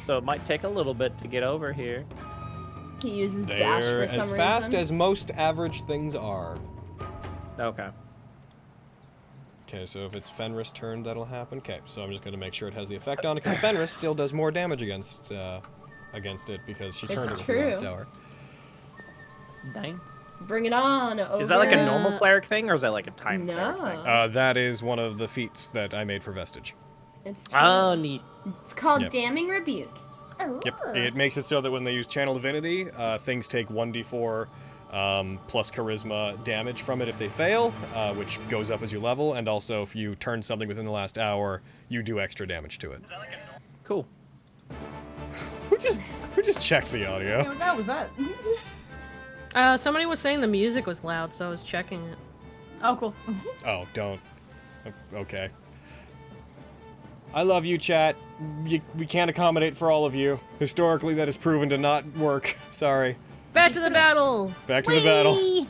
Speaker 6: So it might take a little bit to get over here.
Speaker 7: He uses dash
Speaker 1: They're
Speaker 7: for some
Speaker 1: as fast
Speaker 7: reason.
Speaker 1: as most average things are.
Speaker 6: Okay.
Speaker 1: Okay, so if it's Fenris' turn, that'll happen. Okay, so I'm just gonna make sure it has the effect on it, because Fenris still does more damage against it because she turned it with the last
Speaker 7: true.
Speaker 1: tower.
Speaker 6: Dang.
Speaker 7: Bring it on. Over.
Speaker 6: Is that like a normal cleric thing, or is that like a time cleric thing?
Speaker 7: No.
Speaker 1: That is one of the feats that I made for Vestige.
Speaker 7: It's true.
Speaker 6: Oh, neat.
Speaker 7: It's called
Speaker 1: Yep.
Speaker 7: Damning Rebuke.
Speaker 1: Yep, it makes it so that when they use Channel Divinity, things take 1d4 plus Charisma damage from it if they fail, which goes up as you level, and also if you turn something within the last hour, you do extra damage to it.
Speaker 6: Cool.
Speaker 1: Who just checked the audio?
Speaker 4: What that was that?
Speaker 5: Somebody was saying the music was loud, so I was checking it.
Speaker 4: Oh, cool.
Speaker 1: Oh, don't. Okay. I love you, chat. We can't accommodate for all of you. Historically, that has proven to not work. Sorry.
Speaker 5: Back to the battle!
Speaker 1: Back to the battle.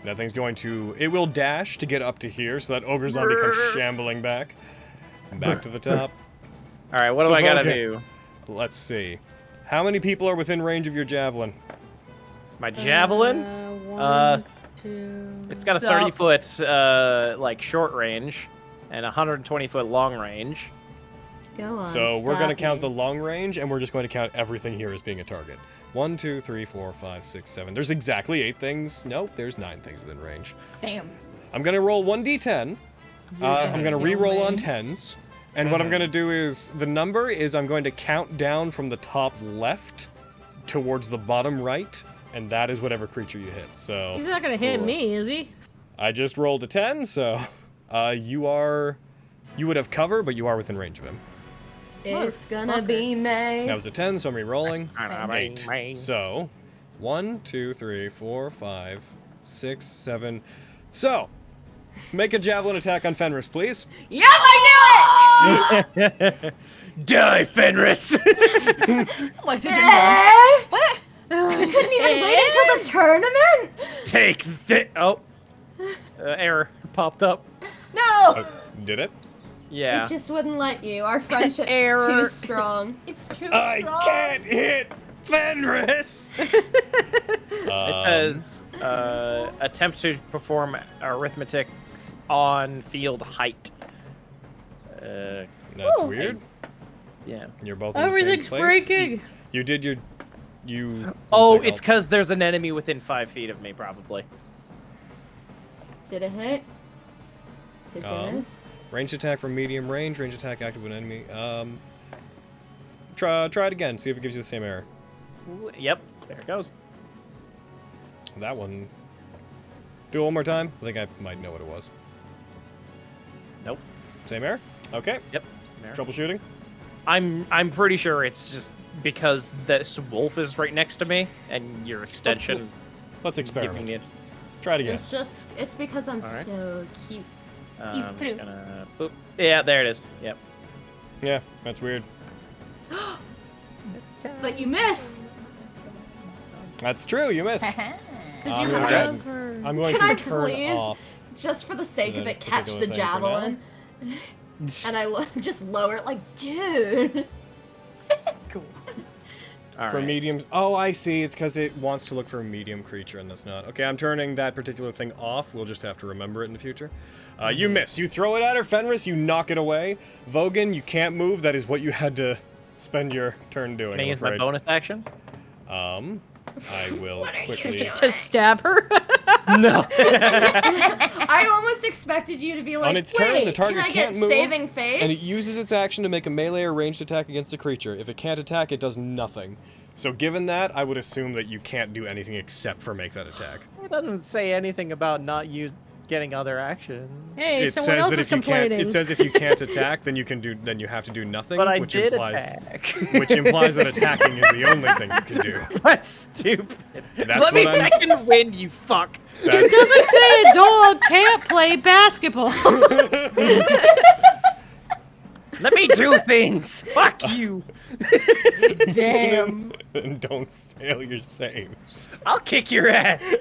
Speaker 1: That thing's going to... It will dash to get up to here, so that ogre zombie comes shambling back. Back to the top.
Speaker 6: Alright, what
Speaker 1: So
Speaker 6: do I gotta
Speaker 1: okay.
Speaker 6: do?
Speaker 1: Let's see. How many people are within range of your javelin?
Speaker 6: My javelin?
Speaker 5: One, two...
Speaker 6: It's got a
Speaker 4: So-
Speaker 6: 30-foot, like, short range, and a 120-foot long range.
Speaker 7: Go on.
Speaker 1: So we're going to
Speaker 7: stop
Speaker 1: count
Speaker 7: me.
Speaker 1: the long range, and we're just going to count everything here as being a target. 1, 2, 3, 4, 5, 6, 7. There's exactly 8 things. Nope, there's 9 things within range.
Speaker 4: Damn.
Speaker 1: I'm going to roll 1d10. I'm going to re-roll on 10s. And what I'm going to do is, the number is I'm going to count down from the top left towards the bottom right, and that is whatever creature you hit. So
Speaker 5: He's not gonna hit me, is he?
Speaker 1: I just rolled a 10, so you would have cover, but you are within range of him.
Speaker 7: It's gonna be May.
Speaker 1: That was a 10, so I'm re-rolling.
Speaker 6: Bang,
Speaker 1: 8.
Speaker 6: bang.
Speaker 1: So 1, 2, 3, 4, 5, 6, 7. So, make a javelin attack on Fenris, please.
Speaker 8: Yep, I knew it!
Speaker 10: Die, Fenris!
Speaker 8: Like, what?
Speaker 7: We couldn't even wait until the tournament.
Speaker 10: Take the. Oh.
Speaker 6: Error popped up.
Speaker 8: No!
Speaker 1: Did it?
Speaker 6: Yeah.
Speaker 7: It just wouldn't let you. Our friendship's
Speaker 8: Error.
Speaker 7: too strong.
Speaker 8: It's too
Speaker 1: I
Speaker 8: strong.
Speaker 1: can't hit Fenris!
Speaker 6: It says attempt to perform arithmetic on field height.
Speaker 1: That's weird.
Speaker 6: Yeah.
Speaker 1: You're both in the same
Speaker 5: Everything's
Speaker 1: place.
Speaker 5: breaking.
Speaker 1: You did your... You...
Speaker 6: Oh,
Speaker 1: one sec,
Speaker 6: it's because there's an enemy within 5 feet of me, probably.
Speaker 7: Did it hit? Did you miss?
Speaker 1: Ranged attack from medium range, range attack active with enemy. Try it again, see if it gives you the same error.
Speaker 6: Ooh, yep, there it goes.
Speaker 1: That one... Do it one more time? I think I might know what it was.
Speaker 6: Nope.
Speaker 1: Same error? Okay.
Speaker 6: Yep.
Speaker 1: Troubleshooting?
Speaker 6: I'm pretty sure it's just because this wolf is right next to me, and your extension.
Speaker 1: Let's experiment.
Speaker 6: giving it-
Speaker 1: Try it again.
Speaker 7: It's because I'm
Speaker 6: Alright.
Speaker 7: so cute.
Speaker 8: He's
Speaker 6: I'm
Speaker 8: through.
Speaker 6: just gonna. Boop. Yeah, there it is. Yep.
Speaker 1: Yeah, that's weird.
Speaker 7: But you miss.
Speaker 1: That's true, you missed. I'm
Speaker 5: you
Speaker 1: going
Speaker 5: have
Speaker 1: to,
Speaker 5: her?
Speaker 1: I'm going
Speaker 7: Can I
Speaker 1: to turn
Speaker 7: please,
Speaker 1: off.
Speaker 7: just for the sake of
Speaker 1: the
Speaker 7: it, catch
Speaker 1: particular
Speaker 7: the
Speaker 1: thing for now.
Speaker 7: javelin? And I just lower it like, dude.
Speaker 6: All
Speaker 1: For
Speaker 6: right.
Speaker 1: mediums. Oh, I see. It's because it wants to look for a medium creature, and that's not. Okay, I'm turning that particular thing off. We'll just have to remember it in the future. You miss. You throw it at her, Fenris. You knock it away. Vogan, you can't move. That is what you had to spend your turn doing.
Speaker 6: Can I
Speaker 1: I'm
Speaker 6: use my
Speaker 1: afraid.
Speaker 6: bonus action?
Speaker 1: I will quickly.
Speaker 5: To stab her?
Speaker 6: No.
Speaker 7: I almost expected you to be like,
Speaker 1: On its turn,
Speaker 7: wait,
Speaker 1: the target
Speaker 7: can I
Speaker 1: can't
Speaker 7: get
Speaker 1: move,
Speaker 7: saving face?
Speaker 1: and it uses its action to make a melee or ranged attack against the creature. If it can't attack, it does nothing. So given that, I would assume that you can't do anything except for make that attack.
Speaker 6: It doesn't say anything about not getting other action.
Speaker 5: Hey,
Speaker 1: It
Speaker 5: someone
Speaker 1: says
Speaker 5: else
Speaker 1: that
Speaker 5: is
Speaker 1: if you can't,
Speaker 5: complaining.
Speaker 1: it says if you can't attack, then you have to do nothing,
Speaker 6: But I
Speaker 1: which
Speaker 6: did
Speaker 1: implies
Speaker 6: attack.
Speaker 1: which implies that attacking is the only thing you can do.
Speaker 6: That's stupid.
Speaker 1: That's
Speaker 6: Let me
Speaker 1: what I'm-
Speaker 6: second wind, you fuck.
Speaker 5: It doesn't say a dog can't play basketball.
Speaker 6: Let me do things. Fuck you.
Speaker 8: Damn.
Speaker 1: And don't fail your saves.
Speaker 6: I'll kick your ass.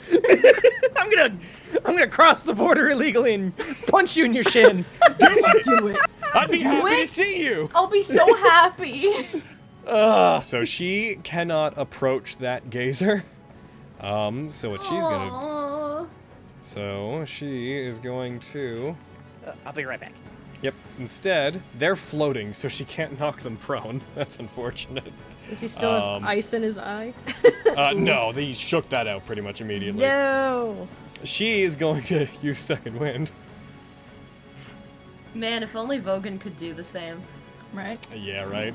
Speaker 6: I'm gonna cross the border illegally and punch you in your shin.
Speaker 8: Do it.
Speaker 1: I'd be happy to
Speaker 8: it.
Speaker 1: see you.
Speaker 8: I'll be so happy.
Speaker 1: So she cannot approach that gazer. So what she's gonna,
Speaker 7: Aw.
Speaker 1: so she is going to.
Speaker 6: I'll be right back.
Speaker 1: Yep. Instead, they're floating, so she can't knock them prone. That's unfortunate.
Speaker 5: Does he still have ice in his eye?
Speaker 1: No, they shook that out pretty much immediately.
Speaker 5: No.
Speaker 1: She is going to use second wind.
Speaker 7: Man, if only Vogan could do the same.
Speaker 8: Right?
Speaker 1: Yeah, right.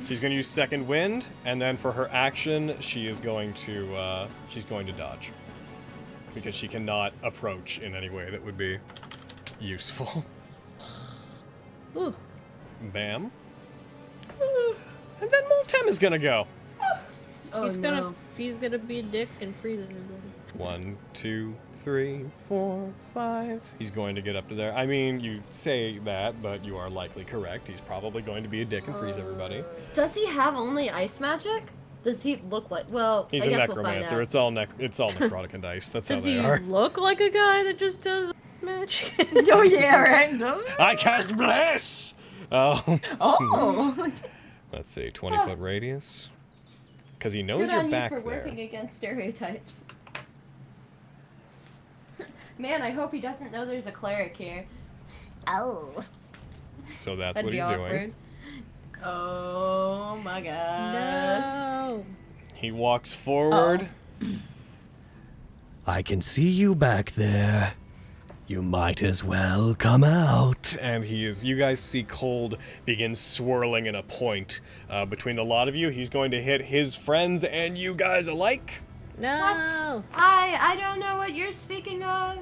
Speaker 1: She's going to use second wind, and then for her action, she is going to dodge, because she cannot approach in any way that would be useful.
Speaker 5: Ooh.
Speaker 1: Bam. And then Moltem is gonna go.
Speaker 7: Oh
Speaker 5: He's gonna be a dick and freeze everybody.
Speaker 1: 1, 2, 3, 4, 5. He's going to get up to there. I mean, you say that, but you are likely correct. He's probably going to be a dick and freeze everybody.
Speaker 7: Does he have only ice magic? Does he look like? Well,
Speaker 1: He's
Speaker 7: I
Speaker 1: a
Speaker 7: guess we'll find
Speaker 1: necromancer.
Speaker 7: out.
Speaker 1: It's all necrotic and ice. That's how
Speaker 5: Does
Speaker 1: they
Speaker 5: he
Speaker 1: are.
Speaker 5: look like a guy that just does magic?
Speaker 8: Oh yeah, right.
Speaker 1: I cast bless.
Speaker 8: Oh.
Speaker 1: Let's see, 20-foot radius. Because he knows
Speaker 7: Good
Speaker 1: you're
Speaker 7: on
Speaker 1: back
Speaker 7: you for
Speaker 1: there.
Speaker 7: working against stereotypes. Man, I hope he doesn't know there's a cleric here. Oh.
Speaker 1: So that's
Speaker 7: That'd
Speaker 1: what
Speaker 7: be
Speaker 1: he's
Speaker 7: awkward.
Speaker 1: doing.
Speaker 7: Oh my god.
Speaker 5: No.
Speaker 1: He walks forward.
Speaker 12: I can see you back there. You might as well come out.
Speaker 1: And you guys see cold begin swirling in a point between the lot of you. He's going to hit his friends and you guys alike.
Speaker 5: No.
Speaker 7: I don't know what you're speaking of.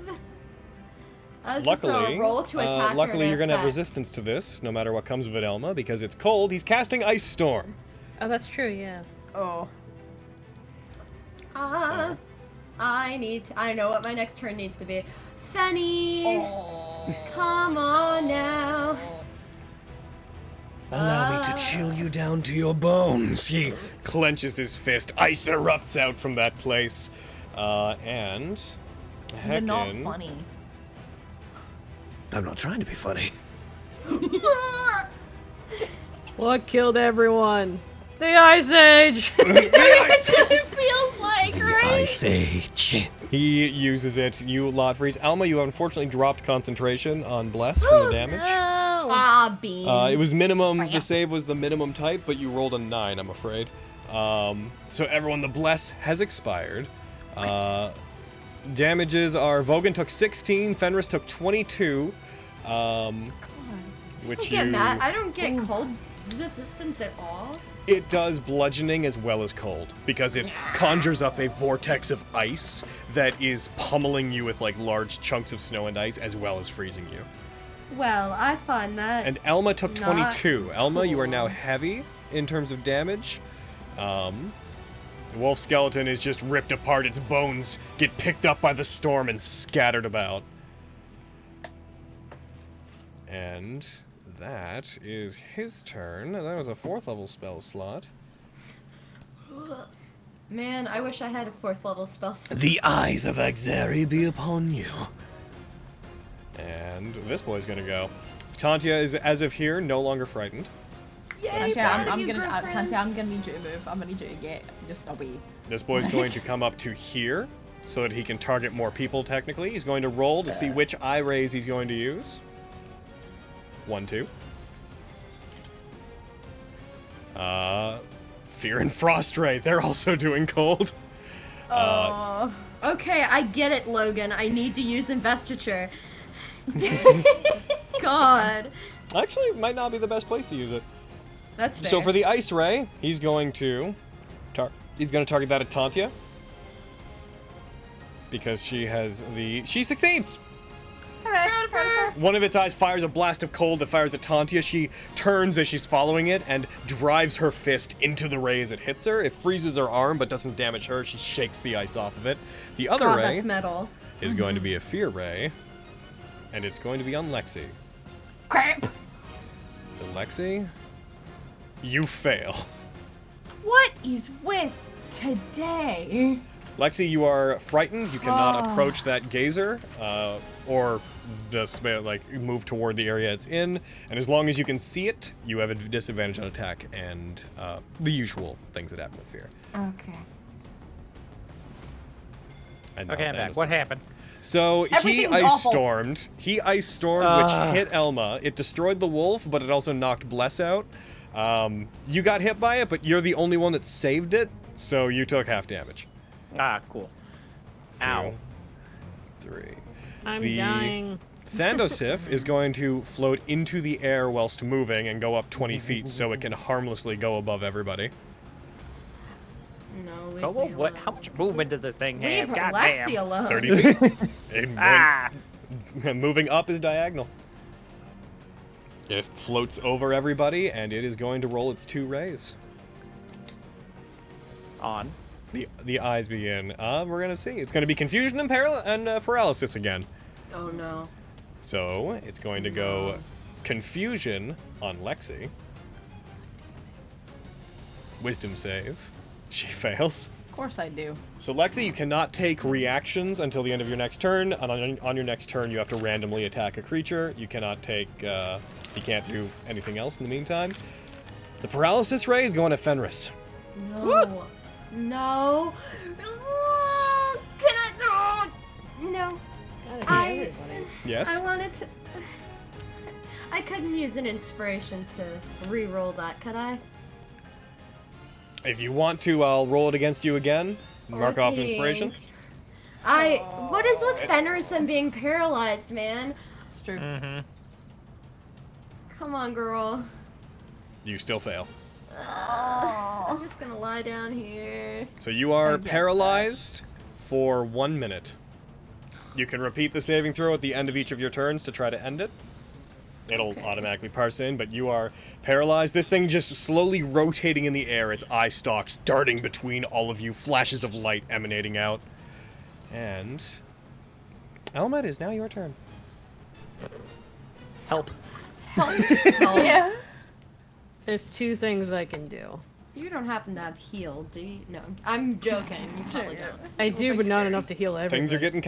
Speaker 1: Luckily,
Speaker 7: roll to attack
Speaker 1: luckily you're going to have
Speaker 7: effect.
Speaker 1: resistance to this, no matter what comes of it, Elma, because it's cold. He's casting Ice Storm.
Speaker 5: Oh, that's true. Yeah.
Speaker 8: Oh.
Speaker 7: I know what my next turn needs to be. Fenny! Come on now.
Speaker 12: Allow me to chill you down to your bones.
Speaker 1: He clenches his fist. Ice erupts out from that place. And
Speaker 8: You're not
Speaker 1: Heckin,
Speaker 8: funny.
Speaker 12: I'm not trying to be funny.
Speaker 5: What killed everyone? The Ice Age!
Speaker 7: It feels like,
Speaker 12: The
Speaker 7: right?
Speaker 12: Ice Age.
Speaker 1: he uses it. You lot freeze. Alma, you unfortunately dropped concentration on Bless from the damage.
Speaker 7: Ah, beans.
Speaker 1: It was minimum. The save was the minimum type, but you rolled a 9, I'm afraid. So everyone, the Bless has expired. Damages are Vogan took 16, Fenris took 22. Which
Speaker 7: I get mad. I don't get cold resistance at all.
Speaker 1: It does bludgeoning as well as cold, because it conjures up a vortex of ice that is pummeling you with like large chunks of snow and ice, as well as freezing you.
Speaker 7: Well, I find that.
Speaker 1: And Elma took
Speaker 7: not
Speaker 1: 22. Elma, you are
Speaker 7: cool.
Speaker 1: now heavy in terms of damage. The wolf skeleton is just ripped apart. Its bones get picked up by the storm and scattered about. And that is his turn. That was a 4th level spell slot.
Speaker 7: Man, I wish I had a 4th level spell slot.
Speaker 12: The eyes of Axari be upon you.
Speaker 1: And this boy's gonna go. Tantia is, as of here, no longer frightened.
Speaker 7: Yay,
Speaker 4: Tantia, I'm gonna
Speaker 7: girlfriend.
Speaker 4: Tantia, I'm gonna need you to move. I'm gonna need you to get just a wee.
Speaker 1: This boy's going to come up to here so that he can target more people, technically. He's going to roll to see which eye rays he's going to use. 1, 2. Fear and Frost Ray. They're also doing cold.
Speaker 7: Okay, I get it, Logan. I need to use investiture. God.
Speaker 1: Actually, it might not be the best place to use it.
Speaker 7: That's fair.
Speaker 1: So for the Ice Ray, he's going to target that at Tantia. Because she has the... She succeeds! One of its eyes fires a blast of cold that fires at Tantia. She turns as she's following it and drives her fist into the ray as it hits her. It freezes her arm but doesn't damage her. She shakes the ice off of it. The other
Speaker 7: God,
Speaker 1: ray
Speaker 7: that's metal.
Speaker 1: is going to be a fear ray. And it's going to be on Lexi.
Speaker 8: Crap.
Speaker 1: So Lexi, you fail.
Speaker 8: What is with today?
Speaker 1: Lexi, you are frightened. You cannot approach that gazer, or just like move toward the area it's in. And as long as you can see it, you have a disadvantage on attack and the usual things that happen with fear.
Speaker 8: Okay.
Speaker 1: And now
Speaker 10: Okay, I'm back.
Speaker 1: Thanos
Speaker 10: What
Speaker 1: is-
Speaker 10: happened?
Speaker 1: So he
Speaker 8: Everything's
Speaker 1: ice
Speaker 8: awful.
Speaker 1: stormed. He ice stormed, which hit Elma. It destroyed the wolf, but it also knocked Bless out. You got hit by it, but you're the only one that saved it, so you took half damage.
Speaker 6: Ah, cool. Ow.
Speaker 1: 2, 3.
Speaker 5: I'm
Speaker 1: The-
Speaker 5: dying.
Speaker 1: Thandosif is going to float into the air whilst moving and go up 20 feet so it can harmlessly go above everybody.
Speaker 7: No, leave
Speaker 6: Oh,
Speaker 7: me
Speaker 6: what?
Speaker 7: alone.
Speaker 6: How much movement does this thing
Speaker 7: Leave
Speaker 6: have?
Speaker 7: Lexi
Speaker 6: Goddamn.
Speaker 7: alone.
Speaker 1: 30 feet. It
Speaker 6: Ah!
Speaker 1: went- moving up is diagonal. It floats over everybody, and it is going to roll its 2 rays.
Speaker 6: On.
Speaker 1: The eyes begin. We're gonna see. It's gonna be confusion and paralysis again.
Speaker 7: Oh no.
Speaker 1: So it's going to go confusion on Lexi. Wisdom save. She fails.
Speaker 4: Of course I do.
Speaker 1: So Lexi, you cannot take reactions until the end of your next turn. And on your next turn, you have to randomly attack a creature. You cannot take. You can't do anything else in the meantime. The paralysis ray is going to Fenris.
Speaker 7: No. No. Can I? No. I
Speaker 1: Yes.
Speaker 7: wanted to. I couldn't use an inspiration to re-roll that, could I?
Speaker 1: If you want to, I'll roll it against you again. Mark off an inspiration.
Speaker 7: What is with Fenris and being paralyzed, man?
Speaker 4: It's true.
Speaker 6: Mm-hmm.
Speaker 7: Come on, girl.
Speaker 1: You still fail.
Speaker 7: I'm just gonna lie down here.
Speaker 1: So you are
Speaker 4: get
Speaker 1: paralyzed for 1 minute. You can repeat the saving throw at the end of each of your turns to try to end it. It'll automatically parse in, but you are paralyzed. This thing just slowly rotating in the air, its eye stalks darting between all of you, flashes of light emanating out. And Elma, it is now your turn.
Speaker 6: Help.
Speaker 7: Yeah.
Speaker 5: There's 2 things I can do.
Speaker 7: You don't happen to have heal, do you? No, I'm joking. You probably don't.
Speaker 5: I do, but not enough to heal everything.
Speaker 1: Things are getting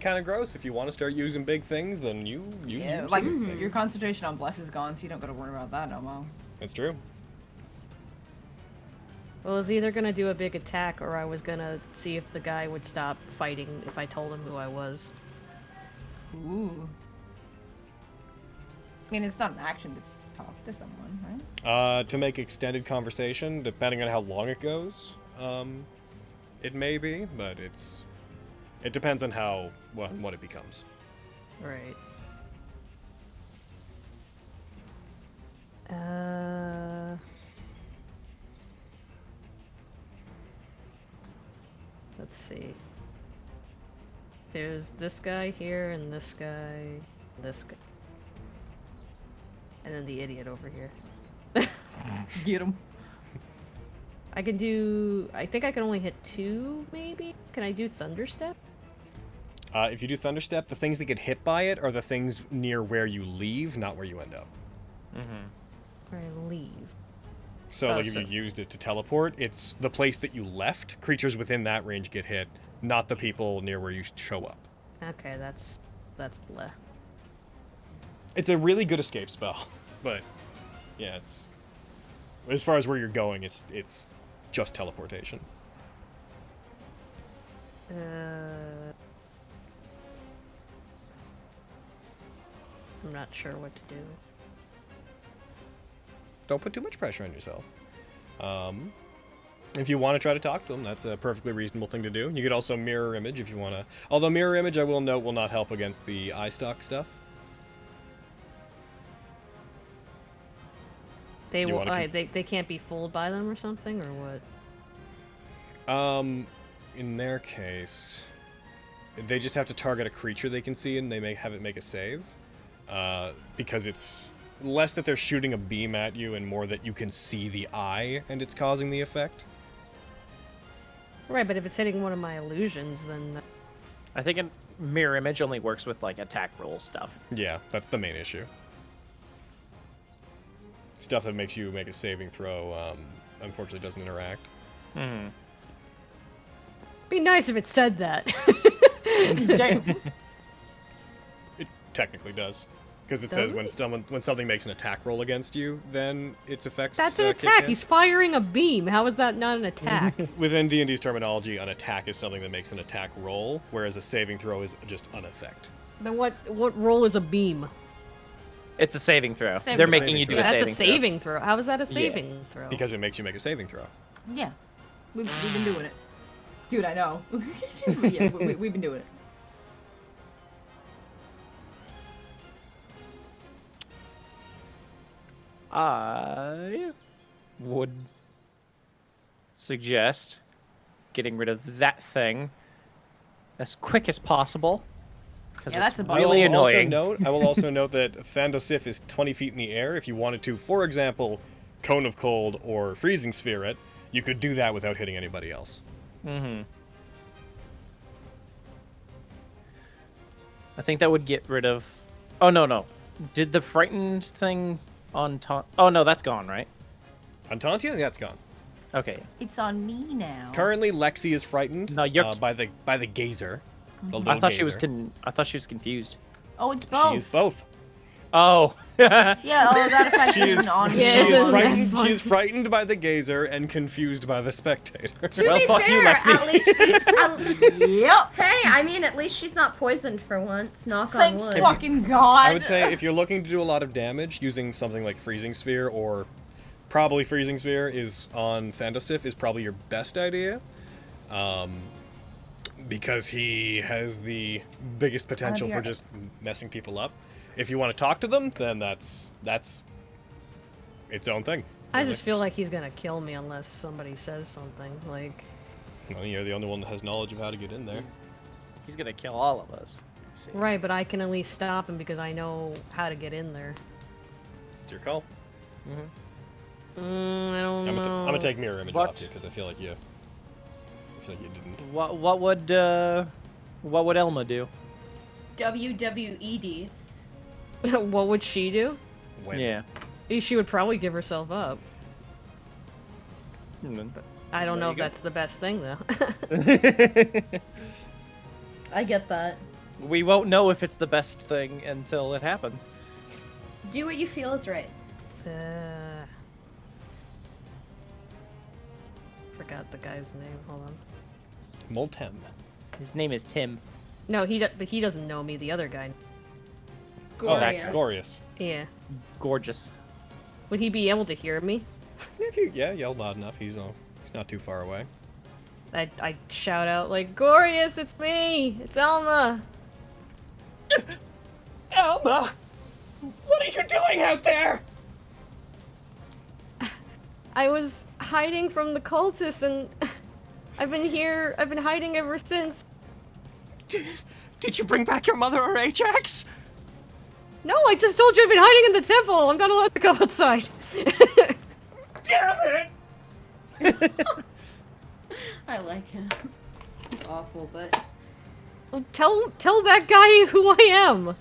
Speaker 1: kind of gross. If you want to start using big things, then you
Speaker 4: Yeah,
Speaker 1: use
Speaker 4: like
Speaker 1: big things.
Speaker 4: your concentration on bless is gone, so you don't gotta worry about that no more.
Speaker 1: It's true.
Speaker 5: Well, I was either gonna do a big attack, or I was gonna see if the guy would stop fighting if I told him who I was.
Speaker 4: Ooh. I mean, it's not an action to talk to someone, right?
Speaker 1: To make extended conversation, depending on how long it goes, it may be, but it depends on what it becomes.
Speaker 5: Right. Let's see. There's this guy here, and this guy, this guy. And then the idiot over here.
Speaker 4: Get him.
Speaker 5: I can do... I think I can only hit 2, maybe? Can I do Thunderstep?
Speaker 1: If you do Thunderstep, the things that get hit by it are the things near where you leave, not where you end up.
Speaker 5: Where I leave.
Speaker 1: So, like, if you used it to teleport, it's the place that you left. Creatures within that range get hit, not the people near where you show up.
Speaker 5: Okay, that's bleh.
Speaker 1: It's a really good escape spell, but yeah, it's as far as where you're going, it's just teleportation.
Speaker 5: I'm not sure what to do.
Speaker 1: Don't put too much pressure on yourself. If you want to try to talk to them, that's a perfectly reasonable thing to do. You could also mirror image if you want to. Although mirror image, I will note, will not help against the eye stalk stuff.
Speaker 5: They will. They can't be fooled by them or something, or what?
Speaker 1: In their case, they just have to target a creature they can see, and they may have it make a save. Because it's less that they're shooting a beam at you, and more that you can see the eye, and it's causing the effect.
Speaker 5: Right, but if it's hitting one of my illusions, then...
Speaker 6: I think a mirror image only works with, like, attack roll stuff.
Speaker 1: Yeah, that's the main issue. Stuff that makes you make a saving throw, unfortunately doesn't interact.
Speaker 5: Be nice if it said that.
Speaker 4: Damn.
Speaker 1: It technically does. Because it
Speaker 5: Does
Speaker 1: says when something makes an attack roll against you, then its effects
Speaker 5: That's an
Speaker 1: kick
Speaker 5: attack.
Speaker 1: in.
Speaker 5: He's firing a beam. How is that not an attack?
Speaker 1: Within D&D's terminology, an attack is something that makes an attack roll, whereas a saving throw is just an effect.
Speaker 5: Then what roll is a beam?
Speaker 6: It's a saving throw.
Speaker 4: Saving
Speaker 6: They're
Speaker 4: throw.
Speaker 6: making you do
Speaker 5: That's
Speaker 6: a
Speaker 5: a
Speaker 6: saving
Speaker 5: saving throw. How is that a saving throw?
Speaker 1: Because it makes you make a saving throw.
Speaker 4: Yeah. We've been doing it. Dude, I know. Yeah, we've been doing it.
Speaker 6: I would suggest getting rid of that thing as quick as possible. Because
Speaker 4: Yeah, that's
Speaker 6: it's
Speaker 4: a
Speaker 6: really
Speaker 4: bummer.
Speaker 6: annoying.
Speaker 1: I will also note that Thandosif is 20 feet in the air. If you wanted to, for example, Cone of Cold or Freezing Sphere it, you could do that without hitting anybody else.
Speaker 6: I think that would get rid of... Oh, no. Did the frightened thing on top... Oh, no, that's gone, right?
Speaker 1: On Tauntia, that's gone.
Speaker 6: Okay.
Speaker 8: It's on me now.
Speaker 1: Currently, Lexi is frightened
Speaker 6: No, you're...
Speaker 1: by the gazer. The
Speaker 6: I
Speaker 1: little
Speaker 6: thought she was
Speaker 1: gazer.
Speaker 6: I thought she was confused.
Speaker 8: Oh, it's both.
Speaker 1: She is both.
Speaker 6: Oh.
Speaker 8: Yeah, that effect
Speaker 1: She is,
Speaker 8: isn't on me.
Speaker 1: she is
Speaker 5: isn't
Speaker 1: frightened.
Speaker 5: that fun?
Speaker 1: She is frightened by the gazer and confused by the spectator.
Speaker 7: To
Speaker 6: Well,
Speaker 7: be
Speaker 6: fuck you,
Speaker 7: fair,
Speaker 6: Lexi.
Speaker 7: at least,
Speaker 8: Yep.
Speaker 7: hey, I mean, at least she's not poisoned for once. Knock on
Speaker 8: Thank
Speaker 7: wood.
Speaker 8: fucking God.
Speaker 1: I would say if you're looking to do a lot of damage, using something like Freezing Sphere or probably Freezing Sphere is on Thandosif is probably your best idea. Because he has the biggest potential for just messing people up. If you want to talk to them, then that's its own thing.
Speaker 5: I just feel like he's gonna kill me unless somebody says something. Like,
Speaker 1: Well, you're the only one that has knowledge of how to get in there.
Speaker 6: He's gonna kill all of us. See.
Speaker 5: right, but I can at least stop him because I know how to get in there.
Speaker 1: It's your call.
Speaker 5: I don't know.
Speaker 1: I'm gonna take mirror image
Speaker 6: What?
Speaker 1: off you because I feel like you didn't.
Speaker 6: What would Elma do?
Speaker 7: WWED.
Speaker 5: What would she do?
Speaker 1: Win.
Speaker 6: Yeah.
Speaker 5: She would probably give herself up. I don't know if
Speaker 6: go.
Speaker 5: that's the best thing, though.
Speaker 7: I get that.
Speaker 6: We won't know if it's the best thing until it happens.
Speaker 7: Do what you feel is right.
Speaker 5: Forgot the guy's name. Hold on.
Speaker 1: Moltem.
Speaker 6: His name is Tim.
Speaker 5: No, but he doesn't know me. The other guy.
Speaker 7: Glorious.
Speaker 1: Glorious.
Speaker 5: Yeah.
Speaker 6: Gorgeous.
Speaker 5: Would he be able to hear me?
Speaker 1: If you yell loud enough, he's not too far away.
Speaker 5: I shout out like, Glorious, it's me! It's Elma!
Speaker 2: Elma! What are you doing out there?
Speaker 5: I was hiding from the cultists and I've been hiding ever since.
Speaker 2: Did you bring back your mother or Ajax?
Speaker 5: No, I just told you I've been hiding in the temple! I'm not allowed to go outside!
Speaker 2: Damn it!
Speaker 7: I like him. He's awful, but...
Speaker 5: Well, tell that guy who I am!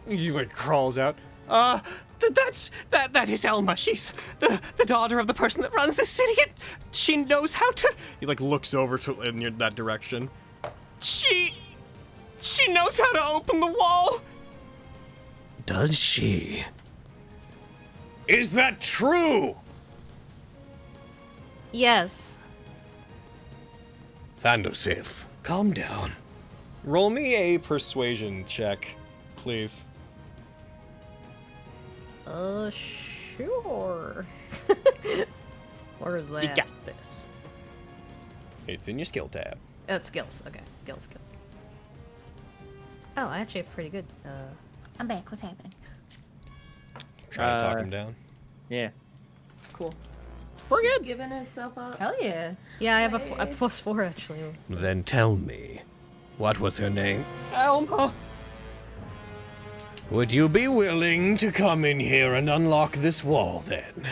Speaker 2: He like crawls out. That is Elma. She's the daughter of the person that runs the city. And she knows how to.
Speaker 1: He like looks over to in that direction.
Speaker 2: She knows how to open the wall.
Speaker 12: Does she?
Speaker 1: Is that true?
Speaker 5: Yes.
Speaker 12: Thandosif, calm down.
Speaker 1: Roll me a persuasion check, please.
Speaker 5: Sure. Where is that?
Speaker 6: You got this.
Speaker 1: It's in your skill tab.
Speaker 5: Oh, it's skills. Okay, skills. Oh, I actually have pretty good.
Speaker 8: I'm back. What's happening?
Speaker 1: Try to talk him down.
Speaker 6: Yeah.
Speaker 7: Cool.
Speaker 6: We're good.
Speaker 7: Giving herself up.
Speaker 5: Hell yeah. Yeah, I have a +4 actually.
Speaker 12: Then tell me, what was her name?
Speaker 2: Elma.
Speaker 12: Would you be willing to come in here and unlock this wall, then?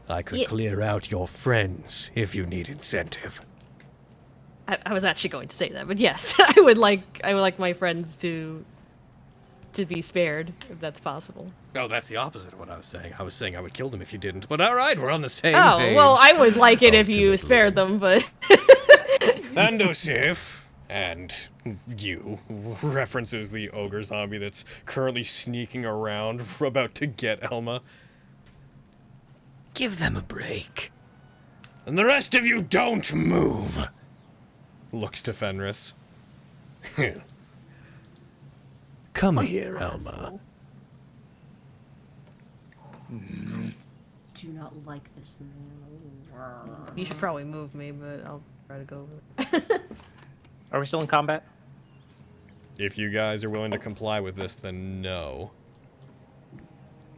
Speaker 12: I could clear out your friends if you need incentive.
Speaker 5: I was actually going to say that, but yes, I would like my friends to be spared, if that's possible.
Speaker 1: Oh, that's the opposite of what I was saying. I was saying I would kill them if you didn't. But all right, we're on the same
Speaker 5: Oh,
Speaker 1: page.
Speaker 5: well, I would like it if you
Speaker 12: Ultimately.
Speaker 5: spared them, but...
Speaker 1: Thandosif and you references the ogre zombie that's currently sneaking around, about to get Elma.
Speaker 12: Give them a break.
Speaker 1: And the rest of you don't move. Looks to Fenris.
Speaker 12: Come here, Elma.
Speaker 7: Do not like this man.
Speaker 5: You should probably move me, but I'll try to go over.
Speaker 6: Are we still in combat?
Speaker 1: If you guys are willing to comply with this, then no.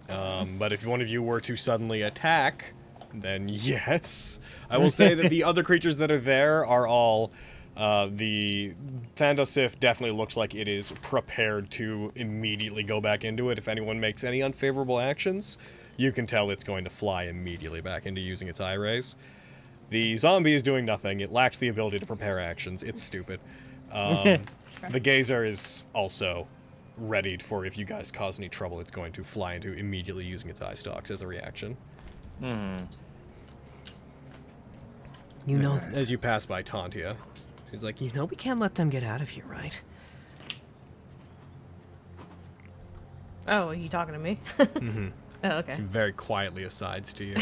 Speaker 1: But if one of you were to suddenly attack, then yes. I will say that the other creatures that are there are all... the Thandosif definitely looks like it is prepared to immediately go back into it. If anyone makes any unfavorable actions, you can tell it's going to fly immediately back into using its eye rays. The zombie is doing nothing. It lacks the ability to prepare actions. It's stupid. The Gazer is also readied for if you guys cause any trouble, it's going to fly into immediately using its eye stalks as a reaction.
Speaker 9: You know,
Speaker 1: As you pass by Tantia, she's like,
Speaker 9: you know we can't let them get out of here, right?
Speaker 5: Oh, are you talking to me?
Speaker 1: mm-hmm.
Speaker 5: Oh, okay.
Speaker 1: Very quietly asides to you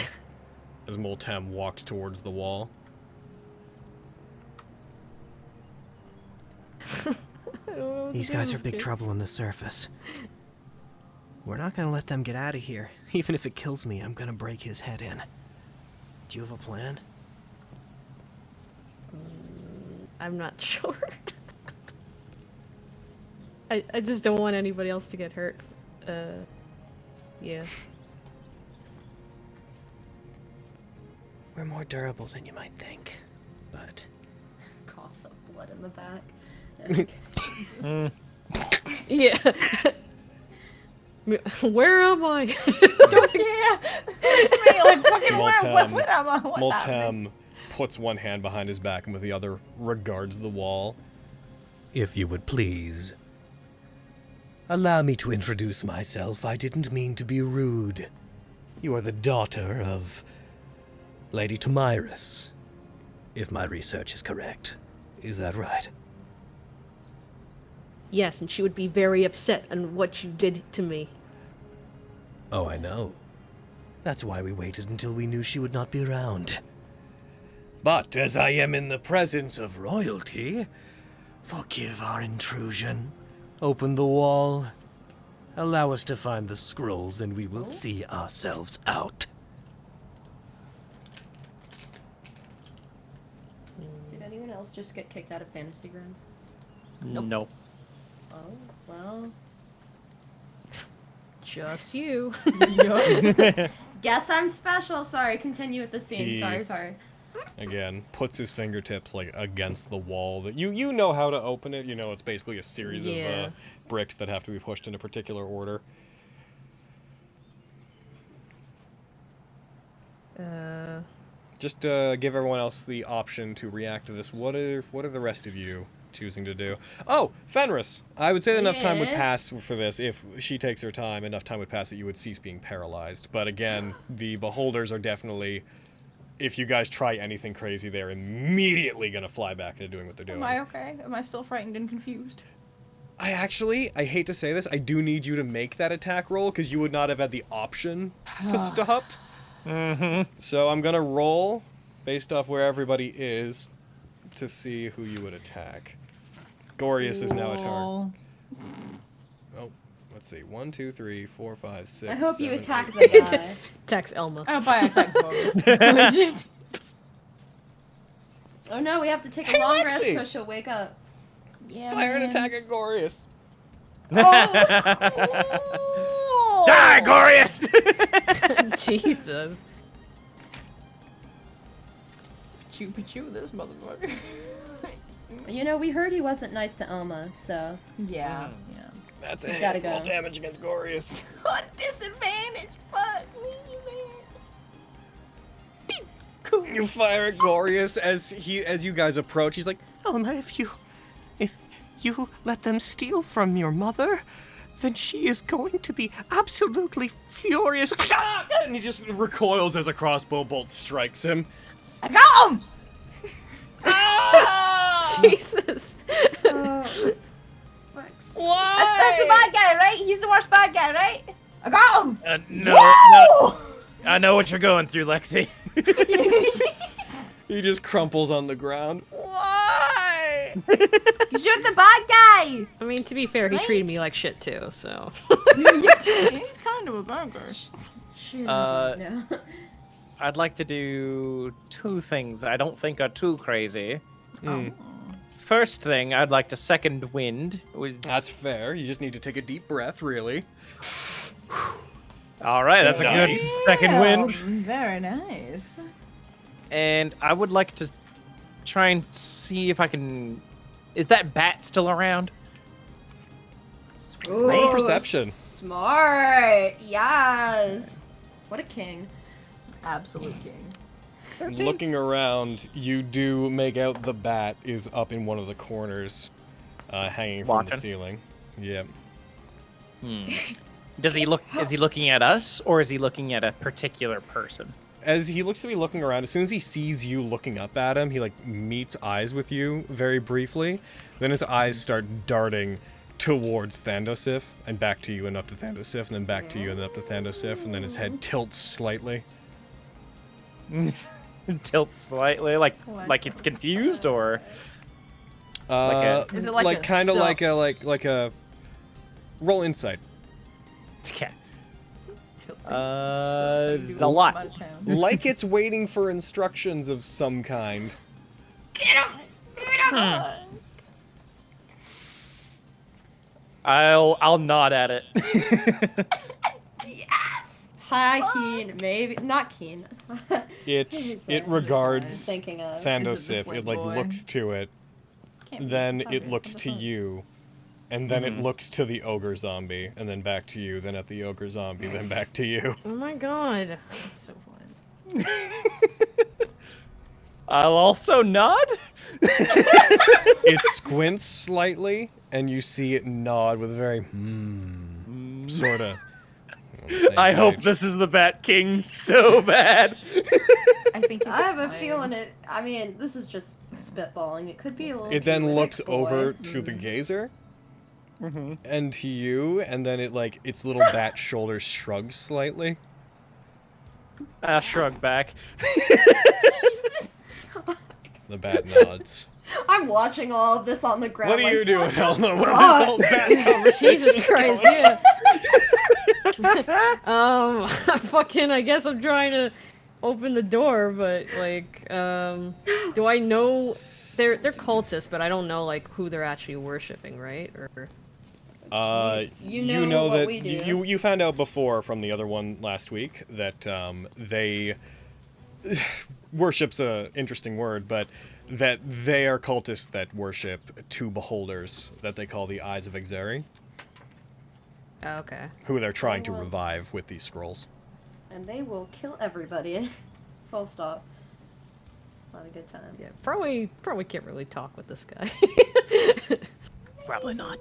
Speaker 1: as Moltem walks towards the wall.
Speaker 9: These guys are big trouble on the surface. We're not gonna let them get out of here. Even if it kills me, I'm gonna break his head in. Do you have a plan?
Speaker 5: I'm not sure. I just don't want anybody else to get hurt. Yeah.
Speaker 9: We're more durable than you might think, but...
Speaker 7: Coughs up blood in the back.
Speaker 5: Yeah. Where am I?
Speaker 1: Moltem puts one hand behind his back and with the other regards the wall.
Speaker 12: If you would please. Allow me to introduce myself. I didn't mean to be rude. You are the daughter of Lady Tamiris, if my research is correct. Is that right?
Speaker 5: Yes, and she would be very upset on what you did to me.
Speaker 12: Oh, I know. That's why we waited until we knew she would not be around. But as I am in the presence of royalty, forgive our intrusion. Open the wall. Allow us to find the scrolls and we will see ourselves out.
Speaker 7: Did anyone else just get kicked out of Fantasy Grounds?
Speaker 6: No.
Speaker 7: Oh, well.
Speaker 5: Just you.
Speaker 7: Guess I'm special. Sorry, continue with the scene. Sorry.
Speaker 1: Again, puts his fingertips like against the wall. That you know how to open it. You know it's basically a series of bricks that have to be pushed in a particular order. Just give everyone else the option to react to this. What are the rest of you choosing to do? Oh, Fenris! I would say that enough time would pass for this. If she takes her time, enough time would pass that you would cease being paralyzed. But again, the beholders are definitely... If you guys try anything crazy, they're immediately gonna fly back into doing what they're doing.
Speaker 4: Am I okay? Am I still frightened and confused?
Speaker 1: I hate to say this, I do need you to make that attack roll, because you would not have had the option to stop. So I'm gonna roll, based off where everybody is, to see who you would attack. Gorius is now a target. Oh, let's see. 1, 2, 3, 4, 5, 6.
Speaker 7: I hope
Speaker 1: 7,
Speaker 7: you attack
Speaker 1: 8.
Speaker 7: the guy.
Speaker 5: Attacks Elma.
Speaker 4: I hope I attack Bogo.
Speaker 7: Oh no, we have to take a long rest
Speaker 1: Lexi!
Speaker 7: so she'll wake up.
Speaker 4: Yeah,
Speaker 1: Fire an
Speaker 4: man.
Speaker 1: attack at Gorius.
Speaker 4: Oh,
Speaker 10: Die, Gorius!
Speaker 5: Jesus.
Speaker 4: Chew this motherfucker.
Speaker 7: You know, we heard he wasn't nice to Elma, so...
Speaker 4: Yeah.
Speaker 1: That's
Speaker 7: He's
Speaker 1: it.
Speaker 7: gotta go.
Speaker 1: Roll damage against Gorius.
Speaker 4: What disadvantage? Fuck me, man.
Speaker 5: Cool.
Speaker 1: You fire at Gorius as you guys approach. He's like,
Speaker 2: Elma, if you let them steal from your mother, then she is going to be absolutely furious.
Speaker 1: and he just recoils as a crossbow bolt strikes him.
Speaker 4: I got him!
Speaker 5: Jesus.
Speaker 4: That's the bad guy, right? He's the worst bad guy, right? I got him!
Speaker 10: No. I know what you're going through, Lexi.
Speaker 1: He just crumples on the ground.
Speaker 4: Why? You're the bad guy!
Speaker 5: I mean, to be fair, he treated me like shit too, so.
Speaker 4: He's kind of a bad guy.
Speaker 7: No.
Speaker 6: I'd like to do two things that I don't think are too crazy. First thing, I'd like to second wind.
Speaker 1: That's fair. You just need to take a deep breath, really.
Speaker 6: All right, that's a good second wind.
Speaker 4: Very nice.
Speaker 6: And I would like to try and see if I can... Is that bat still around?
Speaker 1: Roll perception.
Speaker 7: Smart. Yes. What a king.
Speaker 4: Absolute king.
Speaker 1: Looking around, you do make out the bat is up in one of the corners, hanging from the ceiling. Yep.
Speaker 6: Does he look? Is he looking at us, or is he looking at a particular person?
Speaker 1: As he looks to be looking around, as soon as he sees you looking up at him, he like meets eyes with you very briefly. Then his eyes start darting towards Thandosif and back to you and up to Thandosif and then back to you and then up to Thandosif, and then his head tilts slightly.
Speaker 6: Tilts slightly, like it's confused, or
Speaker 4: Is it like
Speaker 1: kind of like a roll insight.
Speaker 6: Okay. A lot.
Speaker 1: Like it's waiting for instructions of some kind.
Speaker 7: Get him! Get him!
Speaker 6: I'll nod at it.
Speaker 7: Yes! Hi, Keen. Maybe not Keen.
Speaker 1: It regards
Speaker 7: thinking of.
Speaker 1: Thandosif. It like looks to it, then it looks to you, and then it looks to the ogre zombie, and then back to you, then at the ogre zombie, then back to you.
Speaker 5: Oh my god.
Speaker 4: That's so fun.
Speaker 6: I'll also nod.
Speaker 1: It squints slightly, and you see it nod with a very sort of.
Speaker 6: I hope this is the Bat King so bad.
Speaker 4: I think
Speaker 7: I have a feeling it. I mean, this is just spitballing. It could be a little.
Speaker 1: It then
Speaker 7: druidic
Speaker 1: looks
Speaker 7: boy.
Speaker 1: over to the gazer, and to you, and then it like its little bat shoulders shrugs slightly.
Speaker 6: I shrug back.
Speaker 1: The bat nods.
Speaker 7: I'm watching all of this on the ground.
Speaker 1: What are
Speaker 7: like,
Speaker 1: you doing,
Speaker 7: what the
Speaker 1: Elma? What
Speaker 7: fuck?
Speaker 1: are this whole bat conversation?
Speaker 5: Jesus Christ, yeah. Fucking, I guess I'm trying to open the door, but like, do I know they're cultists, but I don't know like who they're actually worshiping, right? Or
Speaker 7: You know what
Speaker 1: that
Speaker 7: we do.
Speaker 1: you found out before from the other one last week that they worship's a interesting word, but that they are cultists that worship two beholders that they call the Eyes of Exeri,
Speaker 5: okay.
Speaker 1: who they're trying to revive with these scrolls.
Speaker 7: And they will kill everybody. Full stop. Not a good time.
Speaker 5: Yeah, probably can't really talk with this guy.
Speaker 6: Probably not.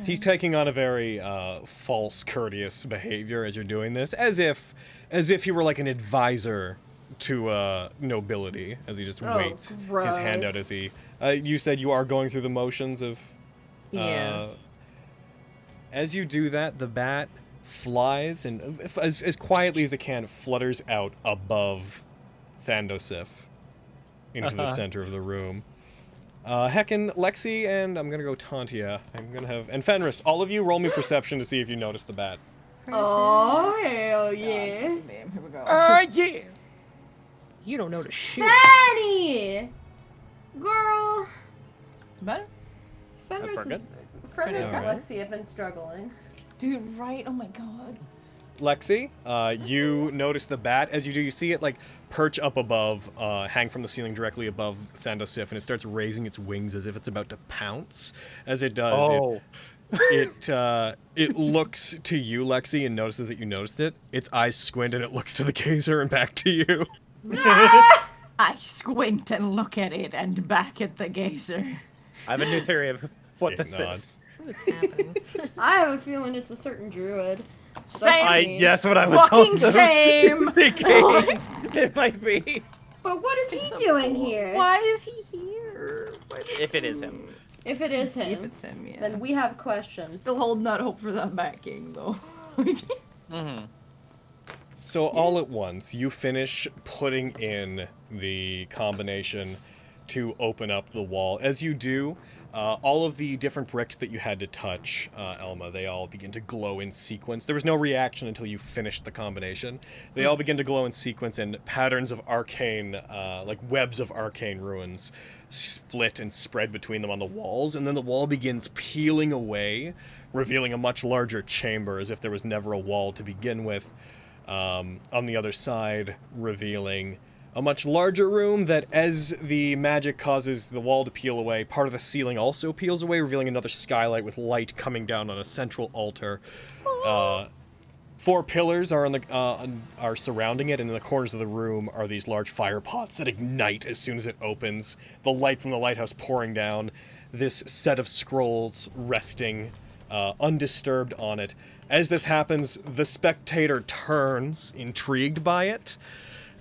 Speaker 1: He's taking on a very false, courteous behavior as you're doing this, as if you were like an advisor to nobility, as he just waits his hand out as he. You said you are going through the motions of.
Speaker 5: Yeah.
Speaker 1: As you do that, the bat flies and as quietly as it can flutters out above Thandosif into the center of the room. Heckin, Lexi, and I'm gonna go Tantia. I'm gonna have and Fenris. All of you, roll me perception to see if you notice the bat.
Speaker 7: Oh hell yeah!
Speaker 4: Here we go.
Speaker 6: Yeah.
Speaker 5: You don't know the shit.
Speaker 7: Fanny, girl.
Speaker 4: Better?
Speaker 7: Fenris
Speaker 6: pretty
Speaker 7: and
Speaker 1: Alright.
Speaker 7: Lexi have been struggling.
Speaker 4: Dude, right? Oh my god.
Speaker 1: Lexi, you notice the bat. As you do, you see it like perch up above, hang from the ceiling directly above Thandosif, and it starts raising its wings as if it's about to pounce. As it does, it looks to you, Lexi, and notices that you noticed it. Its eyes squint, and it looks to the gazer and back to you.
Speaker 8: I squint and look at it and back at the gazer.
Speaker 6: I have a new theory of what this
Speaker 1: nods.
Speaker 6: is.
Speaker 5: What is happening?
Speaker 7: I have a feeling it's a certain druid.
Speaker 8: Same.
Speaker 6: Yes, what I was
Speaker 8: Fucking
Speaker 6: also
Speaker 8: same.
Speaker 6: thinking. It might be.
Speaker 7: But what is he doing here?
Speaker 8: Why is he here?
Speaker 6: If it is him.
Speaker 7: If it is him,
Speaker 4: If it's him, yeah.
Speaker 7: then we have questions.
Speaker 4: Still holding out hope for that Bat King, though.
Speaker 1: So all at once, you finish putting in the combination to open up the wall. As you do, all of the different bricks that you had to touch, Elma, they all begin to glow in sequence. There was no reaction until you finished the combination. They all begin to glow in sequence, and patterns of arcane, like webs of arcane ruins, split and spread between them on the walls, and then the wall begins peeling away, revealing a much larger chamber, as if there was never a wall to begin with. On the other side, revealing a much larger room that, as the magic causes the wall to peel away, part of the ceiling also peels away, revealing another skylight with light coming down on a central altar. 4 pillars are are surrounding it, and in the corners of the room are these large fire pots that ignite as soon as it opens. The light from the lighthouse pouring down. This set of scrolls resting undisturbed on it. As this happens, the spectator turns, intrigued by it.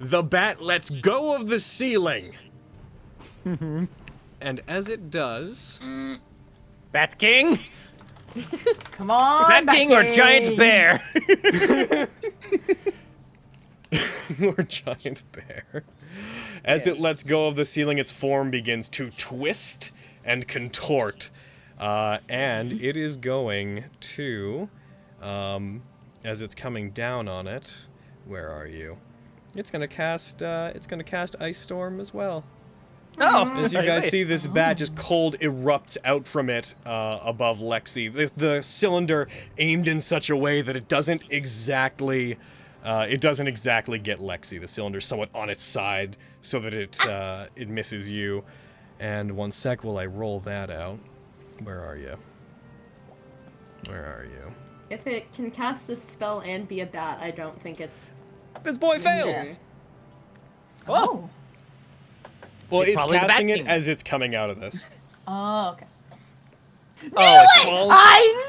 Speaker 1: The bat lets go of the ceiling. And as it does...
Speaker 6: Bat King?
Speaker 8: Come on,
Speaker 6: Bat King or Giant Bear?
Speaker 1: or Giant Bear. As it lets go of the ceiling, its form begins to twist and contort. And it is going to... as it's coming down on it... Where are you? It's gonna cast Ice Storm as well.
Speaker 6: Oh,
Speaker 1: as you guys see, this bat just cold erupts out from it above Lexi. The cylinder aimed in such a way that it doesn't exactly get Lexi. The cylinder's somewhat on its side so that it misses you. And one sec while I roll that out. Where are you? Where are you?
Speaker 7: If it can cast a spell and be a bat, I don't think it's...
Speaker 1: This boy failed!
Speaker 7: Yeah.
Speaker 8: Oh.
Speaker 1: Well, it's
Speaker 10: probably the
Speaker 1: casting
Speaker 10: Bat
Speaker 1: it
Speaker 10: King.
Speaker 1: as it's coming out of this.
Speaker 4: Oh, okay.
Speaker 6: Oh, it
Speaker 1: falls.
Speaker 4: I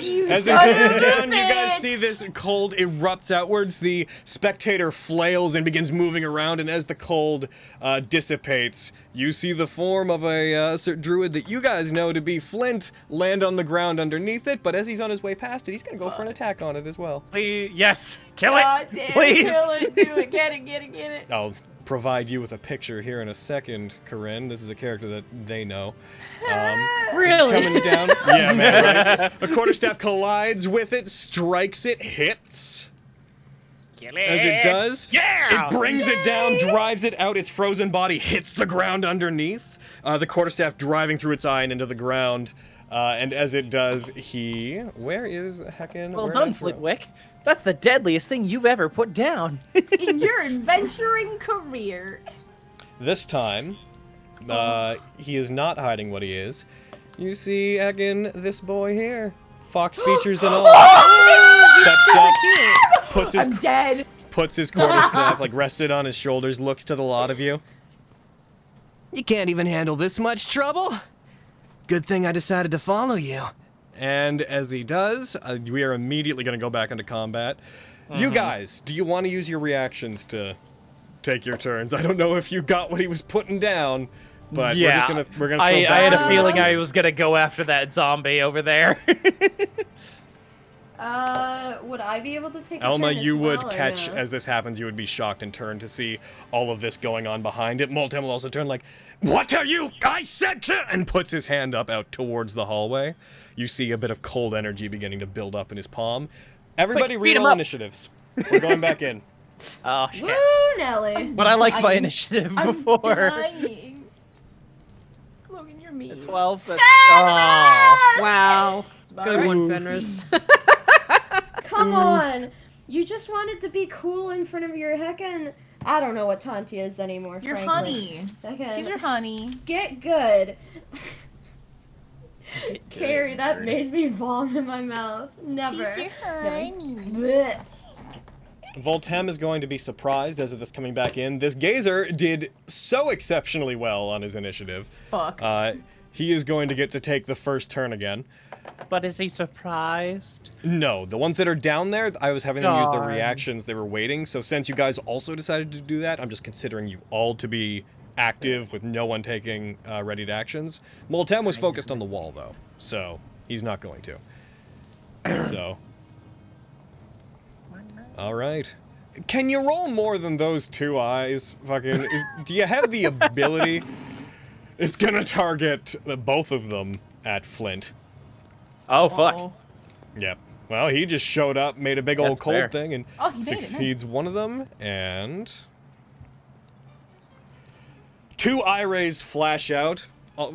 Speaker 4: knew it! You
Speaker 1: As it
Speaker 4: son of
Speaker 1: goes
Speaker 4: a
Speaker 1: down, you guys
Speaker 4: bitch!
Speaker 1: see this cold erupts outwards. The spectator flails and begins moving around, and as the cold dissipates, you see the form of a druid that you guys know to be Flint land on the ground underneath it, but as he's on his way past it, he's gonna go for an attack on it as well.
Speaker 10: Please, yes, kill
Speaker 4: God
Speaker 10: it,
Speaker 4: damn,
Speaker 10: please.
Speaker 4: kill it, do it, get it, get it, get it.
Speaker 1: I'll provide you with a picture here in a second, Corinne. This is a character that they know.
Speaker 5: Really?
Speaker 1: It's coming down. Yeah, man, right? A quarterstaff collides with it, strikes it, hits.
Speaker 10: Kill it.
Speaker 1: As it does,
Speaker 10: Yeah!
Speaker 1: it brings it down, drives it out. Its frozen body hits the ground underneath. The quarterstaff driving through its eye and into the ground. And as it does, where is Heckin?
Speaker 6: Well
Speaker 1: Where
Speaker 6: done,
Speaker 1: did I throw-
Speaker 6: Flintwick. That's the deadliest thing you've ever put down.
Speaker 4: In your adventuring career.
Speaker 1: This time, he is not hiding what he is. You see, Heckin, this boy here. Fox features and all. Steps up,
Speaker 4: I'm dead.
Speaker 1: puts his quarterstaff, like, rested on his shoulders, looks to the lot of you.
Speaker 9: You can't even handle this much trouble? Good thing I decided to follow you.
Speaker 1: And as he does, we are immediately going to go back into combat. You guys, do you want to use your reactions to take your turns? I don't know if you got what he was putting down, but
Speaker 6: Yeah,
Speaker 1: we're gonna throw
Speaker 6: I
Speaker 1: back
Speaker 6: had a
Speaker 1: into
Speaker 6: feeling
Speaker 1: this.
Speaker 6: I was gonna go after that zombie over there.
Speaker 7: Would I be able to take a
Speaker 1: Elma,
Speaker 7: turn as
Speaker 1: you would
Speaker 7: well, or
Speaker 1: catch,
Speaker 7: no?
Speaker 1: as this happens, you would be shocked and turn to see all of this going on behind it. Molten will also turn like, "What are you? I said to," and puts his hand up out towards the hallway. You see a bit of cold energy beginning to build up in his palm. Everybody
Speaker 6: Quick, beat him
Speaker 1: reroll
Speaker 6: up.
Speaker 1: initiatives. We're going back in.
Speaker 6: Oh
Speaker 7: Woo,
Speaker 6: shit!
Speaker 7: Nelly.
Speaker 6: But I like my
Speaker 4: I'm-
Speaker 6: initiative
Speaker 4: I'm
Speaker 6: before.
Speaker 4: dying. Logan, you're mean.
Speaker 6: 12. That's, oh.
Speaker 5: Wow.
Speaker 4: About
Speaker 5: Good
Speaker 4: right.
Speaker 5: one, Fenris.
Speaker 7: Come on. You just wanted to be cool in front of your heckin'. I don't know what Tanti is anymore,
Speaker 8: Your
Speaker 7: frankly.
Speaker 8: honey.
Speaker 7: Okay.
Speaker 8: She's your honey.
Speaker 7: Get good. Carrie, that made me vomit in my mouth. Never.
Speaker 8: She's your honey.
Speaker 7: Blech.
Speaker 1: Voltem is going to be surprised as of this coming back in. This Gazer did so exceptionally well on his initiative.
Speaker 4: Fuck.
Speaker 1: He is going to get to take the first turn again.
Speaker 6: But is he surprised?
Speaker 1: No, the ones that are down there, I was having them use their
Speaker 6: Darn.
Speaker 1: reactions. They were waiting. So since you guys also decided to do that, I'm just considering you all to be active with no one taking readied actions. Moltem was focused on the wall, though, so he's not going to. So. All right. Can you roll more than those 2 eyes? Fucking. Do you have the ability? It's gonna target both of them at Flint.
Speaker 6: Oh fuck!
Speaker 4: Uh-oh.
Speaker 1: Yep. Well, he just showed up, made a big old
Speaker 6: That's
Speaker 1: cold
Speaker 6: fair.
Speaker 1: thing, and
Speaker 4: Oh, he made it, nice.
Speaker 1: succeeds one of them, and 2 eye rays flash out.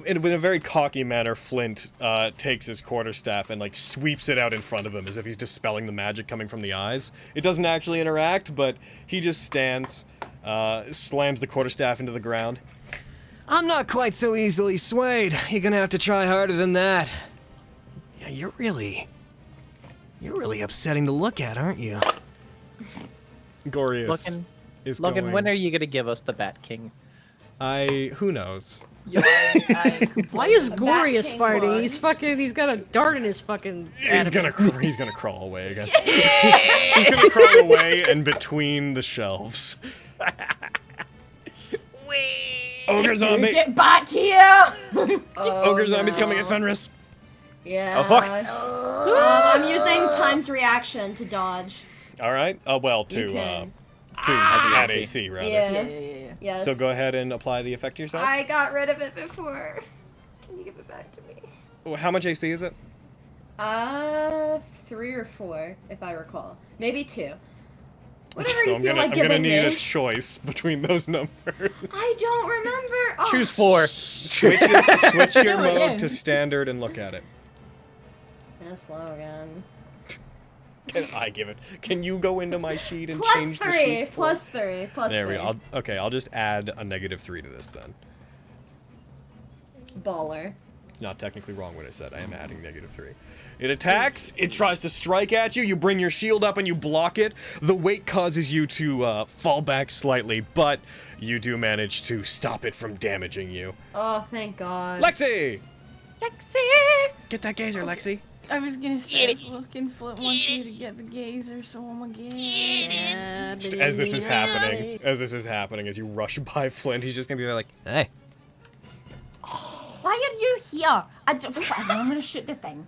Speaker 1: In a very cocky manner, Flint takes his quarterstaff and like sweeps it out in front of him as if he's dispelling the magic coming from the eyes. It doesn't actually interact, but he just stands, slams the quarterstaff into the ground.
Speaker 9: I'm not quite so easily swayed. You're gonna have to try harder than that. Yeah, you're really upsetting to look at, aren't you?
Speaker 1: Gorius
Speaker 6: Logan,
Speaker 1: is
Speaker 6: Logan,
Speaker 1: going.
Speaker 6: when are you gonna give us the Bat King?
Speaker 1: Who knows?
Speaker 4: Yo, I
Speaker 5: Why is
Speaker 7: Bat
Speaker 5: Gorius
Speaker 7: King
Speaker 5: fighting?
Speaker 7: won.
Speaker 5: He's got a dart in his fucking.
Speaker 1: He's gonna crawl away again. He's gonna crawl away and between the shelves. Ogre zombie!
Speaker 4: Get back here!
Speaker 1: Ogre zombie's coming at Fenris.
Speaker 7: Yeah.
Speaker 6: Oh, fuck.
Speaker 7: I'm using times reaction to dodge.
Speaker 1: All right. Well, to
Speaker 7: can.
Speaker 1: add AC rather.
Speaker 7: Yeah. Yes.
Speaker 1: So go ahead and apply the effect to yourself.
Speaker 7: I got rid of it before. Can you give it back to me?
Speaker 1: How much AC is it?
Speaker 7: 3 or 4, if I recall. Maybe 2. Whatever
Speaker 1: So
Speaker 7: you
Speaker 1: I'm
Speaker 7: feel
Speaker 1: gonna
Speaker 7: like giving
Speaker 1: need a
Speaker 7: me.
Speaker 1: choice between those numbers.
Speaker 7: I don't remember. Oh,
Speaker 6: Choose 4.
Speaker 1: Switch your
Speaker 4: Do it, yeah.
Speaker 1: mode to standard and look at it.
Speaker 7: That's Logan.
Speaker 1: Can I give it? Can you go into my sheet and
Speaker 7: Plus
Speaker 1: change the
Speaker 7: 3.
Speaker 1: sheet?
Speaker 7: Plus 3. Plus
Speaker 1: There
Speaker 7: 3.
Speaker 1: we go. Okay, I'll just add a -3 to this then.
Speaker 7: Baller.
Speaker 1: It's not technically wrong what I said. I am adding -3. It attacks. It tries to strike at you. You bring your shield up and you block it. The weight causes you to fall back slightly, but you do manage to stop it from damaging you.
Speaker 7: Oh, thank God.
Speaker 1: Lexi!
Speaker 8: Lexi!
Speaker 9: Get that gazer, Lexi.
Speaker 8: I was gonna say, fucking Flint wants you to get the gazer, so I'm gonna get it.
Speaker 1: Just as this is happening, as you rush by Flint, he's just gonna be there like, hey.
Speaker 8: Why are you here? I'm gonna shoot the thing.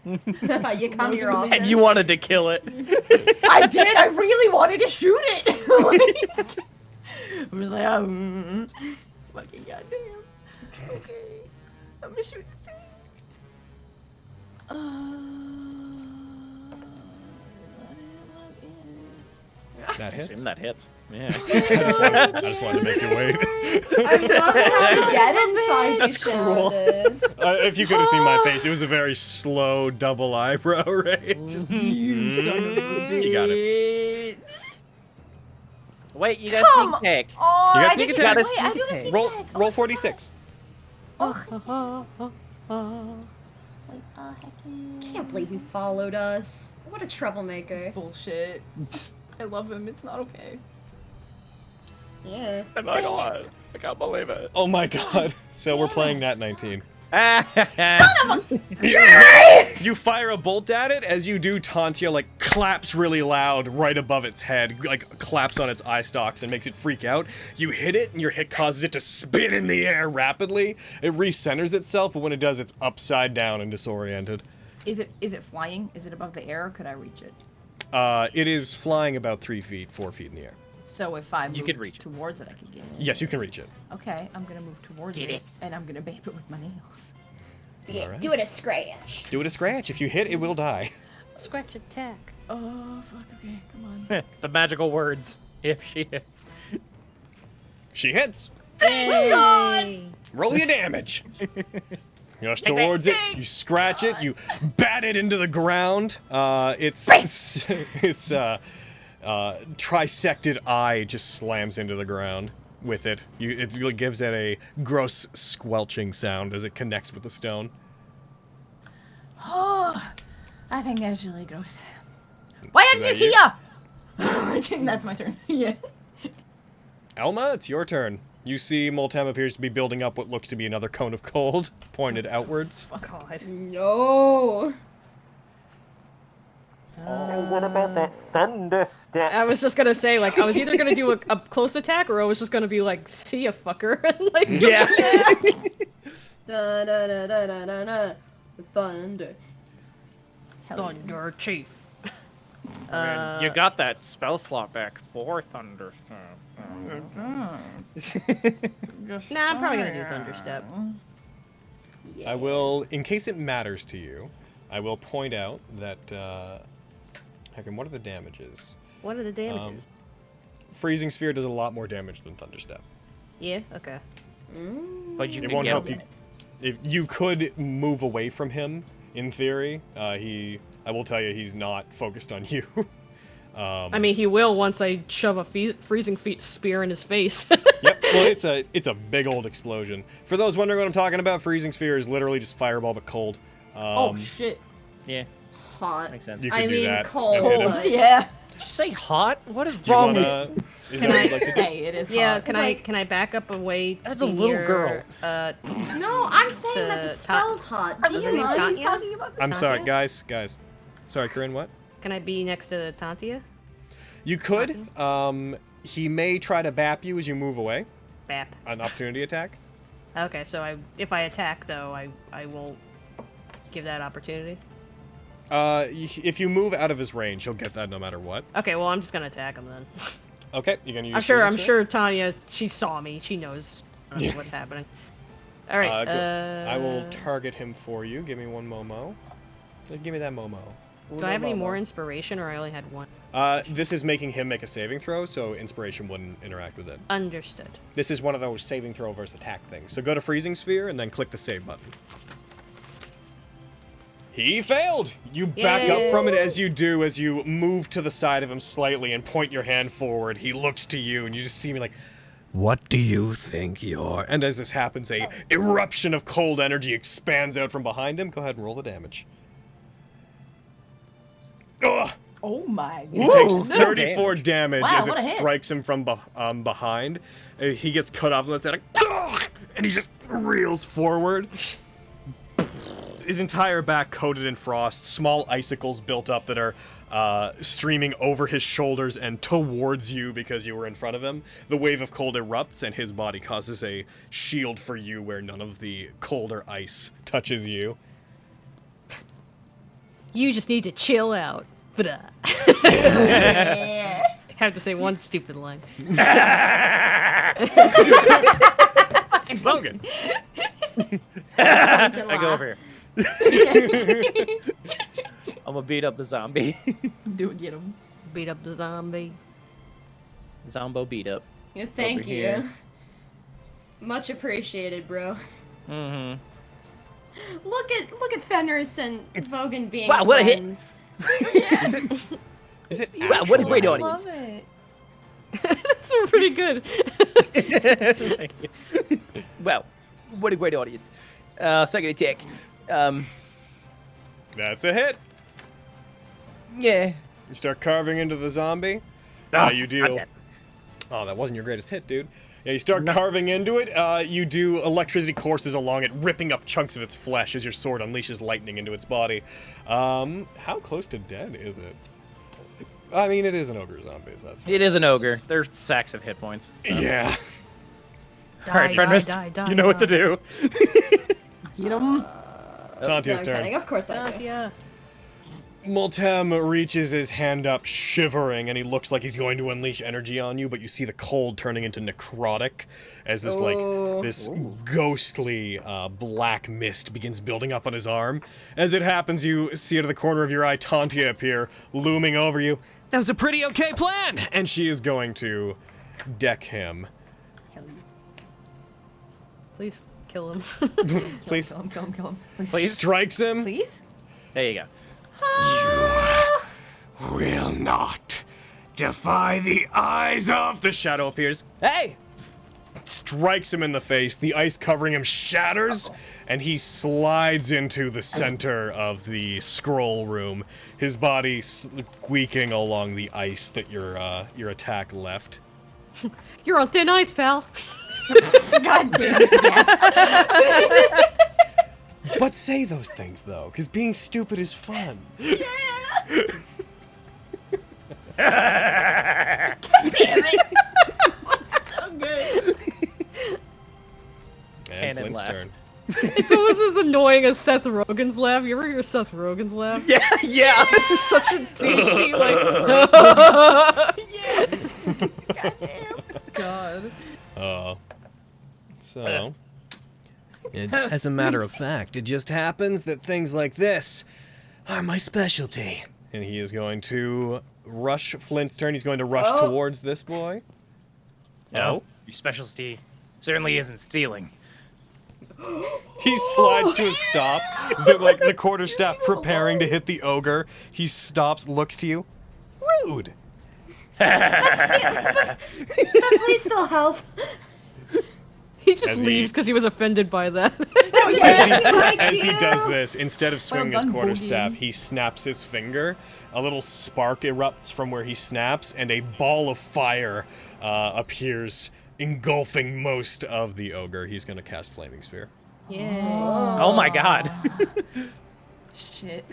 Speaker 7: You come here often.
Speaker 6: And you wanted to kill it.
Speaker 8: I did. I really wanted to shoot it. I was like, fucking goddamn. Okay, I'm gonna shoot the thing.
Speaker 1: That
Speaker 6: I
Speaker 1: hits.
Speaker 6: assume that hits. Yeah.
Speaker 1: I just wanted to make you wait.
Speaker 7: I love how dead inside
Speaker 6: That's
Speaker 7: you sounded.
Speaker 1: If you could have seen my face, it was a very slow double eyebrow raise. Just,
Speaker 8: You son of a bitch.
Speaker 1: You got it.
Speaker 6: Wait, you got
Speaker 8: Come
Speaker 6: sneak attack.
Speaker 8: Oh,
Speaker 1: You got
Speaker 8: I
Speaker 1: sneak
Speaker 8: didn't-
Speaker 1: attack.
Speaker 8: Wait, I do a sneak
Speaker 1: Roll,
Speaker 8: attack.
Speaker 1: roll 46.
Speaker 7: Can't believe you followed us. What a troublemaker.
Speaker 4: Bullshit. I love him. It's not okay.
Speaker 7: Yeah.
Speaker 6: Oh my God. I can't believe it.
Speaker 1: Oh my god. So we're playing Nat19. You fire a bolt at it. As you do, Tantia like claps really loud right above its head, like claps on its eye stalks and makes it freak out. You hit it, and your hit causes it to spin in the air rapidly. It recenters itself, but when it does, it's upside down and disoriented.
Speaker 4: Is it flying? Is it above the air, or could I reach it?
Speaker 1: It is flying about 3 feet, 4 feet in the air.
Speaker 4: So if I
Speaker 6: You
Speaker 4: move
Speaker 6: could reach it.
Speaker 4: towards it, I could get it.
Speaker 1: Yes, you can reach it.
Speaker 4: Okay, I'm gonna move towards it, and I'm gonna babe it with my nails.
Speaker 7: Yeah,
Speaker 1: Alright.
Speaker 7: do it a scratch.
Speaker 1: Do it a scratch. If you hit, it will die.
Speaker 5: Scratch attack.
Speaker 4: Oh fuck! Okay, come on.
Speaker 6: The magical words. If she hits.
Speaker 1: She hits.
Speaker 5: Yay!
Speaker 1: Roll your damage. Just towards it, you scratch it, you bat it into the ground. Its trisected eye just slams into the ground with it. It really gives it a gross squelching sound as it connects with the stone.
Speaker 4: Oh, I think that's really gross. Why
Speaker 1: Is
Speaker 4: are you
Speaker 1: that you?
Speaker 4: here? I think that's my turn. Yeah.
Speaker 1: Elma, it's your turn. You see Moltem appears to be building up what looks to be another cone of cold, pointed outwards.
Speaker 5: God.
Speaker 7: No.
Speaker 10: What about that thunder step?
Speaker 5: I was just gonna say, like, I was either gonna do a close attack or I was just gonna be like, see ya, fucker. And, like,
Speaker 6: Yeah.
Speaker 7: Da da da da da da da. Thunder.
Speaker 5: Thunder Chief.
Speaker 6: You got that spell slot back for thunder.
Speaker 5: Nah, I'm probably gonna do Thunder Step.
Speaker 1: I will, in case it matters to you, I will point out that, heck, what are the damages?
Speaker 5: What are the damages?
Speaker 1: Freezing Sphere does a lot more damage than Thunderstep.
Speaker 5: Yeah, okay.
Speaker 6: But you
Speaker 1: It
Speaker 6: can
Speaker 1: won't
Speaker 6: get
Speaker 1: help you. If you could move away from him, in theory. I will tell you, he's not focused on you.
Speaker 5: I mean, he will once I shove a freezing spear in his face.
Speaker 1: Yep. Well, it's a big old explosion. For those wondering what I'm talking about, Freezing Sphere is literally just fireball but cold.
Speaker 4: Oh shit.
Speaker 6: Yeah,
Speaker 7: Hot.
Speaker 6: makes sense.
Speaker 1: You
Speaker 7: I
Speaker 1: could do
Speaker 7: mean,
Speaker 1: that.
Speaker 7: cold.
Speaker 1: and hit him.
Speaker 7: but-
Speaker 4: Yeah.
Speaker 6: Did you say hot? What is
Speaker 1: Do you
Speaker 6: wrong
Speaker 1: wanna?
Speaker 6: with
Speaker 1: Is that what you'd like to do?
Speaker 4: Hey, it is.
Speaker 5: Yeah,
Speaker 4: hot.
Speaker 5: can I back up away? To
Speaker 6: That's a
Speaker 5: be
Speaker 6: little
Speaker 5: near,
Speaker 6: girl.
Speaker 7: No, I'm saying
Speaker 5: To
Speaker 7: that the
Speaker 5: Ta-
Speaker 7: spell's hot. Do
Speaker 5: Was
Speaker 7: you
Speaker 5: her name
Speaker 7: mind?
Speaker 5: Tanya?
Speaker 7: He's talking about the
Speaker 1: I'm sorry,
Speaker 5: Tantia?
Speaker 1: guys. Sorry, Corinne. What?
Speaker 5: Can I be next to Tantia?
Speaker 1: You could. He may try to bap you as you move away.
Speaker 5: Bap.
Speaker 1: An opportunity attack.
Speaker 5: Okay, so if I attack though, I will give that opportunity.
Speaker 1: If you move out of his range, he'll get that no matter what.
Speaker 5: Okay, well I'm just gonna attack him then.
Speaker 1: Okay, you're gonna use.
Speaker 5: I'm
Speaker 1: Freezing Sphere?
Speaker 5: sure Tanya, she saw me. She knows
Speaker 1: Yeah.
Speaker 5: what's happening. All right.
Speaker 1: I will target him for you. Give me one Momo. Give me that Momo.
Speaker 5: Do I have any more inspiration, or I only had one?
Speaker 1: This is making him make a saving throw, so inspiration wouldn't interact with it.
Speaker 5: Understood.
Speaker 1: This is one of those saving throw versus attack things. So go to Freezing Sphere and then click the save button. He failed! You back up from it as you move to the side of him slightly and point your hand forward. He looks to you and you just see me like,
Speaker 12: What do you think you're...
Speaker 1: And as this happens, a eruption of cold energy expands out from behind him. Go ahead and roll the damage. Ugh!
Speaker 4: Oh my
Speaker 1: He
Speaker 4: god.
Speaker 1: takes 34 damage
Speaker 4: Wow,
Speaker 1: as it
Speaker 4: what a hit.
Speaker 1: strikes him from behind. He gets cut off, and he just reels forward. His entire back coated in frost, small icicles built up that are streaming over his shoulders and towards you because you were in front of him. The wave of cold erupts, and his body causes a shield for you where none of the cold or ice touches you.
Speaker 5: You just need to chill out. I have to say one stupid line.
Speaker 1: Logan.
Speaker 6: I go over here. I'm gonna beat up the zombie.
Speaker 4: Do it, get him.
Speaker 5: Beat up the zombie.
Speaker 6: Zombo beat up.
Speaker 7: Yeah, thank
Speaker 6: Over
Speaker 7: you.
Speaker 6: here.
Speaker 7: Much appreciated, bro.
Speaker 6: Mm-hmm.
Speaker 7: Look at Fenris and Vogan being
Speaker 6: Wow, what a hit.
Speaker 7: friends.
Speaker 1: Is it
Speaker 6: Wow, what a great
Speaker 4: I
Speaker 6: audience.
Speaker 4: love it.
Speaker 5: That's pretty good.
Speaker 6: Thank you. Wow, what a great audience. Second attack.
Speaker 1: That's a hit.
Speaker 6: Yeah.
Speaker 1: You start carving into the zombie. You deal. Oh, that wasn't your greatest hit, dude. Yeah, you start carving into it. You do electricity courses along it, ripping up chunks of its flesh as your sword unleashes lightning into its body. How close to dead is it? I mean, it is an ogre zombie, so that's fine.
Speaker 6: It is an ogre. There's sacks of hit points. So.
Speaker 1: Yeah.
Speaker 6: All right, Fenris, you know what to do.
Speaker 4: Get him.
Speaker 1: Tantia's
Speaker 7: No, I'm
Speaker 1: turn.
Speaker 7: kidding. Of course I do.
Speaker 4: Yeah.
Speaker 1: Multem reaches his hand up, shivering, and he looks like he's going to unleash energy on you, but you see the cold turning into necrotic as this, this ghostly black mist begins building up on his arm. As it happens, you see out of the corner of your eye Tantia appear, looming over you. That was a pretty okay plan! And she is going to deck him.
Speaker 5: Please kill him.
Speaker 1: Please.
Speaker 4: Kill him.
Speaker 6: Please.
Speaker 1: Strikes him.
Speaker 4: Please?
Speaker 6: There you go.
Speaker 12: You will not defy the eyes of...
Speaker 1: The shadow appears. Hey! Strikes him in the face. The ice covering him shatters, and he slides into the center of the scroll room. His body squeaking along the ice that your attack left.
Speaker 5: You're on thin ice, pal.
Speaker 4: God damn it, yes.
Speaker 1: But say those things though, because being stupid is fun.
Speaker 4: Damn it. So good.
Speaker 1: And
Speaker 6: Cannon
Speaker 1: Flint's
Speaker 6: laugh.
Speaker 1: turn.
Speaker 5: It's almost as annoying as Seth Rogen's laugh. You ever hear Seth Rogen's laugh?
Speaker 6: Yeah, yeah.
Speaker 5: Such a douchey, like.
Speaker 4: God.
Speaker 1: So.
Speaker 9: As a matter of fact, it just happens that things like this are my specialty.
Speaker 1: And he is going to rush Flint's turn. He's going to rush towards this boy.
Speaker 10: No, your specialty certainly isn't stealing.
Speaker 1: He slides to a stop, the quarterstaff preparing to hit the ogre. He stops, looks to you. Rude.
Speaker 7: But please still help.
Speaker 5: He just
Speaker 1: As he-
Speaker 5: leaves because he was offended by that.
Speaker 1: As he does this, instead of swinging his
Speaker 4: done,
Speaker 1: quarterstaff,
Speaker 4: Boogie.
Speaker 1: he snaps his finger. A little spark erupts from where he snaps, and a ball of fire appears, engulfing most of the ogre. He's going to cast Flaming Sphere.
Speaker 5: Yeah.
Speaker 6: Oh my god.
Speaker 4: Shit.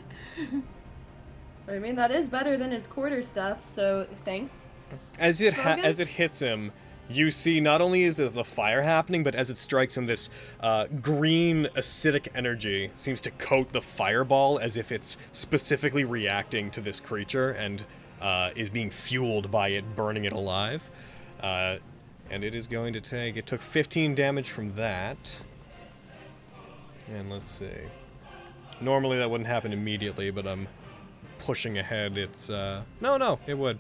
Speaker 7: I mean, that is better than his quarter stuff, so thanks.
Speaker 1: As it
Speaker 7: Logan?
Speaker 1: as it hits him, you see not only is the fire happening, but as it strikes him, this green acidic energy seems to coat the fireball as if it's specifically reacting to this creature and is being fueled by it, burning it alive. And it is going to take... It took 15 damage from that. And let's see. Normally that wouldn't happen immediately, but I'm pushing ahead. It's... No, it would.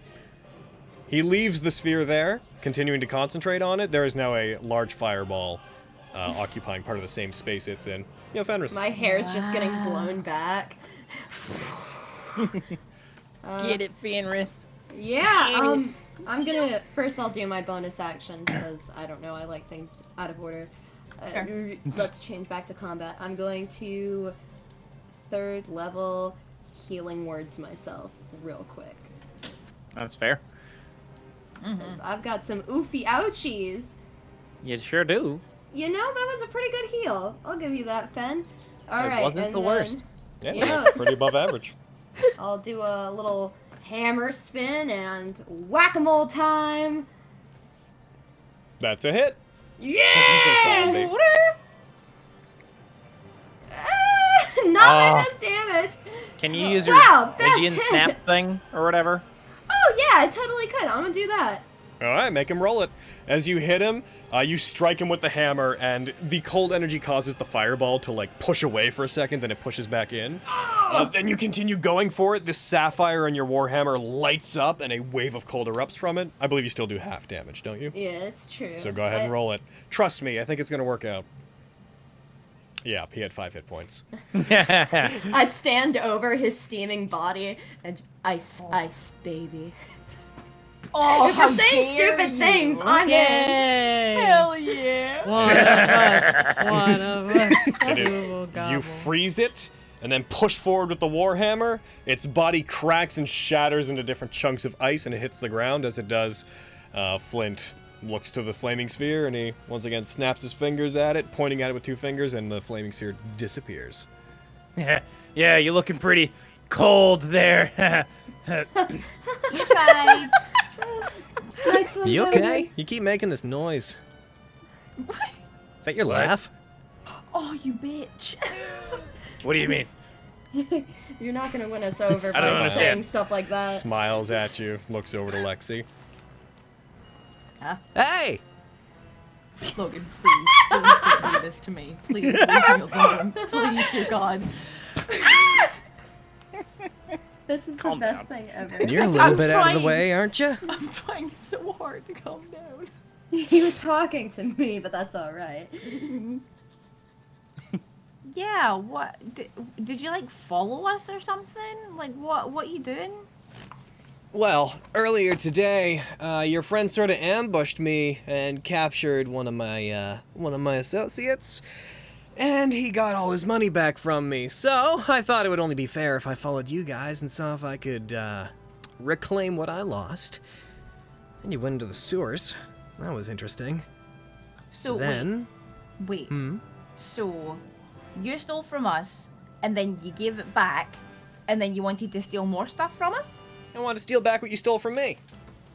Speaker 1: He leaves the sphere there, continuing to concentrate on it. There is now a large fireball occupying part of the same space it's in. Yeah, Fenris.
Speaker 7: My hair's just getting blown back.
Speaker 6: Get it, Fenris.
Speaker 7: Yeah, I'm gonna first. I'll do my bonus action because I don't know. I like things out of order. Let's change back to combat. I'm going to 3rd level healing words myself real quick.
Speaker 6: That's fair.
Speaker 7: 'Cause I've got some oofy ouchies.
Speaker 6: You sure do.
Speaker 7: You know, that was a pretty good heal. I'll give you that, Fen. All right,
Speaker 6: It wasn't
Speaker 7: and
Speaker 6: the
Speaker 7: then,
Speaker 6: worst.
Speaker 1: Yeah, pretty above average.
Speaker 7: I'll do a little hammer spin and whack-a-mole time.
Speaker 1: That's a hit.
Speaker 7: Yeah!
Speaker 1: 'Cause he's a zombie.
Speaker 7: Not my best damage.
Speaker 6: Can you use your
Speaker 7: Wow, best
Speaker 6: Indian
Speaker 7: hit.
Speaker 6: snap thing or whatever?
Speaker 7: Oh yeah, I totally could. I'm gonna do that.
Speaker 1: All right, make him roll it. As you hit him, you strike him with the hammer, and the cold energy causes the fireball to like push away for a second, then it pushes back in. Then you continue going for it. This sapphire on your warhammer lights up, and a wave of cold erupts from it. I believe you still do half damage, don't you?
Speaker 7: Yeah, it's true.
Speaker 1: So go ahead and roll it. Trust me, I think it's gonna work out. Yeah, he had 5 hit points.
Speaker 7: I stand over his steaming body and ice, baby.
Speaker 8: Oh,
Speaker 7: if
Speaker 8: how
Speaker 7: you're saying
Speaker 8: dare
Speaker 7: stupid
Speaker 8: you.
Speaker 7: things, I'm in.
Speaker 5: Yay!
Speaker 8: Hell yeah.
Speaker 5: One of us. One of us.
Speaker 1: And
Speaker 5: Two will
Speaker 1: you
Speaker 5: gobble.
Speaker 1: freeze it, and then push forward with the warhammer. Its body cracks and shatters into different chunks of ice, and it hits the ground. As it does, Flint looks to the flaming sphere, and he once again snaps his fingers at it, pointing at it with 2 fingers, and the flaming sphere disappears.
Speaker 10: Yeah, you're looking pretty cold there.
Speaker 8: Right.
Speaker 7: Nice one,
Speaker 9: You
Speaker 7: baby.
Speaker 9: okay? You keep making this noise. Is that your laugh?
Speaker 8: Oh, you bitch.
Speaker 10: What do you mean?
Speaker 7: You're not gonna win us over
Speaker 10: I don't
Speaker 7: by
Speaker 10: understand.
Speaker 7: saying stuff like that.
Speaker 1: Smiles at you, looks over to Lexi.
Speaker 9: Hey!
Speaker 8: Logan, please don't do this to me. Please leave me alone. Please, dear God.
Speaker 7: This is
Speaker 6: Calm
Speaker 7: the best
Speaker 6: down.
Speaker 7: thing ever.
Speaker 9: You're a little
Speaker 8: I'm
Speaker 9: bit out of the
Speaker 8: trying.
Speaker 9: way, aren't you?
Speaker 8: I'm trying so hard to calm down.
Speaker 7: He was talking to me, but that's all right.
Speaker 8: Yeah, what? Did you, like, follow us or something? Like, what you doing?
Speaker 9: Well, earlier today, your friend sort of ambushed me and captured one of my associates, and he got all his money back from me. So I thought it would only be fair if I followed you guys and saw if I could reclaim what I lost. And you went into the sewers. That was interesting.
Speaker 8: So,
Speaker 9: Then,
Speaker 8: wait. So, you stole from us, and then you gave it back, and then you wanted to steal more stuff from us?
Speaker 9: I want to steal back what you stole from me.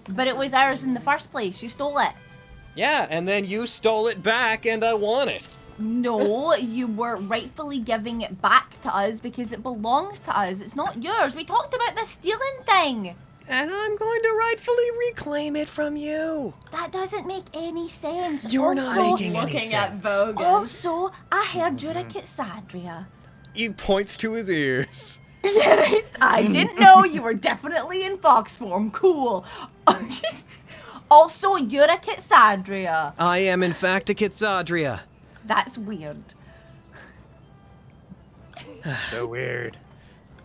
Speaker 8: But it was ours in the first place. You stole it.
Speaker 9: Yeah, and then you stole it back, and I want it.
Speaker 8: No, you were rightfully giving it back to us because it belongs to us. It's not yours. We talked about the stealing thing.
Speaker 9: And I'm going to rightfully reclaim it from you.
Speaker 8: That doesn't make any sense.
Speaker 9: You're not
Speaker 8: Also-
Speaker 9: making any
Speaker 7: Looking at
Speaker 9: sense.
Speaker 7: Vogan.
Speaker 8: Also, I heard you're a Kitsadria.
Speaker 1: He points to his ears.
Speaker 8: Yes, I didn't know you were definitely in fox form. Cool. Also, you're a Kitsadria.
Speaker 9: I am, in fact, a Kitsadria.
Speaker 8: That's weird.
Speaker 10: So weird.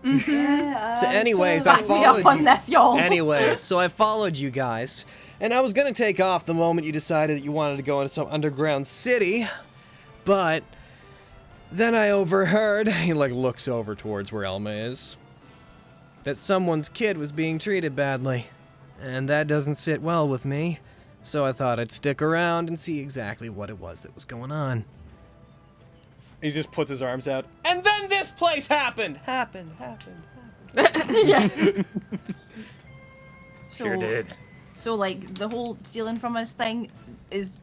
Speaker 7: Yeah,
Speaker 9: So anyways, I
Speaker 8: Back me up
Speaker 9: followed
Speaker 8: on
Speaker 9: you.
Speaker 8: this, y'all.
Speaker 9: Anyways, so I followed you guys, and I was gonna take off the moment you decided that you wanted to go into some underground city, but then I overheard, he like looks over towards where Elma is, that someone's kid was being treated badly, and that doesn't sit well with me, so I thought I'd stick around and see exactly what it was that was going on.
Speaker 1: He just puts his arms out. And then this place happened! Happened.
Speaker 8: Yeah.
Speaker 10: Sure did.
Speaker 8: So, like, the whole stealing from us thing is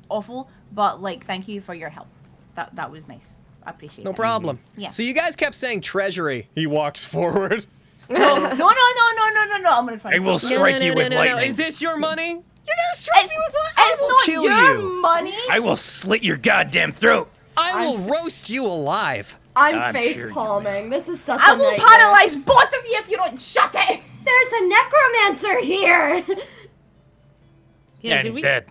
Speaker 8: awful, but, like, thank you for your help. That was nice. I appreciate it.
Speaker 9: No problem.
Speaker 8: Yeah.
Speaker 9: So you guys kept saying treasury.
Speaker 1: He walks forward.
Speaker 8: No. I'm gonna find
Speaker 10: I will strike you with lightning.
Speaker 9: Is this your money? You're gonna strike me with lightning? I
Speaker 8: It's
Speaker 9: will
Speaker 8: not
Speaker 9: kill
Speaker 8: your
Speaker 9: you.
Speaker 8: money.
Speaker 10: I will slit your goddamn throat.
Speaker 9: I will roast you alive.
Speaker 7: I'm
Speaker 10: I'm
Speaker 7: face
Speaker 10: sure you
Speaker 7: palming. This is such
Speaker 8: I
Speaker 7: a
Speaker 8: will
Speaker 7: nightmare.
Speaker 8: paralyze both of you if you don't shut it.
Speaker 7: There's a necromancer here.
Speaker 5: Yeah,
Speaker 10: and
Speaker 5: did
Speaker 10: he's
Speaker 5: we?
Speaker 10: dead.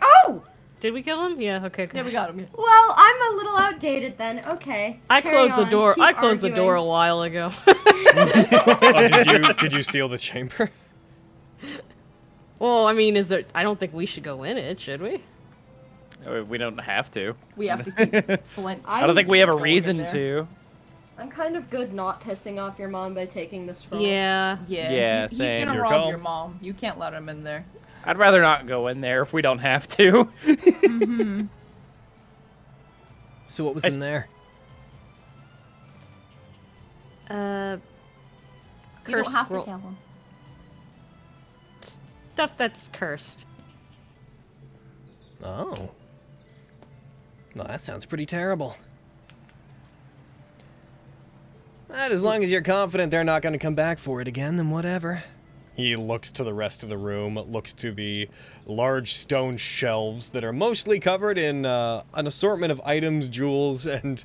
Speaker 7: Oh,
Speaker 5: Did we kill him? Yeah. Okay. Cool.
Speaker 8: Yeah, we got him.
Speaker 7: well, I'm a little outdated then. Okay.
Speaker 5: I
Speaker 7: carry
Speaker 5: closed the
Speaker 7: on.
Speaker 5: door.
Speaker 7: Keep
Speaker 5: I closed the door a
Speaker 7: arguing.
Speaker 5: while ago.
Speaker 1: Oh, did you seal the chamber?
Speaker 5: Well, I mean, I don't think we should go in it, should we?
Speaker 6: We don't have to.
Speaker 4: We have to keep Flint.
Speaker 6: I don't think we have a
Speaker 4: going in
Speaker 6: reason
Speaker 4: there.
Speaker 6: to.
Speaker 7: I'm kind of good not pissing off your mom by taking the scroll.
Speaker 5: Yeah.
Speaker 6: Yeah,
Speaker 4: he's
Speaker 6: same.
Speaker 4: gonna
Speaker 1: Your
Speaker 4: rob
Speaker 1: call.
Speaker 4: your mom. You can't let him in there.
Speaker 6: I'd rather not go in there if we don't have to.
Speaker 9: So what was in there?
Speaker 8: You
Speaker 5: Cursed
Speaker 8: don't have
Speaker 5: scroll.
Speaker 8: to kill him.
Speaker 5: Stuff that's cursed.
Speaker 9: Oh. Well, that sounds pretty terrible. But as long as you're confident they're not going to come back for it again, then whatever.
Speaker 1: He looks to the rest of the room, looks to the large stone shelves that are mostly covered in an assortment of items, jewels, and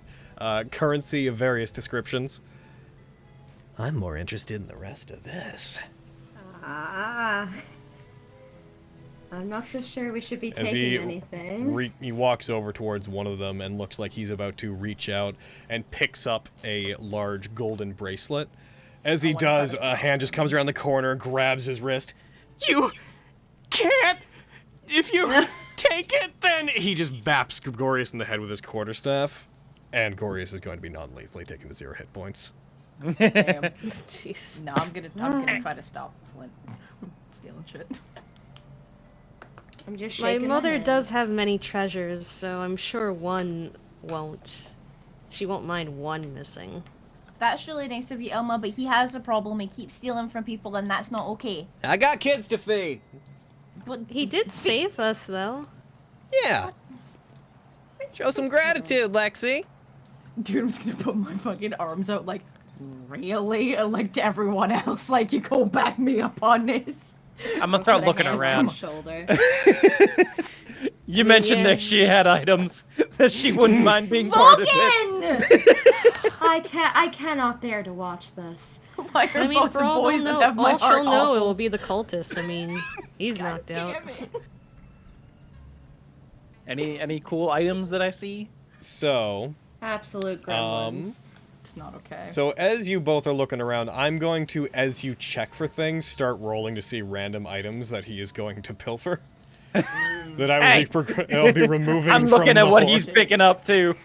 Speaker 1: currency of various descriptions.
Speaker 9: I'm more interested in the rest of this.
Speaker 7: I'm not so sure we should be
Speaker 1: As
Speaker 7: taking anything.
Speaker 1: he walks over towards one of them and looks like he's about to reach out and picks up a large golden bracelet. As he does, a hand just comes around the corner, grabs his wrist.
Speaker 2: You can't. If you take it, then
Speaker 1: He just baps Gorius in the head with his quarterstaff, and Gorius is going to be non-lethally taken to 0 hit points.
Speaker 4: Damn.
Speaker 5: Jeez.
Speaker 4: No, I'm gonna try to stop Flint stealing shit.
Speaker 7: I'm just
Speaker 5: My
Speaker 7: shaking
Speaker 5: mother
Speaker 7: head.
Speaker 5: does have many treasures, so I'm sure one won't. She won't mind one missing.
Speaker 8: That's really nice of you, Elma, but he has a problem. He keeps stealing from people, and that's not okay.
Speaker 9: I got kids to feed.
Speaker 8: But
Speaker 5: He did save us, though.
Speaker 9: Yeah. Show some gratitude, Lexi.
Speaker 4: Dude, I'm just gonna put my fucking arms out, like, really? And, like, to everyone else, like, you go back me up on this.
Speaker 6: I'm gonna start
Speaker 7: Put a
Speaker 6: looking
Speaker 7: hand on
Speaker 6: around.
Speaker 7: my shoulder.
Speaker 6: You mentioned
Speaker 5: Yeah.
Speaker 6: that she had items that she wouldn't mind being part of it.
Speaker 7: I cannot bear to watch this.
Speaker 4: Why are
Speaker 5: I mean,
Speaker 4: both
Speaker 5: for
Speaker 4: the
Speaker 5: all
Speaker 4: boys
Speaker 5: we'll
Speaker 4: that
Speaker 5: know,
Speaker 4: have my
Speaker 5: all
Speaker 4: heart
Speaker 5: she'll know, it
Speaker 4: awful?
Speaker 5: will be the cultist. I mean, he's knocked out.
Speaker 4: Damn it.
Speaker 6: Any cool items that I see?
Speaker 1: So,
Speaker 7: Absolute gremlins.
Speaker 4: It's not okay.
Speaker 1: so as you both are looking around, I'm going to, as you check for things, start rolling to see random items that he is going to pilfer. That I will I'll be removing
Speaker 6: I'm
Speaker 1: from
Speaker 6: looking
Speaker 1: the
Speaker 6: at what
Speaker 1: horde.
Speaker 6: he's picking up too.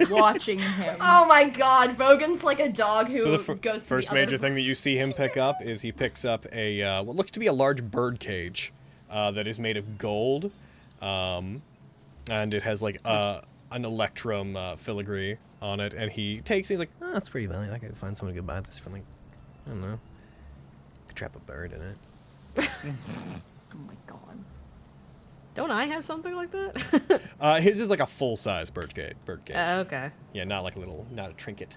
Speaker 4: Watching him.
Speaker 7: Oh my god, Vogan's like a dog who
Speaker 1: So the
Speaker 7: goes to
Speaker 1: first
Speaker 7: the other
Speaker 1: major thing that you see him pick up is he picks up a what looks to be a large bird cage that is made of gold, and it has like an electrum filigree on it, and he takes. He's like,
Speaker 9: Oh, that's pretty valuable. I could find someone who could buy this for like, I don't know. Could trap a bird in it.
Speaker 4: Oh my god.
Speaker 5: Don't I have something like that?
Speaker 1: his is like a full size bird cage.
Speaker 5: Okay.
Speaker 1: Yeah, not like a little, not a trinket.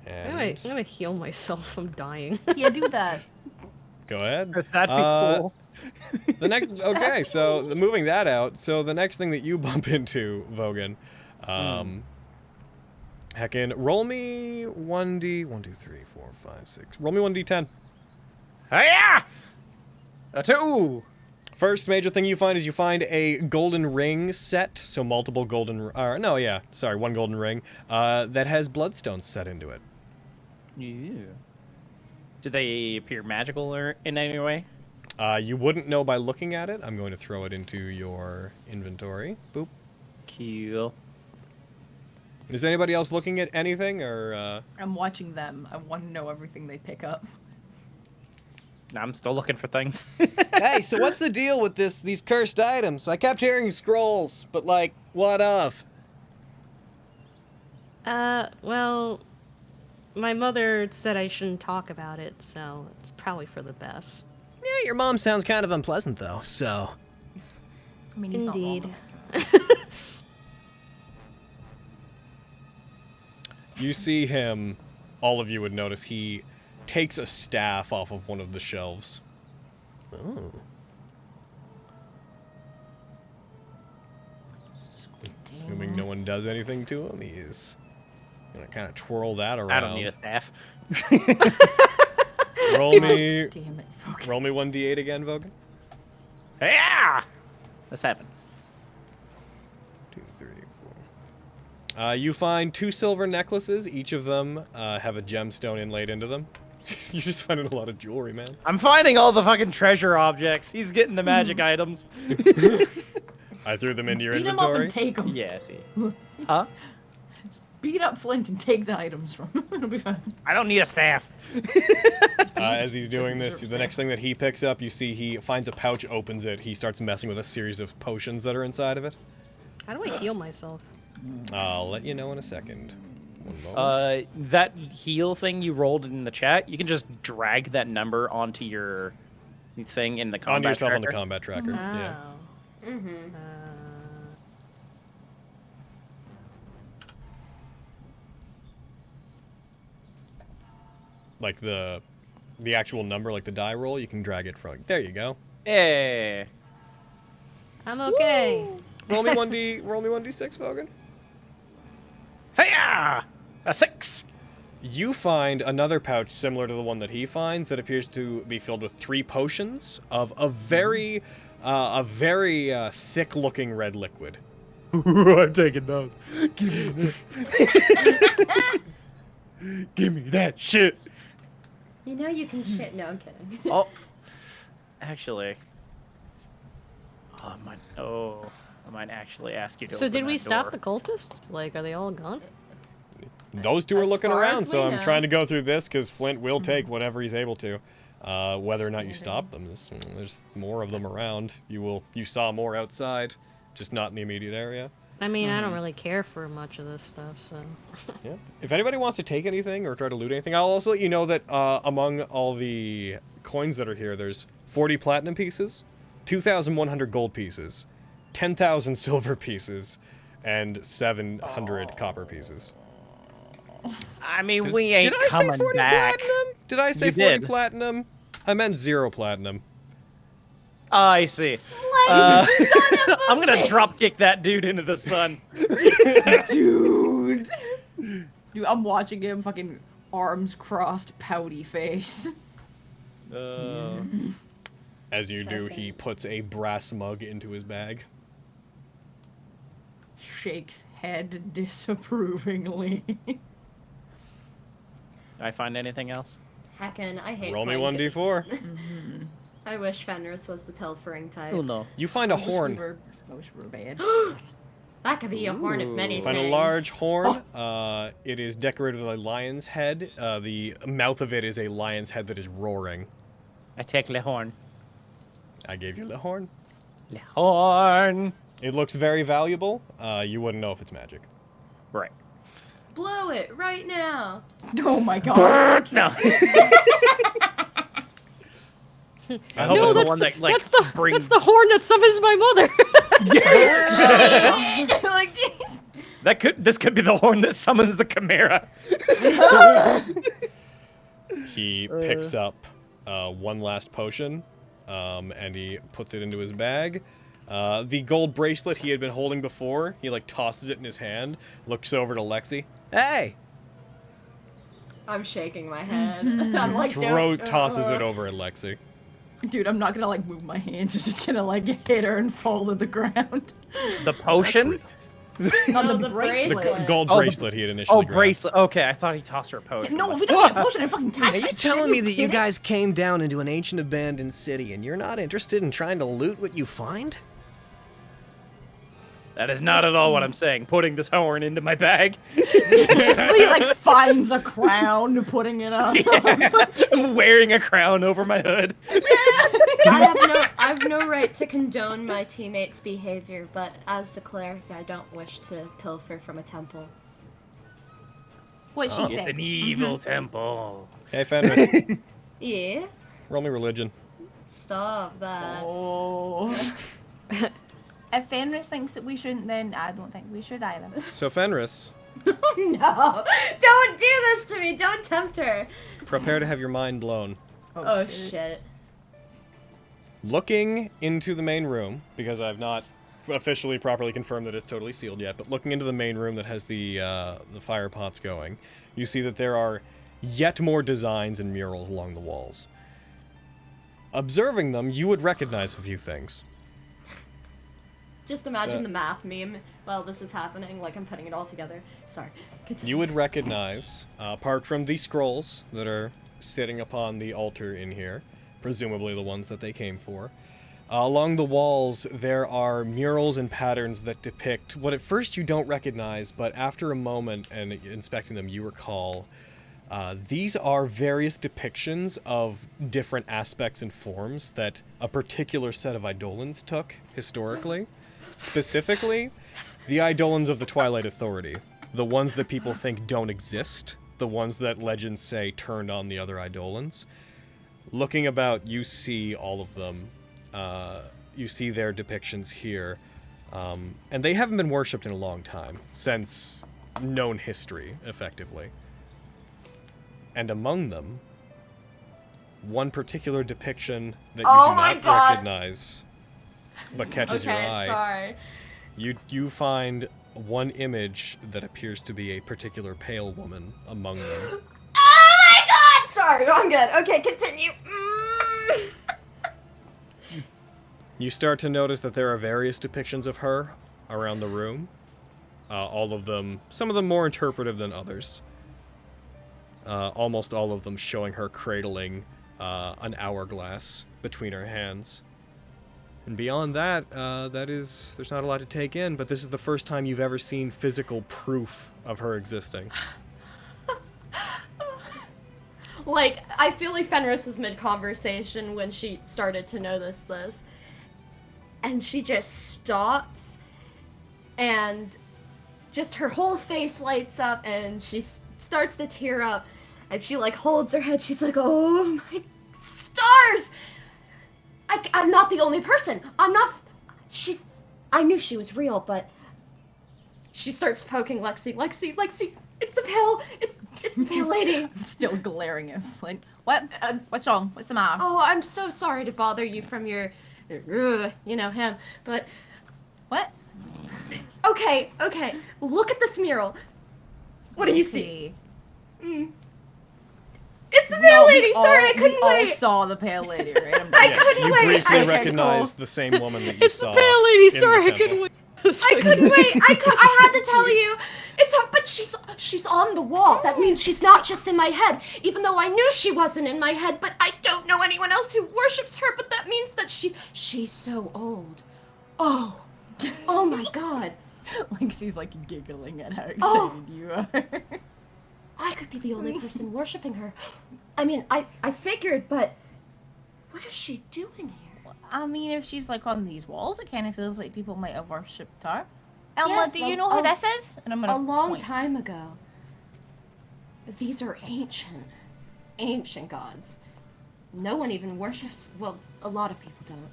Speaker 5: I'm
Speaker 1: And
Speaker 5: gonna heal myself. I'm dying.
Speaker 8: Yeah, do that.
Speaker 1: go ahead.
Speaker 6: That'd be cool.
Speaker 1: The next, okay, so moving that out. So the next thing that you bump into, Vogan, heckin', roll me 1d, 1, 2, 3, 4, 5, 6. Roll me 1d10.
Speaker 6: Hiya! A 2.
Speaker 1: First major thing you find is you find a golden ring set, so multiple golden, one golden ring, that has bloodstones set into it.
Speaker 6: Yeah. Do they appear magical or in any way?
Speaker 1: You wouldn't know by looking at it. I'm going to throw it into your inventory. Boop.
Speaker 6: Cool.
Speaker 1: Is anybody else looking at anything, or,
Speaker 4: I'm watching them. I want to know everything they pick up.
Speaker 6: I'm still looking for things.
Speaker 9: Hey, so what's the deal with these cursed items? I kept hearing scrolls, but like, what of?
Speaker 5: Well, my mother said I shouldn't talk about it, so it's probably for the best.
Speaker 9: Yeah, your mom sounds kind of unpleasant though, so.
Speaker 8: I mean, he's not wrong.
Speaker 5: Indeed.
Speaker 1: You see him, all of you would notice, he takes a staff off of one of the shelves.
Speaker 9: Oh.
Speaker 1: Assuming no one does anything to him, he's gonna kind of twirl that around.
Speaker 6: I don't need a staff.
Speaker 1: Roll me,
Speaker 4: Damn it. Okay.
Speaker 1: roll me 1d8 again, Vogan.
Speaker 6: Yeah! Let's happen.
Speaker 1: 2, 3, 4. You find 2 silver necklaces. Each of them have a gemstone inlaid into them. You're just finding a lot of jewelry, man.
Speaker 6: I'm finding all the fucking treasure objects. He's getting the magic items.
Speaker 1: I threw them into your
Speaker 4: Beat him up
Speaker 1: inventory.
Speaker 4: and take them.
Speaker 6: Yeah, see. Huh?
Speaker 4: Beat up Flint and take the items from him. It'll be fine.
Speaker 6: I don't need a staff.
Speaker 1: As he's doing this, the next thing that he picks up, you see he finds a pouch, opens it. He starts messing with a series of potions that are inside of it.
Speaker 5: How do I heal myself?
Speaker 1: I'll let you know in a second. One moment.
Speaker 6: That heal thing you rolled in the chat, you can just drag that number onto your thing in the combat
Speaker 1: Onto yourself
Speaker 6: tracker.
Speaker 1: on the combat tracker. Yeah.
Speaker 7: Mm-hmm.
Speaker 1: Like the actual number, like the die roll, you can drag it from. There you go.
Speaker 6: Hey.
Speaker 5: I'm okay.
Speaker 1: Roll me 1d. Roll me 1d6, Vogan.
Speaker 6: Hey-ya! A 6.
Speaker 1: You find another pouch similar to the one that he finds that appears to be filled with 3 potions of a very thick-looking red liquid.
Speaker 10: I'm taking those. Give me that shit.
Speaker 7: You know you can shit. No, I'm kidding.
Speaker 6: Oh. Actually. I might actually ask you to
Speaker 5: So
Speaker 6: open
Speaker 5: did we
Speaker 6: that
Speaker 5: stop
Speaker 6: door.
Speaker 5: the cultists? Like, are they all gone?
Speaker 1: Those two are
Speaker 7: As
Speaker 1: looking
Speaker 7: far
Speaker 1: around,
Speaker 7: as
Speaker 1: so
Speaker 7: we
Speaker 1: I'm
Speaker 7: know.
Speaker 1: trying to go through this because Flint will take whatever he's able to. Whether or not you stop them, there's more of them around. You saw more outside, just not in the immediate area.
Speaker 5: I mean, I don't really care for much of this stuff, so.
Speaker 1: Yeah. If anybody wants to take anything or try to loot anything, I'll also let you know that among all the coins that are here, there's 40 platinum pieces, 2,100 gold pieces, 10,000 silver pieces, and 700 copper pieces.
Speaker 6: I mean, we ain't
Speaker 1: Did I say
Speaker 6: coming
Speaker 1: 40
Speaker 6: back.
Speaker 1: platinum? Did I say
Speaker 6: You
Speaker 1: 40
Speaker 6: did.
Speaker 1: platinum? I meant 0 platinum.
Speaker 6: I see. I'm gonna drop kick that dude into the sun.
Speaker 4: Dude, I'm watching him, fucking arms crossed, pouty face.
Speaker 1: As you do, he puts a brass mug into his bag.
Speaker 4: Shakes head disapprovingly.
Speaker 6: Did I find anything else?
Speaker 7: Heckin', I hate
Speaker 1: Roll me
Speaker 7: playing
Speaker 1: 1d4.
Speaker 7: I wish Fenris was the pilfering type.
Speaker 6: Oh no.
Speaker 1: You find a horn.
Speaker 4: I wish we were bad.
Speaker 7: That could be a horn of many
Speaker 1: You find
Speaker 7: things.
Speaker 1: a large horn. It is decorated with a lion's head. The mouth of it is a lion's head that is roaring.
Speaker 6: I take the horn.
Speaker 1: I gave you the horn.
Speaker 6: The horn.
Speaker 1: It looks very valuable. You wouldn't know if it's magic.
Speaker 6: Right.
Speaker 7: Blow it right now.
Speaker 4: Oh my god.
Speaker 6: No. I hope
Speaker 5: No,
Speaker 6: it's the
Speaker 5: that's
Speaker 6: one
Speaker 5: the,
Speaker 6: that like
Speaker 5: that's the
Speaker 6: brings.
Speaker 5: that's the horn that summons my mother.
Speaker 8: Like, jeez.
Speaker 6: This could be the horn that summons the chimera.
Speaker 1: He picks up one last potion, and he puts it into his bag. The gold bracelet he had been holding before, he like tosses it in his hand, looks over to Lexi. Hey!
Speaker 7: I'm shaking my head. I'm like,
Speaker 1: Tosses it over at Lexi.
Speaker 4: Dude, I'm not gonna like move my hands. I'm just gonna like hit her and fall to the ground.
Speaker 6: The potion?
Speaker 4: Not
Speaker 7: No,
Speaker 4: the
Speaker 7: the
Speaker 4: bracelet.
Speaker 7: bracelet.
Speaker 1: Gold
Speaker 6: Oh, the-
Speaker 1: bracelet he had initially
Speaker 6: Oh,
Speaker 1: grabbed.
Speaker 6: bracelet. Okay, I thought he tossed her a potion.
Speaker 4: No, if we don't get a potion, I fucking catch
Speaker 9: Are you
Speaker 4: that shit.
Speaker 9: telling me that you
Speaker 4: kidding?
Speaker 9: guys came down into an ancient abandoned city and you're not interested in trying to loot what you find?
Speaker 6: That is not at all what I'm saying. Putting this horn into my bag.
Speaker 4: He like finds a crown, putting it up.
Speaker 6: I'm wearing a crown over my hood.
Speaker 7: I have no right to condone my teammates' behavior, but as the cleric, I don't wish to pilfer from a temple.
Speaker 8: What she
Speaker 6: It's
Speaker 8: said.
Speaker 6: an evil temple.
Speaker 1: Hey, Fenris,
Speaker 7: Yeah?
Speaker 1: roll me religion.
Speaker 7: Stop that.
Speaker 4: Oh.
Speaker 8: If Fenris thinks that we shouldn't, then I don't think we should either.
Speaker 1: So Fenris,
Speaker 7: No! Don't do this to me! Don't tempt her!
Speaker 1: prepare to have your mind blown.
Speaker 7: Oh, shit.
Speaker 1: Looking into the main room, because I've not officially properly confirmed that it's totally sealed yet, but looking into the main room that has the fire pots going, you see that there are yet more designs and murals along the walls. Observing them, you would recognize a few things.
Speaker 7: Just imagine the math meme while this is happening, like I'm putting it all together. Sorry. Continue.
Speaker 1: You would recognize, apart from the scrolls that are sitting upon the altar in here, presumably the ones that they came for. Along the walls, there are murals and patterns that depict what at first you don't recognize, but after a moment and inspecting them, you recall. These are various depictions of different aspects and forms that a particular set of Eidolons took, historically. Specifically, the Eidolons of the Twilight Authority. The ones that people think don't exist. The ones that legends say turned on the other Eidolons. Looking about, you see all of them. You see their depictions here. And they haven't been worshipped in a long time, since known history, effectively. And among them, one particular depiction that you do not recognize, but catches your eye.
Speaker 13: Sorry.
Speaker 1: You find one image that appears to be a particular pale woman among them.
Speaker 13: Oh my god! Sorry, I'm good. Okay, continue.
Speaker 1: You start to notice that there are various depictions of her around the room. All of them, some of them more interpretive than others. Almost all of them showing her cradling an hourglass between her hands. And beyond that, there's not a lot to take in, but this is the first time you've ever seen physical proof of her existing.
Speaker 7: Like, I feel like Fenris is mid-conversation when she started to notice this. And she just stops, and just her whole face lights up, and she starts to tear up, and she, like, holds her head. She's like, oh my stars! I'm not the only person. I knew she was real, but she starts poking Lexi. Lexi, it's the pale lady.
Speaker 4: I'm still glaring at Flint. What? What's wrong? What's the matter?
Speaker 7: Oh, I'm so sorry to bother you from your, him, but...
Speaker 4: What?
Speaker 7: Okay, look at this mural. What do you see? It's the pale lady! Sorry, I couldn't wait!
Speaker 4: We all saw the pale lady, right?
Speaker 7: I couldn't
Speaker 1: you
Speaker 7: wait!
Speaker 1: briefly recognized the same woman that you
Speaker 5: It's
Speaker 1: saw.
Speaker 5: the pale lady.
Speaker 1: in
Speaker 5: Sorry,
Speaker 1: the
Speaker 5: I couldn't
Speaker 1: temple.
Speaker 5: wait.
Speaker 7: I couldn't wait! I had to tell you! It's her, but she's on the wall. That means she's not just in my head. Even though I knew she wasn't in my head, but I don't know anyone else who worships her, but that means that she's so old. Oh my god.
Speaker 4: Lexi's like giggling at how excited you are.
Speaker 7: I could be the only person worshipping her. I mean, I figured, but what is she doing here?
Speaker 4: I mean, if she's like on these walls, it kind of feels like people might have worshipped her. Elma,
Speaker 7: Yes,
Speaker 4: do you know who this is? And I'm gonna
Speaker 7: a long
Speaker 4: point.
Speaker 7: time ago. These are ancient gods. No one even worships, well, a lot of people don't.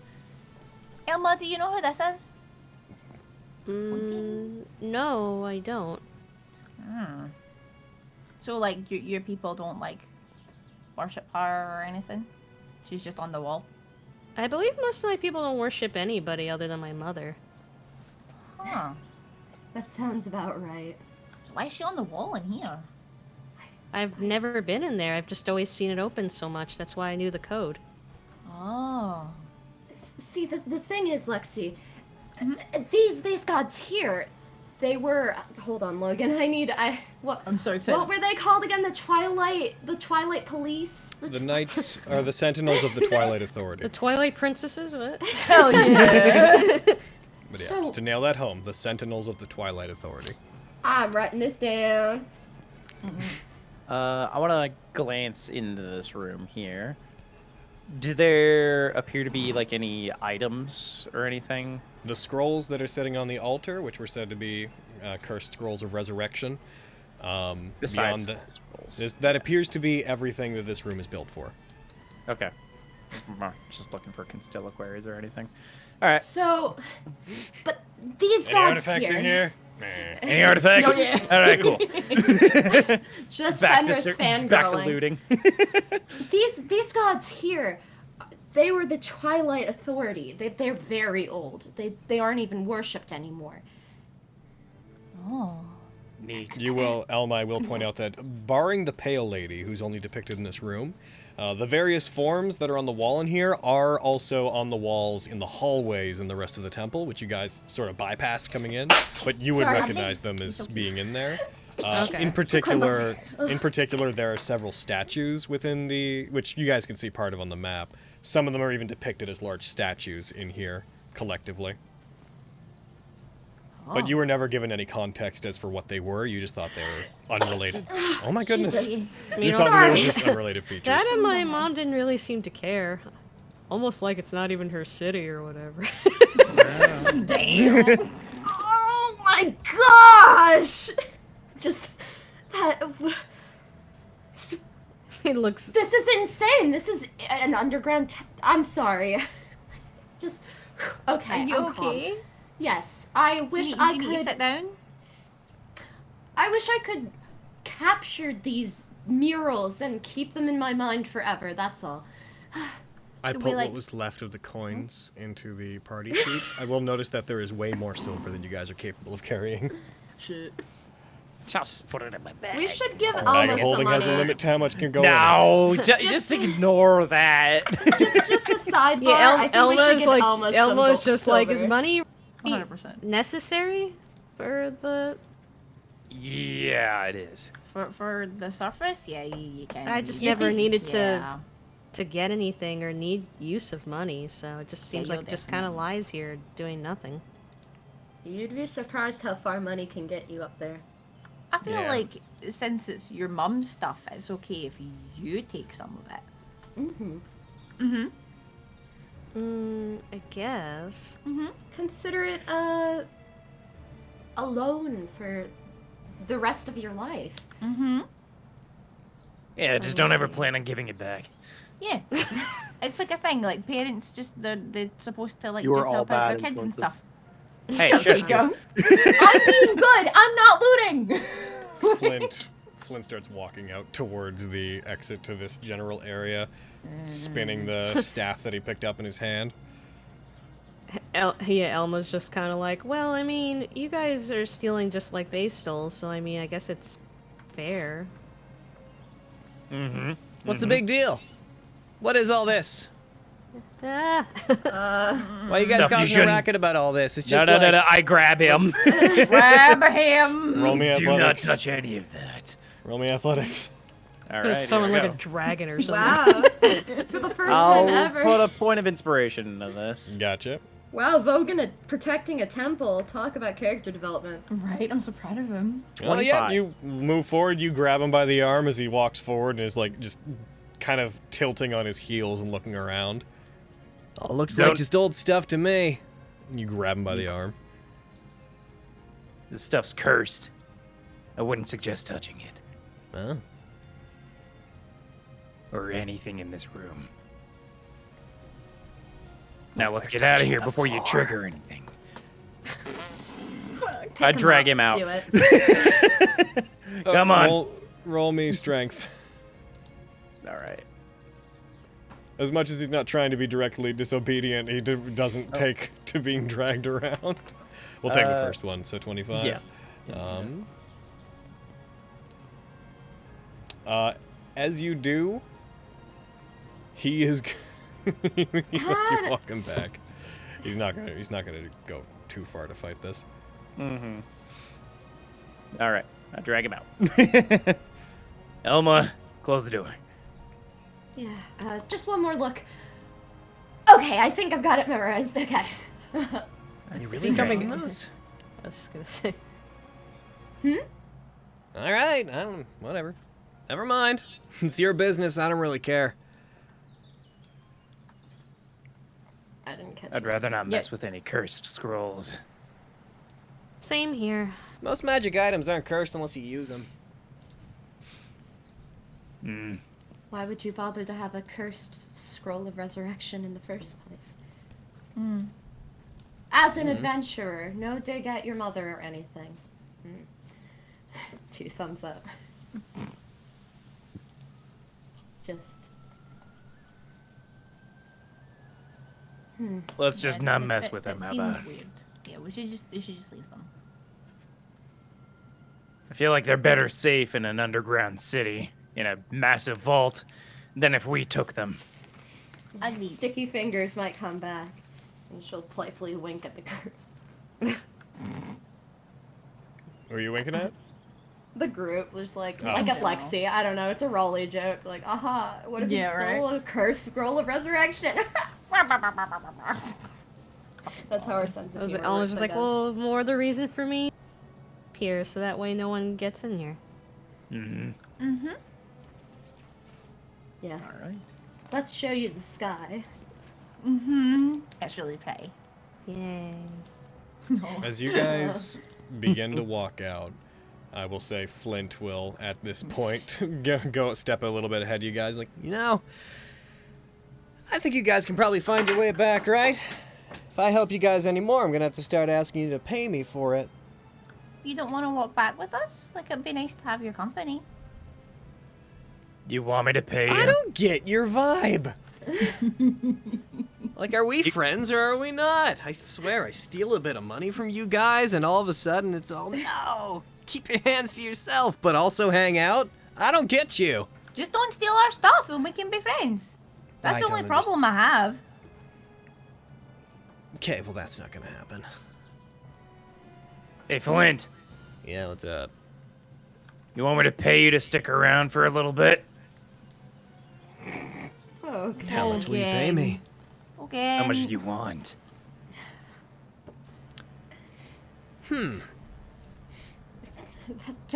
Speaker 4: Elma, do you know who this is?
Speaker 5: No, I don't.
Speaker 4: So, like, your people don't, like, worship her or anything? She's just on the wall?
Speaker 5: I believe most of my people don't worship anybody other than my mother.
Speaker 4: Huh.
Speaker 7: That sounds about right.
Speaker 4: Why is she on the wall in here?
Speaker 5: I've never been in there. I've just always seen it open so much. That's why I knew the code.
Speaker 4: Oh.
Speaker 7: See, the thing is, Lexi, these gods here, they were... Hold on, Logan,
Speaker 4: I'm so excited.
Speaker 7: What were they called again? The Twilight Police?
Speaker 1: The Knights are the Sentinels of the Twilight Authority.
Speaker 5: The Twilight Princesses? What?
Speaker 4: Hell yeah.
Speaker 1: But yeah, just to nail that home, the Sentinels of the Twilight Authority.
Speaker 7: I'm writing this down.
Speaker 6: I want to glance into this room here. Do there appear to be, like, any items or anything?
Speaker 1: The scrolls that are sitting on the altar, which were said to be cursed scrolls of resurrection.
Speaker 6: Besides
Speaker 1: beyond
Speaker 6: scrolls.
Speaker 1: that appears to be everything that this room is built for.
Speaker 6: Okay. I'm not just looking for constelliquaries or anything. All right.
Speaker 7: So, but these
Speaker 1: Any
Speaker 7: gods
Speaker 1: artifacts in here?
Speaker 6: Any artifacts?
Speaker 7: Oh, yeah.
Speaker 6: All right, cool.
Speaker 7: Just
Speaker 6: back
Speaker 7: Fenris
Speaker 6: to
Speaker 7: fangirling.
Speaker 6: looting.
Speaker 7: These gods here, they were the Twilight Authority. They're very old. They aren't even worshipped anymore.
Speaker 4: Oh.
Speaker 10: Neat.
Speaker 1: Elma, I will point out that barring the pale lady, who's only depicted in this room, the various forms that are on the wall in here are also on the walls in the hallways in the rest of the temple, which you guys sort of bypassed coming in, but you would
Speaker 7: Sorry,
Speaker 1: recognize them as being in there.
Speaker 5: Okay.
Speaker 1: In particular, there are several statues within which you guys can see part of on the map. Some of them are even depicted as large statues in here, collectively. But you were never given any context as for what they were. You just thought they were unrelated. Oh my goodness! You thought they were just unrelated features.
Speaker 5: Dad and my mom didn't really seem to care. Almost like it's not even her city or whatever.
Speaker 13: Damn. Oh my gosh! Just that.
Speaker 5: It looks.
Speaker 7: This is insane. This is an underground. I'm sorry. Just okay.
Speaker 8: Are you
Speaker 7: I'm calm.
Speaker 8: okay?
Speaker 7: Yes. I wish I
Speaker 8: you need to
Speaker 7: could.
Speaker 8: sit down.
Speaker 7: I wish I could capture these murals and keep them in my mind forever. That's all.
Speaker 1: I
Speaker 8: Could
Speaker 1: put
Speaker 8: we, like-
Speaker 1: what was left of the coins into the party sheet. I will notice that there is way more silver than you guys are capable of carrying.
Speaker 5: Shit.
Speaker 10: I'll just put it in my bag.
Speaker 7: We should give
Speaker 1: Bag
Speaker 7: Alma
Speaker 1: of
Speaker 7: some
Speaker 1: holding has a
Speaker 7: money.
Speaker 1: limit to how much can go in
Speaker 10: No, just ignore that.
Speaker 7: Just a sidebar.
Speaker 5: Yeah,
Speaker 7: I think we should
Speaker 5: Elma's
Speaker 7: give
Speaker 5: like
Speaker 7: Alma some
Speaker 5: Elma's just like, is
Speaker 7: silver.
Speaker 5: money
Speaker 4: 100%.
Speaker 5: necessary for the?
Speaker 10: Yeah, it is.
Speaker 8: For the surface, yeah, you can.
Speaker 5: I just
Speaker 8: you
Speaker 5: never
Speaker 8: can-
Speaker 5: needed
Speaker 8: yeah.
Speaker 5: to get anything or need use of money, so it just seems
Speaker 8: you'll
Speaker 5: like it just kind of lies here doing nothing.
Speaker 7: You'd be surprised how far money can get you up there.
Speaker 8: I feel
Speaker 1: Yeah.
Speaker 8: like since it's your mum's stuff, it's okay if you take some of it.
Speaker 5: I guess.
Speaker 7: Consider it a loan for the rest of your life.
Speaker 10: Yeah, just don't ever plan on giving it back.
Speaker 8: Yeah. It's like a thing, like parents just they're supposed to like
Speaker 6: You are
Speaker 8: just
Speaker 6: all
Speaker 8: help out
Speaker 6: bad
Speaker 8: their kids and
Speaker 6: influences.
Speaker 8: stuff.
Speaker 10: Hey,
Speaker 8: There
Speaker 10: shush
Speaker 8: you go. I'm being good. I'm not looting.
Speaker 1: Flint starts walking out towards the exit to this general area, spinning the staff that he picked up in his hand.
Speaker 5: Elma's just kind of like, well, I mean, you guys are stealing just like they stole, so I mean, I guess it's fair.
Speaker 10: Mm-hmm.
Speaker 9: What's the big deal? What is all this?
Speaker 5: Ah.
Speaker 9: Why you guys
Speaker 10: Stuff you
Speaker 9: causing a
Speaker 10: shouldn't-
Speaker 9: racket about all this? It's
Speaker 10: No,
Speaker 9: just
Speaker 10: no,
Speaker 9: like...
Speaker 10: no, no, I grab him.
Speaker 8: Grab him.
Speaker 1: Roll me
Speaker 10: Do not
Speaker 1: athletics.
Speaker 10: touch any of that.
Speaker 1: Roll me athletics.
Speaker 10: All
Speaker 5: There's
Speaker 10: right,
Speaker 5: someone
Speaker 10: here
Speaker 5: like
Speaker 10: we
Speaker 5: a
Speaker 10: go.
Speaker 5: dragon or something.
Speaker 7: Wow. For the first
Speaker 6: I'll
Speaker 7: time ever.
Speaker 6: put a point of inspiration into this.
Speaker 1: Gotcha.
Speaker 7: Wow, Vogan protecting a temple. Talk about character development.
Speaker 8: Right, I'm so proud of him.
Speaker 1: Well, yeah,
Speaker 6: 25.
Speaker 1: you move forward, you grab him by the arm as he walks forward and is like just kind of tilting on his heels and looking around.
Speaker 9: Oh, looks like just old stuff to me.
Speaker 1: You grab him by the arm.
Speaker 10: This stuff's cursed. I wouldn't suggest touching it.
Speaker 9: Oh.
Speaker 10: Or anything in this room. Now let's get out of here before you trigger anything.
Speaker 6: I drag him out.
Speaker 7: Do it.
Speaker 10: Come on.
Speaker 1: Roll me strength.
Speaker 6: All right.
Speaker 1: As much as he's not trying to be directly disobedient, he doesn't take to being dragged around. We'll take the first one, so 25.
Speaker 6: Yeah.
Speaker 1: As you do, he is. He lets you walk him back. He's not gonna go too far to fight this.
Speaker 6: Mm-hmm. All right. I drag him out.
Speaker 10: Elma, close the door.
Speaker 7: Yeah, just one more look. Okay, I think I've got it memorized. Okay.
Speaker 10: Are you
Speaker 9: Is he coming those?
Speaker 5: I was just gonna say.
Speaker 9: All right. I don't. Whatever. Never mind. It's your business. I don't really care.
Speaker 7: I didn't catch
Speaker 10: I'd
Speaker 7: it.
Speaker 10: rather not mess with any cursed scrolls.
Speaker 5: Same here.
Speaker 9: Most magic items aren't cursed unless you use them.
Speaker 10: Hmm.
Speaker 7: Why would you bother to have a cursed scroll of resurrection in the first place? As an adventurer, no dig at your mother or anything. 2 thumbs up. Just.
Speaker 10: Let's just not
Speaker 8: That-
Speaker 10: mess
Speaker 8: that-
Speaker 10: with
Speaker 8: that
Speaker 10: them. How
Speaker 8: seems
Speaker 10: about?
Speaker 8: weird. Yeah, we should just leave them.
Speaker 10: I feel like they're better safe in an underground city, in a massive vault, than if we took them.
Speaker 7: Sticky fingers might come back, and she'll playfully wink at the curtain.
Speaker 1: Who are you winking at?
Speaker 7: The group was like
Speaker 1: Oh.
Speaker 7: at Lexi. I don't know. It's a Raleigh joke. Like, aha, what if
Speaker 4: Yeah,
Speaker 7: he stole a cursed scroll of resurrection? That's how our sense of humor
Speaker 5: Elma was
Speaker 7: works,
Speaker 5: just
Speaker 7: I
Speaker 5: like,
Speaker 7: guess.
Speaker 5: well, more the reason for me here, so that way no one gets in here.
Speaker 10: Mm-hmm.
Speaker 8: Mm-hmm.
Speaker 7: Yeah.
Speaker 10: All right.
Speaker 7: Let's show you the sky.
Speaker 8: Mm-hmm. That's really pretty.
Speaker 5: Yay.
Speaker 1: As you guys begin to walk out, I will say Flint will, at this point, go step a little bit ahead of you guys. Like,
Speaker 9: You know, I think you guys can probably find your way back, right? If I help you guys anymore, I'm gonna have to start asking you to pay me for it.
Speaker 8: You don't want to walk back with us? Like, it'd be nice to have your company.
Speaker 10: You want me to pay you?
Speaker 9: I don't get your vibe. Like, are we friends or are we not? I swear, I steal a bit of money from you guys, and all of a sudden it's all, no, keep your hands to yourself, but also hang out? I don't get you.
Speaker 8: Just don't steal our stuff and we can be friends. That's
Speaker 9: I
Speaker 8: the only
Speaker 9: don't
Speaker 8: problem I have.
Speaker 9: Okay, well, that's not gonna happen.
Speaker 10: Hey, Flint.
Speaker 9: Yeah, what's up?
Speaker 10: You want me to pay you to stick around for a little bit?
Speaker 7: Okay.
Speaker 9: How much will you pay me?
Speaker 8: Okay.
Speaker 10: How much do you want?
Speaker 7: Don't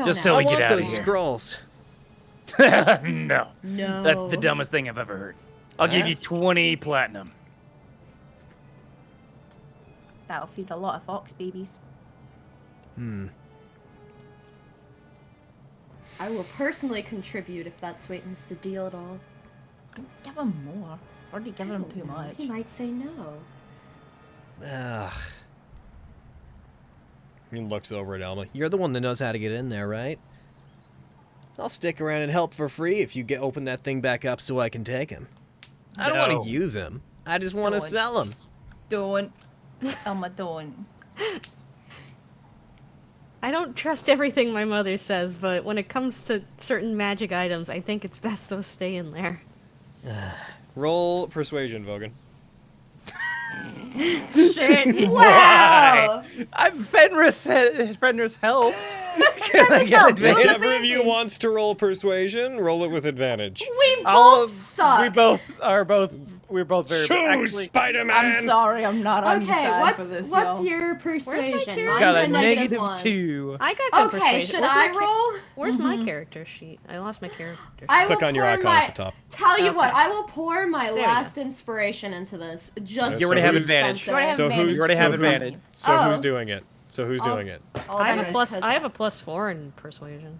Speaker 10: Just
Speaker 7: know.
Speaker 10: till
Speaker 9: I
Speaker 10: we get
Speaker 9: want
Speaker 10: out of
Speaker 9: those
Speaker 10: here.
Speaker 9: scrolls.
Speaker 10: No.
Speaker 7: No.
Speaker 10: That's the dumbest thing I've ever heard. I'll give you 20 platinum.
Speaker 8: That'll feed a lot of fox babies.
Speaker 7: I will personally contribute if that sweetens the deal at all.
Speaker 8: Don't give him more. Already giving him too much.
Speaker 7: He might say no.
Speaker 9: Ugh.
Speaker 1: he looks over at Elma.
Speaker 9: You're the one that knows how to get in there, right? I'll stick around and help for free if you open that thing back up so I can take him. I don't want
Speaker 10: No.
Speaker 9: to use him. I just want to
Speaker 8: Don't.
Speaker 9: sell him.
Speaker 8: Don't. Elma, don't.
Speaker 5: I don't trust everything my mother says, but when it comes to certain magic items, I think it's best those stay in there.
Speaker 1: Roll persuasion, Vogan.
Speaker 8: Shit.
Speaker 7: Wow!
Speaker 6: Fenris helped. Can I get advantage?
Speaker 1: Whichever of you wants to roll persuasion, roll it with advantage.
Speaker 7: We
Speaker 6: All
Speaker 7: both suck.
Speaker 6: We're both very
Speaker 1: Choose,
Speaker 6: actually,
Speaker 1: Spider-Man!
Speaker 8: I'm sorry, I'm not on your
Speaker 7: Okay,
Speaker 8: side for this,
Speaker 7: what's
Speaker 8: y'all.
Speaker 7: your persuasion?
Speaker 5: character?
Speaker 7: Mine's
Speaker 6: got a
Speaker 7: negative
Speaker 6: -2.
Speaker 5: I got good
Speaker 7: Okay,
Speaker 5: persuasion.
Speaker 7: should
Speaker 5: Where's
Speaker 7: I
Speaker 5: my
Speaker 7: roll?
Speaker 5: Where's my character sheet? I lost my character.
Speaker 7: I
Speaker 1: Click
Speaker 7: will
Speaker 1: on your
Speaker 7: pour
Speaker 1: icon
Speaker 7: my,
Speaker 1: at the top.
Speaker 7: Tell you
Speaker 5: Okay.
Speaker 7: what, I will pour my
Speaker 5: we
Speaker 7: last inspiration into this. Just
Speaker 1: You already
Speaker 7: to
Speaker 1: have
Speaker 7: be
Speaker 6: advantage.
Speaker 7: expensive.
Speaker 8: You already have
Speaker 1: So
Speaker 8: advantage.
Speaker 1: who's,
Speaker 6: You already have
Speaker 1: so who's-
Speaker 6: advantage.
Speaker 1: So
Speaker 7: Oh.
Speaker 1: who's doing it? So who's
Speaker 7: I'll-
Speaker 1: doing it?
Speaker 7: All
Speaker 5: I have
Speaker 7: that
Speaker 5: a
Speaker 7: is
Speaker 5: plus.
Speaker 7: 'cause
Speaker 5: I have a +4 in persuasion.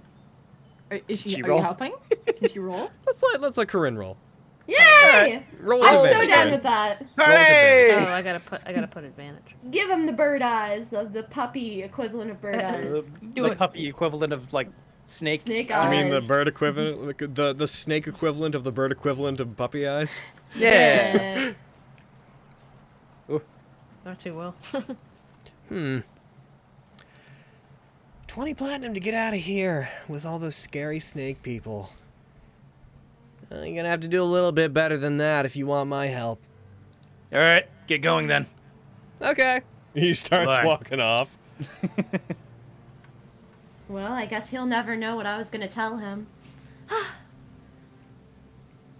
Speaker 4: Is she,
Speaker 6: She
Speaker 4: are
Speaker 6: roll?
Speaker 4: you helping? Can she roll?
Speaker 1: Let's let Corinne roll.
Speaker 7: Yay!
Speaker 1: Roll with
Speaker 7: I'm so
Speaker 1: advantage,
Speaker 7: down
Speaker 1: Corinne.
Speaker 7: with that.
Speaker 6: Hooray!
Speaker 5: Oh, I gotta put advantage.
Speaker 7: Give him the bird eyes, the puppy equivalent of bird eyes.
Speaker 4: Do
Speaker 6: the
Speaker 4: it.
Speaker 6: puppy equivalent of like snake.
Speaker 7: Snake
Speaker 1: You
Speaker 7: eyes.
Speaker 1: mean the bird equivalent, the snake equivalent of the bird equivalent of puppy eyes?
Speaker 6: Yeah.
Speaker 5: Not too well.
Speaker 9: 20 platinum to get out of here with all those scary snake people. You're gonna have to do a little bit better than that if you want my help.
Speaker 10: All right, get going then.
Speaker 9: Okay.
Speaker 1: He starts
Speaker 10: Bye.
Speaker 1: walking off.
Speaker 7: Well, I guess he'll never know what I was gonna tell him.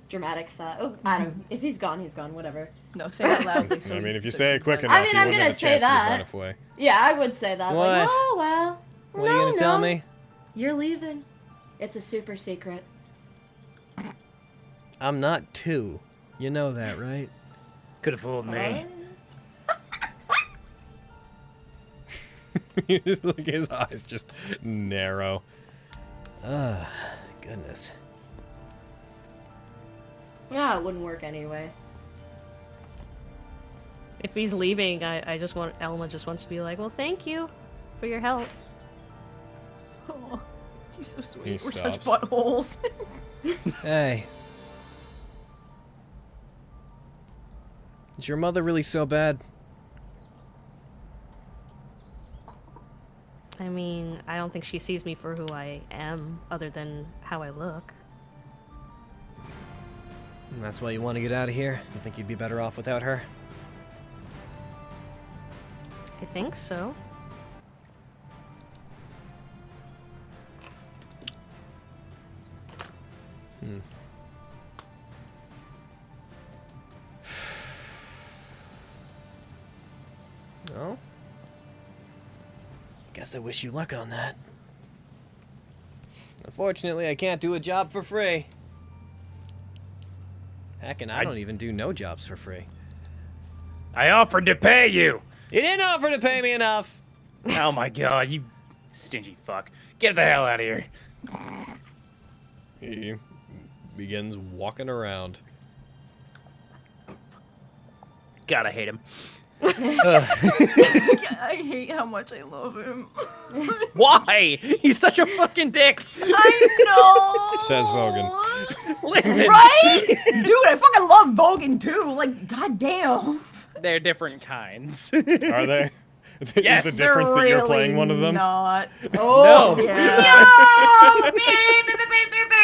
Speaker 7: Dramatic sigh. Oh, I don't. If he's gone, he's gone. Whatever.
Speaker 4: No, say that loudly.
Speaker 1: I mean, if you say it quick
Speaker 4: I
Speaker 1: enough,
Speaker 7: mean,
Speaker 1: you
Speaker 7: I'm
Speaker 1: wouldn't
Speaker 7: gonna
Speaker 1: have a
Speaker 7: say
Speaker 1: chance to
Speaker 7: that.
Speaker 1: run away.
Speaker 7: Yeah, I would say that.
Speaker 9: What?
Speaker 7: Like, oh well.
Speaker 9: What are you gonna tell
Speaker 7: no.
Speaker 9: me?
Speaker 7: You're leaving. It's a super secret.
Speaker 9: I'm not 2. You know that, right?
Speaker 10: Could have fooled me.
Speaker 1: Like his eyes just narrow.
Speaker 9: Goodness.
Speaker 7: Yeah, it wouldn't work anyway.
Speaker 5: If he's leaving, I just want Elma just wants to be like, well, thank you for your help.
Speaker 4: Oh, she's so sweet.
Speaker 1: He
Speaker 4: We're such
Speaker 1: stops.
Speaker 4: buttholes.
Speaker 9: Hey. Is your mother really so bad?
Speaker 5: I mean, I don't think she sees me for who I am, other than how I look.
Speaker 9: And that's why you want to get out of here? You think you'd be better off without her?
Speaker 5: I think so.
Speaker 9: Well, guess I wish you luck on that. Unfortunately, I can't do a job for free. Heck, and I don't even do no jobs for free.
Speaker 10: I offered to pay you.
Speaker 9: You didn't offer to pay me enough.
Speaker 10: Oh my god, you stingy fuck. Get the hell out of here.
Speaker 1: He begins walking around.
Speaker 10: God, I hate him.
Speaker 4: I hate how much I love him.
Speaker 6: Why? He's such a fucking dick.
Speaker 4: I know.
Speaker 1: Says Vogan.
Speaker 6: Listen.
Speaker 4: Right? Dude, I fucking love Vogan too. Like, goddamn.
Speaker 6: They're different kinds.
Speaker 1: Are they?
Speaker 6: Yeah,
Speaker 1: Is the difference that you're playing one of them?
Speaker 4: Not.
Speaker 7: Oh,
Speaker 6: No.
Speaker 4: Yeah.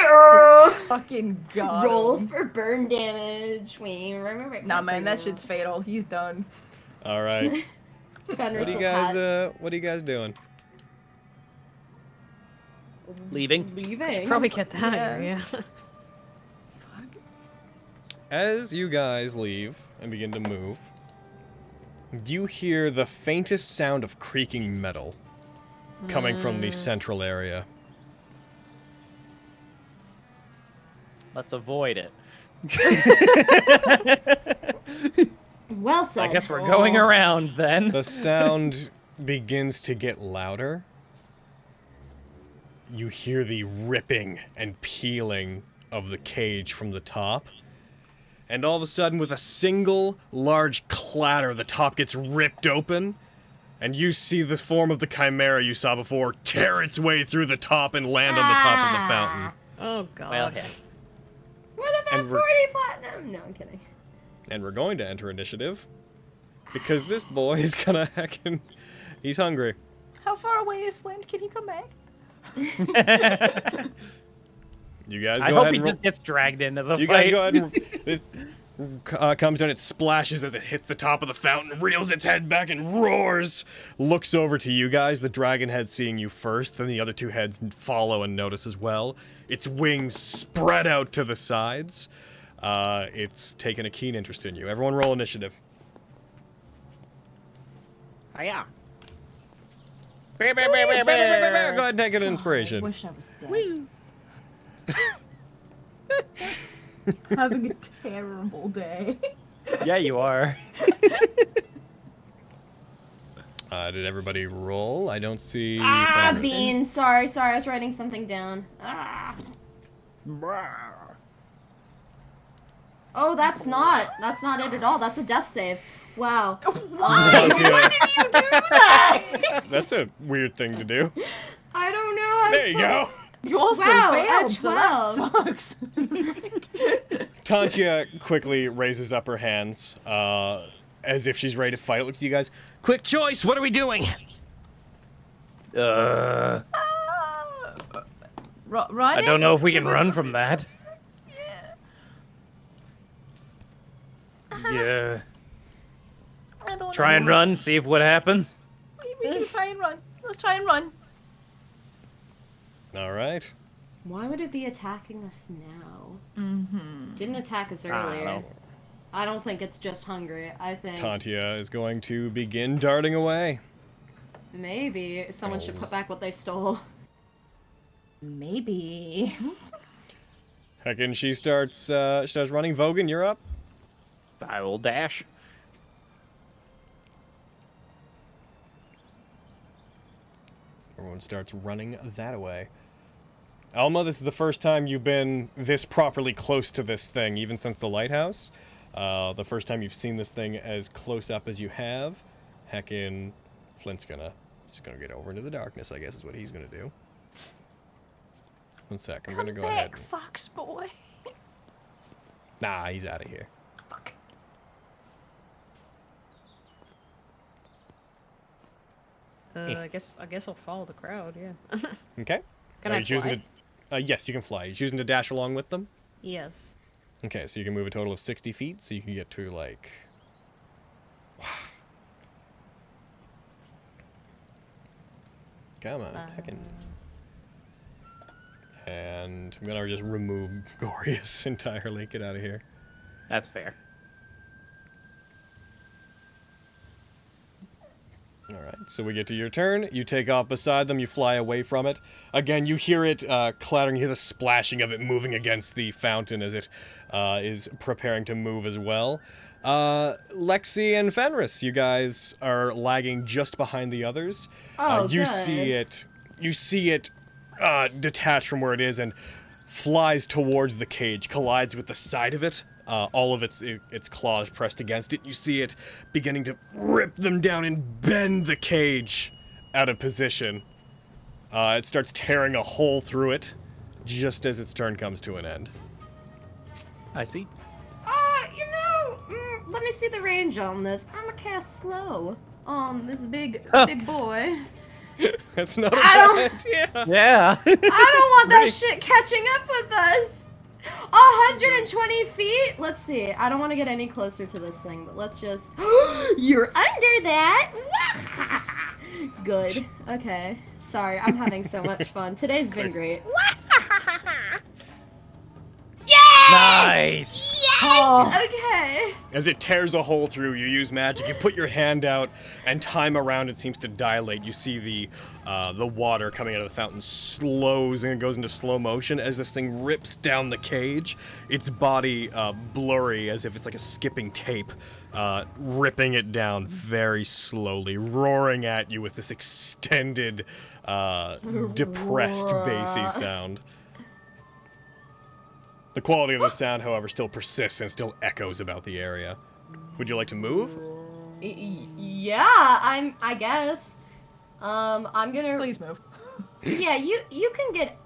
Speaker 7: No!
Speaker 4: Fucking god.
Speaker 7: Roll for burn damage. Wait, remember?
Speaker 4: Nah, man, that shit's fatal. He's done.
Speaker 1: All right.
Speaker 7: Fenris
Speaker 1: What are you
Speaker 7: will
Speaker 1: guys?
Speaker 7: pat.
Speaker 1: What are you guys doing?
Speaker 6: Leaving.
Speaker 7: Leaving.
Speaker 5: Probably get that out here, yeah.
Speaker 1: As you guys leave and begin to move, you hear the faintest sound of creaking metal coming from the central area.
Speaker 6: Let's avoid it.
Speaker 7: Well said.
Speaker 6: I guess we're going around then.
Speaker 1: The sound begins to get louder. You hear the ripping and peeling of the cage from the top. And all of a sudden, with a single large clatter, the top gets ripped open. And you see the form of the chimera you saw before tear its way through the top and land on the top of the fountain.
Speaker 5: Oh god.
Speaker 6: Well, yeah.
Speaker 7: What about
Speaker 1: And
Speaker 7: 40 platinum? No, I'm kidding.
Speaker 1: And we're going to enter initiative. Because this boy is gonna heckin'... He's hungry.
Speaker 4: How far away is Flint? Can he come back?
Speaker 1: You guys
Speaker 6: I
Speaker 1: go
Speaker 6: hope
Speaker 1: ahead
Speaker 6: he
Speaker 1: and roll.
Speaker 6: just gets dragged into the
Speaker 1: You
Speaker 6: fight.
Speaker 1: guys go ahead and... It comes down, it splashes as it hits the top of the fountain, reels its head back and roars. Looks over to you guys, the dragon head seeing you first, then the other two heads follow and notice as well. Its wings spread out to the sides. It's taken a keen interest in you. Everyone roll initiative.
Speaker 6: Hiya.
Speaker 1: Go ahead and take an inspiration.
Speaker 4: Wish I was dead. Having a terrible day.
Speaker 6: Yeah, you are.
Speaker 1: Did everybody roll? I don't see...
Speaker 7: Ah,
Speaker 1: Fenris.
Speaker 7: Bean. Sorry, I was writing something down. Ah. Oh, that's not it at all. That's a death save. Wow.
Speaker 1: Why?
Speaker 7: Why did you do that?
Speaker 1: That's a weird thing to do.
Speaker 7: I don't know. I
Speaker 1: There you go.
Speaker 4: You also
Speaker 7: Wow,
Speaker 4: failed,
Speaker 7: at
Speaker 4: so that
Speaker 7: 12.
Speaker 4: sucks.
Speaker 1: Tantia quickly raises up her hands, as if she's ready to fight. Looks at you guys. Quick choice, what are we doing?
Speaker 6: I
Speaker 4: Run
Speaker 6: don't know if we can run from that. Yeah.
Speaker 4: I don't
Speaker 6: Try and
Speaker 4: know.
Speaker 6: run, see if what happens.
Speaker 4: We can try and run. Let's try and run.
Speaker 1: All right.
Speaker 7: Why would it be attacking us now?
Speaker 4: Mm-hmm.
Speaker 7: Didn't attack us
Speaker 6: I don't
Speaker 7: earlier.
Speaker 6: know.
Speaker 7: I don't think it's just hungry. I think
Speaker 1: Tantia is going to begin darting away.
Speaker 7: maybe someone should
Speaker 1: Oh.
Speaker 7: put back what they stole.
Speaker 4: Maybe.
Speaker 1: Heckin', she starts running. Vogan, you're up.
Speaker 6: I will dash.
Speaker 1: Everyone starts running that away. Alma, this is the first time you've been this properly close to this thing, even since the lighthouse. The first time you've seen this thing as close up as you have. Heckin', Flint's just gonna get over into the darkness, I guess is what he's gonna do. One sec, I'm gonna go ahead.
Speaker 4: Fox boy.
Speaker 1: Nah, he's out of here.
Speaker 5: I guess I'll follow the crowd, yeah.
Speaker 1: Okay.
Speaker 5: Can
Speaker 1: Are
Speaker 5: I
Speaker 1: you choosing
Speaker 5: fly?
Speaker 1: to? Yes, you can fly. You choosing to dash along with them?
Speaker 5: Yes.
Speaker 1: Okay, so you can move a total of 60 feet, so you can get to like. Come on, And I'm gonna just remove Gorius entirely. Get out of here.
Speaker 6: That's fair.
Speaker 1: Alright, so we get to your turn. You take off beside them, you fly away from it. Again, you hear it clattering, you hear the splashing of it moving against the fountain as it is preparing to move as well. Lexi and Fenris, you guys are lagging just behind the others. You see it detach from where it is and flies towards the cage, collides with the side of it. All of its claws pressed against it. You see it beginning to rip them down and bend the cage out of position. It starts tearing a hole through it just as its turn comes to an end.
Speaker 6: I see.
Speaker 7: Let me see the range on this. I'm gonna cast slow on this big boy.
Speaker 1: That's not a bad idea.
Speaker 6: Yeah.
Speaker 7: I don't want that shit catching up with us. 120 feet? Let's see. I don't want to get any closer to this thing, but let's just... You're under that! Good. Okay. Sorry, I'm having so much fun. Today's been great.
Speaker 13: Yes!
Speaker 6: Nice!
Speaker 13: Yes!
Speaker 7: Okay.
Speaker 1: As it tears a hole through, you use magic. You put your hand out, and time around it seems to dilate. You see the water coming out of the fountain slows and it goes into slow motion as this thing rips down the cage. Its body blurry, as if it's like a skipping tape, ripping it down very slowly, roaring at you with this extended, depressed, bassy sound. The quality of the sound, however, still persists and still echoes about the area. Would you like to move?
Speaker 7: Yeah, I guess. I'm gonna...
Speaker 4: Please move.
Speaker 7: Yeah, you can get...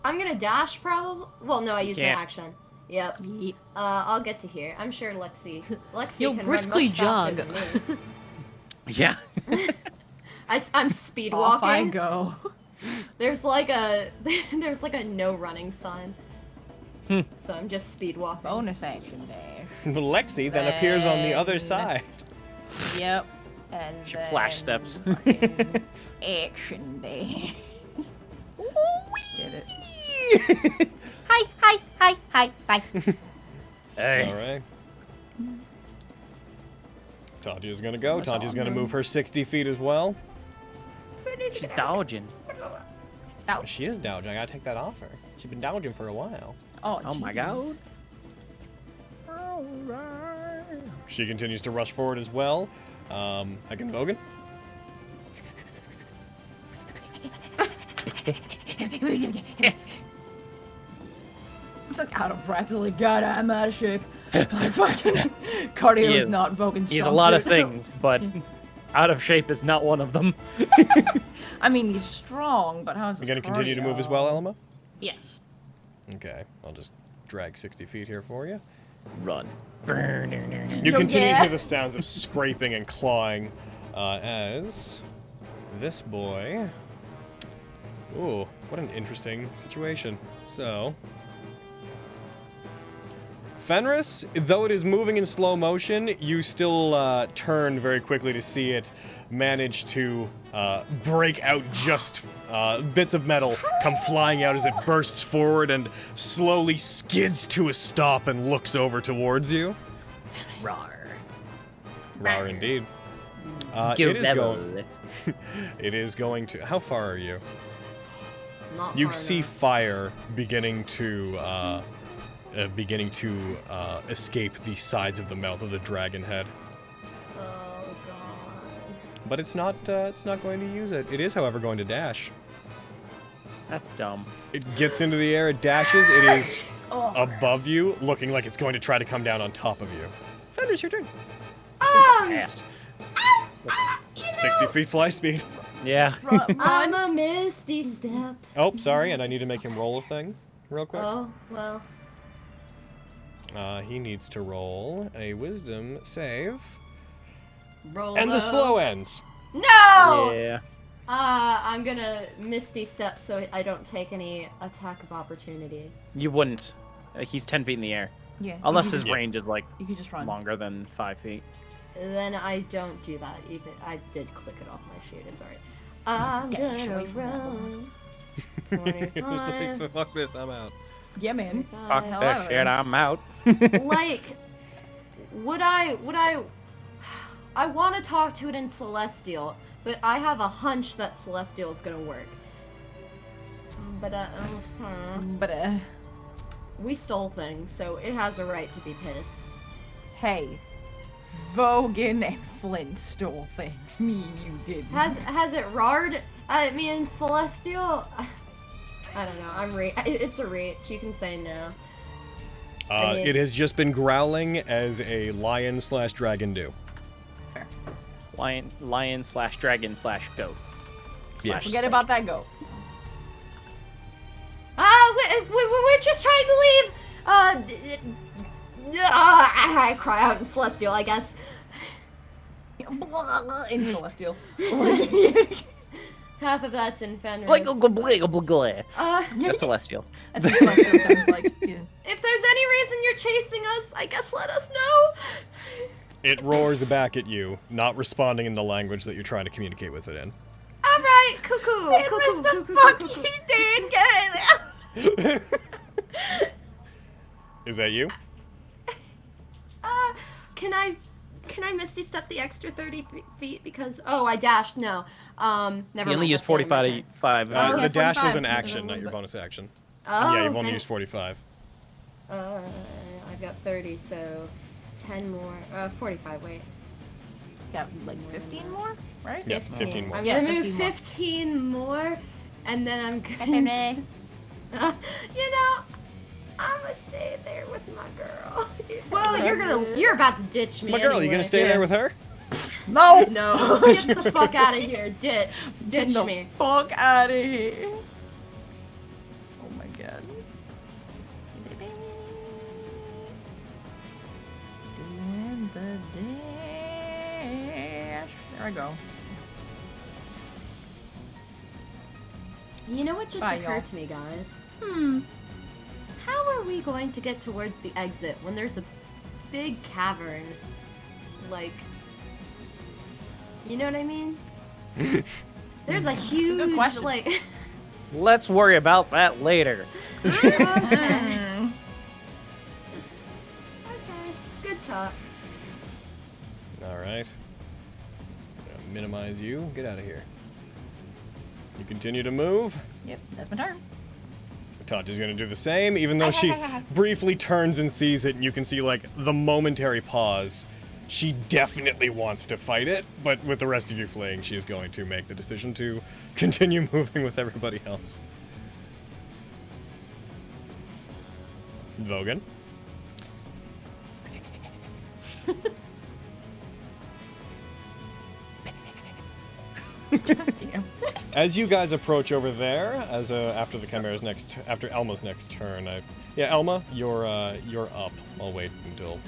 Speaker 7: I'm gonna dash, probably. Well, no, I used my
Speaker 6: Can't.
Speaker 7: action. Yep. I'll get to here. I'm sure Lexi
Speaker 5: You'll
Speaker 7: can
Speaker 5: briskly
Speaker 7: run much faster
Speaker 5: jog.
Speaker 7: than me.
Speaker 6: Yeah.
Speaker 7: I'm speed
Speaker 4: Off I
Speaker 7: walking.
Speaker 4: go.
Speaker 7: There's like a no running sign. So I'm just speed walking.
Speaker 4: Bonus action dash.
Speaker 1: Lexi then appears on the other side.
Speaker 4: Yep. And
Speaker 6: She flash steps.
Speaker 4: fucking action dash. Get it.
Speaker 13: Hi.
Speaker 6: Hey.
Speaker 1: Alright. Tanjia's gonna go.
Speaker 4: That's
Speaker 1: Tanjia's gonna
Speaker 4: awesome.
Speaker 1: move her 60 feet as well.
Speaker 6: She's dodging.
Speaker 1: She is dodging. I gotta take that off her. She's been dodging for a while.
Speaker 6: Oh my god.
Speaker 1: She continues to rush forward as well. Again, Vogan.
Speaker 4: It's like out of breath. It's like, God, I'm out of shape. Like fucking cardio is not Vogan's
Speaker 6: He's a
Speaker 4: strong
Speaker 6: lot of
Speaker 4: suit.
Speaker 6: things, but out of shape is not one of them.
Speaker 4: I mean, he's strong, but how's
Speaker 1: You
Speaker 4: his
Speaker 1: gonna continue to move as well, Elma?
Speaker 5: Yes.
Speaker 1: Okay, I'll just drag 60 feet here for you.
Speaker 6: Run.
Speaker 1: You continue to hear the sounds of scraping and clawing as this boy... Ooh, what an interesting situation. So... Fenris, though it is moving in slow motion, you still turn very quickly to see it manage to break out just bits of metal come flying out as it bursts forward and slowly skids to a stop and looks over towards you.
Speaker 6: Rawr.
Speaker 1: Rawr indeed.
Speaker 6: Give
Speaker 1: It is
Speaker 6: level.
Speaker 1: going. It is going to. How far are you?
Speaker 7: Not
Speaker 1: You
Speaker 7: far
Speaker 1: see
Speaker 7: enough.
Speaker 1: fire beginning to escape the sides of the mouth of the dragon head.
Speaker 7: Oh god.
Speaker 1: But it's not going to use it. It is, however, going to dash.
Speaker 6: That's dumb.
Speaker 1: It gets into the air, it dashes, it is above you, looking like it's going to try to come down on top of you. Fenris, your turn.
Speaker 6: Fast.
Speaker 1: 60 feet fly speed.
Speaker 6: Yeah.
Speaker 7: I'm a misty step.
Speaker 1: Oh, sorry, and I need to make him roll a thing real quick.
Speaker 7: Oh, well.
Speaker 1: He needs to roll a wisdom save.
Speaker 7: Roll
Speaker 1: And the
Speaker 7: low.
Speaker 1: slow ends.
Speaker 7: No!
Speaker 6: Yeah.
Speaker 7: I'm gonna misty step so I don't take any attack of opportunity.
Speaker 6: You wouldn't. He's 10 feet in the air.
Speaker 4: Yeah.
Speaker 6: Unless his
Speaker 1: Yeah.
Speaker 6: range is like
Speaker 4: You could just run.
Speaker 6: longer than 5 feet.
Speaker 7: Then I don't do that. Even I did click it off my sheet. It's alright. I'm
Speaker 4: Get
Speaker 7: gonna
Speaker 4: away from that
Speaker 7: run.
Speaker 1: Who's like, fuck this, I'm out.
Speaker 4: Yeah, man.
Speaker 6: Fuck
Speaker 4: Hell
Speaker 6: that
Speaker 4: out,
Speaker 6: shit,
Speaker 4: man.
Speaker 6: I'm out.
Speaker 7: Like, would I want to talk to it in Celestial, but I have a hunch that Celestial is gonna work. But we stole things, so it has a right to be pissed.
Speaker 4: Hey, Vogan and Flint stole things. Me and you didn't.
Speaker 7: Has it roared at me in Celestial? I don't know. It's a reach. You can say no. I mean,
Speaker 1: It has just been growling as a lion/dragon do.
Speaker 4: Fair.
Speaker 6: Lion/dragon/goat.
Speaker 1: Yeah.
Speaker 4: Forget about that goat.
Speaker 7: We're just trying to leave. I cry out in Celestial, I guess.
Speaker 4: In Celestial.
Speaker 7: Half of that's in Fenris.
Speaker 6: That's
Speaker 7: That's
Speaker 6: Celestial.
Speaker 4: That's what Celestial sounds like. Yeah.
Speaker 7: If there's any reason you're chasing us, I guess let us know.
Speaker 1: It roars back at you, not responding in the language that you're trying to communicate with it in.
Speaker 7: All right, cuckoo.
Speaker 8: Fenris, the fuck you did? Get in there.
Speaker 1: Is that you?
Speaker 7: Can I Misty step the extra 30 feet because I dashed. No. Never
Speaker 6: You
Speaker 7: mind.
Speaker 6: only used
Speaker 7: that's the end of my turn.
Speaker 6: 45.
Speaker 1: The dash was
Speaker 4: 45.
Speaker 1: an action, not your bonus action.
Speaker 7: Oh,
Speaker 1: Yeah, you've only
Speaker 7: then-
Speaker 1: used 45.
Speaker 7: I've got 30, so 10 more. 45. Wait.
Speaker 4: Got like 15 more, right?
Speaker 1: Yeah, 15 more.
Speaker 7: I'm
Speaker 4: Yeah,
Speaker 7: gonna move
Speaker 4: 15 more.
Speaker 7: 15 more, and then I'm going
Speaker 4: Fenris.
Speaker 7: to, I'm gonna stay there with my girl. Well, you're about to ditch me.
Speaker 1: My girl, you gonna stay there with her?
Speaker 4: No!
Speaker 7: No, get the fuck out of here. Ditch
Speaker 4: the
Speaker 7: me.
Speaker 4: Fuck out of here. Oh my god. Doing the dash. There I go.
Speaker 7: You know what just
Speaker 4: Bye,
Speaker 7: occurred
Speaker 4: y'all.
Speaker 7: to me, guys? How are we going to get towards the exit when there's a big cavern? Like, you know what I mean? There's a huge,
Speaker 4: question.
Speaker 7: like...
Speaker 6: Let's worry about that later.
Speaker 7: Okay. Good talk.
Speaker 1: Alright. Minimize you. Get out of here. You continue to move.
Speaker 4: Yep, that's my turn.
Speaker 1: Tachi's gonna do the same, even though she briefly turns and sees it, and you can see, like, the momentary pause. She definitely wants to fight it, but with the rest of you fleeing, she is going to make the decision to continue moving with everybody else. Vogan. As you guys approach over there, after the Chimera's after Elma's next turn, yeah, Elma, you're up. I'll wait until.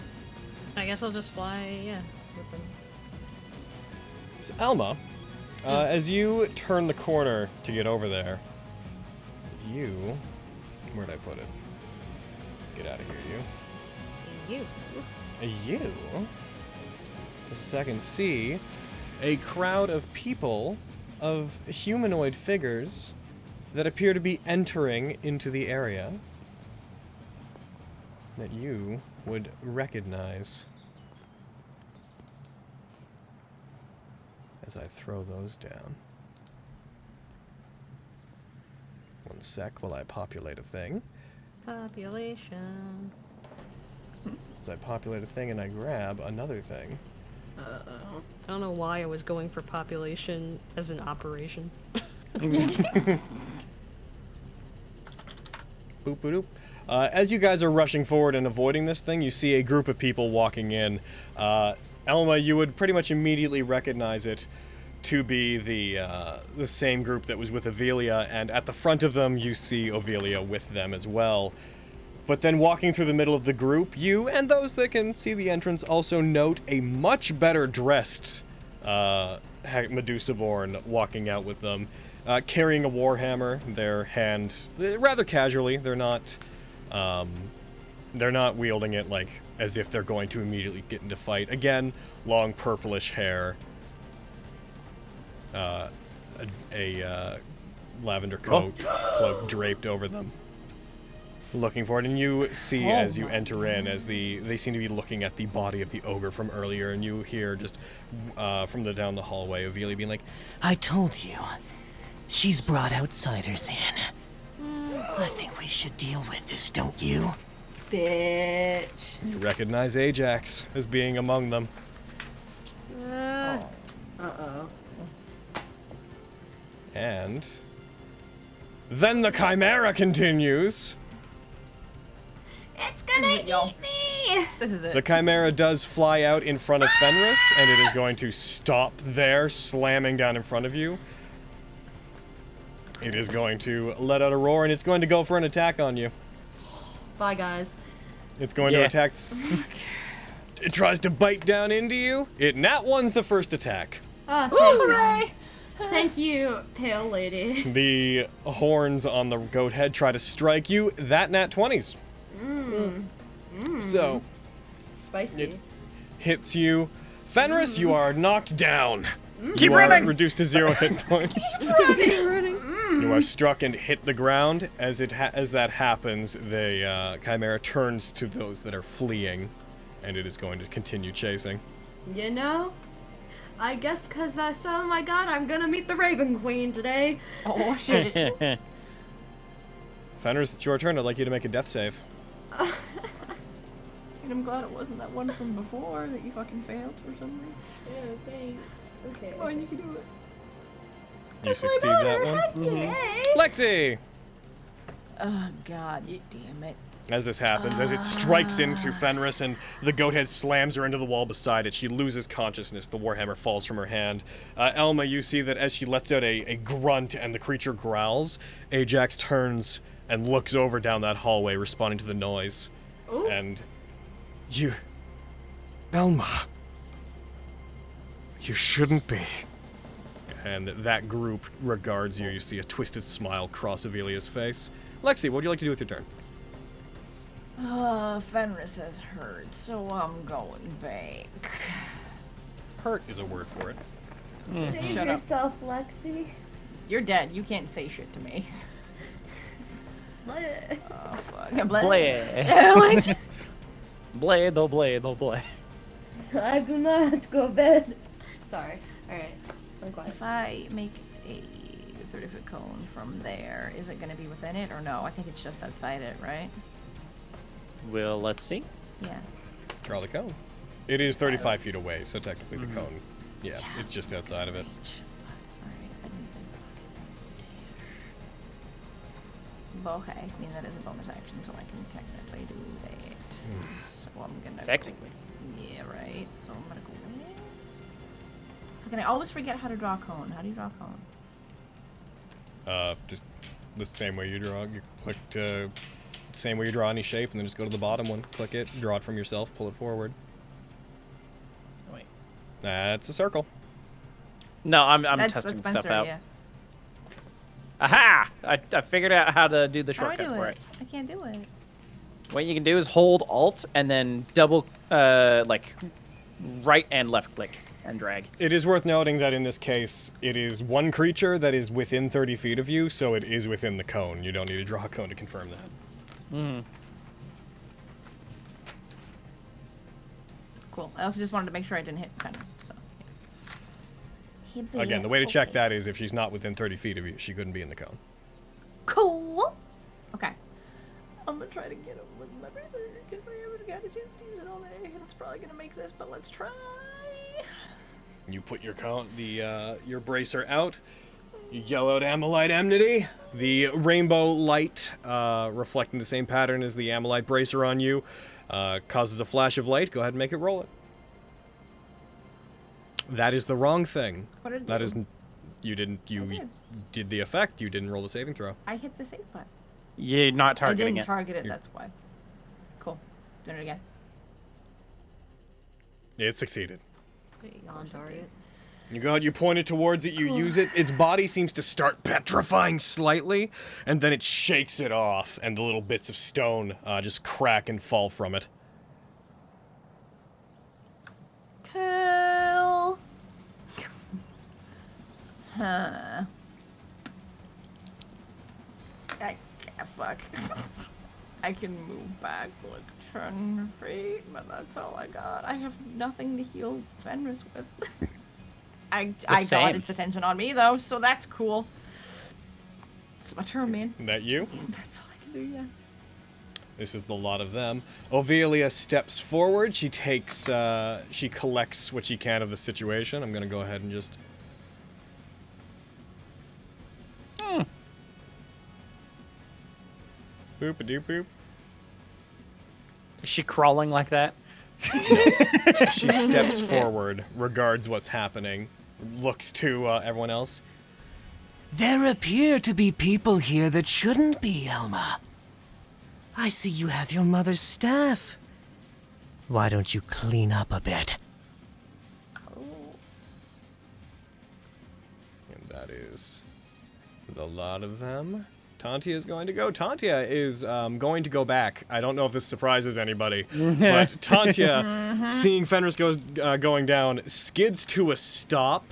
Speaker 5: I guess I'll just fly, yeah, with them.
Speaker 1: So Elma, as you turn the corner to get over there, where'd I put it? Get out of here, you, just a second, see a crowd of people, of humanoid figures that appear to be entering into the area that you would recognize. As I throw those down. One sec while I populate a thing.
Speaker 5: Population.
Speaker 1: As I populate a thing and I grab another thing.
Speaker 5: Uh-oh. I don't know why I was going for population as an operation.
Speaker 1: Boop boop doop. As you guys are rushing forward and avoiding this thing, you see a group of people walking in. Elma, you would pretty much immediately recognize it to be the same group that was with Avelia, and at the front of them you see Avelia with them as well. But then walking through the middle of the group, you and those that can see the entrance also note a much better dressed Medusa-born walking out with them, carrying a warhammer, their hand rather casually. They're not wielding it like as if they're going to immediately get into fight. Again, long purplish hair, a lavender coat cloak draped over them, looking for it. And you see as you enter in, as they seem to be looking at the body of the ogre from earlier, and you hear just from down the hallway Ophelia being like,
Speaker 9: I told you. She's brought outsiders in. I think we should deal with this, don't you?
Speaker 7: Bitch.
Speaker 1: you recognize Ajax as being among them.
Speaker 7: Uh-oh.
Speaker 1: And then the chimera continues.
Speaker 13: It's gonna eat me!
Speaker 4: This is it.
Speaker 1: The chimera does fly out in front of Fenris, and it is going to stop there, slamming down in front of you. It is going to let out a roar, and it's going to go for an attack on you.
Speaker 7: Bye, guys.
Speaker 1: It's going to attack. It tries to bite down into you. It Nat1's the first attack.
Speaker 7: Oh, thank you, pale lady.
Speaker 1: The horns on the goat head try to strike you. That Nat20s. So,
Speaker 7: Spicy.
Speaker 1: it hits you. Fenris, you are knocked down.
Speaker 10: Keep
Speaker 1: you are
Speaker 10: running!
Speaker 1: reduced to 0 hit points. You are struck and hit the ground. As that happens, the chimera turns to those that are fleeing, and it is going to continue chasing.
Speaker 7: You know, I guess because I saw, oh my god, I'm gonna meet the Raven Queen today.
Speaker 4: Oh shit.
Speaker 1: Fenris, it's your turn. I'd like you to make a death save.
Speaker 4: And I'm glad it wasn't that one from before that you fucking failed or something.
Speaker 7: Yeah, thanks. Okay.
Speaker 4: Come on, you can do it.
Speaker 1: You succeed that one. Lexi!
Speaker 4: Oh god, damn it.
Speaker 1: As this happens, as it strikes into Fenris and the goat head slams her into the wall beside it, she loses consciousness. The warhammer falls from her hand. Elma, you see that as she lets out a grunt and the creature growls, Ajax turns and looks over down that hallway, responding to the noise.
Speaker 7: Ooh.
Speaker 1: And
Speaker 12: You... Elma. You shouldn't be.
Speaker 1: and that group regards you. You see a twisted smile cross Avelia's face. Lexi, what would you like to do with your turn?
Speaker 4: Fenris is hurt, so I'm going back.
Speaker 1: Hurt is a word for it.
Speaker 7: Save
Speaker 4: Shut up.
Speaker 7: yourself, Lexi.
Speaker 4: You're dead. You can't say shit to me.
Speaker 7: Bleh.
Speaker 4: Oh fuck.
Speaker 6: Blade. Blade, oh blade, oh blade.
Speaker 7: I do not go bed. Sorry. Alright. I'm quiet.
Speaker 4: If I make a 30-foot cone from there, is it going to be within it or no? I think it's just outside it, right?
Speaker 6: Well, let's see.
Speaker 4: Yeah.
Speaker 1: Draw the cone. It is 35 feet away, so technically the cone, yeah, it's just outside of it.
Speaker 4: But okay, I mean that is a bonus action, so I can technically do that. So I'm gonna
Speaker 6: Technically.
Speaker 4: Yeah, right. So I'm gonna go there. Fucking, I always forget how to draw a cone. How do you draw a cone?
Speaker 1: Just the same way you draw. You click to same way you draw any shape, and then just go to the bottom one, click it, draw it from yourself, pull it forward.
Speaker 6: Wait.
Speaker 1: That's a circle.
Speaker 6: No, I'm
Speaker 4: That's
Speaker 6: testing
Speaker 4: Spencer,
Speaker 6: stuff out.
Speaker 4: Yeah.
Speaker 6: Aha! I figured out how to do the
Speaker 4: How do I
Speaker 6: shortcut
Speaker 4: do
Speaker 6: for
Speaker 4: it?
Speaker 6: it.
Speaker 4: I can't do it.
Speaker 6: What you can do is hold Alt and then double, like, right and left click and drag.
Speaker 1: It is worth noting that in this case, it is one creature that is within 30 feet of you, so it is within the cone. You don't need to draw a cone to confirm that.
Speaker 4: Cool. I also just wanted to make sure I didn't hit Fenris, so.
Speaker 1: Again, the way to check that is if she's not within 30 feet of you, she couldn't be in the cone.
Speaker 4: Cool. Okay. I'm gonna try to get him with my bracer because I haven't got a chance to use it all day. And it's probably gonna make this, but let's try.
Speaker 1: You put your your bracer out. You yell out Amylite Enmity. The rainbow light, reflecting the same pattern as the Amylite bracer on you, causes a flash of light. Go ahead and make it roll it. That is the wrong thing.
Speaker 4: What did it
Speaker 1: That
Speaker 4: do?
Speaker 1: is, you didn't. You
Speaker 4: did.
Speaker 1: did the effect. You didn't roll the saving throw.
Speaker 4: I hit the save button.
Speaker 6: You're not
Speaker 4: I
Speaker 6: targeting
Speaker 4: didn't
Speaker 6: it.
Speaker 4: target it, that's why. Cool. Doing it again.
Speaker 1: It succeeded.
Speaker 7: On target.
Speaker 1: You go ahead, you point it towards it, you use it. Its body seems to start petrifying slightly, and then it shakes it off, and the little bits of stone just crack and fall from it.
Speaker 4: Cool. Huh. I can't, fuck. I can move back like 10 feet, but that's all I got. I have nothing to heal Fenris with. I got its attention on me though, so that's cool. It's my turn, man.
Speaker 1: That you?
Speaker 4: That's all I can do, yeah.
Speaker 1: This is the lot of them. Ovelia steps forward. She takes, she collects what she can of the situation. I'm gonna go ahead and just... Boop-a-doop-boop.
Speaker 6: Is she crawling like that?
Speaker 1: She steps forward, regards what's happening, looks to everyone else.
Speaker 12: There appear to be people here that shouldn't be, Elma. I see you have your mother's staff. Why don't you clean up a bit?
Speaker 1: And that is the lot of them. Tantia is going to go. Tantia is going to go back. I don't know if this surprises anybody, but Tantia, seeing Fenris going down, skids to a stop,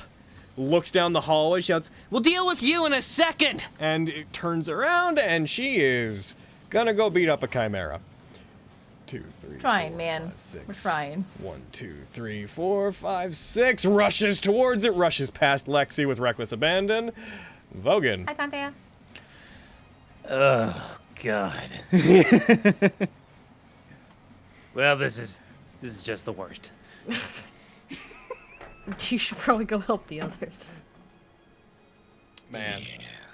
Speaker 1: looks down the hallway, shouts, "We'll deal with you in a second!" And it turns around, and she is gonna go beat up a chimera. 2, 3,
Speaker 4: Trying,
Speaker 1: 4,
Speaker 4: man.
Speaker 1: 5, 6.
Speaker 4: We're trying.
Speaker 1: 1, 2, 3, 4, 5, 6. Rushes towards it, rushes past Lexi with reckless abandon. Vogan.
Speaker 8: Hi, Tantia.
Speaker 10: Oh God. Well, this is just the worst.
Speaker 5: You should probably go help the others.
Speaker 1: Man.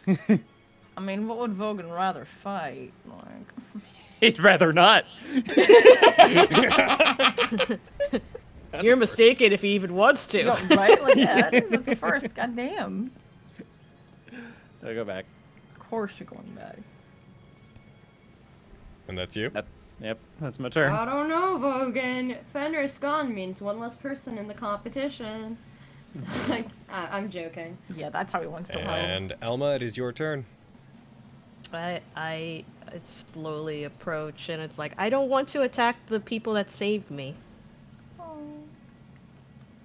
Speaker 4: I mean, what would Vogan rather fight? Like,
Speaker 6: He'd rather not.
Speaker 5: You're mistaken if he even wants to.
Speaker 4: yo, right? Like, yeah, that's the first. Goddamn.
Speaker 6: I'll go back.
Speaker 4: Of course you're going back.
Speaker 1: And that's you?
Speaker 6: Yep, that's my turn.
Speaker 7: I don't know, Vogan. Fenris gone means one less person in the competition. Like, I'm joking.
Speaker 4: Yeah, that's how he wants to roll.
Speaker 1: And Elma, it is your turn.
Speaker 5: I slowly approach, and it's like, I don't want to attack the people that saved me.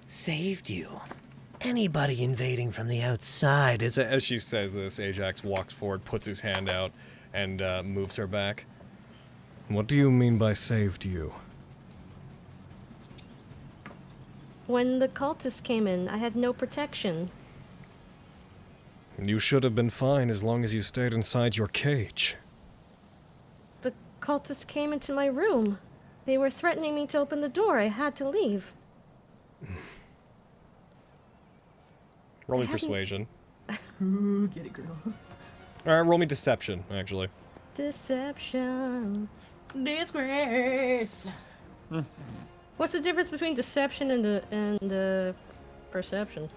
Speaker 12: Saved you? Anybody invading from the outside is
Speaker 1: As she says this, Ajax walks forward, puts his hand out, and moves her back. What do you mean by saved you?
Speaker 5: When the cultists came in, I had no protection.
Speaker 1: You should have been fine as long as you stayed inside your cage.
Speaker 5: The cultists came into my room. They were threatening me to open the door. I had to leave.
Speaker 1: Roll me persuasion.
Speaker 4: Ooh, get it, girl.
Speaker 1: Alright, roll me deception, actually.
Speaker 5: Deception.
Speaker 4: Disgrace.
Speaker 5: What's the difference between deception and perception?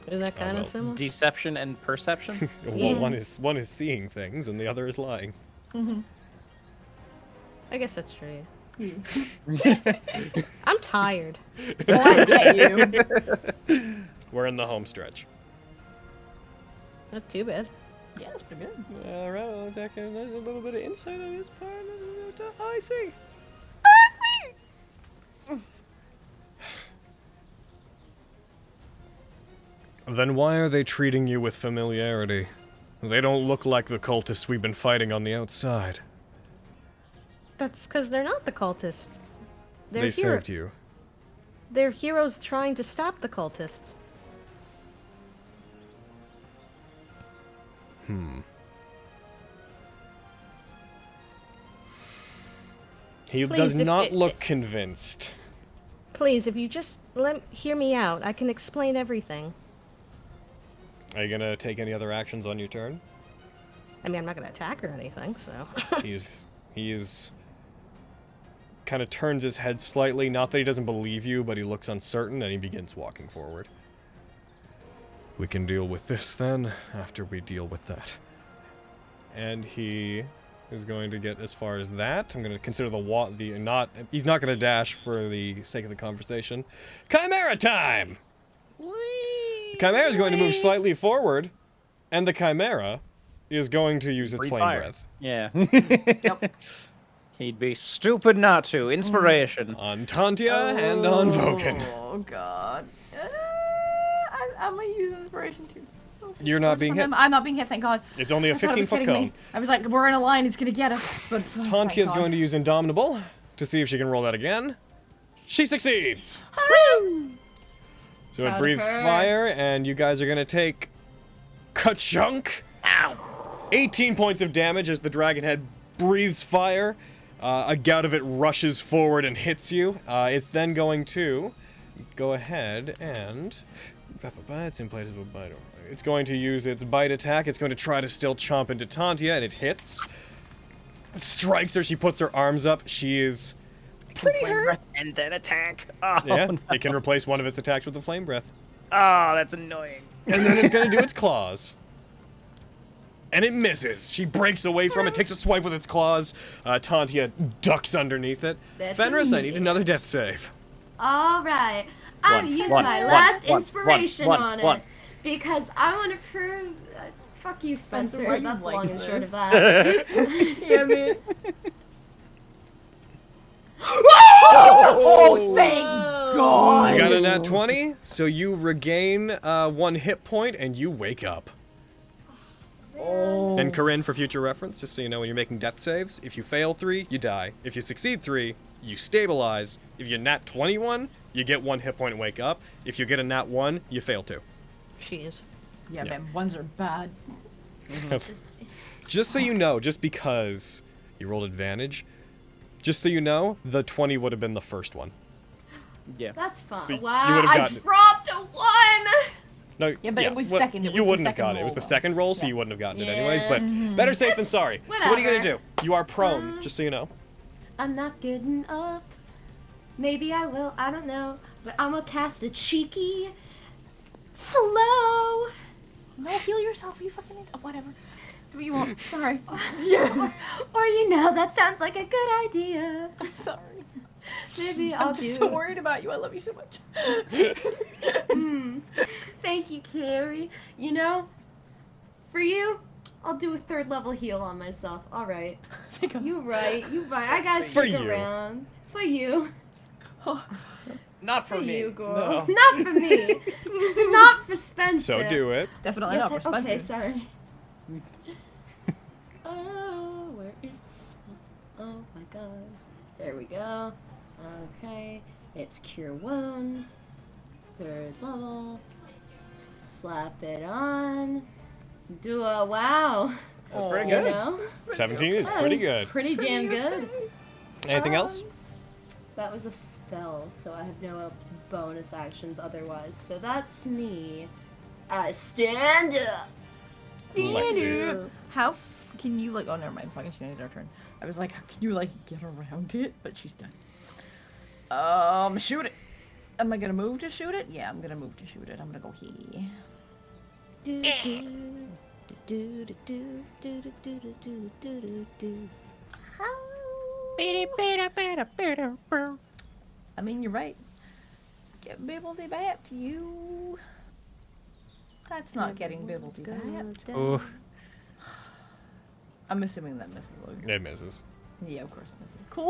Speaker 5: Is that kind of
Speaker 1: well,
Speaker 5: similar?
Speaker 6: Deception and perception?
Speaker 1: Well,
Speaker 5: Yeah.
Speaker 1: one is seeing things, and the other is lying.
Speaker 5: I guess that's true.
Speaker 4: Yeah.
Speaker 5: I'm tired.
Speaker 4: Oh, I get you.
Speaker 1: We're in the home stretch.
Speaker 5: Not too bad.
Speaker 4: Yeah, that's pretty good.
Speaker 1: Alright, well, taking a little bit of insight on his part. Oh, I see. Then why are they treating you with familiarity? They don't look like the cultists we've been fighting on the outside.
Speaker 5: That's because they're not the cultists.
Speaker 1: They served you.
Speaker 5: They're heroes trying to stop the cultists.
Speaker 1: He
Speaker 5: Please,
Speaker 1: does
Speaker 5: if
Speaker 1: not
Speaker 5: it-
Speaker 1: look convinced.
Speaker 5: Please, if you just hear me out, I can explain everything.
Speaker 1: Are you gonna take any other actions on your turn?
Speaker 5: I mean, I'm not gonna attack or anything, so.
Speaker 1: He is kind of turns his head slightly, not that he doesn't believe you, but he looks uncertain, and he begins walking forward. We can deal with this then, after we deal with that. And he is going to get as far as that. I'm going to consider he's not going to dash for the sake of the conversation. Chimera time! The Chimera is going to move slightly forward, and the Chimera is going to use its
Speaker 6: Breathe
Speaker 1: flame
Speaker 6: fire.
Speaker 1: breath.
Speaker 6: Yeah.
Speaker 4: Yep.
Speaker 6: He'd be stupid not to. Inspiration.
Speaker 1: On Tantia and on Vogan.
Speaker 4: Oh god. I'm gonna use inspiration too. Oh
Speaker 1: You're not being hit.
Speaker 8: I'm not being hit, thank God.
Speaker 1: It's only a
Speaker 8: I thought it was
Speaker 1: 15-foot
Speaker 8: hitting
Speaker 1: cone.
Speaker 8: me. I was like, we're in a line, it's gonna get us. But
Speaker 1: Tantia is going to use Indomitable to see if she can roll that again. She succeeds! So it
Speaker 7: Proud of
Speaker 1: breathes
Speaker 7: her.
Speaker 1: fire, and you guys are going to take ka-chunk! Ow! 18 points of damage as the dragon head breathes fire. A gout of it rushes forward and hits you. It's then going to go ahead and... It's in place of a bite. It's going to use its bite attack. It's going to try to still chomp into Tantia, and it hits. It strikes her. She puts her arms up. She is pretty hurt.
Speaker 6: And then attack. Oh,
Speaker 1: Yeah,
Speaker 6: no.
Speaker 1: it can replace one of its attacks with a flame breath.
Speaker 6: Oh, that's annoying.
Speaker 1: And then it's going to do its claws. And it misses. She breaks away from it, takes a swipe with its claws. Tantia ducks underneath it.
Speaker 7: That's
Speaker 1: Fenris, I need
Speaker 7: neat.
Speaker 1: another death save.
Speaker 7: All right. I've used
Speaker 6: one,
Speaker 7: my
Speaker 6: one,
Speaker 7: last
Speaker 6: one,
Speaker 7: inspiration
Speaker 6: one,
Speaker 7: on
Speaker 6: one.
Speaker 7: it because I want to prove. Fuck you, Spencer.
Speaker 8: why you
Speaker 7: That's
Speaker 8: like
Speaker 7: long and short
Speaker 8: this?
Speaker 7: of that.
Speaker 8: yeah, man.
Speaker 7: Oh, thank God.
Speaker 1: You got a nat 20, so you regain 1 hit point and you wake up. And Corinne, for future reference, just so you know when you're making death saves, if you fail 3, you die. If you succeed 3, you stabilize. If you nat 21, you get 1 hit point and wake up. If you get a nat 1, you fail 2.
Speaker 5: Jeez.
Speaker 8: Yeah,
Speaker 1: Yeah.
Speaker 8: man, ones are bad.
Speaker 1: Just so you know, just because you rolled advantage, just so you know, the 20 would have been the first one.
Speaker 6: Yeah.
Speaker 7: That's fun.
Speaker 1: So you
Speaker 7: wow,
Speaker 1: would've
Speaker 7: I
Speaker 1: gotten it.
Speaker 7: dropped a 1!
Speaker 1: No,
Speaker 8: Yeah, but it was
Speaker 1: well,
Speaker 8: second. It
Speaker 1: you
Speaker 8: was the
Speaker 1: wouldn't have
Speaker 8: second
Speaker 1: gotten it. It was
Speaker 8: roll,
Speaker 1: the
Speaker 8: though.
Speaker 1: second roll, so
Speaker 8: Yeah.
Speaker 1: you wouldn't have gotten it
Speaker 7: Yeah.
Speaker 1: anyways, but better safe than sorry. So what are you going to
Speaker 7: Whatever.
Speaker 1: do? You are prone, just so you know.
Speaker 7: I'm not getting up. Maybe I will, I don't know. But I'm gonna cast a cheeky, slow.
Speaker 8: No, heal yourself, you fucking whatever. Do what you want. Sorry.
Speaker 7: Or you know, that sounds like a good idea.
Speaker 8: I'm sorry.
Speaker 7: Maybe I'll
Speaker 8: I'm just
Speaker 7: do.
Speaker 8: so worried about you. I love you so much.
Speaker 7: Thank you, Carrie. You know, for you, I'll do a 3rd level heal on myself. All right. You right. I gotta
Speaker 1: For
Speaker 7: stick
Speaker 1: you.
Speaker 7: around. For you.
Speaker 6: Not for
Speaker 7: For
Speaker 6: me.
Speaker 7: you, girl.
Speaker 6: No.
Speaker 7: Not for me. Not for Spencer.
Speaker 1: So do it.
Speaker 8: Definitely
Speaker 7: Yes,
Speaker 8: not for Spencer.
Speaker 7: okay, sorry. Oh, where is this one? Oh my god. There we go. Okay. It's Cure Wounds. 3rd level. Slap it on. Do a wow.
Speaker 6: That's pretty
Speaker 7: You
Speaker 6: good.
Speaker 7: know?
Speaker 1: 17 is
Speaker 7: Oh,
Speaker 1: pretty good.
Speaker 7: Pretty damn good.
Speaker 1: Anything else?
Speaker 7: That was a spell, so I have no bonus actions otherwise. So that's me. I stand up.
Speaker 1: Lexi.
Speaker 8: How can you like? Oh, never mind. Fucking Shani's our turn. I was like, how can you like get around it? But she's done. Shoot it. Am I gonna move to shoot it? Yeah, I'm gonna move to shoot it. I'm gonna go here. I mean, you're right. Get Bibbledy back to you. That's not getting Bibbledy back.
Speaker 10: Ooh.
Speaker 8: I'm assuming that misses Logan.
Speaker 1: It misses.
Speaker 8: Yeah, of course it misses. Cool!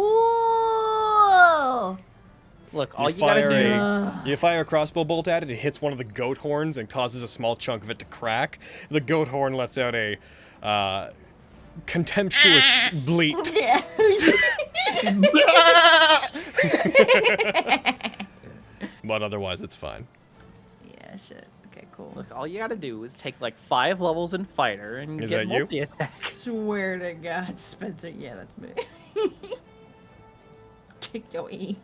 Speaker 6: Look, all you
Speaker 1: fire
Speaker 6: gotta do.
Speaker 1: You fire a crossbow bolt at it, it hits one of the goat horns and causes a small chunk of it to crack. The goat horn lets out a contemptuous bleat.
Speaker 8: Yeah.
Speaker 1: But otherwise, it's fine.
Speaker 8: Yeah, shit. Okay, cool.
Speaker 6: Look, all you gotta do is take like 5 levels in fighter and
Speaker 1: Is
Speaker 6: get
Speaker 1: that you?
Speaker 6: multi-attack.
Speaker 8: Swear to God, Spencer. Yeah, that's me. Kick your ass.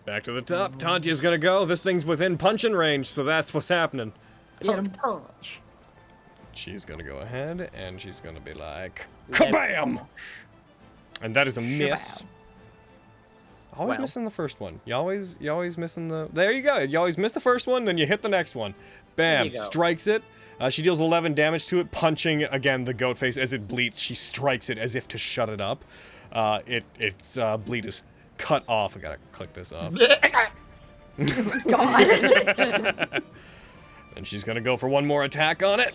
Speaker 1: Back to the top. Tantia's gonna go. This thing's within punching range, so that's what's happening.
Speaker 8: Get him.
Speaker 1: She's gonna go ahead and she's gonna be like, kabam! And that is a miss. Always
Speaker 6: Wow.
Speaker 1: missing the first one. You always missing the. There you go. You always miss the first one, then you hit the next one.
Speaker 6: There
Speaker 1: Bam!
Speaker 6: you go.
Speaker 1: Strikes it. She deals 11 damage to it, punching again the goat face as it bleats. She strikes it as if to shut it up. Its bleed is cut off. I gotta click this off.
Speaker 8: God.
Speaker 1: And she's gonna go for one more attack on it.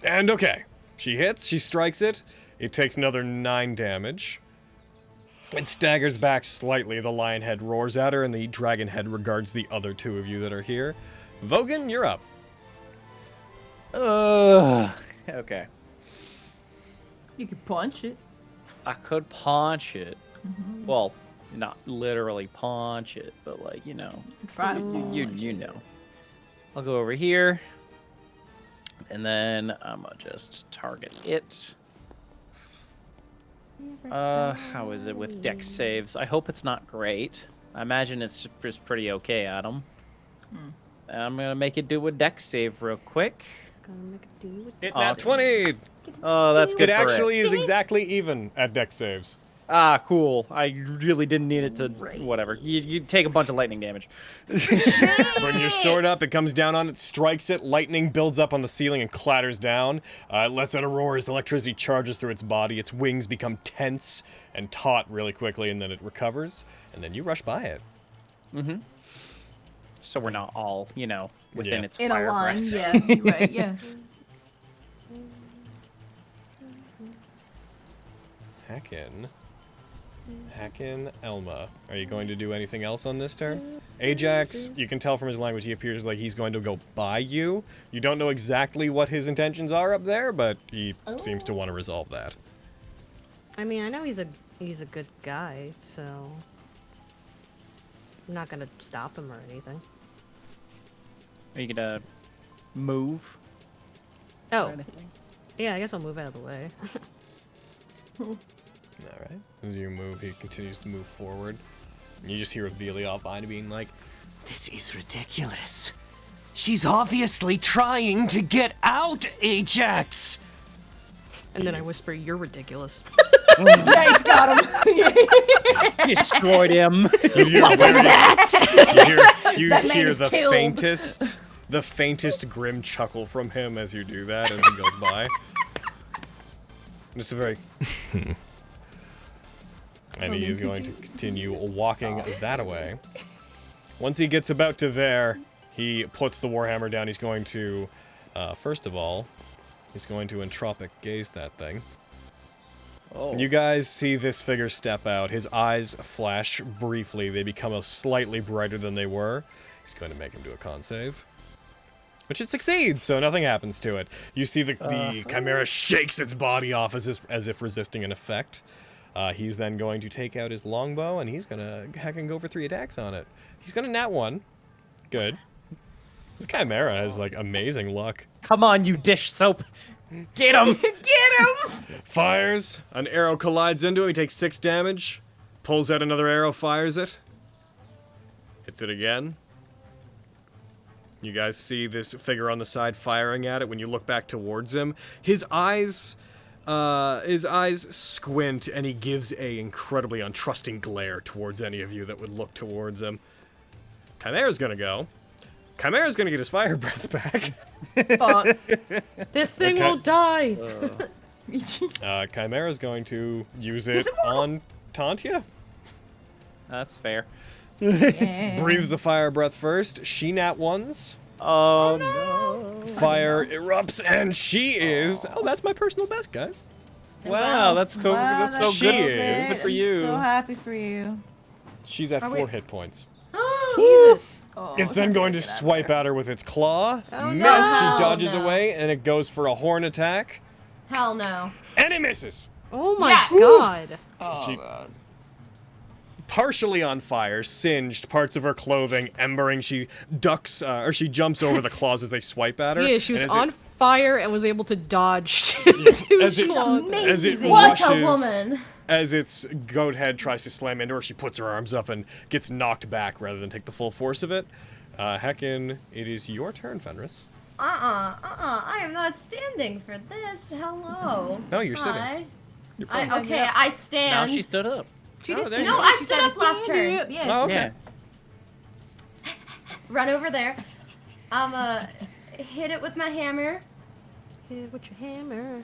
Speaker 1: And okay. She hits, she strikes it. It takes another 9 damage. It staggers back slightly. The lion head roars at her, and the dragon head regards the other 2 of you that are here. Vogan, you're up.
Speaker 6: Okay.
Speaker 4: You could punch it.
Speaker 6: I could punch it. Well, not literally punch it, but like, you know.
Speaker 4: Try to
Speaker 6: You know. I'll go over here. And then I'm gonna just target it. How is it with dex saves? I hope it's not great. I imagine it's just pretty okay, Adam. And I'm gonna make it do a dex save real quick.
Speaker 1: Hit nat 20!
Speaker 6: Oh, that's good.
Speaker 1: It actually is exactly even at dex saves.
Speaker 6: Ah, cool. I really didn't need it to. Whatever. You take a bunch of lightning damage.
Speaker 1: Bring your sword up, it comes down on it, strikes it, lightning builds up on the ceiling and clatters down. It lets out a roar as electricity charges through its body. Its wings become tense and taut really quickly, and then it recovers, and then you rush by it.
Speaker 6: Mm-hmm. So we're not all, you know, within its
Speaker 4: in
Speaker 6: fire
Speaker 4: a line.
Speaker 6: breath.
Speaker 4: Yeah, right. Yeah.
Speaker 1: Heckin' Elma. Are you going to do anything else on this turn? Ajax, you can tell from his language he appears like he's going to go by you. You don't know exactly what his intentions are up there, but he seems to want to resolve that.
Speaker 5: I mean, I know he's a good guy, so I'm not gonna stop him or anything.
Speaker 6: Are you gonna move?
Speaker 5: Oh, yeah. I guess I'll move out of the way.
Speaker 1: Alright. As you move, he continues to move forward. And you just hear Velia behind being like,
Speaker 12: This is ridiculous. She's obviously trying to get out, Ajax!
Speaker 5: And then I whisper, "You're ridiculous."
Speaker 4: Nice, got him.
Speaker 6: Destroyed him.
Speaker 1: You hear
Speaker 4: What was that?
Speaker 1: You
Speaker 4: That man
Speaker 1: hear
Speaker 4: is
Speaker 1: the
Speaker 4: killed.
Speaker 1: faintest grim chuckle from him as you do that, as he goes by. Just a very... And he is going to continue walking that way. Once he gets about to there, he puts the warhammer down. He's going to, first of all, he's going to entropic gaze that thing.
Speaker 6: Oh.
Speaker 1: You guys see this figure step out. His eyes flash briefly. They become slightly brighter than they were. He's going to make him do a con save. Which it succeeds, so nothing happens to it. You see the chimera shakes its body off as if resisting an effect. He's then going to take out his longbow, and he's going to heckin' go for 3 attacks on it. He's going to nat 1. Good. This chimera has, like, amazing luck.
Speaker 6: Come on, you dish soap. Get him!
Speaker 4: Get him!
Speaker 1: Fires. An arrow collides into him. He takes 6 damage. Pulls out another arrow, fires it. Hits it again. You guys see this figure on the side firing at it. When you look back towards him, his eyes squint, and he gives a incredibly untrusting glare towards any of you that would look towards him. Chimera's gonna go. Chimera's gonna get his fire breath back.
Speaker 4: Fuck.
Speaker 5: This thing won't die.
Speaker 1: Chimera's going to use it on Tantia.
Speaker 6: That's fair.
Speaker 4: Yeah.
Speaker 1: Breathes the fire breath first. She nat 1s.
Speaker 6: Oh no.
Speaker 1: Fire erupts, and she is... Oh, that's my personal best, guys.
Speaker 6: Wow, that's cool.
Speaker 4: Wow,
Speaker 6: that's so
Speaker 1: she
Speaker 6: good.
Speaker 1: is.
Speaker 6: Good for you.
Speaker 4: So happy for you.
Speaker 1: She's at
Speaker 4: Are
Speaker 1: 4
Speaker 4: we-
Speaker 1: hit points.
Speaker 5: Jesus.
Speaker 4: Oh,
Speaker 1: It's then going to swipe at her with its claw.
Speaker 5: Oh,
Speaker 1: Miss,
Speaker 5: no.
Speaker 1: she dodges
Speaker 7: No.
Speaker 1: away, and it goes for a horn attack.
Speaker 7: Hell no.
Speaker 1: And it misses.
Speaker 5: Oh my
Speaker 7: Yeah.
Speaker 5: god.
Speaker 4: Oh,
Speaker 1: She-
Speaker 4: God.
Speaker 1: Partially on fire, singed, parts of her clothing embering. She ducks, or she jumps over the claws as they swipe at her.
Speaker 5: Yeah, she was
Speaker 1: and as
Speaker 5: on fire and was able to dodge.
Speaker 1: As it, as it
Speaker 7: What a
Speaker 1: rushes,
Speaker 7: woman.
Speaker 1: as its goat head tries to slam into her, she puts her arms up and gets knocked back rather than take the full force of it. Heckin, it is your turn, Fenris.
Speaker 7: I am not standing for this. Hello.
Speaker 1: No, you're sitting.
Speaker 7: Hi.
Speaker 1: You're fine.
Speaker 7: Okay, I
Speaker 6: Now
Speaker 7: stand.
Speaker 6: she stood up.
Speaker 4: She
Speaker 1: Oh,
Speaker 4: did
Speaker 1: there
Speaker 4: say
Speaker 1: you
Speaker 7: No,
Speaker 1: go.
Speaker 7: I
Speaker 4: she
Speaker 7: stood
Speaker 4: said
Speaker 7: up last turn.
Speaker 4: Yeah.
Speaker 1: Oh, okay.
Speaker 6: Yeah.
Speaker 7: Run over there. Hit it with my hammer.
Speaker 5: Hit with your hammer.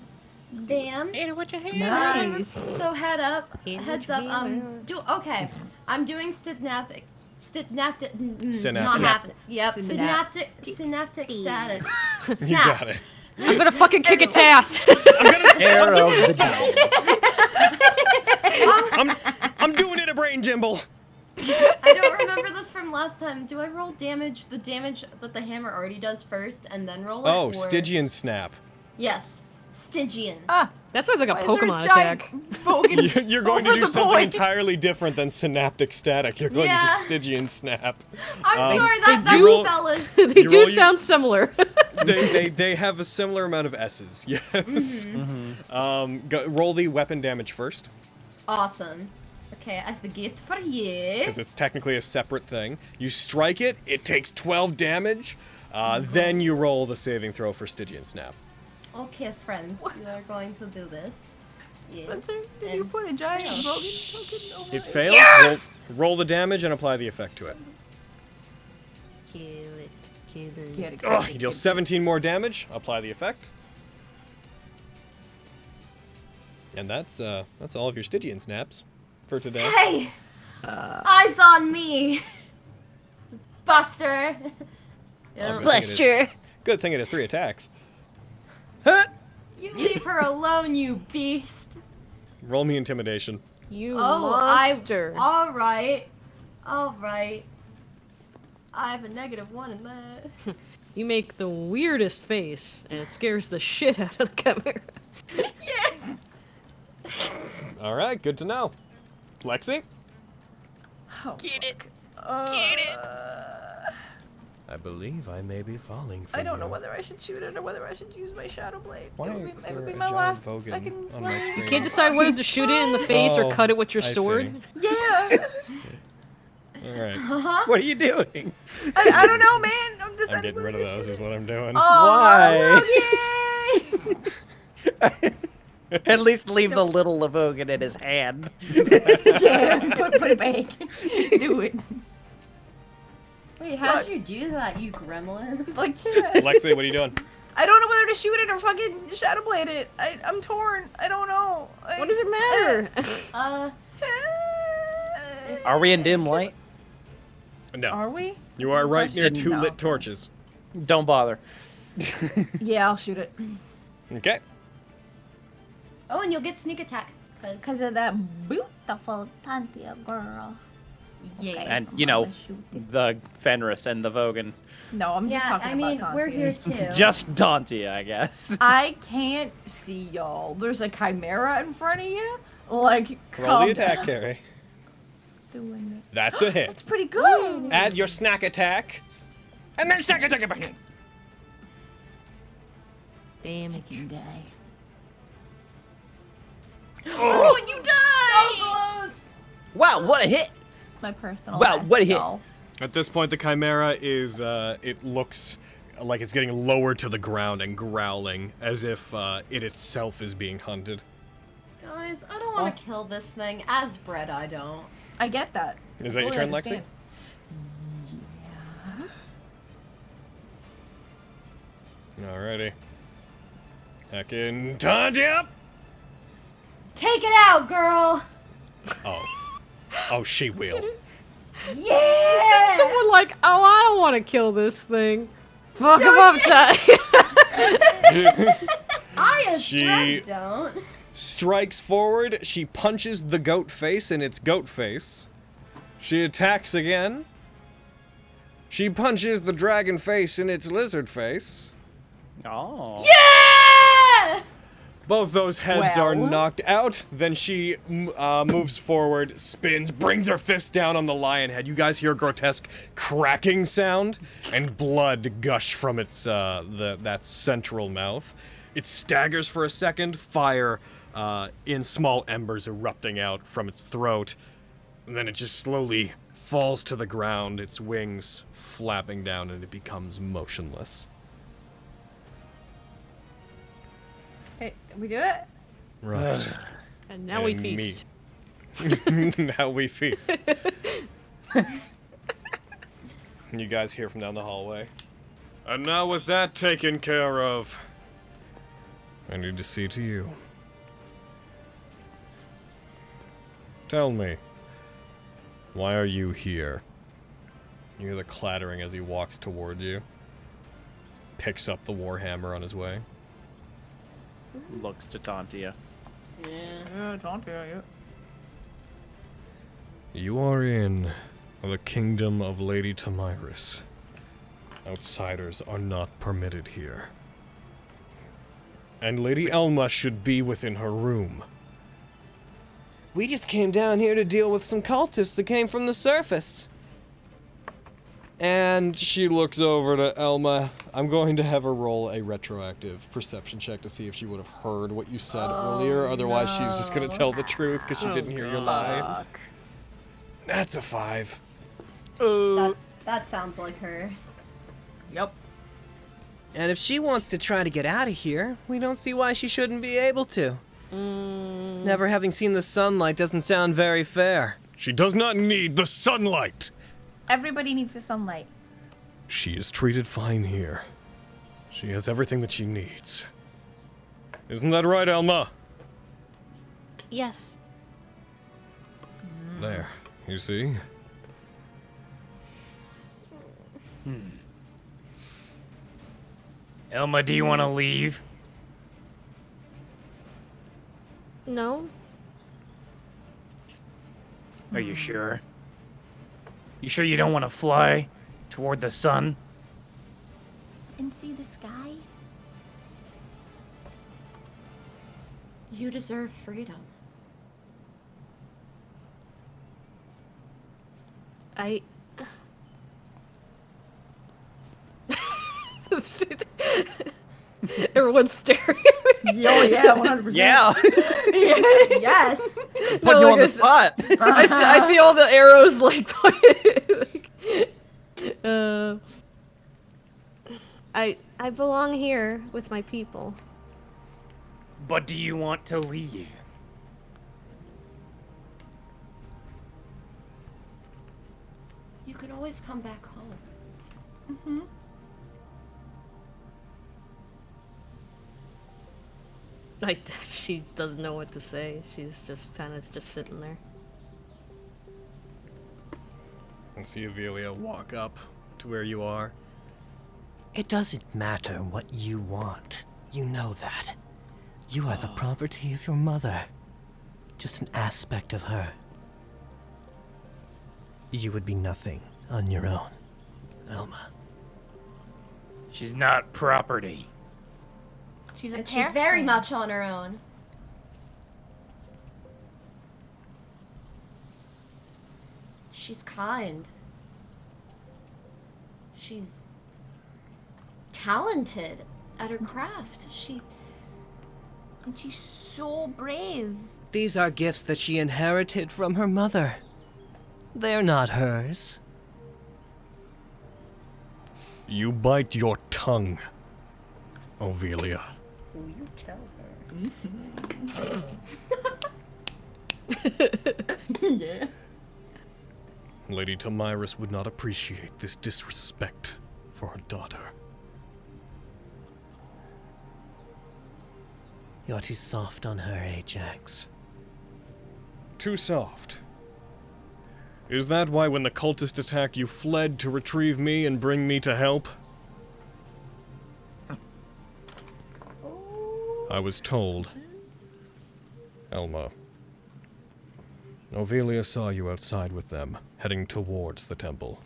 Speaker 7: Damn.
Speaker 5: Hit it with your hammer.
Speaker 4: Nice.
Speaker 7: So heads up.
Speaker 5: Hit with your
Speaker 7: Okay. I'm doing synaptic. Not
Speaker 1: Synaptic.
Speaker 7: happening. Yep.
Speaker 4: Synaptic.
Speaker 7: Synaptic static.
Speaker 1: You
Speaker 7: Snap.
Speaker 1: got it.
Speaker 5: I'm gonna fucking kick its ass.
Speaker 6: Hair of the dog.
Speaker 1: I'm doing it a brain jimble.
Speaker 7: I don't remember this from last time. Do I roll damage, the damage that the hammer already does first, and then roll it?
Speaker 1: Oh,
Speaker 7: or...
Speaker 1: Stygian Snap.
Speaker 7: Yes. Stygian.
Speaker 5: Ah, that sounds like a
Speaker 8: Why is there
Speaker 5: Pokemon
Speaker 8: giant
Speaker 5: attack.
Speaker 8: Bogan
Speaker 1: You're going to
Speaker 8: over
Speaker 1: do
Speaker 8: the
Speaker 1: something
Speaker 8: boy?
Speaker 1: entirely different than Synaptic Static. You're going
Speaker 7: Yeah.
Speaker 1: to do Stygian Snap.
Speaker 7: I'm sorry,
Speaker 5: they
Speaker 7: that
Speaker 5: do-
Speaker 7: spell is...
Speaker 5: They
Speaker 1: You
Speaker 5: do
Speaker 1: roll
Speaker 5: sound similar.
Speaker 1: They have a similar amount of S's. Yes. Roll the weapon damage first,
Speaker 7: Awesome. Okay, I have a gift for you.
Speaker 1: because it's technically a separate thing. You strike it, it takes 12 damage. Then you roll the saving throw for Stygian Snap.
Speaker 7: Okay, friend, you are going to do this. Yes.
Speaker 8: Spencer, did you put a giant Bogan token over
Speaker 1: It fails.
Speaker 8: Yes!
Speaker 1: Roll the damage and apply the effect to it.
Speaker 5: Kill it.
Speaker 8: Get it.
Speaker 1: Oh, you deal 17 more damage. Apply the effect. And that's all of your Stygian snaps for today.
Speaker 7: Hey! Eyes on me! Buster!
Speaker 1: Oh,
Speaker 5: Buster.
Speaker 1: Good thing it has 3 attacks.
Speaker 7: You leave her alone, you beast!
Speaker 1: Roll me intimidation.
Speaker 5: You
Speaker 7: Oh,
Speaker 5: monster.
Speaker 7: Alright. Alright. I have a -1 in that.
Speaker 5: You make the weirdest face, and it scares the shit out of the chimera.
Speaker 1: All right, good to know. Lexi?
Speaker 8: Oh,
Speaker 5: Get it.
Speaker 8: Get it.
Speaker 12: I believe I may be falling for
Speaker 8: I don't know
Speaker 12: you.
Speaker 8: whether I should shoot it or whether I should use my shadow blade.
Speaker 1: Why
Speaker 8: it would
Speaker 1: is
Speaker 8: be, it would
Speaker 1: there
Speaker 8: be
Speaker 1: a
Speaker 8: my
Speaker 1: giant
Speaker 8: last
Speaker 1: Vogan
Speaker 8: second
Speaker 1: on my
Speaker 8: play.
Speaker 1: screen?
Speaker 5: Can't decide whether to shoot it in the face or
Speaker 1: Oh,
Speaker 5: cut it with your
Speaker 1: I
Speaker 5: sword.
Speaker 1: see.
Speaker 8: Yeah.
Speaker 1: All right.
Speaker 6: What are you doing?
Speaker 8: I don't know, man. I'm just
Speaker 1: I'm getting rid of those is what I'm doing.
Speaker 8: Oh,
Speaker 6: Why? At least leave the little Lavogan in his hand.
Speaker 8: yeah, put it back. Do it.
Speaker 7: Wait, how'd you do that, you gremlin?
Speaker 8: Like, yeah.
Speaker 1: Lexi, what are you doing?
Speaker 8: I don't know whether to shoot it or fucking shadow blade it. I'm torn. I don't know.
Speaker 5: What does it matter?
Speaker 6: Are we in dim light?
Speaker 1: No.
Speaker 8: Are we?
Speaker 1: You are right near 2
Speaker 8: No.
Speaker 1: lit torches.
Speaker 6: Don't bother.
Speaker 8: Yeah, I'll shoot it.
Speaker 1: Okay.
Speaker 7: Oh, and you'll get sneak attack.
Speaker 8: Cause of that beautiful Tantia girl.
Speaker 7: Yeah.
Speaker 8: Okay.
Speaker 6: And,
Speaker 8: I'm
Speaker 6: you know,
Speaker 8: gonna shoot it.
Speaker 6: the Fenris and the Vogan.
Speaker 8: No, I'm just
Speaker 7: Yeah,
Speaker 8: talking
Speaker 7: I
Speaker 8: about
Speaker 7: mean,
Speaker 8: Tantia.
Speaker 7: we're here too.
Speaker 6: Just Dantia, I guess.
Speaker 8: I can't see y'all. There's a chimera in front of you. Like,
Speaker 1: Roll the
Speaker 8: calm
Speaker 1: attack,
Speaker 8: down.
Speaker 1: Carrie.
Speaker 8: Doing it.
Speaker 1: That's a hit.
Speaker 8: That's pretty good.
Speaker 1: Add your snack attack. And then snack attack it back.
Speaker 5: Damn.
Speaker 8: I can die.
Speaker 1: Oh,
Speaker 8: you die!
Speaker 7: So close!
Speaker 6: Wow, what a hit!
Speaker 8: My personal.
Speaker 6: Wow,
Speaker 8: best,
Speaker 6: what a hit.
Speaker 8: y'all.
Speaker 1: At this point, the chimera is, it looks like it's getting lower to the ground and growling as if it itself is being hunted.
Speaker 7: Guys, I don't want to kill this thing. As bred, I don't.
Speaker 8: I get that.
Speaker 1: Is that your
Speaker 7: Fully
Speaker 1: turn, Lexi?
Speaker 7: understand.
Speaker 1: Alrighty. Heckin' Tantia!
Speaker 7: Take it out, girl!
Speaker 1: Oh. Oh, she will.
Speaker 7: Yeah!
Speaker 5: Someone like, oh, I don't want to kill this thing. Fuck him up, Ty.
Speaker 7: I as
Speaker 1: She-
Speaker 7: bred don't.
Speaker 1: Strikes forward, she punches the goat face in its goat face. She attacks again. She punches the dragon face in its lizard face.
Speaker 6: Oh.
Speaker 7: Yeah!
Speaker 1: Both those heads are
Speaker 8: Well.
Speaker 1: knocked out. Then she moves forward, spins, brings her fist down on the lion head. You guys hear a grotesque cracking sound and blood gush from its that central mouth. It staggers for a second, fire in small embers erupting out from its throat. And then it just slowly falls to the ground, its wings flapping down, and it becomes motionless.
Speaker 8: Hey, we do it?
Speaker 1: Right.
Speaker 5: And now we feast.
Speaker 1: Now we feast. You guys hear from down the hallway. And now with that taken care of, I need to see to you. Tell me, why are you here? You hear the clattering as he walks toward you. Picks up the warhammer on his way.
Speaker 6: Looks to Tantia.
Speaker 8: Yeah, Tantia, yeah.
Speaker 12: You are in
Speaker 1: the kingdom of Lady Tamiris. Outsiders are not permitted here. And Lady Elma should be within her room.
Speaker 9: We just came down here to deal with some cultists that came from the surface.
Speaker 1: And she looks over to Elma. I'm going to have her roll a retroactive perception check to see if she would have heard what you said earlier. Otherwise, she's just going to tell the truth because she didn't hear your lie. That's a 5.
Speaker 7: That sounds like her.
Speaker 4: Yep.
Speaker 9: And if she wants to try to get out of here, we don't see why she shouldn't be able to. Never having seen the sunlight doesn't sound very fair.
Speaker 1: She does not need the sunlight.
Speaker 8: Everybody needs the sunlight.
Speaker 1: She is treated fine here. She has everything that she needs. Isn't that right, Elma?
Speaker 5: Yes.
Speaker 1: There, you see?
Speaker 10: Elma, do you want to leave?
Speaker 5: No?
Speaker 10: Are you sure? You sure you don't want to fly toward the sun?
Speaker 8: And see the sky?
Speaker 7: You deserve freedom.
Speaker 5: Everyone's staring at me.
Speaker 4: Oh yeah, 100%.
Speaker 6: Yeah.
Speaker 7: Yes.
Speaker 6: Putting
Speaker 5: No,
Speaker 6: you
Speaker 5: like
Speaker 6: on the spot.
Speaker 5: I see all the arrows like pointed. I belong here with my people.
Speaker 10: But do you want to leave?
Speaker 7: You can always come back home.
Speaker 5: She doesn't know what to say. She's just kind of just sitting there.
Speaker 1: And see Avelia walk up to where you are.
Speaker 9: It doesn't matter what you want. You know that. You are the property of your mother. Just an aspect of her. You would be nothing on your own, Elma.
Speaker 10: She's not property.
Speaker 8: She's a
Speaker 7: And she's very
Speaker 8: person.
Speaker 7: much on her own. She's kind. She's talented at her craft.
Speaker 8: And she's so brave.
Speaker 9: These are gifts that she inherited from her mother. They're not hers.
Speaker 1: You bite your tongue, Avelia.
Speaker 4: Will you tell her? Yeah.
Speaker 1: Lady Tamiris would not appreciate this disrespect for her daughter.
Speaker 9: You're too soft on her, Ajax.
Speaker 1: Too soft. Is that why when the cultist attacked you fled to retrieve me and bring me to help? I was told. Elma. Avelia saw you outside with them, heading towards the temple.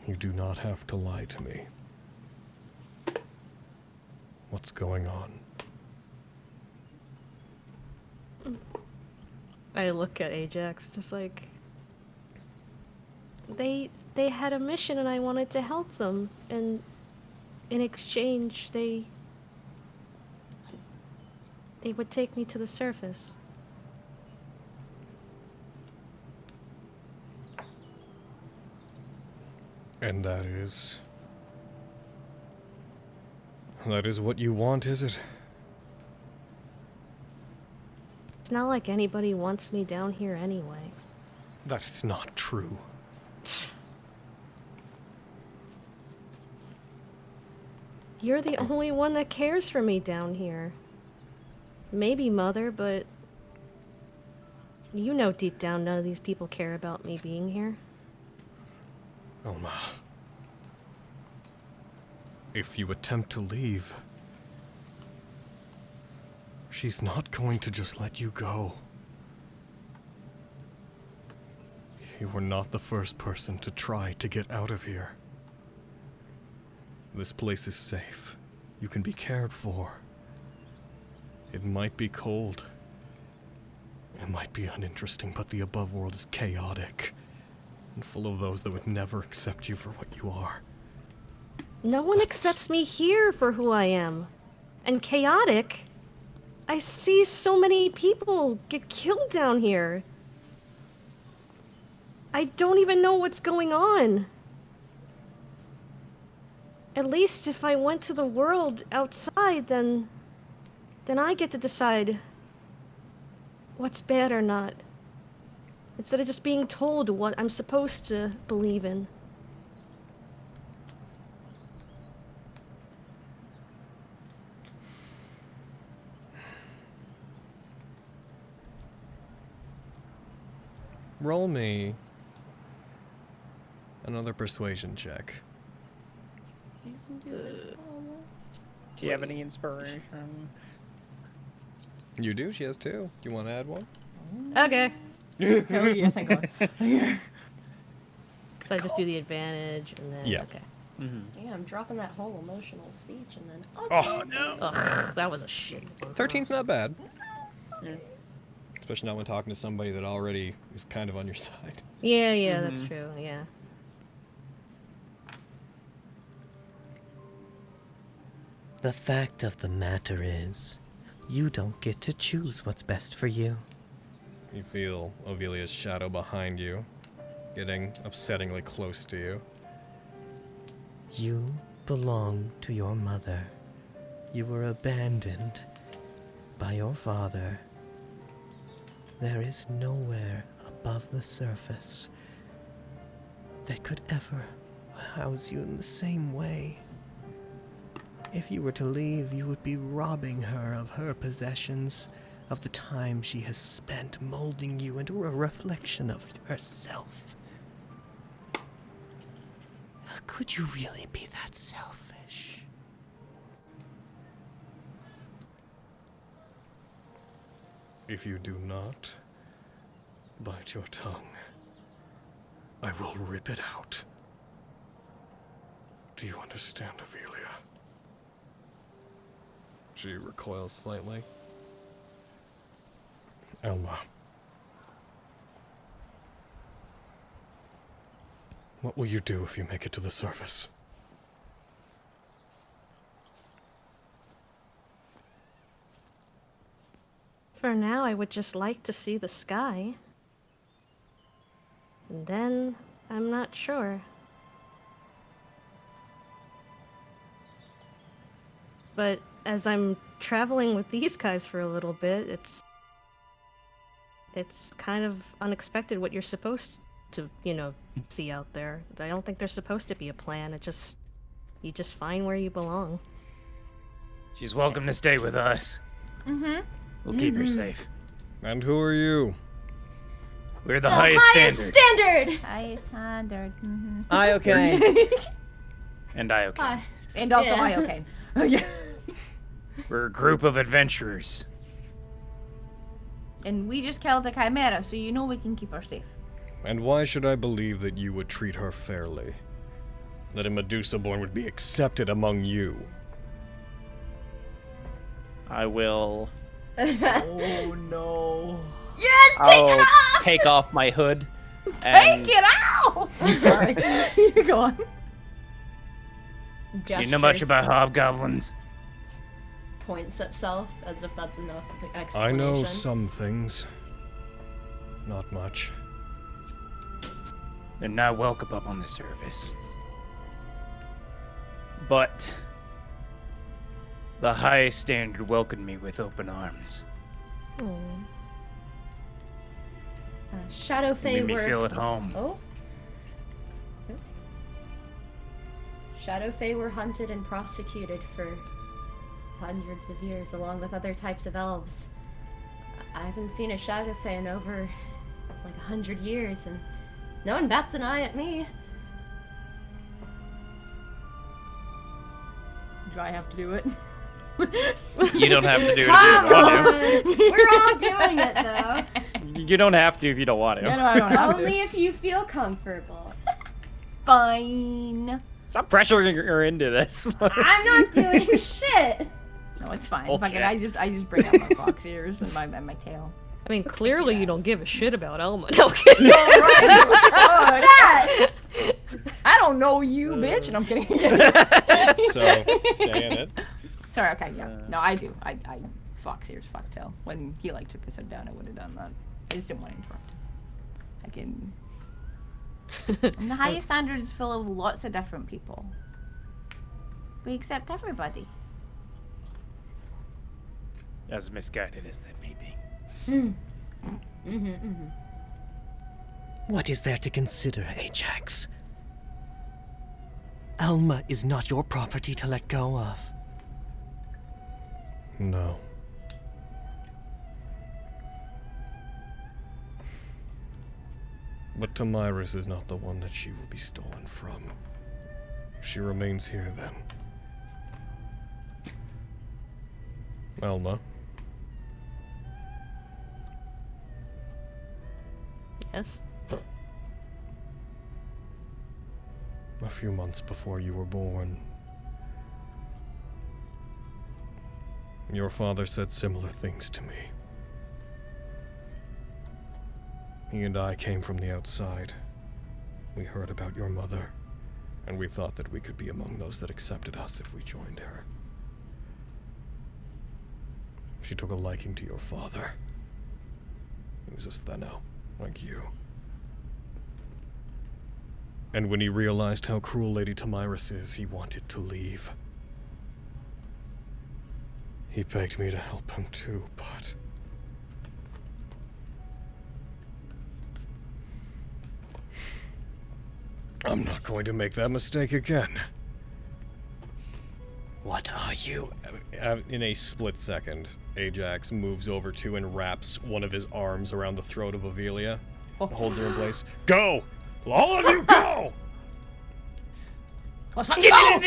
Speaker 1: You do not have to lie to me. What's going on?
Speaker 5: I look at Ajax, just like... They had a mission and I wanted to help them, and in exchange, they would take me to the surface.
Speaker 1: And that is what you want, is it?
Speaker 5: It's not like anybody wants me down here anyway.
Speaker 1: That is not true.
Speaker 5: You're the only one that cares for me down here. Maybe Mother, but you know deep down none of these people care about me being here.
Speaker 1: Elma. If you attempt to leave, she's not going to just let you go. You were not the first person to try to get out of here. This place is safe. You can be cared for. It might be cold. It might be uninteresting, but the above world is chaotic. And full of those that would never accept you for what you are.
Speaker 5: No one accepts me here for who I am. And chaotic? I see so many people get killed down here. I don't even know what's going on. At least if I went to the world outside, then I get to decide what's bad or not. Instead of just being told what I'm supposed to believe in.
Speaker 1: Roll me another persuasion check.
Speaker 6: Do you have any inspiration?
Speaker 1: You do? She has 2. Do you want to add one?
Speaker 5: Okay.
Speaker 4: Hell yeah, thank God.
Speaker 5: So I just do the advantage and then...
Speaker 1: Yeah.
Speaker 5: Okay.
Speaker 7: Yeah, I'm dropping that whole emotional speech and then.
Speaker 1: Oh,
Speaker 7: no!
Speaker 5: Ugh, that was a shit.
Speaker 1: 13's not bad. Especially not when talking to somebody that already is kind of on your side.
Speaker 5: Yeah, that's true, yeah.
Speaker 9: The fact of the matter is, you don't get to choose what's best for you.
Speaker 1: You feel Ovelia's shadow behind you, getting upsettingly close to you.
Speaker 9: You belong to your mother. You were abandoned by your father. There is nowhere above the surface that could ever house you in the same way. If you were to leave, you would be robbing her of her possessions, of the time she has spent molding you into a reflection of herself. Could you really be that selfish?
Speaker 1: If you do not bite your tongue, I will rip it out. Do you understand, Ophelia? She recoils slightly. Elma. What will you do if you make it to the surface?
Speaker 5: For now, I would just like to see the sky. And then, I'm not sure. But as I'm traveling with these guys for a little bit, it's kind of unexpected what you're supposed to, see out there. I don't think there's supposed to be a plan. You just find where you belong.
Speaker 10: She's welcome to stay with us. We'll keep her safe.
Speaker 1: And who are you?
Speaker 10: We're the highest
Speaker 13: standard.
Speaker 8: Highest standard.
Speaker 9: I okay.
Speaker 10: And I okay.
Speaker 8: And also I okay. Yeah.
Speaker 10: We're a group of adventurers.
Speaker 8: And we just killed the chimera, so you know we can keep her safe.
Speaker 1: And why should I believe that you would treat her fairly? That a Medusa-born would be accepted among you?
Speaker 6: I will.
Speaker 4: Oh no.
Speaker 13: Yes, take it off!
Speaker 6: Take off my hood.
Speaker 8: Take it out!
Speaker 4: Sorry. You go on.
Speaker 10: You know much about hobgoblins?
Speaker 7: Points itself as if that's enough
Speaker 1: I
Speaker 7: explanation.
Speaker 1: know some things. Not much.
Speaker 10: They're not welcome up on the surface. But the highest standard welcomed me with open arms.
Speaker 7: Shadow Fae
Speaker 10: Made me
Speaker 7: were...
Speaker 10: feel at home.
Speaker 7: Oh. Shadow Fae were hunted and prosecuted for hundreds of years, along with other types of elves. I haven't seen a Shadow Fae in over, 100 years, and no one bats an eye at me.
Speaker 4: Do I have to do it?
Speaker 6: You don't have to do it if you
Speaker 13: Come
Speaker 6: don't want to.
Speaker 13: on. We're all doing it though.
Speaker 6: You don't have to if you don't want to.
Speaker 4: No, I don't have
Speaker 7: Only
Speaker 4: to.
Speaker 7: if you feel comfortable.
Speaker 8: Fine.
Speaker 6: Stop pressuring her into this.
Speaker 7: I'm not doing shit.
Speaker 8: No, it's fine.
Speaker 6: Okay.
Speaker 8: Fuck it, I just bring out my fox ears and my tail.
Speaker 5: I mean, clearly you don't give a shit about Elma. No kidding.
Speaker 8: I don't know you, bitch. And I'm kidding.
Speaker 1: So stay in it.
Speaker 8: Sorry. Okay. Yeah. No, I do. I fox ears, fox tail. When he like took his head down, I would have done that. I just didn't want to interrupt. I can. And the highest standard is full of lots of different people. We accept everybody.
Speaker 10: As misguided as that may be.
Speaker 9: What is there to consider, Ajax? Alma is not your property to let go of.
Speaker 1: No. But Tamiris is not the one that she will be stolen from. If she remains here, then. Elma,
Speaker 5: Yes.
Speaker 1: a few months before you were born, your father said similar things to me. He and I came from the outside. We heard about your mother, and we thought that we could be among those that accepted us if we joined her. She took a liking to your father. He was a Stheno, like you. And when he realized how cruel Lady Tamiris is, he wanted to leave. He begged me to help him too, but... I'm not going to make that mistake again.
Speaker 9: What are you?
Speaker 1: In a split second, Ajax moves over to and wraps one of his arms around the throat of Ophelia, holds her in place. Go! All of you go!
Speaker 8: Let's fucking go!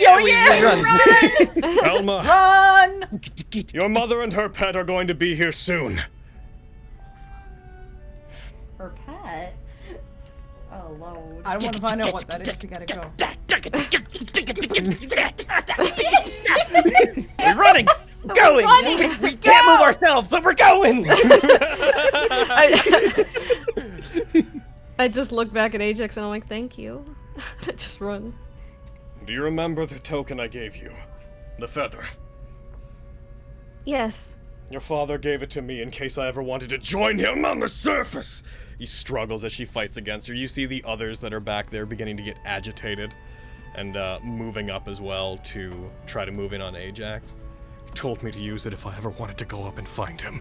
Speaker 8: Yo, yeah! Run!
Speaker 1: Elma,
Speaker 8: Run!
Speaker 1: your mother and her pet are going to be here soon.
Speaker 7: Her pet? Oh, Lord.
Speaker 8: I don't want to find out what that is. We gotta go.
Speaker 6: We're running! Going! We can't move ourselves, but we're going!
Speaker 5: I just look back at Ajax and I'm like, thank you. I just run.
Speaker 1: Do you remember the token I gave you? The feather.
Speaker 5: Yes.
Speaker 1: Your father gave it to me in case I ever wanted to join him on the surface. He struggles as she fights against her. You see the others that are back there beginning to get agitated and moving up as well to try to move in on Ajax. He told me to use it if I ever wanted to go up and find him.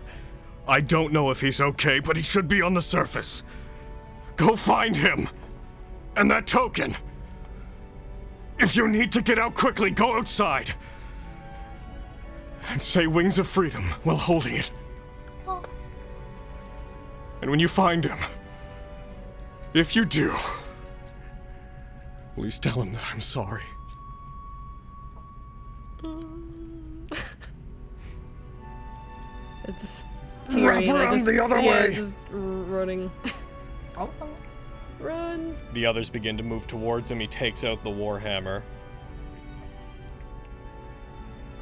Speaker 1: I don't know if he's okay, but he should be on the surface. Go find him. And that token. If you need to get out quickly, go outside. And say Wings of Freedom while holding it. And when you find him, if you do, please tell him that I'm sorry.
Speaker 5: It's just
Speaker 1: Wrap
Speaker 5: teary and I
Speaker 1: around
Speaker 5: just,
Speaker 1: the other way.
Speaker 5: just running. Run.
Speaker 1: The others begin to move towards him. He takes out the Warhammer.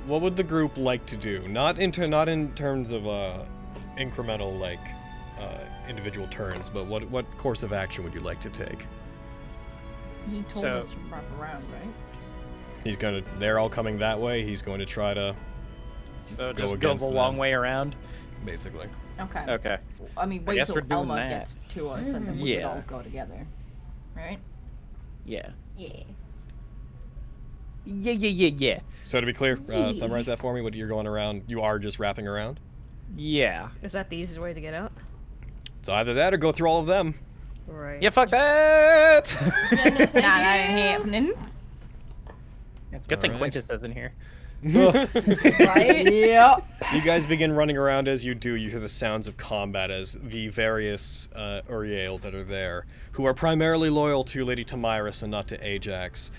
Speaker 1: What would the group like to do? Not in terms of incremental, like, individual turns, but what course of action would you like to take?
Speaker 8: He told us to wrap around, right?
Speaker 1: They're all coming that way. He's going to try to
Speaker 6: So just go the long way around?
Speaker 1: Basically.
Speaker 8: Okay.
Speaker 6: Okay.
Speaker 8: I mean,
Speaker 6: I
Speaker 8: wait
Speaker 6: guess
Speaker 8: till
Speaker 6: we're doing
Speaker 8: Elma
Speaker 6: that.
Speaker 8: gets to us, and then we can all go together. Right?
Speaker 6: Yeah.
Speaker 7: Yeah.
Speaker 6: Yeah.
Speaker 1: So to be clear, summarize that for me. What you're going around? You are just wrapping around.
Speaker 6: Yeah.
Speaker 5: Is that the easiest way to get out?
Speaker 1: It's either that or go through all of them.
Speaker 5: Right.
Speaker 6: Yeah, fuck that!
Speaker 8: Nah, that ain't happening.
Speaker 6: It's a good thing
Speaker 1: Alright.
Speaker 6: Quintus isn't here.
Speaker 8: Right? Yep.
Speaker 1: You guys begin running around. As you do, you hear the sounds of combat as the various Uriel that are there, who are primarily loyal to Lady Tamiris and not to Ajax,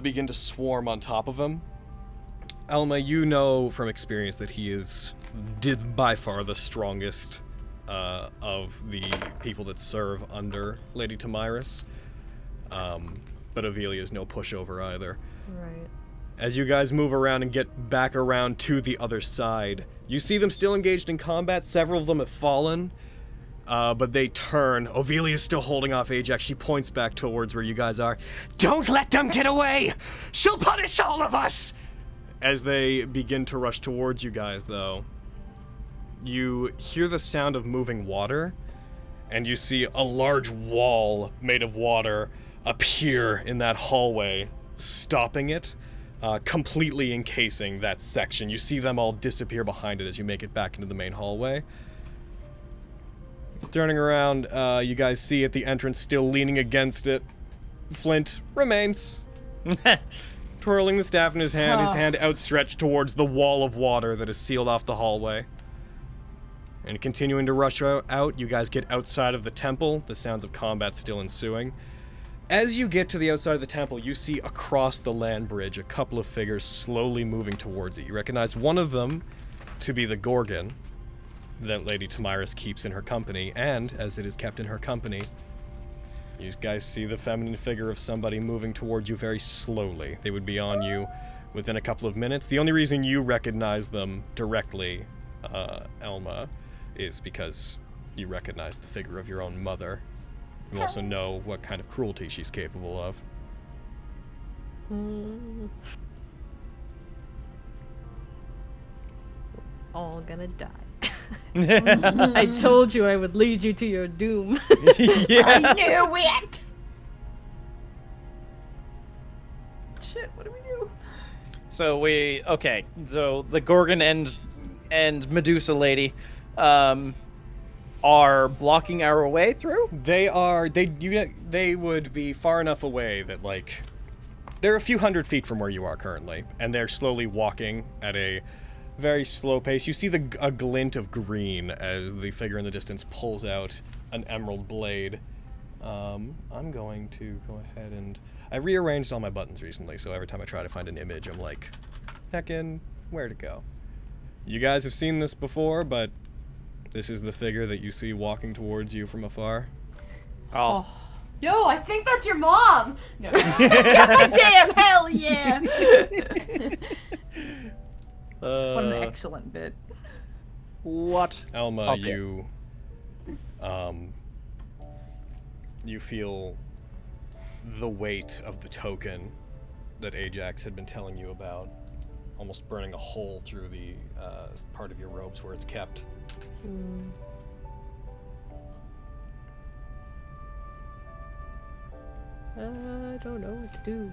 Speaker 1: begin to swarm on top of him. Alma, you know from experience that he is by far the strongest of the people that serve under Lady Tamiris. But Avelia's no pushover either.
Speaker 5: Right.
Speaker 1: As you guys move around and get back around to the other side, you see them still engaged in combat. Several of them have fallen, but they turn. Ovelia's still holding off Ajax. She points back towards where you guys are.
Speaker 2: Don't let them get away! She'll punish all of us!
Speaker 1: As they begin to rush towards you guys, though, you hear the sound of moving water, and you see a large wall made of water appear in that hallway, stopping it, completely encasing that section. You see them all disappear behind it as you make it back into the main hallway. Turning around, you guys see at the entrance, still leaning against it, Flint remains. Twirling the staff in his hand outstretched towards the wall of water that is sealed off the hallway. And continuing to rush out, you guys get outside of the temple, the sounds of combat still ensuing. As you get to the outside of the temple, you see across the land bridge a couple of figures slowly moving towards it. You recognize one of them to be the Gorgon that Lady Tamiris keeps in her company, and as it is kept in her company, you guys see the feminine figure of somebody moving towards you very slowly. They would be on you within a couple of minutes. The only reason you recognize them directly, Elma, is because you recognize the figure of your own mother. You also know what kind of cruelty she's capable of.
Speaker 5: All gonna die. I told you I would lead you to your doom.
Speaker 8: Yeah. I knew it! Shit, what do we do?
Speaker 6: So so the Gorgon and Medusa lady, are blocking our way through?
Speaker 1: They would be far enough away that, like, they're a few hundred feet from where you are currently, and they're slowly walking at a very slow pace. You see a glint of green as the figure in the distance pulls out an emerald blade. I'm going to go ahead and... I rearranged all my buttons recently, so every time I try to find an image, I'm like, heckin', where to go? You guys have seen this before, but this is the figure that you see walking towards you from afar.
Speaker 7: Oh. Yo, I think that's your mom! No.
Speaker 8: Damn, hell yeah! What an excellent bit.
Speaker 6: What?
Speaker 1: Elma, you feel the weight of the token that Ajax had been telling you about, almost burning a hole through the part of your robes where it's kept.
Speaker 5: I don't know what to do.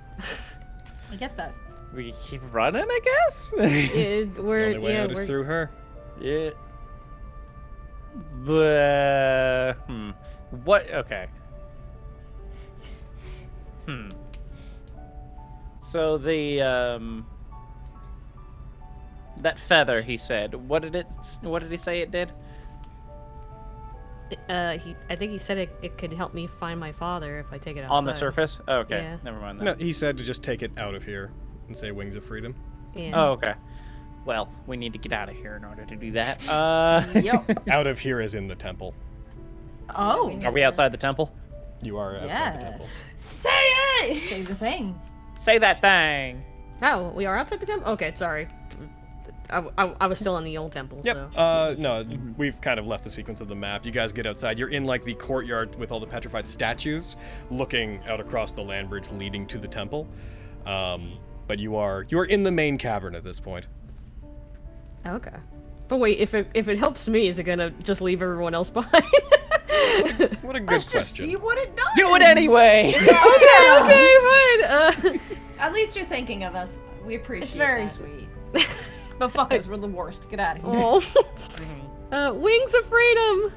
Speaker 8: I get that.
Speaker 6: We keep running, I guess?
Speaker 1: The only way out is through her.
Speaker 6: Yeah. But, what? Okay. So the, that feather, he said, what did he say it did?
Speaker 5: I think he said it could help me find my father if I take it outside.
Speaker 6: On the surface? Oh, okay.
Speaker 5: Yeah.
Speaker 6: Never mind that.
Speaker 1: No, he said to just take it out of here and say Wings of Freedom.
Speaker 5: Yeah.
Speaker 6: Oh, okay. Well, we need to get out of here in order to do that.
Speaker 8: Yep.
Speaker 1: Out of here is in the temple.
Speaker 8: Oh.
Speaker 6: Are we outside the temple?
Speaker 1: You are outside the temple.
Speaker 8: Say it! Say the thing.
Speaker 6: Say that thing.
Speaker 5: Oh, we are outside the temple? Okay, sorry. I was still in the old temple,
Speaker 1: Yep.
Speaker 5: so...
Speaker 1: No, we've kind of left the sequence of the map. You guys get outside. You're in, like, the courtyard with all the petrified statues, looking out across the land bridge leading to the temple. But you're in the main cavern at this point.
Speaker 5: Okay. But wait, if it helps me, is it gonna just leave everyone else behind?
Speaker 1: What a good question.
Speaker 8: See what it does.
Speaker 6: Do it anyway!
Speaker 5: Okay, fine.
Speaker 7: At least you're thinking of us. We appreciate
Speaker 8: It's very
Speaker 7: that.
Speaker 8: sweet. But fuck us, we're the worst. Get out of here.
Speaker 5: Oh. Wings of Freedom!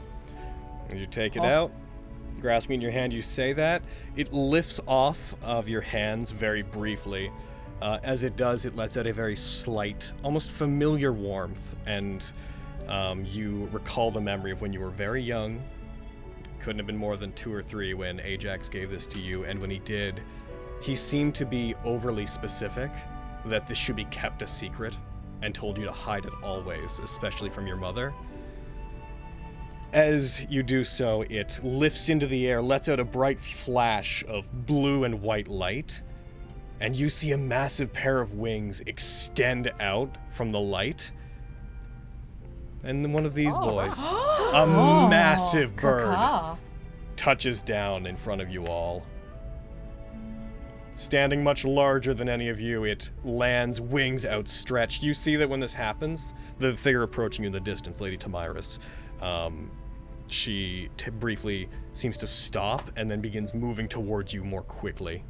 Speaker 1: As you take it out, grasping in your hand, you say that. It lifts off of your hands very briefly. As it does, it lets out a very slight, almost familiar warmth, and you recall the memory of when you were very young. Couldn't have been more than 2 or 3 when Ajax gave this to you, and when he did, he seemed to be overly specific that this should be kept a secret, and told you to hide it always, especially from your mother. As you do so, it lifts into the air, lets out a bright flash of blue and white light, and you see a massive pair of wings extend out from the light. And then one of these boys, a massive bird, touches down in front of you all. Standing much larger than any of you, it lands, wings outstretched. You see that when this happens, the figure approaching you in the distance, Lady Tamiris, she briefly seems to stop and then begins moving towards you more quickly.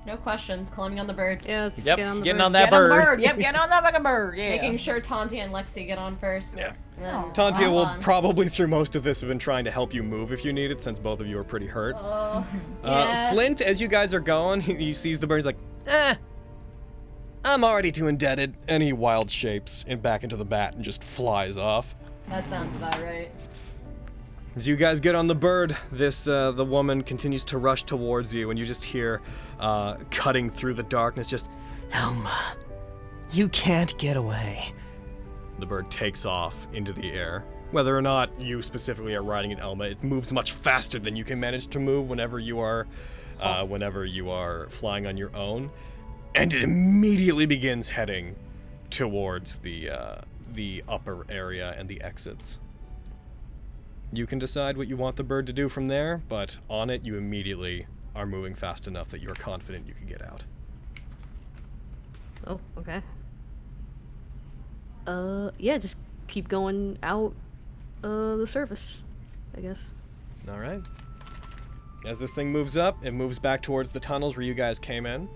Speaker 7: No questions, climbing on the bird.
Speaker 5: Yeah, let's
Speaker 6: Yep,
Speaker 5: get on the
Speaker 6: getting
Speaker 5: bird.
Speaker 6: on that
Speaker 8: Get on the
Speaker 6: bird.
Speaker 8: bird. Yep, get on that fucking bird. Yeah.
Speaker 7: Making sure Tantia and Lexi get on first.
Speaker 1: Yeah.
Speaker 7: Then
Speaker 1: Tantia will
Speaker 7: on.
Speaker 1: probably through most of this have been trying to help you move if you need it, since both of you are pretty hurt.
Speaker 7: Yeah.
Speaker 1: Flint, as you guys are going, he sees the bird, he's like, I'm already too indebted. And he wild shapes and back into the bat and just flies off.
Speaker 7: That sounds about right.
Speaker 1: As you guys get on the bird, the woman continues to rush towards you, and you just hear, cutting through the darkness, just,
Speaker 9: Elma, you can't get away.
Speaker 1: the bird takes off into the air. Whether or not you specifically are riding an Elma, it moves much faster than you can manage to move whenever you are flying on your own, and it immediately begins heading towards the upper area and the exits. You can decide what you want the bird to do from there, but on it you immediately are moving fast enough that you are confident you can get out.
Speaker 5: Oh, okay. Yeah, just keep going out the surface, I guess.
Speaker 1: All right. As this thing moves up, it moves back towards the tunnels where you guys came in.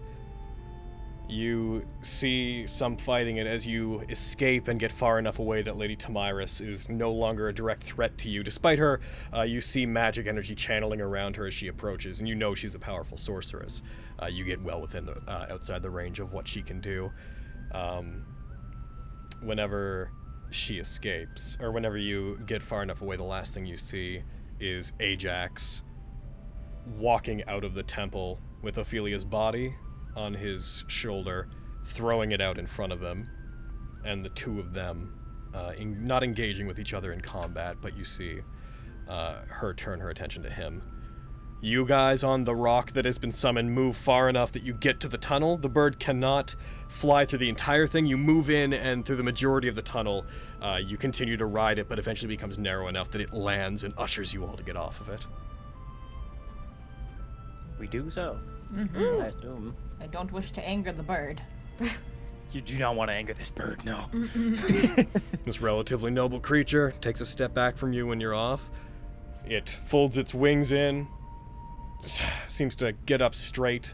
Speaker 1: You see some fighting it as you escape and get far enough away that Lady Tamiris is no longer a direct threat to you. Despite her, you see magic energy channeling around her as she approaches, and you know she's a powerful sorceress. You get well within the outside the range of what she can do. Whenever she escapes, or whenever you get far enough away, the last thing you see is Ajax walking out of the temple with Ophelia's body on his shoulder, throwing it out in front of him, and the two of them not engaging with each other in combat, but you see her turn her attention to him. You guys on the rock that has been summoned move far enough that you get to the tunnel. The bird cannot fly through the entire thing. You move in, and through the majority of the tunnel, you continue to ride it, but eventually becomes narrow enough that it lands and ushers you all to get off of it.
Speaker 6: We do so.
Speaker 8: Mm-hmm.
Speaker 6: I assume.
Speaker 8: I don't wish to anger the bird.
Speaker 10: You do not want to anger this bird, no.
Speaker 1: This relatively noble creature takes a step back from you when you're off. It folds its wings in, seems to get up straight,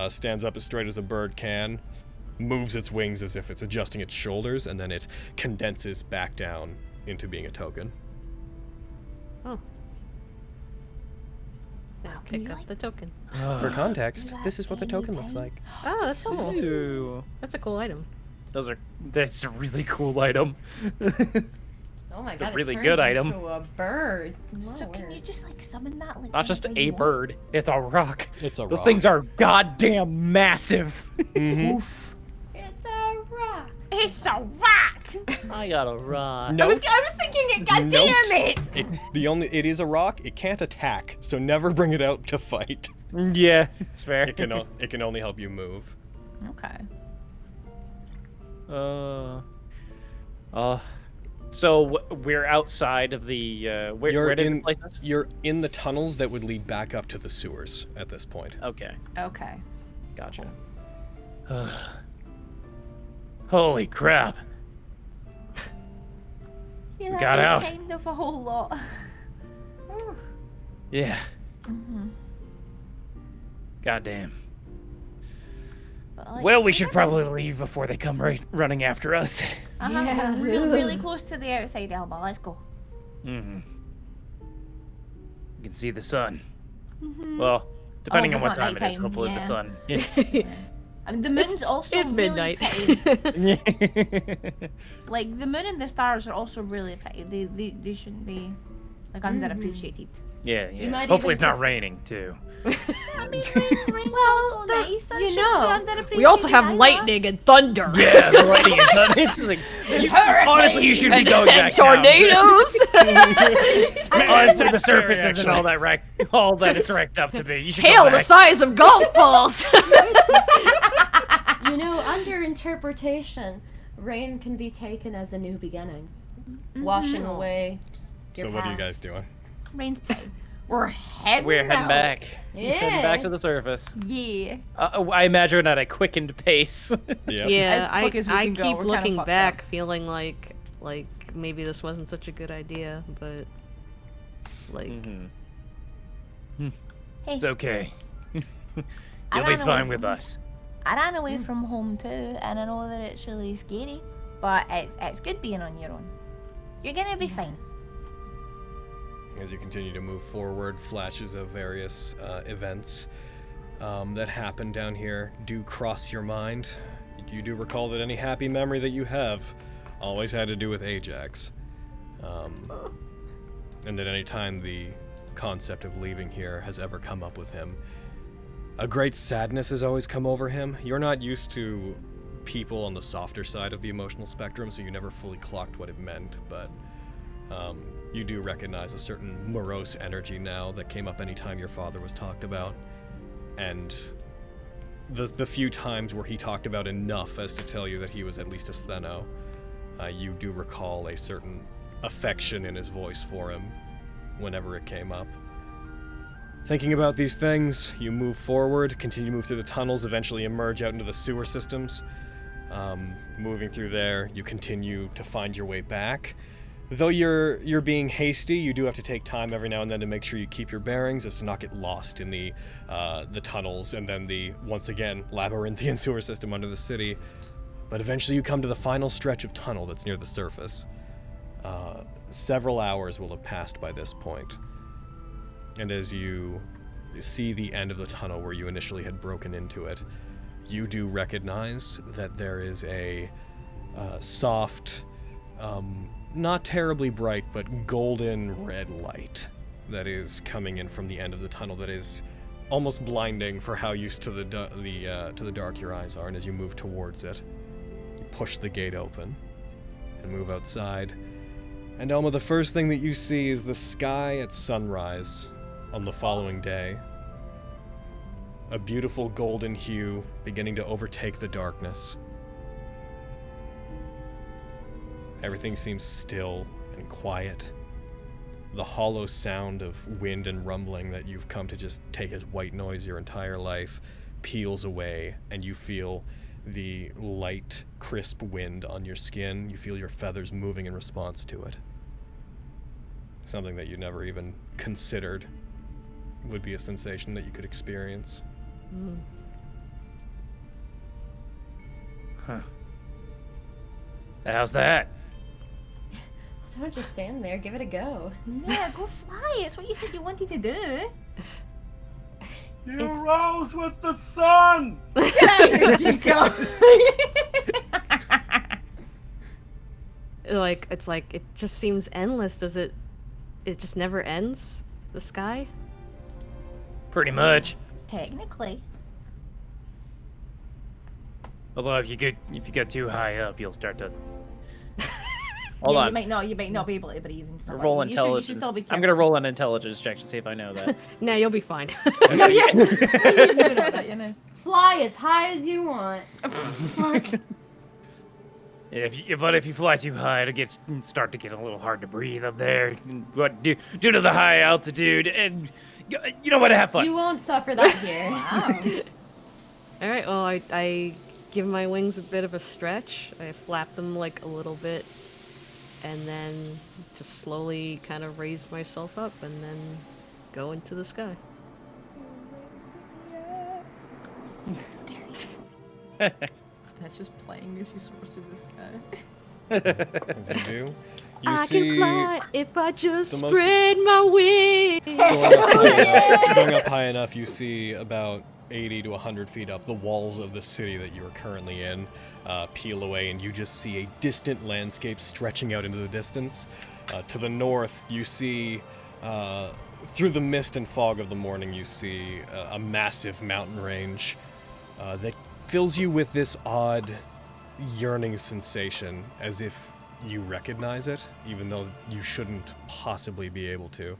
Speaker 1: stands up as straight as a bird can, moves its wings as if it's adjusting its shoulders, and then it condenses back down into being a token.
Speaker 5: Oh. Now pick up the token.
Speaker 9: For context, this is what the token looks like.
Speaker 5: Oh, that's cool.
Speaker 6: Ooh.
Speaker 5: That's a cool item.
Speaker 10: That's a really cool item.
Speaker 7: Oh my
Speaker 10: It's
Speaker 7: god,
Speaker 10: a really
Speaker 7: it turns
Speaker 10: good item.
Speaker 7: into a bird.
Speaker 8: So
Speaker 7: Lord.
Speaker 8: can you just like summon that? Like,
Speaker 10: Not just
Speaker 8: whenever you
Speaker 10: a
Speaker 8: want?
Speaker 10: bird, it's a rock.
Speaker 1: It's a
Speaker 10: Those
Speaker 1: rock.
Speaker 10: things are goddamn massive.
Speaker 8: Oof.
Speaker 7: It's a rock.
Speaker 8: It's a rock.
Speaker 10: I got a rock.
Speaker 7: I was thinking it. God damn it!
Speaker 1: It is a rock. It can't attack, so never bring it out to fight.
Speaker 10: Yeah, it's fair.
Speaker 1: It can only help you move.
Speaker 8: Okay.
Speaker 6: So we're outside of the. Where did it place us?
Speaker 1: You're in the tunnels that would lead back up to the sewers at this point.
Speaker 6: Okay,
Speaker 8: Okay.
Speaker 6: gotcha.
Speaker 10: Holy crap.
Speaker 8: Yeah,
Speaker 10: Got
Speaker 8: that
Speaker 10: out.
Speaker 8: was kind of a whole lot.
Speaker 10: Yeah.
Speaker 8: Mm-hmm.
Speaker 10: Goddamn.
Speaker 8: But, like,
Speaker 10: Well, we should probably leave before they come running after us.
Speaker 8: we're really close to the outside, Elma. Let's go.
Speaker 10: Mm-hmm. You can see the sun.
Speaker 8: Mm-hmm.
Speaker 10: Well, depending on
Speaker 8: it's
Speaker 10: what
Speaker 8: not
Speaker 10: time it is,
Speaker 8: nighttime,
Speaker 10: hopefully
Speaker 8: yeah.
Speaker 10: the sun.
Speaker 8: I mean, the moon's also
Speaker 5: it's
Speaker 8: really
Speaker 5: midnight.
Speaker 8: pretty. Like the moon and the stars are also really pretty. They shouldn't be like underappreciated.
Speaker 10: Yeah,
Speaker 7: You
Speaker 10: yeah.
Speaker 7: might
Speaker 10: Hopefully it's
Speaker 7: even
Speaker 10: not raining too.
Speaker 8: Well,
Speaker 4: You know, we also have lightning and thunder.
Speaker 10: Yeah, the lightning is not. It's just like, honestly, you should be going back down.
Speaker 5: Tornadoes.
Speaker 10: Honestly, the surface isn't all that it's wrecked up to be. You should go
Speaker 5: Hail the
Speaker 10: back.
Speaker 5: size of golf balls.
Speaker 7: You know, under interpretation, rain can be taken as a new beginning, washing away your
Speaker 1: So what are you
Speaker 7: past.
Speaker 1: guys doing?
Speaker 8: Rain's fine.
Speaker 4: We're heading
Speaker 6: We're heading
Speaker 4: out.
Speaker 6: back.
Speaker 7: Yeah.
Speaker 6: Heading back to the surface.
Speaker 8: Yeah.
Speaker 6: I imagine at a quickened pace.
Speaker 1: Yep.
Speaker 5: Yeah,
Speaker 4: As quick as we
Speaker 5: I
Speaker 4: can go,
Speaker 5: keep
Speaker 4: we're kinda
Speaker 5: looking
Speaker 4: fucked
Speaker 5: back,
Speaker 4: up.
Speaker 5: feeling like maybe this wasn't such a good idea, but like
Speaker 10: It's okay.
Speaker 8: I
Speaker 10: You'll be
Speaker 8: ran away
Speaker 10: fine with
Speaker 8: from-
Speaker 10: us.
Speaker 8: I ran away from home too, and I know that it's really scary, but it's good being on your own. You're gonna be fine.
Speaker 1: As you continue to move forward, flashes of various events that happen down here do cross your mind. You do recall that any happy memory that you have always had to do with Ajax. And that any time the concept of leaving here has ever come up with him, a great sadness has always come over him. You're not used to people on the softer side of the emotional spectrum, so you never fully clocked what it meant, but you do recognize a certain morose energy now that came up anytime your father was talked about. And the few times where he talked about enough as to tell you that he was at least a Stheno, you do recall a certain affection in his voice for him whenever it came up. Thinking about these things, you move forward, continue to move through the tunnels, eventually emerge out into the sewer systems. Moving through there, you continue to find your way back. Though you're being hasty, you do have to take time every now and then to make sure you keep your bearings as to not get lost in the tunnels and then the, once again, labyrinthian sewer system under the city. But eventually you come to the final stretch of tunnel that's near the surface. Several hours will have passed by this point. And as you see the end of the tunnel where you initially had broken into it, you do recognize that there is a soft, not terribly bright, but golden red light that is coming in from the end of the tunnel that is almost blinding for how used to the dark your eyes are. And as you move towards it, you push the gate open and move outside. And Elma, the first thing that you see is the sky at sunrise on the following day. A beautiful golden hue beginning to overtake the darkness. Everything seems still and quiet. The hollow sound of wind and rumbling that you've come to just take as white noise your entire life peels away, and you feel the light, crisp wind on your skin. You feel your feathers moving in response to it. Something that you never even considered would be a sensation that you could experience.
Speaker 10: Huh. How's that?
Speaker 7: Don't just stand there, give it a go.
Speaker 8: Yeah, go fly. It's what you said you wanted to do.
Speaker 14: You rose with the sun!
Speaker 4: Get out of here, Chico!
Speaker 5: It just seems endless. Does it just never ends? The sky?
Speaker 10: Pretty much.
Speaker 8: Technically.
Speaker 10: Although if you go too high up, you'll start to.
Speaker 6: Hold
Speaker 8: yeah,
Speaker 6: on.
Speaker 8: You might not be able to breathe and stuff.
Speaker 6: Roll
Speaker 8: like that.
Speaker 6: intelligence.
Speaker 8: You should still be
Speaker 6: I'm gonna roll an intelligence check to see if I know that.
Speaker 5: Nah, you'll be fine.
Speaker 7: Fly as high as you want.
Speaker 10: But if you fly too high, it'll start to get a little hard to breathe up there. What due to the high altitude, and you know what? Have fun.
Speaker 7: You won't suffer that here.
Speaker 8: Wow.
Speaker 5: All right. Well, I give my wings a bit of a stretch. I flap them like a little bit, and then just slowly kind of raise myself up, and then go into the sky.
Speaker 4: That's just playing as she soars through the sky.
Speaker 1: As you do, you
Speaker 5: I
Speaker 1: see
Speaker 5: can fly if I just
Speaker 1: the most-
Speaker 5: spread my wings.
Speaker 1: going up high enough, you see about 80 to 100 feet up the walls of the city that you are currently in peel away, and you just see a distant landscape stretching out into the distance. To the north, you see through the mist and fog of the morning, you see a massive mountain range that fills you with this odd, yearning sensation, as if you recognize it, even though you shouldn't possibly be able to.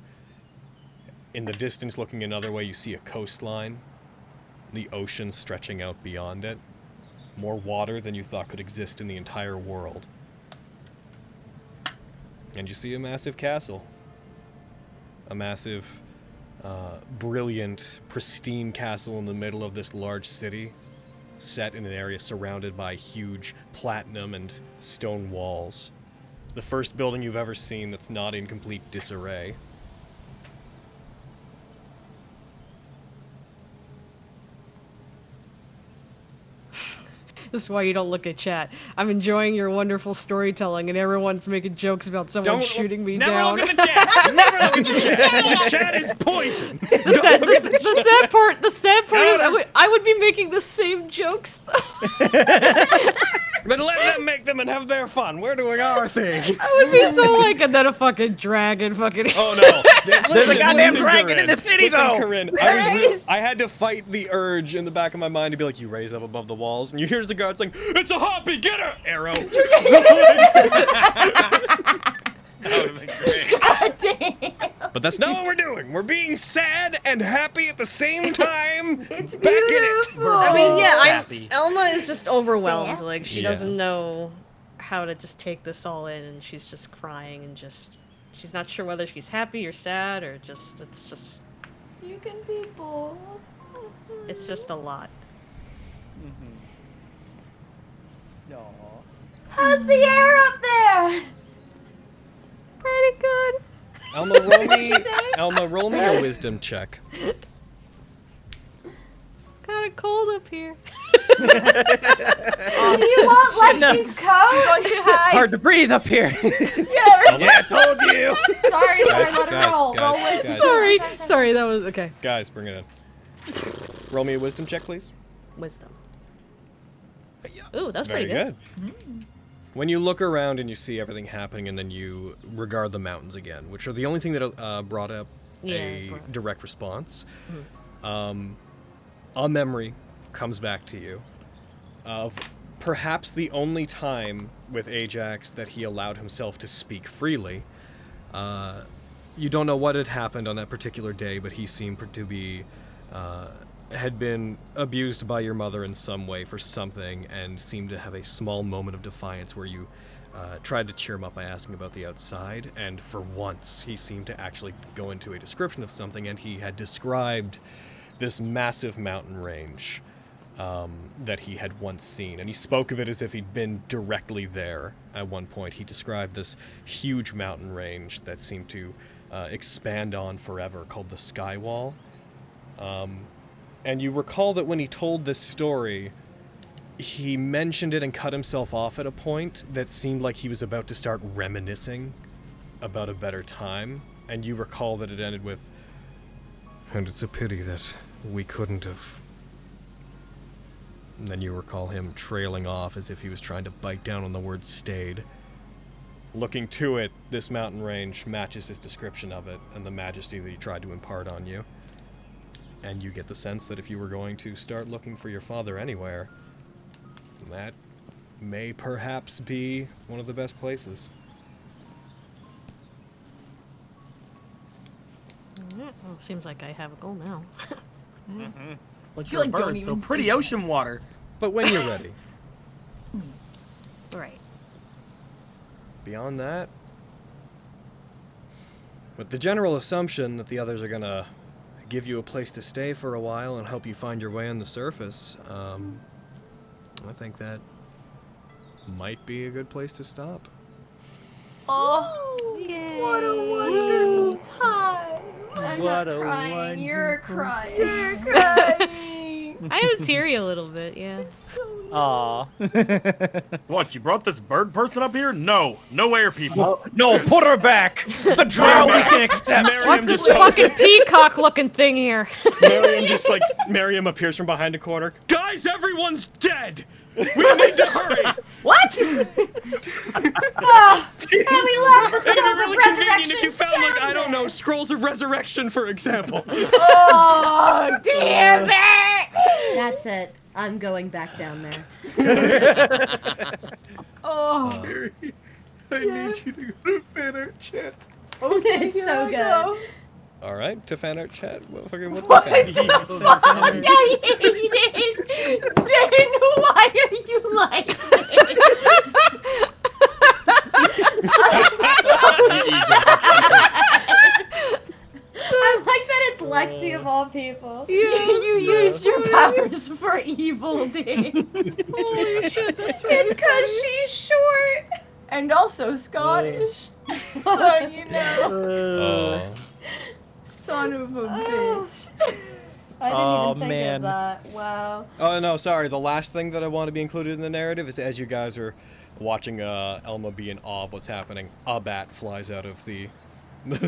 Speaker 1: In the distance, looking another way, you see a coastline, the ocean stretching out beyond it. More water than you thought could exist in the entire world. And you see a massive castle. A massive, brilliant, pristine castle in the middle of this large city, set in an area surrounded by huge platinum and stone walls. The first building you've ever seen that's not in complete disarray.
Speaker 5: This is why you don't look at chat. I'm enjoying your wonderful storytelling, and everyone's making jokes about someone shooting me
Speaker 1: never
Speaker 5: down.
Speaker 1: Look at the chat. Never look at the chat. The chat is poison.
Speaker 5: The sad part is I would be making the same jokes.
Speaker 1: But let them make them and have their fun. We're doing our thing.
Speaker 5: I would be so like, and then a fucking dragon fucking.
Speaker 1: Oh no!
Speaker 10: There's a goddamn dragon in the city, though.
Speaker 1: Corinne, I had to fight the urge in the back of my mind to be like, you raise up above the walls, and you hear the guards like, it's a harpy, get her! Arrow. That would have been great.
Speaker 8: God damn.
Speaker 1: But that's not what we're doing. We're being sad and happy at the same time.
Speaker 8: It's
Speaker 1: back in it.
Speaker 5: I mean, yeah,
Speaker 10: Happy.
Speaker 5: Elma is just overwhelmed.
Speaker 8: Sad?
Speaker 5: Like, she
Speaker 1: Yeah.
Speaker 5: doesn't know how to just take this all in, and she's just crying and just. She's not sure whether she's happy or sad or just. It's just.
Speaker 4: You can be both.
Speaker 5: It's just a lot.
Speaker 6: No.
Speaker 4: How's the air up there?
Speaker 5: Pretty good.
Speaker 1: Elma, roll me a wisdom check.
Speaker 5: Kinda cold up here.
Speaker 4: Do you want Lexi's coat?
Speaker 6: Hard to breathe up here.
Speaker 4: Yeah,
Speaker 10: Yeah, I told you.
Speaker 4: Sorry,
Speaker 1: Guys,
Speaker 4: let her
Speaker 1: guys,
Speaker 4: roll.
Speaker 1: guys,
Speaker 4: Roll with
Speaker 1: guys.
Speaker 5: Sorry, that was okay.
Speaker 1: Guys, bring it in. Roll me a wisdom check, please.
Speaker 5: Wisdom. Ooh, that's
Speaker 1: Very
Speaker 5: pretty good.
Speaker 1: When you look around and you see everything happening, and then you regard the mountains again, which are the only thing that brought up a direct response, a memory comes back to you of perhaps the only time with Ajax that he allowed himself to speak freely. You don't know what had happened on that particular day, but he seemed to be had been abused by your mother in some way for something, and seemed to have a small moment of defiance where you tried to cheer him up by asking about the outside, and for once he seemed to actually go into a description of something, and he had described this massive mountain range that he had once seen, and he spoke of it as if he'd been directly there at one point. He described this huge mountain range that seemed to expand on forever, called the Skywall. And you recall that when he told this story, he mentioned it and cut himself off at a point that seemed like he was about to start reminiscing about a better time. And you recall that it ended with, and it's a pity that we couldn't have. And then you recall him trailing off as if he was trying to bite down on the word stayed. Looking to it, this mountain range matches his description of it and the majesty that he tried to impart on you. And you get the sense that if you were going to start looking for your father anywhere, that may perhaps be one of the best places.
Speaker 5: Well, it seems like I have a goal now.
Speaker 14: But
Speaker 4: You,
Speaker 14: you're a
Speaker 4: like, don't
Speaker 14: bird, so
Speaker 4: even
Speaker 14: pretty
Speaker 4: think
Speaker 14: ocean water.
Speaker 1: But when you're ready.
Speaker 5: Right.
Speaker 1: Beyond that, with the general assumption that the others are gonna give you a place to stay for a while and help you find your way on the surface, I think that might be a good place to stop.
Speaker 4: Oh, what a wonderful time.
Speaker 7: I'm
Speaker 6: What
Speaker 7: not
Speaker 6: a
Speaker 7: crying. You're crying.
Speaker 4: You're crying.
Speaker 5: I am teary a little bit, yeah.
Speaker 6: Aw.
Speaker 14: What, you brought this bird person up here? No. No air people.
Speaker 6: No, put her back. The trial we can accept.
Speaker 5: What's this fucking peacock-looking thing here?
Speaker 1: Miriam appears from behind a corner. Guys, everyone's dead! We need to hurry!
Speaker 4: What?
Speaker 13: Oh, and we left the
Speaker 1: It'd be
Speaker 13: stones
Speaker 1: really
Speaker 13: of
Speaker 1: convenient if you
Speaker 13: resurrection
Speaker 1: found, like, I don't know, Scrolls of Resurrection, for example.
Speaker 8: Oh, damn it!
Speaker 7: That's it. I'm going back down there.
Speaker 8: Oh.
Speaker 11: I need you to go to fan art chat.
Speaker 7: It's so good.
Speaker 1: All right, to fan art chat. What's the fan?
Speaker 8: Fuck? I hate it. Dan, why are you like this?
Speaker 7: I like that it's Lexi of all people.
Speaker 8: You used your powers for evil, Dan.
Speaker 5: Holy shit, that's right.
Speaker 7: It's because she's short.
Speaker 8: And also Scottish. So you know.
Speaker 1: Oh.
Speaker 8: Son of a bitch.
Speaker 7: I didn't
Speaker 6: Oh,
Speaker 7: even think
Speaker 6: man.
Speaker 7: of that. Wow.
Speaker 1: Oh no, sorry. The last thing that I want to be included in the narrative is as you guys are watching Elma be in awe of what's happening, a bat flies out of the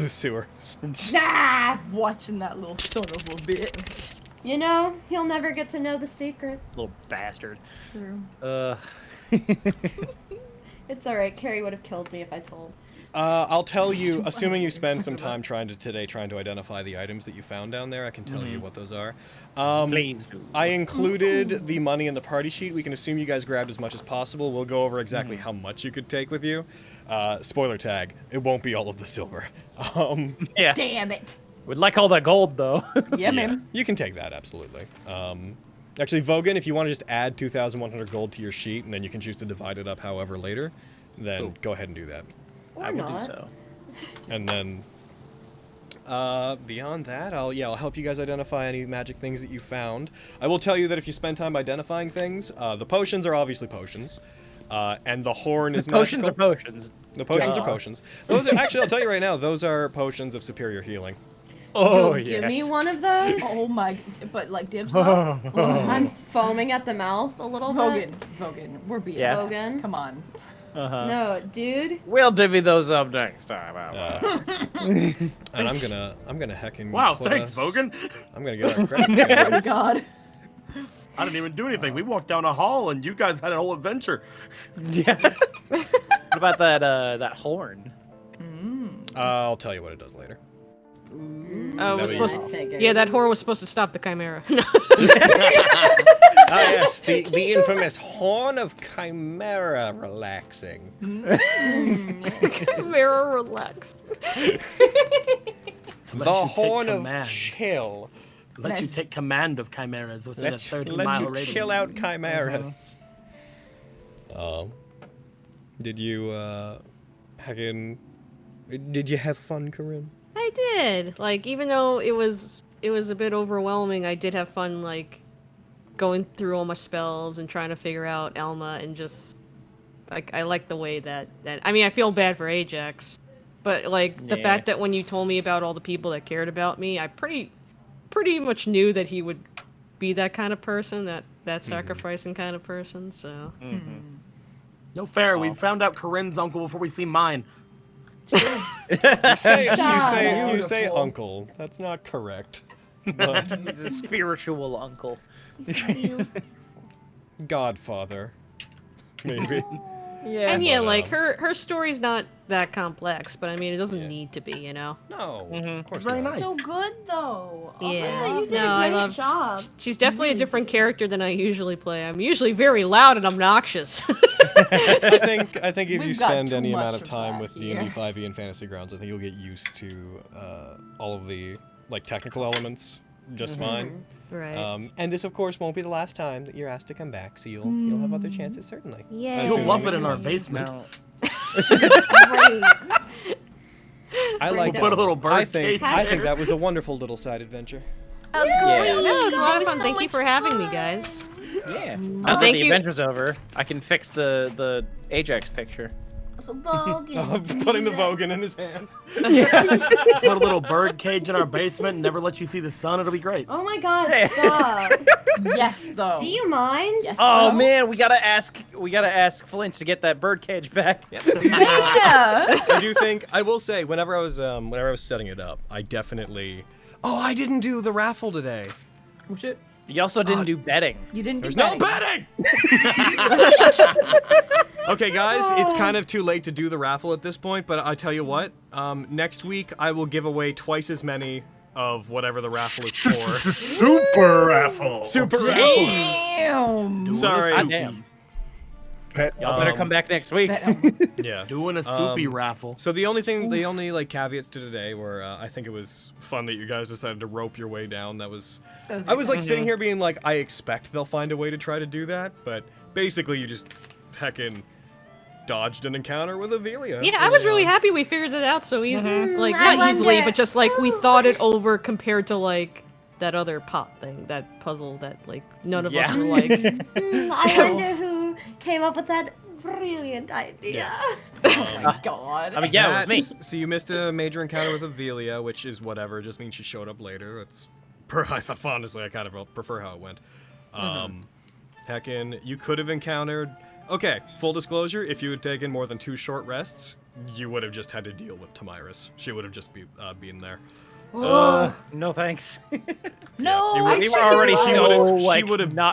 Speaker 1: sewers.
Speaker 8: Ah, watching that little son of a bitch.
Speaker 7: You know, he'll never get to know the secret.
Speaker 6: Little bastard.
Speaker 7: True. It's alright, Carrie would have killed me if I told.
Speaker 1: I'll tell you, assuming you spend some time trying to identify the items that you found down there, I can tell you what those are.
Speaker 6: Please do.
Speaker 1: I included the money in the party sheet. We can assume you guys grabbed as much as possible. We'll go over exactly how much you could take with you. Spoiler tag, it won't be all of the silver.
Speaker 6: Yeah.
Speaker 8: Damn it.
Speaker 6: We'd like all that gold, though.
Speaker 8: Yeah, man.
Speaker 1: You can take that, absolutely. Actually, Vogan, if you want to just add 2,100 gold to your sheet, and then you can choose to divide it up however later, then go ahead and do that.
Speaker 7: Or
Speaker 6: I will
Speaker 7: not.
Speaker 6: do so.
Speaker 1: And then, beyond that, I'll help you guys identify any magic things that you found. I will tell you that if you spend time identifying things, the potions are obviously potions, and the horn is
Speaker 6: Potions
Speaker 1: magical.
Speaker 6: are potions.
Speaker 1: The potions are potions. Those are actually, I'll tell you right now, those are potions of superior healing.
Speaker 6: Oh,
Speaker 7: Give me
Speaker 6: yes.
Speaker 7: one of those.
Speaker 8: Oh my, but like dibs off?
Speaker 7: I'm foaming at the mouth a little bit.
Speaker 8: Vogan, we're being
Speaker 6: Yeah.
Speaker 7: Vogan.
Speaker 8: Come on.
Speaker 7: No, dude.
Speaker 6: We'll divvy those up next time.
Speaker 1: And I'm gonna heckin'
Speaker 14: Wow,
Speaker 1: put
Speaker 14: thanks,
Speaker 1: us-
Speaker 14: Vogan.
Speaker 1: I'm gonna get our credits.
Speaker 8: Oh God.
Speaker 14: I didn't even do anything. We walked down a hall and you guys had a whole adventure.
Speaker 6: Yeah. What about that horn?
Speaker 1: I'll tell you what it does later.
Speaker 5: Oh, it was supposed to. Yeah, that horn was supposed to stop the chimera. No.
Speaker 1: Ah, yes, the infamous Horn of Chimera relaxing.
Speaker 5: Chimera relax.
Speaker 1: The
Speaker 14: you take
Speaker 1: Horn of
Speaker 14: command.
Speaker 1: Chill.
Speaker 14: Let you take command of chimeras within a
Speaker 1: Let
Speaker 14: 30-mile
Speaker 1: you
Speaker 14: radius.
Speaker 1: chill out chimeras. Did you, did you have fun, Corinne?
Speaker 5: I did. Like, even though it was a bit overwhelming, I did have fun, like, going through all my spells and trying to figure out Elma and just, like, I like the way that I mean, I feel bad for Ajax, but, like, the fact that when you told me about all the people that cared about me, I pretty much knew that he would be that kind of person, that sacrificing kind of person, so.
Speaker 14: No fair. We found out Corinne's uncle before we see mine.
Speaker 1: You say uncle. That's not correct. But
Speaker 6: It's a spiritual uncle.
Speaker 1: Godfather. Maybe.
Speaker 6: Yeah.
Speaker 5: And yeah,
Speaker 1: But,
Speaker 5: like, her story's not that complex, but I mean, it doesn't need to be, you know?
Speaker 1: No, of course
Speaker 14: Very
Speaker 1: not.
Speaker 14: nice.
Speaker 8: So good though.
Speaker 5: Yeah.
Speaker 7: You did
Speaker 5: No,
Speaker 7: a
Speaker 5: I
Speaker 7: great
Speaker 5: love-
Speaker 7: job.
Speaker 5: She's definitely a different character than I usually play. I'm usually very loud and obnoxious.
Speaker 1: I think if you
Speaker 8: We've got
Speaker 1: spend
Speaker 8: too
Speaker 1: any amount
Speaker 8: much
Speaker 1: of
Speaker 8: of
Speaker 1: time
Speaker 8: that
Speaker 1: with
Speaker 8: here.
Speaker 1: D&D 5e and Fantasy Grounds, I think you'll get used to all of the like technical elements just fine.
Speaker 5: Right.
Speaker 1: And this, of course, won't be the last time that you're asked to come back, so you'll have other chances certainly.
Speaker 5: Yeah.
Speaker 14: You'll
Speaker 1: Assuming
Speaker 14: love
Speaker 1: that
Speaker 14: it in
Speaker 1: you
Speaker 14: our
Speaker 1: want to.
Speaker 14: basement.
Speaker 7: Great.
Speaker 1: I like
Speaker 14: Put a little bird
Speaker 1: I think
Speaker 14: cage.
Speaker 1: that was a wonderful little side adventure.
Speaker 5: Yeah, that was a lot of fun. Thank you for having me, guys.
Speaker 6: Yeah.
Speaker 5: Oh,
Speaker 6: Now that
Speaker 5: thank
Speaker 6: the
Speaker 5: you.
Speaker 6: adventure's over, I can fix the Ajax picture.
Speaker 8: So Vogan.
Speaker 1: Putting the Vogan in his hand.
Speaker 14: Put a little bird cage in our basement and never let you see the sun. It'll be great.
Speaker 7: Oh my God! Stop.
Speaker 8: Yes though.
Speaker 7: Do you mind?
Speaker 8: Yes.
Speaker 6: Oh
Speaker 8: though.
Speaker 6: man, we gotta ask Flint to get that bird cage back.
Speaker 8: Yeah.
Speaker 1: I do think I will say whenever I was setting it up, I definitely. Oh, I didn't do the raffle today.
Speaker 8: Oh shit.
Speaker 6: You also didn't do betting.
Speaker 8: You didn't.
Speaker 1: There's
Speaker 8: do
Speaker 1: no
Speaker 8: betting.
Speaker 1: betting. Okay, guys, it's kind of too late to do the raffle at this point, but I tell you what, next week I will give away twice as many of whatever the raffle is for.
Speaker 14: Super raffle.
Speaker 1: Super raffle.
Speaker 8: Damn.
Speaker 1: Sorry.
Speaker 6: Damn. Y'all better come back next week.
Speaker 1: Yeah.
Speaker 14: Doing a soupy raffle.
Speaker 1: So the only like caveats to today were I think it was fun that you guys decided to rope your way down. I was like sitting here being like, I expect they'll find a way to try to do that, but basically you just heckin' dodged an encounter with Avelia.
Speaker 5: Yeah, I was really happy we figured it out so easy. Like, not easily, but just like we thought it over compared to like that other pot thing, that puzzle that like none of us were like.
Speaker 7: I wonder who came up with that brilliant idea.
Speaker 4: Oh my god.
Speaker 6: I mean, yeah, it was me.
Speaker 1: So you missed a major encounter with Avelia, which is whatever. It just means she showed up later. I thought, honestly, I kind of prefer how it went. Heckin', you could have encountered... Okay, full disclosure, if you had taken more than 2 short rests, you would have just had to deal with Tamiris. She would have just been there.
Speaker 6: No thanks.
Speaker 8: No,
Speaker 6: we were already so like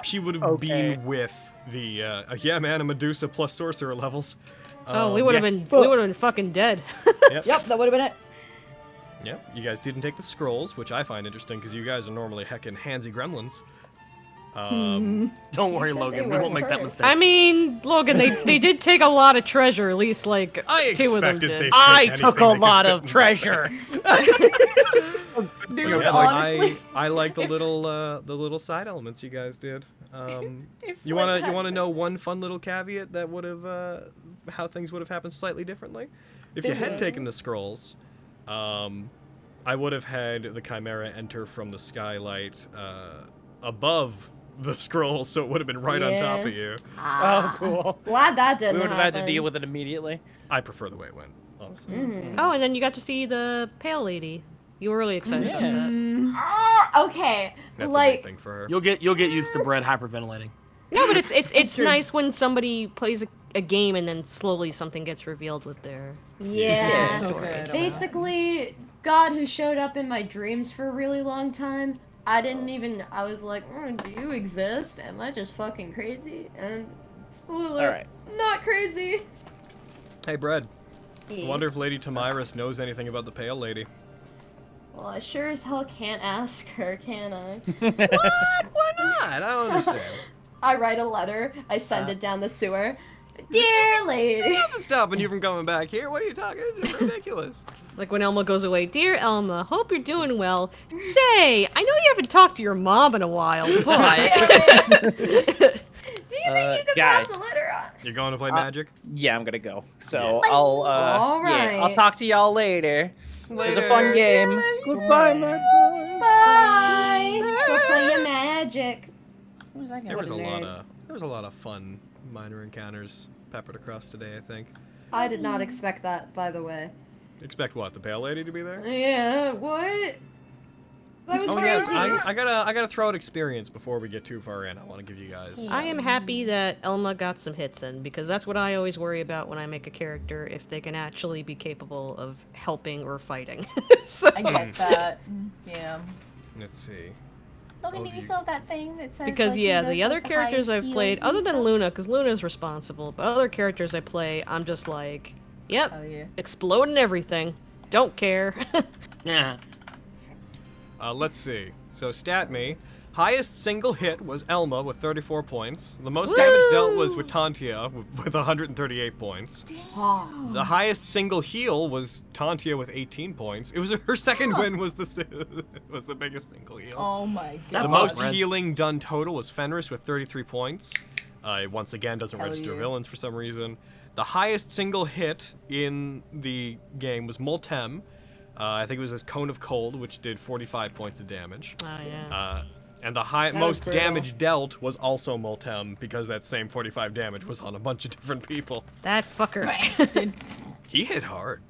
Speaker 1: she would have been with the yeah, man, a Medusa plus sorcerer levels.
Speaker 5: Oh, we would have been fucking dead.
Speaker 7: Yep, that would have been it.
Speaker 1: Yep, you guys didn't take the scrolls, which I find interesting because you guys are normally heckin' handsy gremlins.
Speaker 14: Don't worry, Logan. We won't make that mistake.
Speaker 5: I mean, Logan, they did take a lot of treasure. At least like
Speaker 1: I
Speaker 5: 2 of them
Speaker 1: expected
Speaker 5: did.
Speaker 1: they'd
Speaker 6: I
Speaker 1: take
Speaker 6: took a
Speaker 1: anything
Speaker 6: lot
Speaker 1: that
Speaker 6: of
Speaker 1: could fit
Speaker 6: treasure.
Speaker 7: Dude,
Speaker 1: Yeah,
Speaker 7: honestly.
Speaker 1: I like the little side elements you guys did. You wanna know one fun little caveat that would have how things would have happened slightly differently? If you had taken the scrolls, I would have had the chimera enter from the skylight above the scrolls, so it would have been right on top of you.
Speaker 6: Oh, cool.
Speaker 7: Glad that didn't
Speaker 6: We would have had
Speaker 7: happen.
Speaker 6: to deal with it immediately.
Speaker 1: I prefer the way it went, honestly.
Speaker 5: Oh, and then you got to see the pale lady. You were really excited about that.
Speaker 7: Okay,
Speaker 1: That's a
Speaker 7: like
Speaker 1: big thing for her.
Speaker 14: You'll get used to Brett hyperventilating.
Speaker 5: No, but it's nice when somebody plays a game and then slowly something gets revealed with their story.
Speaker 7: Basically, God who showed up in my dreams for a really long time. I was like, do you exist? Am I just fucking crazy? And spoiler,
Speaker 6: Alright.
Speaker 7: not crazy.
Speaker 1: Hey, Brad. I
Speaker 7: Yeah.
Speaker 1: wonder if Lady Tamiris knows anything about the Pale Lady.
Speaker 7: Well, I sure as hell can't ask her, can I?
Speaker 1: What? Why not? I don't understand.
Speaker 7: I write a letter, I send it down the sewer. Dear lady.
Speaker 1: Nothing's stopping you from coming back here. What are you talking? It's ridiculous.
Speaker 5: Like when Elma goes away, dear Elma, hope you're doing well. Say, I know you haven't talked to your mom in a while, but
Speaker 7: Do you think you could
Speaker 6: guys.
Speaker 7: pass a letter on?
Speaker 1: You're going to play Magic?
Speaker 6: Yeah, I'm gonna go. So
Speaker 1: Yeah.
Speaker 6: I'll
Speaker 7: Alright.
Speaker 6: I'll talk to y'all later. It was a fun game. Goodbye, my boys.
Speaker 7: Bye. Go play your magic.
Speaker 1: There was a lot of fun minor encounters peppered across today, I think.
Speaker 7: I did not expect that, by the way.
Speaker 1: Expect what? The Pale Lady to be there?
Speaker 7: Yeah, what? That was
Speaker 1: Oh
Speaker 7: crazy.
Speaker 1: yes, I gotta throw out experience before we get too far in. I want to give you guys.
Speaker 5: I am happy that Elma got some hits in, because that's what I always worry about when I make a character, if they can actually be capable of helping or fighting. So,
Speaker 8: I get that. Yeah.
Speaker 1: Let's see.
Speaker 8: Logan, do you still have that thing that says?
Speaker 5: because
Speaker 8: like,
Speaker 5: yeah,
Speaker 8: who knows
Speaker 5: the other
Speaker 8: what
Speaker 5: characters
Speaker 8: highest
Speaker 5: I've played,
Speaker 8: heals
Speaker 5: other
Speaker 8: and
Speaker 5: than
Speaker 8: stuff?
Speaker 5: Luna, because Luna's responsible, but other characters I play, I'm just like, yep,
Speaker 8: Oh yeah.
Speaker 5: exploding everything. Don't care.
Speaker 14: Yeah.
Speaker 1: Let's see. So stat me. Highest single hit was Elma with 34 points. The most damage dealt was with Tantia with 138 points. The highest single heal was Tantia with 18 points. It was her second win was the biggest single heal.
Speaker 8: Oh my god.
Speaker 1: The most healing done total was Fenris with 33 points. Once again, doesn't
Speaker 8: Hell
Speaker 1: register
Speaker 8: yeah.
Speaker 1: villains for some reason. The highest single hit in the game was Moltem. I think it was his Cone of Cold, which did 45 points of damage.
Speaker 5: Oh yeah.
Speaker 1: And the most damage dealt was also Moltem, because that same 45 damage was on a bunch of different people.
Speaker 5: That fucker.
Speaker 8: Bastard.
Speaker 1: He hit hard.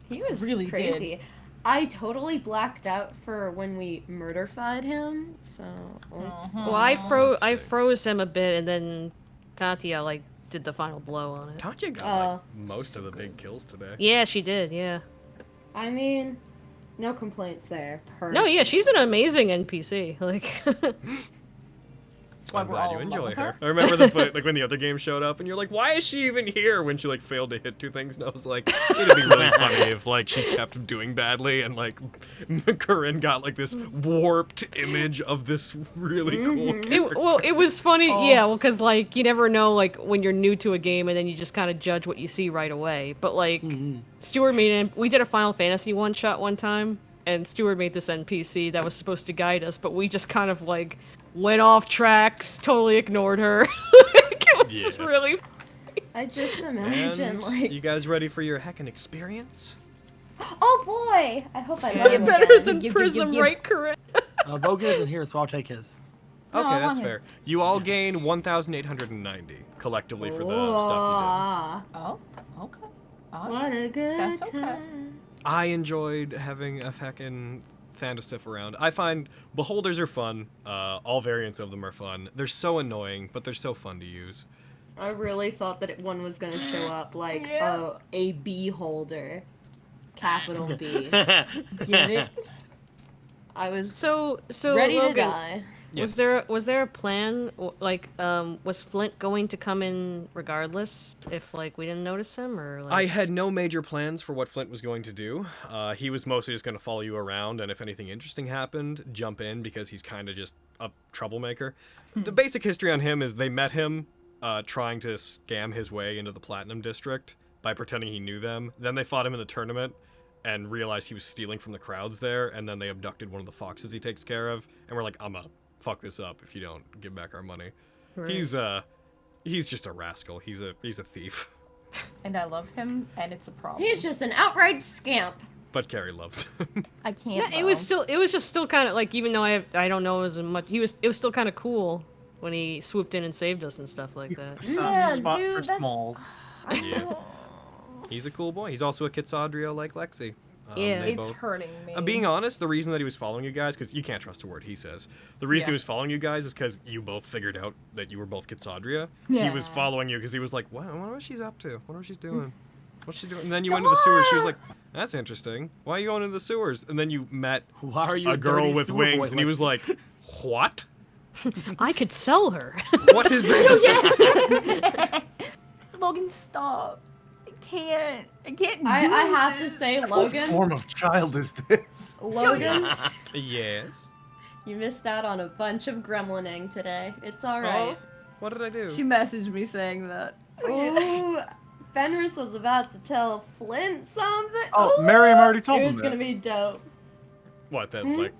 Speaker 7: He was
Speaker 8: Really
Speaker 7: crazy. I totally blacked out for when we murder-fied him, so...
Speaker 5: Well, I froze him a bit, and then Tantia like did the final blow on it.
Speaker 1: Tantia got like, most of the big kills today.
Speaker 5: Yeah, she did. Yeah.
Speaker 7: I mean, no complaints there.
Speaker 5: No, yeah, she's an amazing NPC. Like,
Speaker 8: why
Speaker 1: I'm
Speaker 8: we're
Speaker 1: glad
Speaker 8: all
Speaker 1: you
Speaker 8: in love
Speaker 1: enjoy
Speaker 8: with
Speaker 1: her. I remember like when the other game showed up, and you're like, "Why is she even here?" When she like failed to hit 2 things, and I was like, "It'd be really funny if like she kept doing badly, and like Corinne got like this warped image of this really cool character."
Speaker 5: It was funny, yeah, well, because, like, you never know, like, when you're new to a game, and then you just kind of judge what you see right away. But, like, Stuart we did a Final Fantasy one-shot one time, and Stuart made this NPC that was supposed to guide us, but we just kind of, like, went off tracks, totally ignored her. It was just really
Speaker 7: I just imagine,
Speaker 1: And
Speaker 7: like...
Speaker 1: you guys ready for your heckin' experience?
Speaker 7: Oh boy! I hope I
Speaker 5: yeah,
Speaker 7: love him
Speaker 5: better
Speaker 7: again.
Speaker 5: than Prism, right, Corinne?
Speaker 15: Vogan isn't here, so I'll take his.
Speaker 1: Okay,
Speaker 8: I
Speaker 1: that's
Speaker 8: want
Speaker 1: fair. You all gain 1,890 collectively for the stuff you did.
Speaker 8: Oh, okay.
Speaker 7: What a good
Speaker 8: That's okay.
Speaker 7: time.
Speaker 1: I enjoyed having a heckin' Thandestiff around. I find beholders are fun. All variants of them are fun. They're so annoying, but they're so fun to use.
Speaker 7: I really thought that one was gonna show up like a beholder. Capital B. Get it? I was
Speaker 5: So
Speaker 7: ready
Speaker 5: Logan,
Speaker 7: to die.
Speaker 5: Was there a plan? Like, was Flint going to come in regardless if like we didn't notice him, or like?
Speaker 1: I had no major plans for what Flint was going to do. He was mostly just going to follow you around, and if anything interesting happened, jump in because he's kind of just a troublemaker. The basic history on him is they met him trying to scam his way into the Platinum District by pretending he knew them. Then they fought him in the tournament and realized he was stealing from the crowds there, and then they abducted one of the foxes he takes care of, and we're like, I'm up. Fuck this up if you don't give back our money.
Speaker 5: Right.
Speaker 1: He's just a rascal. He's a thief.
Speaker 8: And I love him, and it's a problem.
Speaker 7: He's just an outright scamp.
Speaker 1: But Carrie loves him.
Speaker 8: I can't.
Speaker 5: Yeah, it was just still kind of like, even though I don't know as much, it was still kind of cool when he swooped in and saved us and stuff like that.
Speaker 15: Soft spot for smalls.
Speaker 1: Yeah. He's a cool boy. He's also a Kitsadrio like Lexi.
Speaker 5: Yeah,
Speaker 8: it's hurting me.
Speaker 1: Being honest, the reason that he was following you guys, because you can't trust a word he says. The reason he was following you guys is because you both figured out that you were both Kitsadria. He was following you because he was like, "What? I wonder what she's up to. I wonder what she's doing. What's she doing?" And then you went to the sewers. She was like, "That's interesting. Why are you going into the sewers?" And then you met
Speaker 15: a
Speaker 1: girl with wings, and he was like, "What?
Speaker 5: I could sell her."
Speaker 1: What is this?"
Speaker 8: Logan, stop. I can't do
Speaker 7: I have to say, Logan.
Speaker 15: What form of child is this?
Speaker 7: Logan,
Speaker 1: Yes.
Speaker 7: you missed out on a bunch of gremlining today. It's alright.
Speaker 1: What did I do?
Speaker 8: She messaged me saying that.
Speaker 7: Ooh, Fenris was about to tell Flint something.
Speaker 15: Oh,
Speaker 7: Ooh,
Speaker 15: Miriam already told
Speaker 7: it
Speaker 15: him
Speaker 7: was
Speaker 15: that.
Speaker 7: gonna be dope.
Speaker 1: What that that?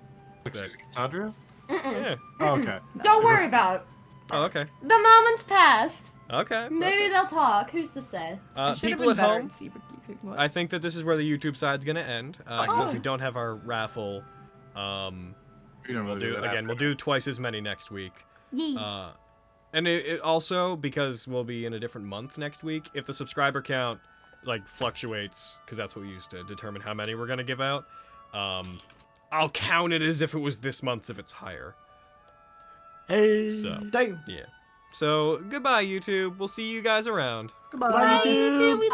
Speaker 15: Sadria?
Speaker 1: Yeah.
Speaker 15: Oh, okay.
Speaker 7: Don't worry about it.
Speaker 1: Oh, okay.
Speaker 7: The moment's passed.
Speaker 1: Okay.
Speaker 7: Maybe they'll talk. Who's to say?
Speaker 1: People at home, I think that this is where the YouTube side's gonna end. Since we don't have our raffle, we'll do twice as many next week.
Speaker 8: Yeah.
Speaker 1: And it also, because we'll be in a different month next week, if the subscriber count like fluctuates, because that's what we use to determine how many we're gonna give out, I'll count it as if it was this month's if it's higher.
Speaker 15: Hey.
Speaker 1: So
Speaker 8: damn.
Speaker 1: Yeah. So goodbye, YouTube. We'll see you guys around.
Speaker 15: Goodbye, YouTube.
Speaker 8: We
Speaker 7: Adios.